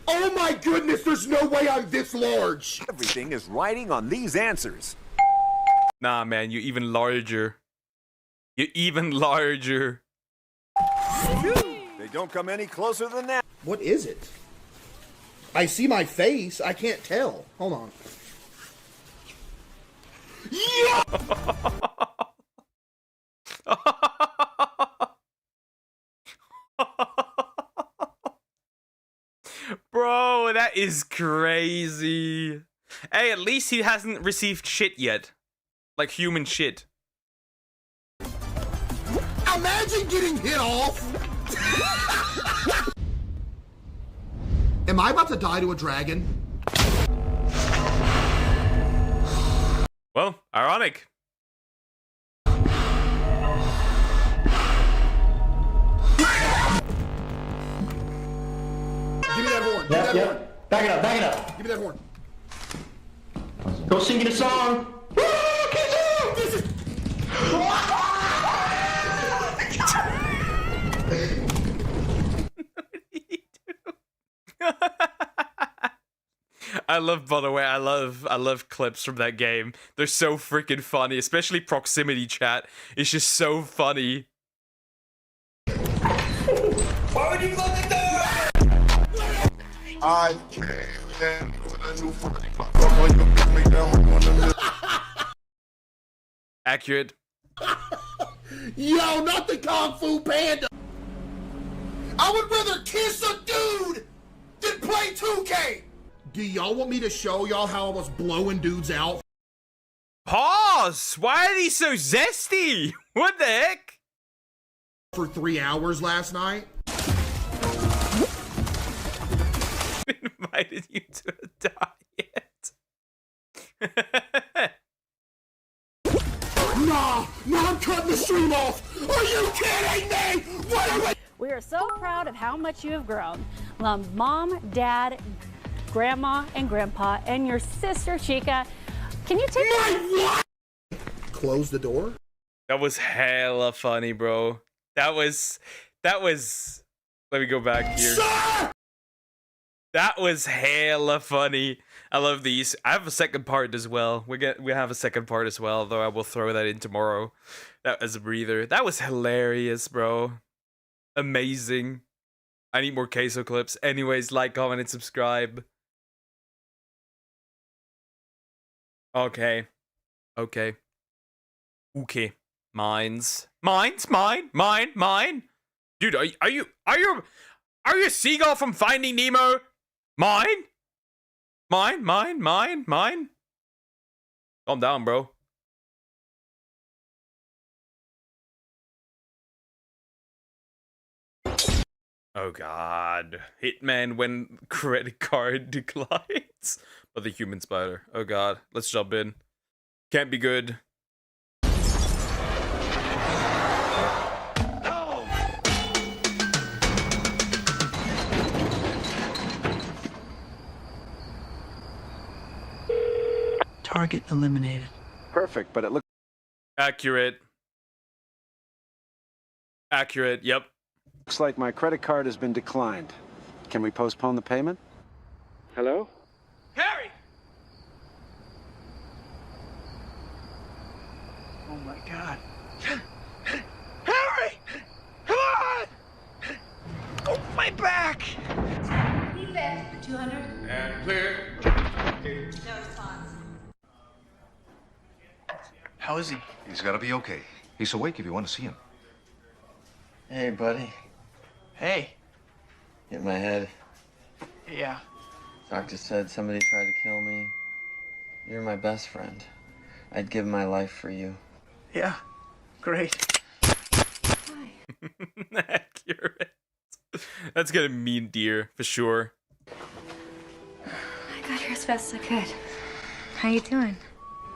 Oh my goodness, there's no way I'm this large. Everything is riding on these answers. Nah, man, you're even larger. You're even larger. They don't come any closer than that. What is it? I see my face. I can't tell. Hold on. Yeah! Bro, that is crazy. Hey, at least he hasn't received shit yet. Like human shit. Imagine getting hit off. Am I about to die to a dragon? Well, ironic. Give me that horn. Give me that horn. Back it up, back it up. Give me that horn. Go sing a song. This is... I love, by the way, I love clips from that game. They're so freaking funny, especially proximity chat. It's just so funny. Why would you close the door? Accurate. Yo, not the Kung Fu Panda. I would rather kiss a dude than play 2K. Do y'all want me to show y'all how I was blowing dudes out? Pause! Why are these so zesty? What the heck? For 3 hours last night. Invited you to a diet. Nah, I'm cutting the stream off. Are you kidding me? What are we? We are so proud of how much much you have grown. Mom, Dad, Grandma, and Grandpa, and your sister Chica. Can you take what? Close the door? That was hella funny, bro. That was let me go back here. Sir! That was hella funny. I love these. I have a second part as well. We have a second part as well, though I will throw that in tomorrow. That as a breather. That was hilarious, bro. Amazing. I need more queso clips. Anyways, like, comment, and subscribe. Okay. Okay. Mine. Dude, are you a seagull from Finding Nemo? Mine. Calm down, bro. Oh god. Hitman when credit card declines. But the human spider. Oh god. Let's jump in. Can't be good. Target eliminated. Perfect, but it looks Accurate. Yep. looks like my credit card has been declined. Can we postpone the payment? Hello? Harry! Oh my god. Harry! Come on! Oh, my back! Defect 200. And clear. No response. How is he? He's gotta be okay. He's awake if you want to see him. Hey, buddy. Hey. Hit my head. Yeah. Doctor said somebody tried to kill me. You're my best friend. I'd give my life for you. Yeah. Great. Accurate. That's gonna mean deer for sure. I got here as fast as I could. How you doing?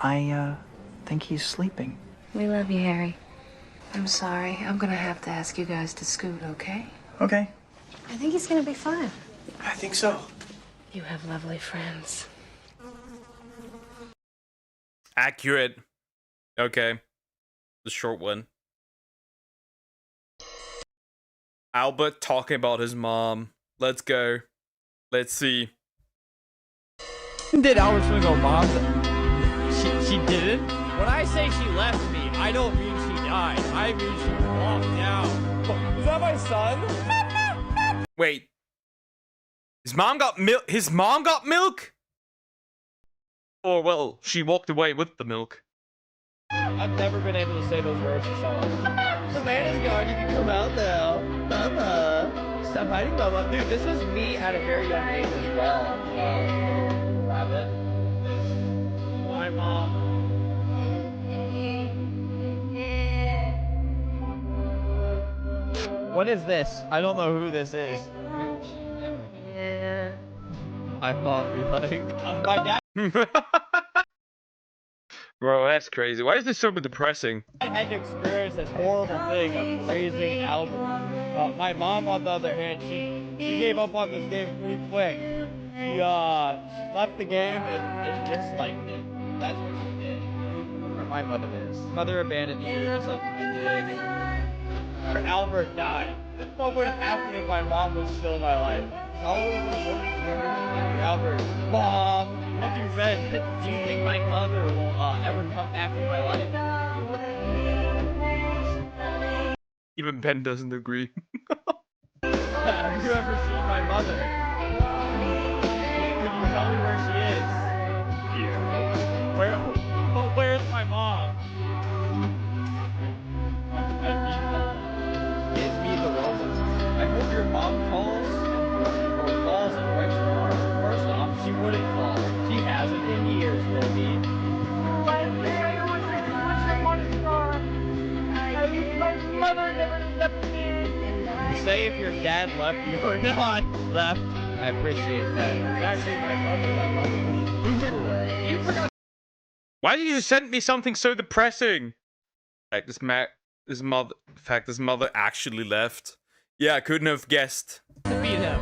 I think he's sleeping. We love you, Harry. I'm sorry. I'm gonna have to ask you guys to scoot, okay? Okay. I think he's gonna be fine. I think so. You have lovely friends. Accurate. Okay. The short one. Albert talking about his mom. Let's go. Let's see. Did Albert Swing go mom? She didn't? When I say she left me, I don't mean she died. I mean she walked out. Is that my son? Wait. His mom got milk? His mom got milk? Or, well, she walked away with the milk. I've never been able to say those words for so long. Savannah's gone, you can come out now. Mama. Stop hiding, Mama. Dude, this was me at a very young age as well. Rabbit. My mom. What is this? I don't know who this is. Yeah. I thought we like my dad. Bro, that's crazy. Why is this so depressing? I had to experience this horrible thing of raising Albert. My mom, on the other hand, she gave up on this game pretty quick. She left the game and just like that's what she did. Or my mother is. Mother abandoned me or something. Albert died. What would have happened if my mom was still in my life? Albert, Mom, have you read? Do you think my mother will ever come back in my life? Even Ben doesn't agree. Have you ever seen my mother? Can you tell me where she is? Yeah. Where's my mom? It's me, the Roses. I hope your mom calls and writes her. First off, she wouldn't call. She hasn't in years, maybe. My mother never left me. Say if your dad left you or not left. I appreciate that. It's actually my mother. You forgot. Why did you send me something so depressing? Like this mother actually left. Yeah, I couldn't have guessed. To feed him.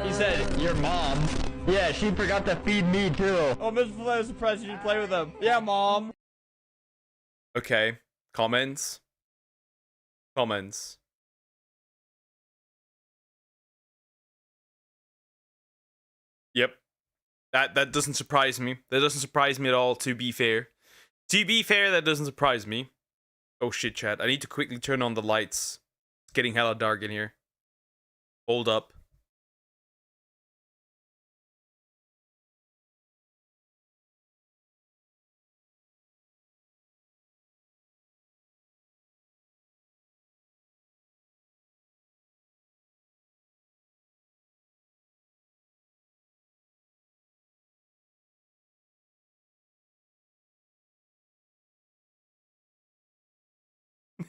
He said, your mom. Yeah, she forgot to feed me too. Oh, Miss Flair is surprised you play with him. Yeah, mom. Okay. Comments? Comments. Yep. That doesn't surprise me. That doesn't surprise me at all, to be fair. To be fair, that doesn't surprise me. Oh shit, chat. I need to quickly turn on the lights. It's getting hella dark in here. Hold up.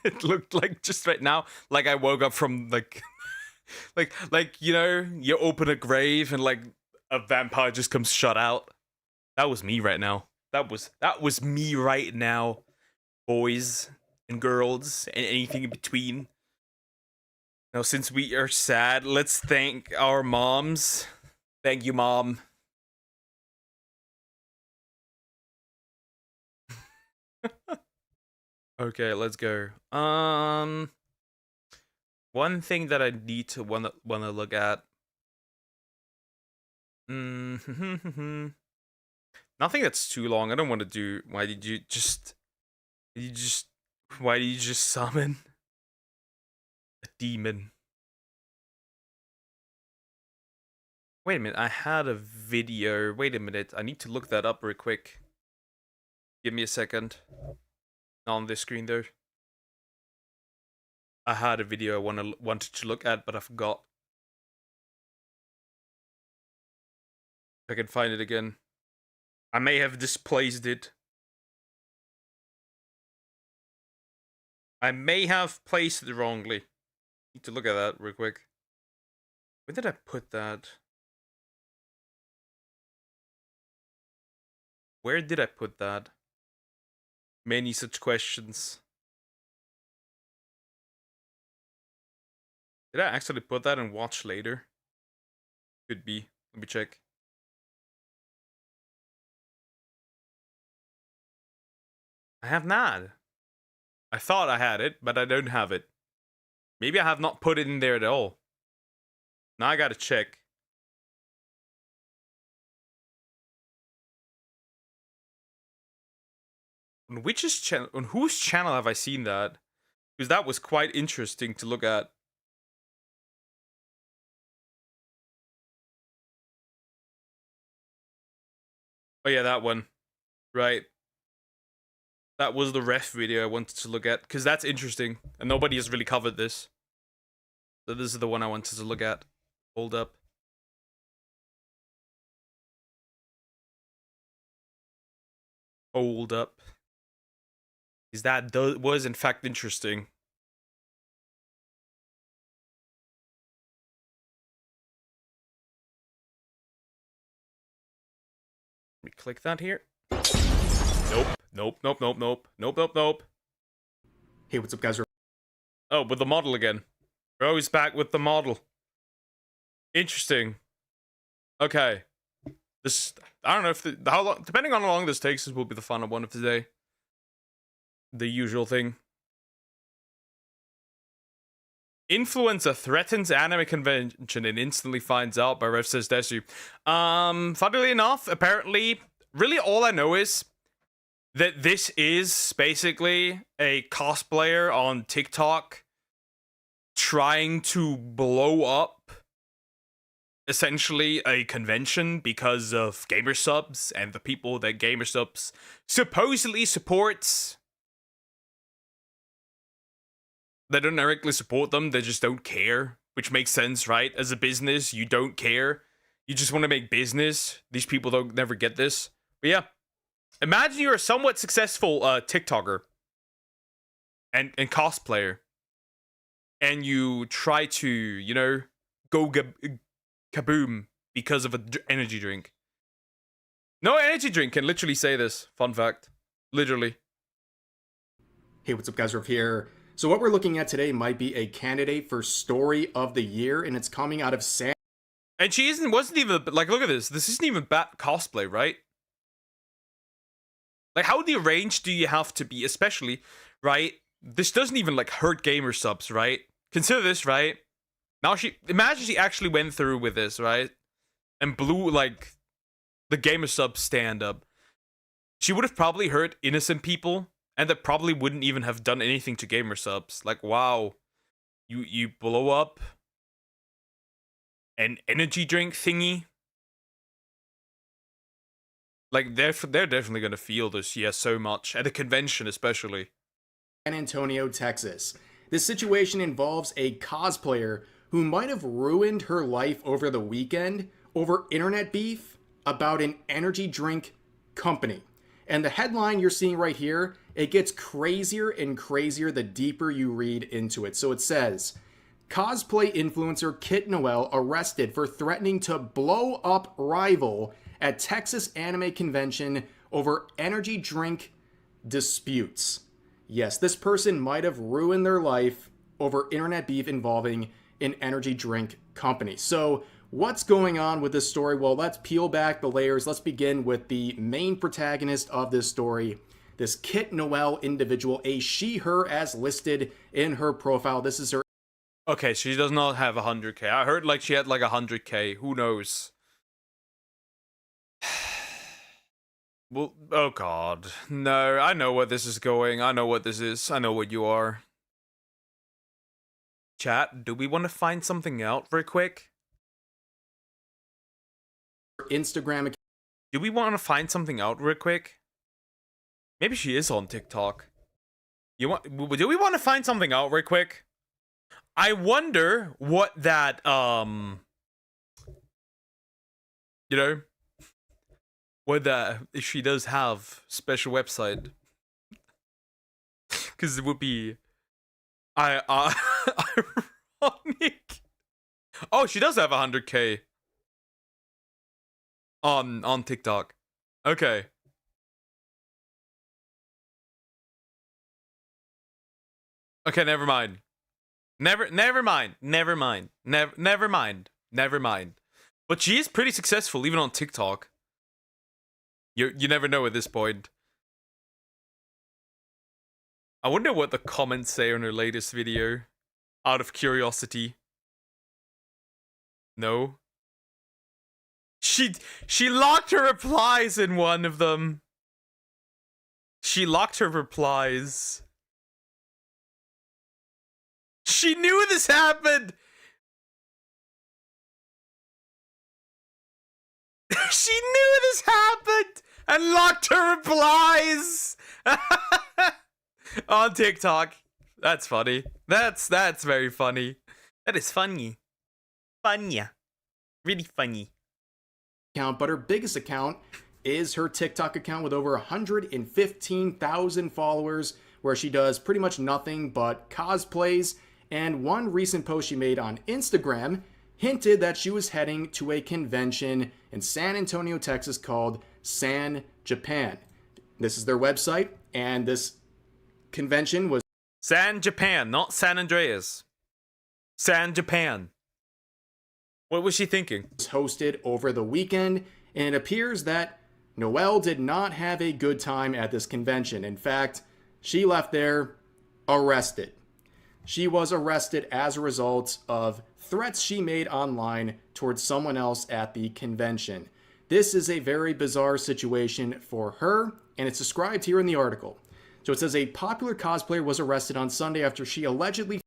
It looked like just right now, like I woke up from like, like you know, you open a grave and like a vampire just comes shut out. That was me right now. That was me right now, boys and girls and anything in between. Now, since we are sad, let's thank our moms. Thank you, Mom. Okay, let's go. One thing that I need to wanna look at. Nothing that's too long. I don't want to do. Why did you just summon a demon? Wait a minute. I had a video. Wait a minute. I need to look that up real quick. Give me a second. Not on this screen though. I had a video I wanted to look at, but I forgot. If I can find it again. I may have displaced it. I may have placed it wrongly. Need to look at that real quick. Where did I put that? Where did I put that? Many such questions. Did I actually put that and watch later? Could be. Let me check. I have not. I thought I had it, but I don't have it. Maybe I have not put it in there at all. Now I gotta check. On whose channel have I seen that? Because that was quite interesting to look at. Oh yeah, that one. Right. That was the ref video I wanted to look at, because that's interesting, and nobody has really covered this. So this is the one I wanted to look at. Hold up. Hold up. Because that was in fact interesting. Let me click that here. Nope. Nope, nope, nope, nope. Nope, nope, nope. Hey, what's up, guys? Oh, with the model again. Bro, he's back with the model. Interesting. Okay. This, I don't know if how long, depending on how long this takes, this will be the final one of the day. The usual thing. Influencer threatens anime convention and instantly finds out by ref says Desu. Funnily enough, apparently, really all I know is that this is basically a cosplayer on TikTok trying to blow up essentially a convention because of gamer subs and the people that gamer subs supposedly supports. They don't directly support them, they just don't care, which makes sense, right? As a business, you don't care. You just want to make business. These people don't never get this. But yeah. Imagine you're a somewhat successful TikToker and cosplayer, and you try to, you know, go kaboom because of an energy drink. No energy drink can literally say this. Fun fact. Literally. Hey, what's up, guys? Rev here. So what we're looking at today might be a candidate for Story of the Year, and it's coming out of San. And she wasn't even, like, look at this. This isn't even bad cosplay, right? Like, how deranged do you have to be, especially, right? This doesn't even, like, hurt gamer subs, right? Consider this, right? Now imagine she actually went through with this, right? And blew, like, the gamer sub stand up. She would have probably hurt innocent people, and that probably wouldn't even have done anything to gamer subs. Like, wow, you blow up an energy drink thingy. Like, they're definitely gonna feel this, yeah, so much at a convention, especially. San Antonio, Texas. This situation involves a cosplayer who might have ruined her life over the weekend over internet beef about an energy drink company. And the headline you're seeing right here, it gets crazier and crazier the deeper you read into it. So it says, cosplay influencer Kit Noel arrested for threatening to blow up rival at Texas anime convention over energy drink disputes. Yes, this person might have ruined their life over internet beef involving an energy drink company. So what's going on with this story? Well, let's peel back the layers. Let's begin with the main protagonist of this story, this Kit Noel individual, a she, her as listed in her profile. This is her. Okay, she does not have 100k. I heard like she had like 100k. Who knows? Well, oh god. No, I know where this is going. I know what this is. I know what you are. Chat, do we want to find something out real quick? Instagram account. Do we want to find something out real quick? Maybe she is on TikTok. Do we want to find something out real quick? I wonder what that you know, whether if she does have special website, because it would be ironic. Oh, she does have 100k on TikTok. Okay. Okay, never mind. Never mind. But she is pretty successful even on TikTok. You never know at this point. I wonder what the comments say on her latest video. Out of curiosity. No. She locked her replies in one of them. She locked her replies. She knew this happened. She knew this happened and locked her replies on TikTok. That's funny. That's very funny. That is funny. Funny. Really funny. But her biggest account is her TikTok account with over 115,000 followers, where she does pretty much nothing but cosplays. And one recent post she made on Instagram hinted that she was heading to a convention in San Antonio, Texas called San Japan. This is their website, and this convention was San Japan, not San Andreas. San Japan. What was she thinking? Hosted over the weekend, and it appears that Noelle did not have a good time at this convention. In fact, she left there arrested. She was arrested as a result of threats she made online towards someone else at the convention. This is a very bizarre situation for her, and it's described here in the article. So it says a popular cosplayer was arrested on Sunday after she allegedly...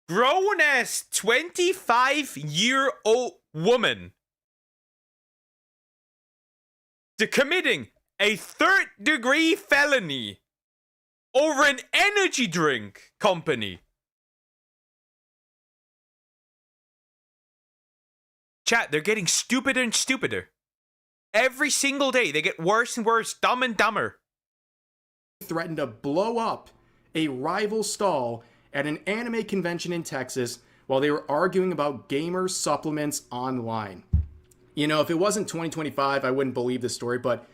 Grown-ass 25-year-old woman committing a third-degree felony over an energy drink company. Chat, they're getting stupider and stupider. Every single day, they get worse and worse, dumb and dumber. Threatened to blow up a rival stall at an anime convention in Texas while they were arguing about gamer supplements online. You know, if it wasn't 2025, I wouldn't believe this story, but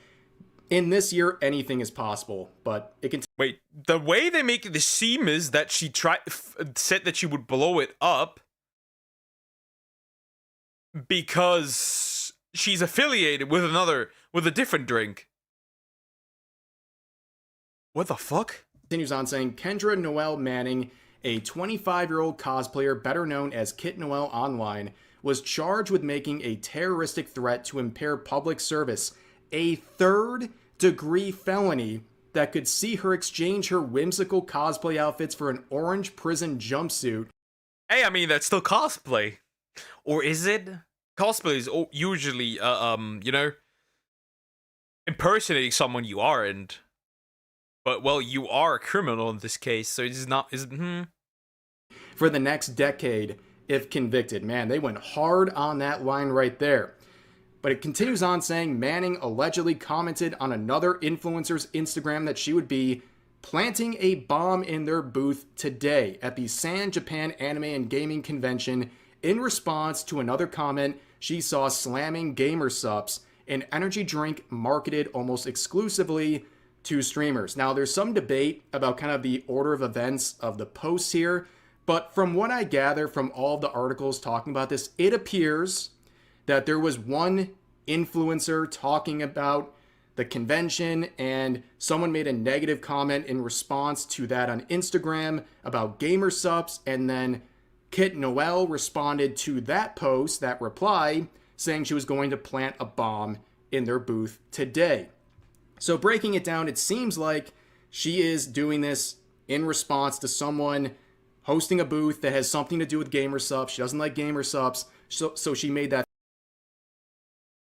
In this year, anything is possible, but it can. Wait, the way they make it seem is that she said that she would blow it up because she's affiliated with a different drink. What the fuck? Continues on saying Kendra Noel Manning, a 25-year-old cosplayer better known as Kit Noel online, was charged with making a terroristic threat to impair public service, a third-degree felony that could see her exchange her whimsical cosplay outfits for an orange prison jumpsuit. Hey, I mean, that's still cosplay. Or is it? Cosplay is usually, you know, impersonating someone you aren't. But, well, you are a criminal in this case, so it's not, For the next decade, if convicted. Man, they went hard on that line right there. But it continues on saying Manning allegedly commented on another influencer's Instagram that she would be planting a bomb in their booth today at the San Japan Anime and Gaming Convention in response to another comment she saw slamming Gamer Sups, an energy drink marketed almost exclusively to streamers. Now, there's some debate about kind of the order of events of the posts here, but from what I gather from all the articles talking about this, it appears that there was one influencer talking about the convention and someone made a negative comment in response to that on Instagram about Gamer Sups, and then Kit Noel responded to that post, that reply, saying she was going to plant a bomb in their booth today. So breaking it down, it seems like she is doing this in response to someone hosting a booth that has something to do with Gamer Sups. She doesn't like Gamer Sups, so she made that.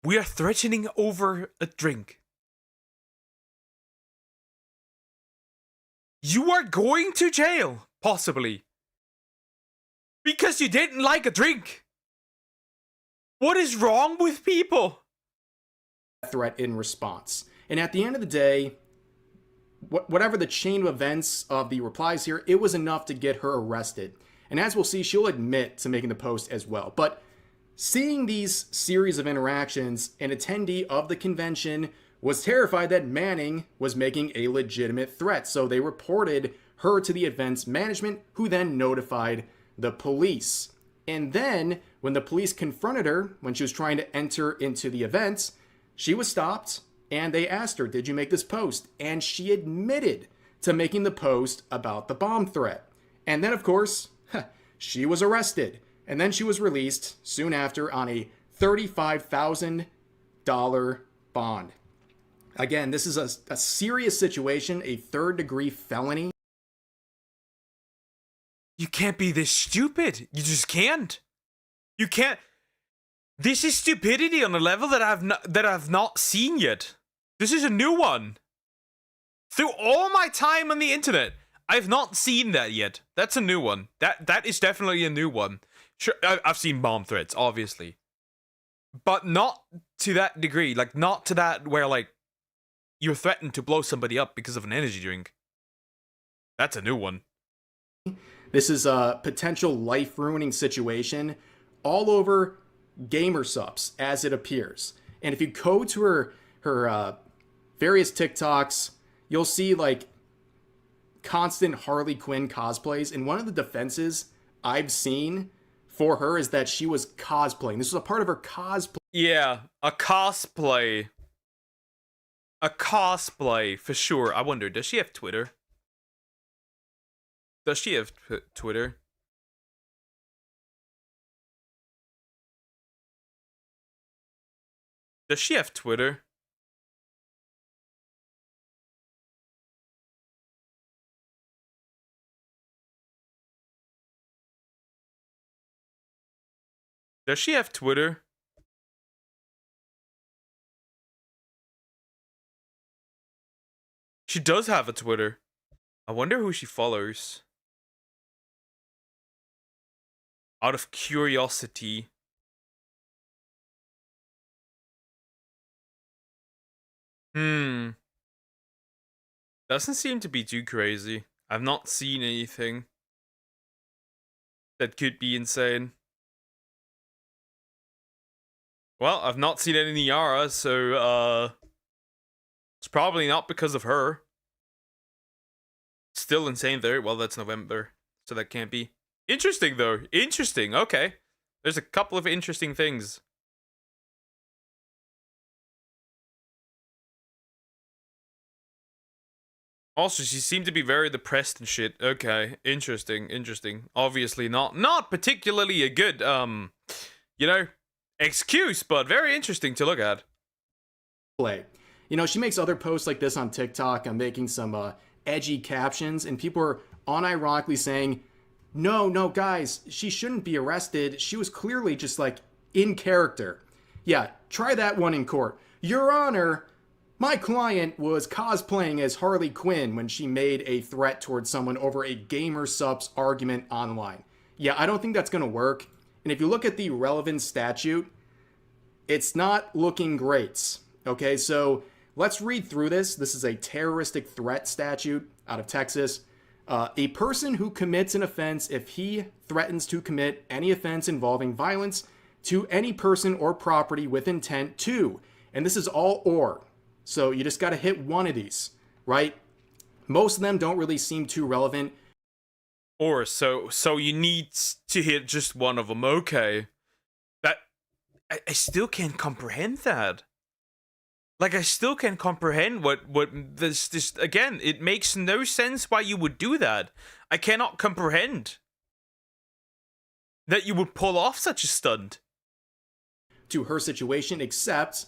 We are threatening over a drink. You are going to jail, possibly. Because you didn't like a drink. What is wrong with people? Threat in response. And at the end of the day, whatever the chain of events of the replies here, it was enough to get her arrested. And as we'll see, she'll admit to making the post as well. But seeing these series of interactions, an attendee of the convention was terrified that Manning was making a legitimate threat. So they reported her to the event's management, who then notified the police. And then when the police confronted her when she was trying to enter into the event, she was stopped. And they asked her, did you make this post? And she admitted to making the post about the bomb threat. And then, of course, she was arrested. And then she was released soon after on a $35,000 bond. Again, this is a serious situation, a third-degree felony. You can't be this stupid. You just can't. You can't. This is stupidity on a level that I've not seen yet. This is a new one. Through all my time on the internet, I've not seen that yet. That's a new one. That is definitely a new one. Sure, I've seen bomb threats, obviously, but not to that degree. Like, not to that where like you're threatened to blow somebody up because of an energy drink. That's a new one. This is a potential life-ruining situation all over Gamer Sups, as it appears. And if you go to her various TikToks, you'll see like constant Harley Quinn cosplays. And one of the defenses I've seen for her is that she was cosplaying. This was a part of her cosplay. Yeah, a cosplay. A cosplay, for sure. I wonder, does she have Twitter? Does she have Twitter? Does she have Twitter? Does she have Twitter? She does have a Twitter. I wonder who she follows. Out of curiosity. Doesn't seem to be too crazy. I've not seen anything that could be insane. Well, I've not seen any Yara, so It's probably not because of her. Still insane though. Well, that's November, so that can't be. Interesting though. Interesting. Okay. There's a couple of interesting things. Also, she seemed to be very depressed and shit. Okay, interesting, interesting. Obviously not particularly a good, you know, excuse, but very interesting to look at. You know, she makes other posts like this on TikTok and making some edgy captions, and people are unironically saying, no, guys, she shouldn't be arrested. She was clearly just, like, in character. Yeah, try that one in court. Your Honor, my client was cosplaying as Harley Quinn when she made a threat towards someone over a gamer subs argument online. Yeah, I don't think that's going to work. And if you look at the relevant statute, it's not looking great. Okay, so let's read through this. This is a terroristic threat statute out of Texas. A person who commits an offense if he threatens to commit any offense involving violence to any person or property with intent to. And this is all or. So you just got to hit one of these, right? Most of them don't really seem too relevant. Or so you need to hit just one of them. Okay. That I still can't comprehend that. Like, I still can't comprehend what this again, it makes no sense why you would do that. I cannot comprehend that you would pull off such a stunt. To her situation, except,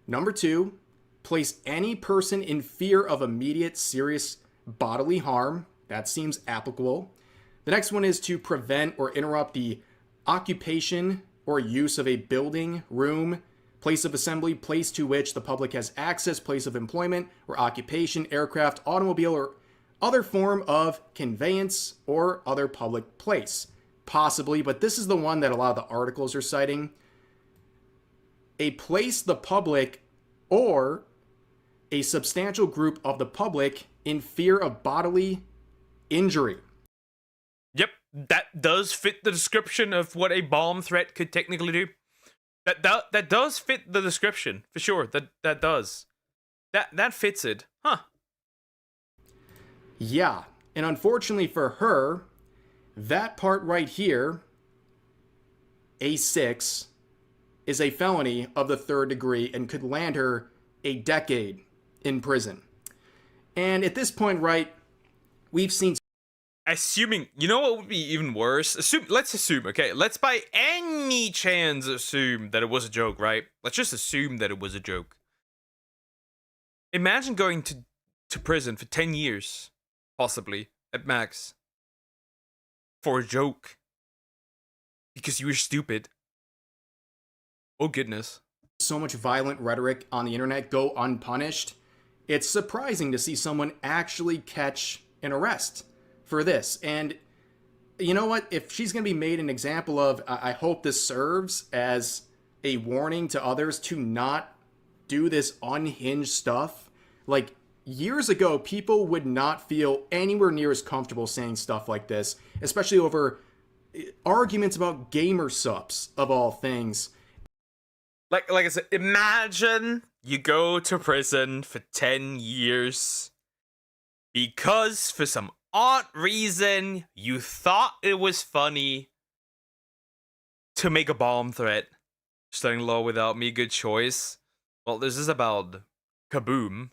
number 2, place any person in fear of immediate serious bodily harm. That seems applicable. The next one is to prevent or interrupt the occupation or use of a building, room, place of assembly, place to which the public has access, place of employment or occupation, aircraft, automobile, or other form of conveyance or other public place. Possibly, but this is the one that a lot of the articles are citing. A place the public or a substantial group of the public in fear of bodily injury. Yep, that does fit the description of what a bomb threat could technically do. That does fit the description, for sure. That does. That fits it. Huh. Yeah, and unfortunately for her, that part right here, A6, is a felony of the 3rd degree and could land her a decade in prison. And at this point, right, we've seen... Assuming, you know what would be even worse? Let's assume, okay? Let's by any chance assume that it was a joke, right? Let's just assume that it was a joke. Imagine going to prison for 10 years, possibly, at max, for a joke. Because you were stupid. Oh, goodness. So much violent rhetoric on the internet go unpunished. It's surprising to see someone actually catch an arrest for this. And you know what? If she's going to be made an example of, I hope this serves as a warning to others to not do this unhinged stuff. Like, years ago, people would not feel anywhere near as comfortable saying stuff like this, especially over arguments about gamer subs, of all things. Like I said, imagine you go to prison for 10 years because for some odd reason you thought it was funny to make a bomb threat. Studying law without me, good choice. Well, this is about kaboom.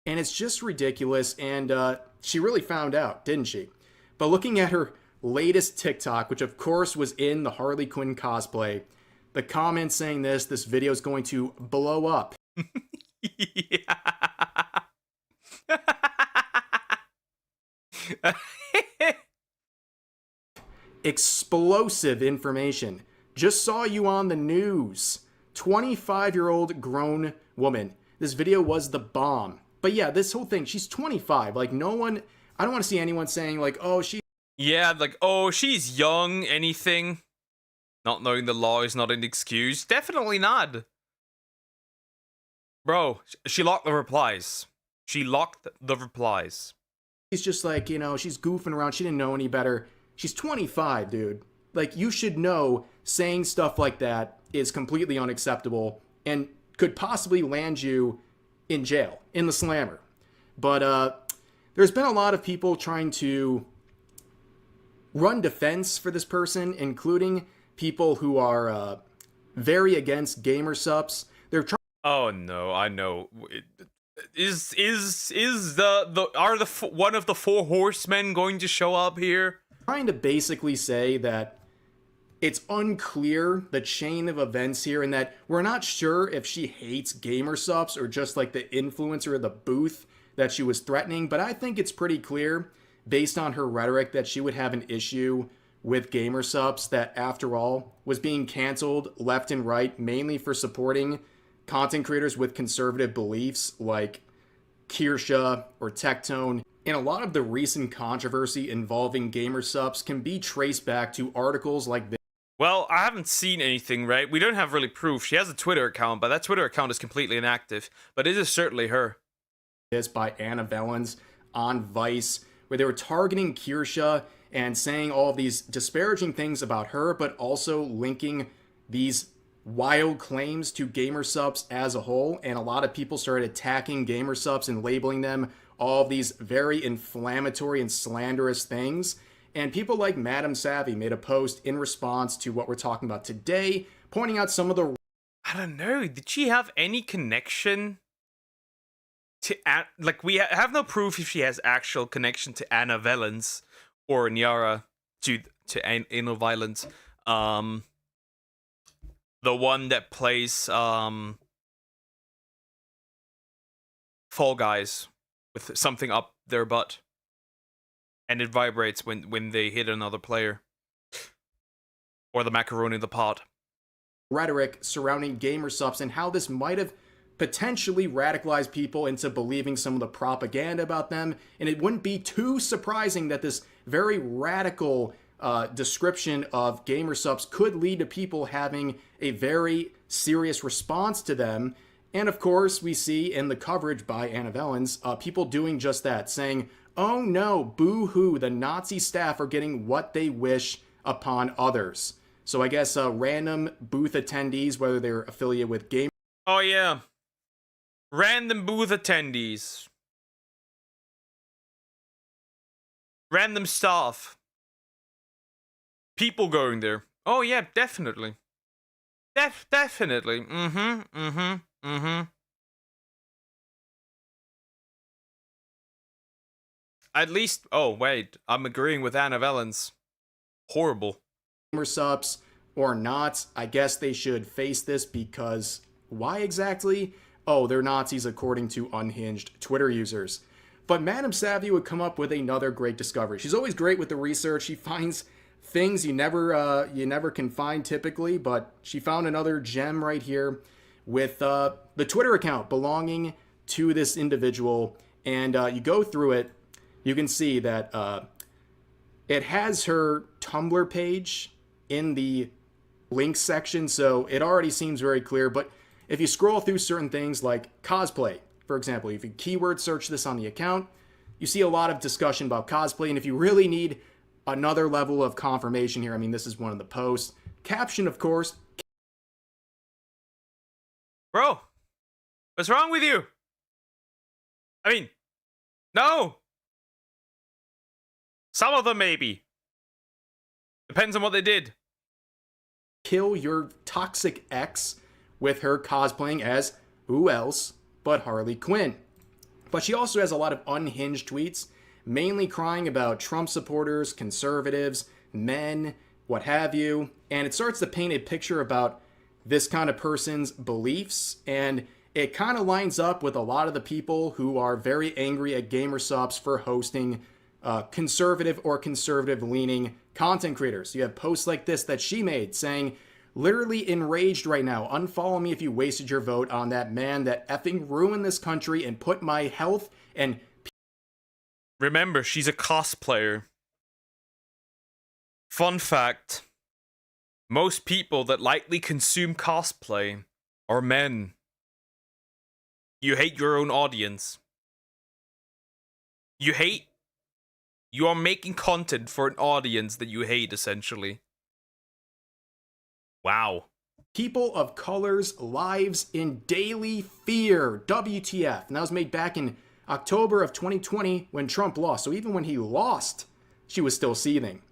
And it's just ridiculous, and she really found out, didn't she? But looking at her latest TikTok, which of course was in the Harley Quinn cosplay, the comments saying this video is going to blow up. Explosive information. Just saw you on the news. 25-year-old grown woman. This video was the bomb. But yeah, this whole thing, she's 25. Like, no one, I don't want to see anyone saying like, oh, yeah, like, oh, she's young, anything. Not knowing the law is not an excuse. Definitely not. Bro, she locked the replies. She locked the replies. She's just like, you know, she's goofing around. She didn't know any better. She's 25, dude. Like, you should know saying stuff like that is completely unacceptable and could possibly land you in jail, in the slammer. But there's been a lot of people trying to run defense for this person, including people who are very against gamer subs. They're trying. Oh no, I know. Is one of the four horsemen going to show up here? Trying to basically say that it's unclear the chain of events here, and that we're not sure if she hates gamer subs or just like the influencer of the booth that she was threatening. But I think it's pretty clear, based on her rhetoric, that she would have an issue with gamer subs that, after all, was being canceled left and right, mainly for supporting content creators with conservative beliefs like Kirsha or Tectone. And a lot of the recent controversy involving gamer subs can be traced back to articles like this. Well, I haven't seen anything, right? We don't have really proof. She has a Twitter account, but that Twitter account is completely inactive. But it is certainly her. This by Anna Vellens on Vice, where they were targeting Kirsha and saying all of these disparaging things about her, but also linking these wild claims to gamer subs as a whole. And a lot of people started attacking gamer subs and labeling them all of these very inflammatory and slanderous things. And people like Madam Savvy made a post in response to what we're talking about today, pointing out some of the... I don't know. Did she have any connection to... Like, we have no proof if she has actual connection to Anna Vellens or Nyara to anal violence. The one that plays Fall Guys with something up their butt. And it vibrates when they hit another player. Or the macaroni in the pot. Rhetoric surrounding gamer subs and how this might have potentially radicalized people into believing some of the propaganda about them. And it wouldn't be too surprising that this very radical description of gamer subs could lead to people having a very serious response to them. And of course, we see in the coverage by Anna Vellens, people doing just that, saying, "Oh no, boo-hoo, the Nazi staff are getting what they wish upon others." So I guess random booth attendees, whether they're affiliated with game... Oh yeah. Random booth attendees. Random staff. People going there. Oh yeah, definitely. Definitely. At least, oh wait, I'm agreeing with Anna Vellens. Horrible. Gamer subs or not, I guess they should face this because why exactly? Oh, they're Nazis according to unhinged Twitter users. But Madam Savvy would come up with another great discovery. She's always great with the research. She finds things you never can find typically, but she found another gem right here with the Twitter account belonging to this individual. And you go through it, you can see that it has her Tumblr page in the links section, so it already seems very clear. But if you scroll through certain things like cosplay, for example, if you keyword search this on the account, you see a lot of discussion about cosplay. And if you really need another level of confirmation here, I mean, this is one of the posts. Caption, of course. Bro, what's wrong with you? I mean, no. Some of them maybe. Depends on what they did. Kill your toxic ex with her cosplaying as who else but Harley Quinn. But she also has a lot of unhinged tweets, mainly crying about Trump supporters, conservatives, men, what have you. And it starts to paint a picture about this kind of person's beliefs. And it kind of lines up with a lot of the people who are very angry at gamer subs for hosting conservative or conservative-leaning content creators. You have posts like this that she made saying, literally enraged right now, unfollow me if you wasted your vote on that man that effing ruined this country and put my health and... Remember, she's a cosplayer. Fun fact, most people that likely consume cosplay are men. You hate your own audience. You are making content for an audience that you hate, essentially. Wow. People of color's lives in daily fear. WTF. And that was made back in October of 2020 when Trump lost. So even when he lost, she was still seething.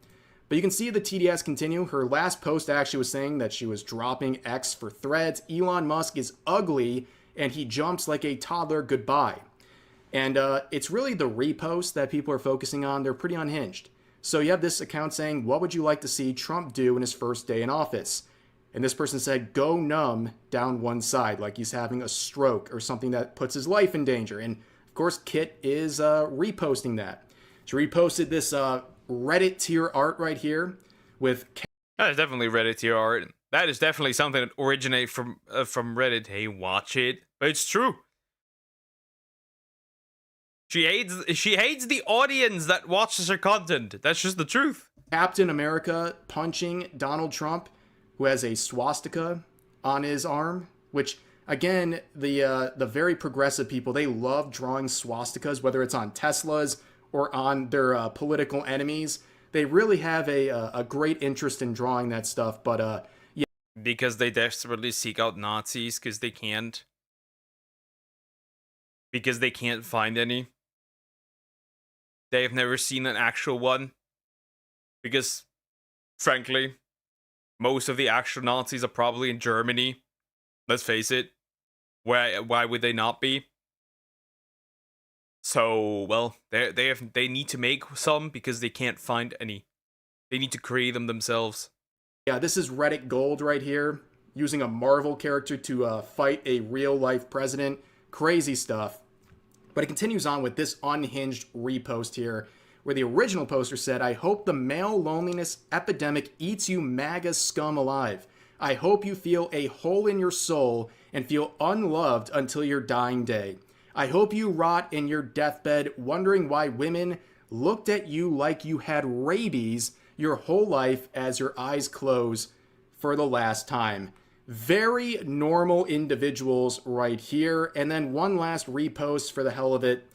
But you can see the TDS continue. Her last post actually was saying that she was dropping X for Threads. Elon Musk is ugly and he jumps like a toddler goodbye. And it's really the reposts that people are focusing on. They're pretty unhinged. So you have this account saying, what would you like to see Trump do in his first day in office? And this person said, go numb down one side, like he's having a stroke or something that puts his life in danger. And of course, Kit is reposting that. She reposted this Reddit tier art right here with... That is definitely Reddit tier art. That is definitely something that originates from Reddit. Hey, watch it. But it's true. She hates the audience that watches her content. That's just the truth. Captain America punching Donald Trump, who has a swastika on his arm, which, again, the very progressive people, they love drawing swastikas, whether it's on Teslas or on their political enemies. They really have a great interest in drawing that stuff, but yeah. Because they desperately seek out Nazis, because they can't. Because they can't find any. They have never seen an actual one. Because, frankly, most of the actual Nazis are probably in Germany. Let's face it. Why would they not be? So, well, they need to make some because they can't find any. They need to create them themselves. Yeah, this is Reddit Gold right here, using a Marvel character to fight a real-life president. Crazy stuff. But it continues on with this unhinged repost here, where the original poster said, I hope the male loneliness epidemic eats you MAGA scum alive. I hope you feel a hole in your soul and feel unloved until your dying day. I hope you rot in your deathbed wondering why women looked at you like you had rabies your whole life as your eyes close for the last time. Very normal individuals right here. And then one last repost for the hell of it,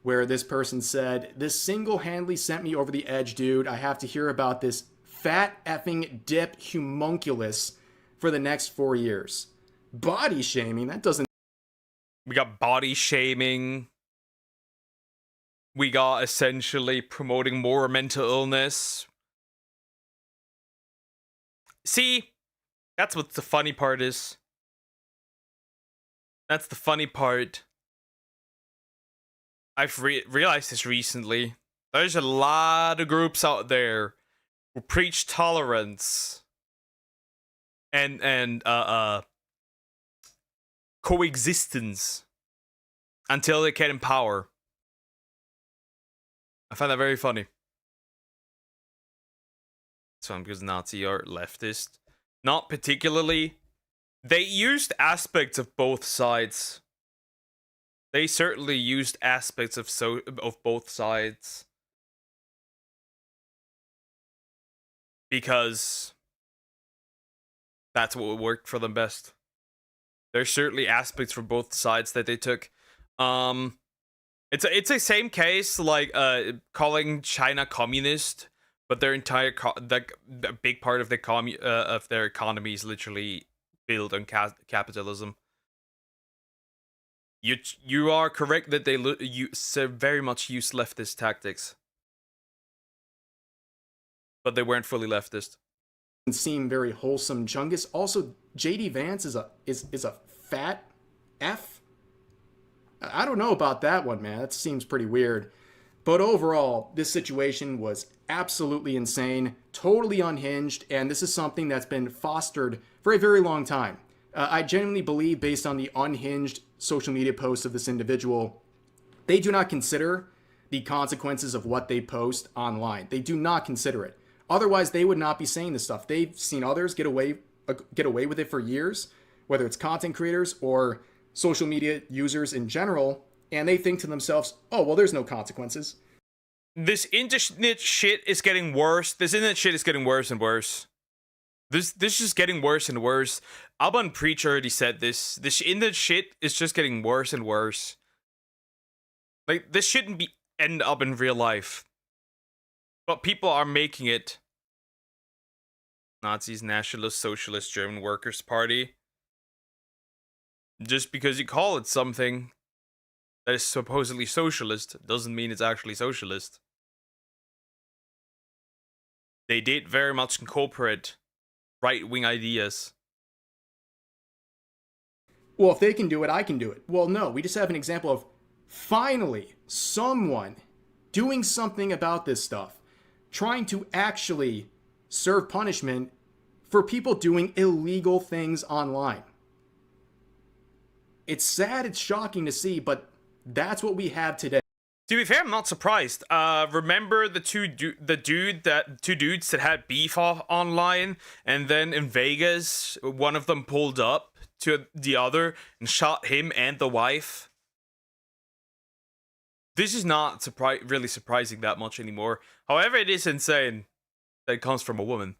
where this person said, this single-handedly sent me over the edge, dude. I have to hear about this fat effing dip homunculus for the next 4 years. Body shaming, that doesn't... We got body shaming. We got essentially promoting more mental illness. See, that's what the funny part is. That's the funny part. I've realized this recently. There's a lot of groups out there who preach tolerance and coexistence until they get in power. I find that very funny. So because Nazi are leftist. Not particularly. They used aspects of both sides. They certainly used aspects of both sides. Because that's what worked for them best. There's certainly aspects from both sides that they took. It's a same case like calling China communist, but their entire a big part of their economy is literally built on capitalism. You are correct that they very much use leftist tactics, but they weren't fully leftist. Seem very wholesome. Chungus. Also, JD Vance is a fat F. I don't know about that one, man. That seems pretty weird. But overall, this situation was absolutely insane, totally unhinged, and this is something that's been fostered for a very long time. I genuinely believe, based on the unhinged social media posts of this individual, they do not consider the consequences of what they post online. They do not consider it. Otherwise, they would not be saying this stuff. They've seen others get away with it for years, whether it's content creators or social media users in general, and they think to themselves, oh, well, there's no consequences. This internet shit is getting worse. This internet shit is getting worse and worse. This is just getting worse and worse. Alban Preach already said this. This internet shit is just getting worse and worse. Like, this shouldn't end up in real life. But people are making it. Nazis, Nationalist, Socialist, German Workers' Party. Just because you call it something that is supposedly socialist doesn't mean it's actually socialist. They did very much incorporate right-wing ideas. Well, if they can do it, I can do it. Well, no, we just have an example of finally someone doing something about this stuff, trying to actually serve punishment for people doing illegal things online. It's sad, it's shocking to see, but that's what we have today. To be fair, I'm not surprised. Remember the two dudes that had beef online, and then in Vegas, one of them pulled up to the other and shot him and the wife? This is not really surprising that much anymore. However, it is insane that it comes from a woman.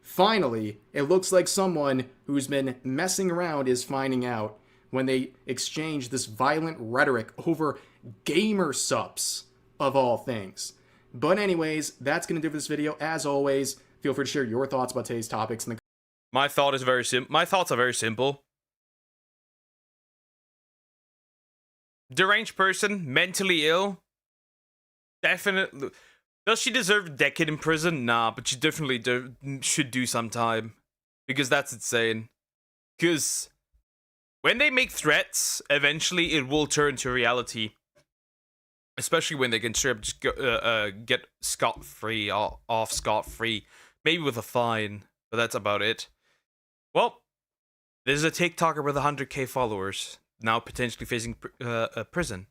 Finally, it looks like someone who's been messing around is finding out when they exchange this violent rhetoric over gamer subs, of all things. But anyways, that's going to do for this video. As always, feel free to share your thoughts about today's topics in the My thoughts are very simple. Deranged person, mentally ill. Definitely. Does she deserve a decade in prison? Nah, but she definitely should do some time. Because that's insane. Because when they make threats, eventually it will turn to reality. Especially when they can straight up just get scot-free, off scot-free. Maybe with a fine, but that's about it. Well, there's a TikToker with 100k followers, now potentially facing a prison.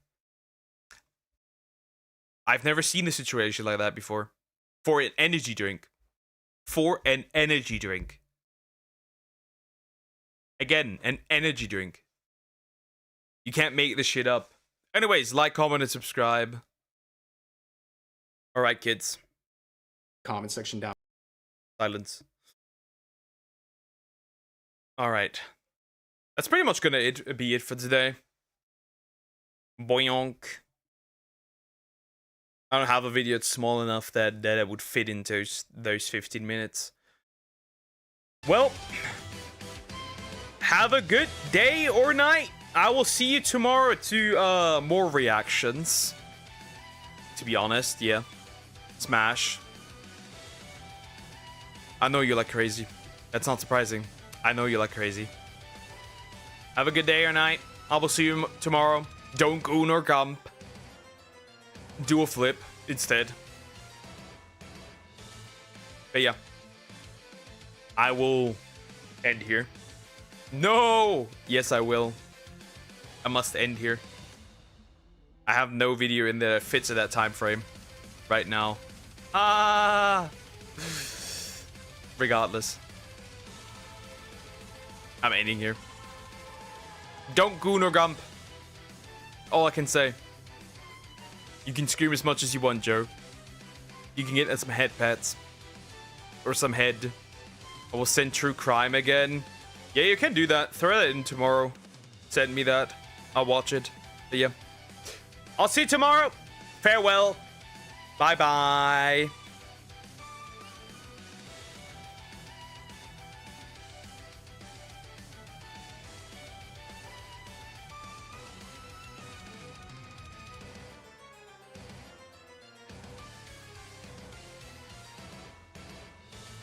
I've never seen a situation like that before. For an energy drink. For an energy drink. Again, an energy drink. You can't make this shit up. Anyways, like, comment, and subscribe. Alright, kids. comment section down. Silence. Alright. That's pretty much gonna be it for today. Boyonk. I don't have a video that's small enough that I would fit into those 15 minutes. Well, have a good day or night. I will see you tomorrow to more reactions. To be honest, yeah. Smash. I know you like crazy. That's not surprising. I know you like crazy. Have a good day or night. I will see you tomorrow. Don't goon or gump. Do a flip instead. But yeah. I will end here. No! Yes, I will. I must end here. I have no video in there that fits in that time frame right now. Regardless. I'm ending here. Don't goon or gump. All I can say. You can scream as much as you want, Joe. You can get some head pats. Or some head. I will send true crime again. Yeah, you can do that. Throw that in tomorrow. Send me that. I'll watch it. But yeah. I'll see you tomorrow. Farewell. Bye-bye.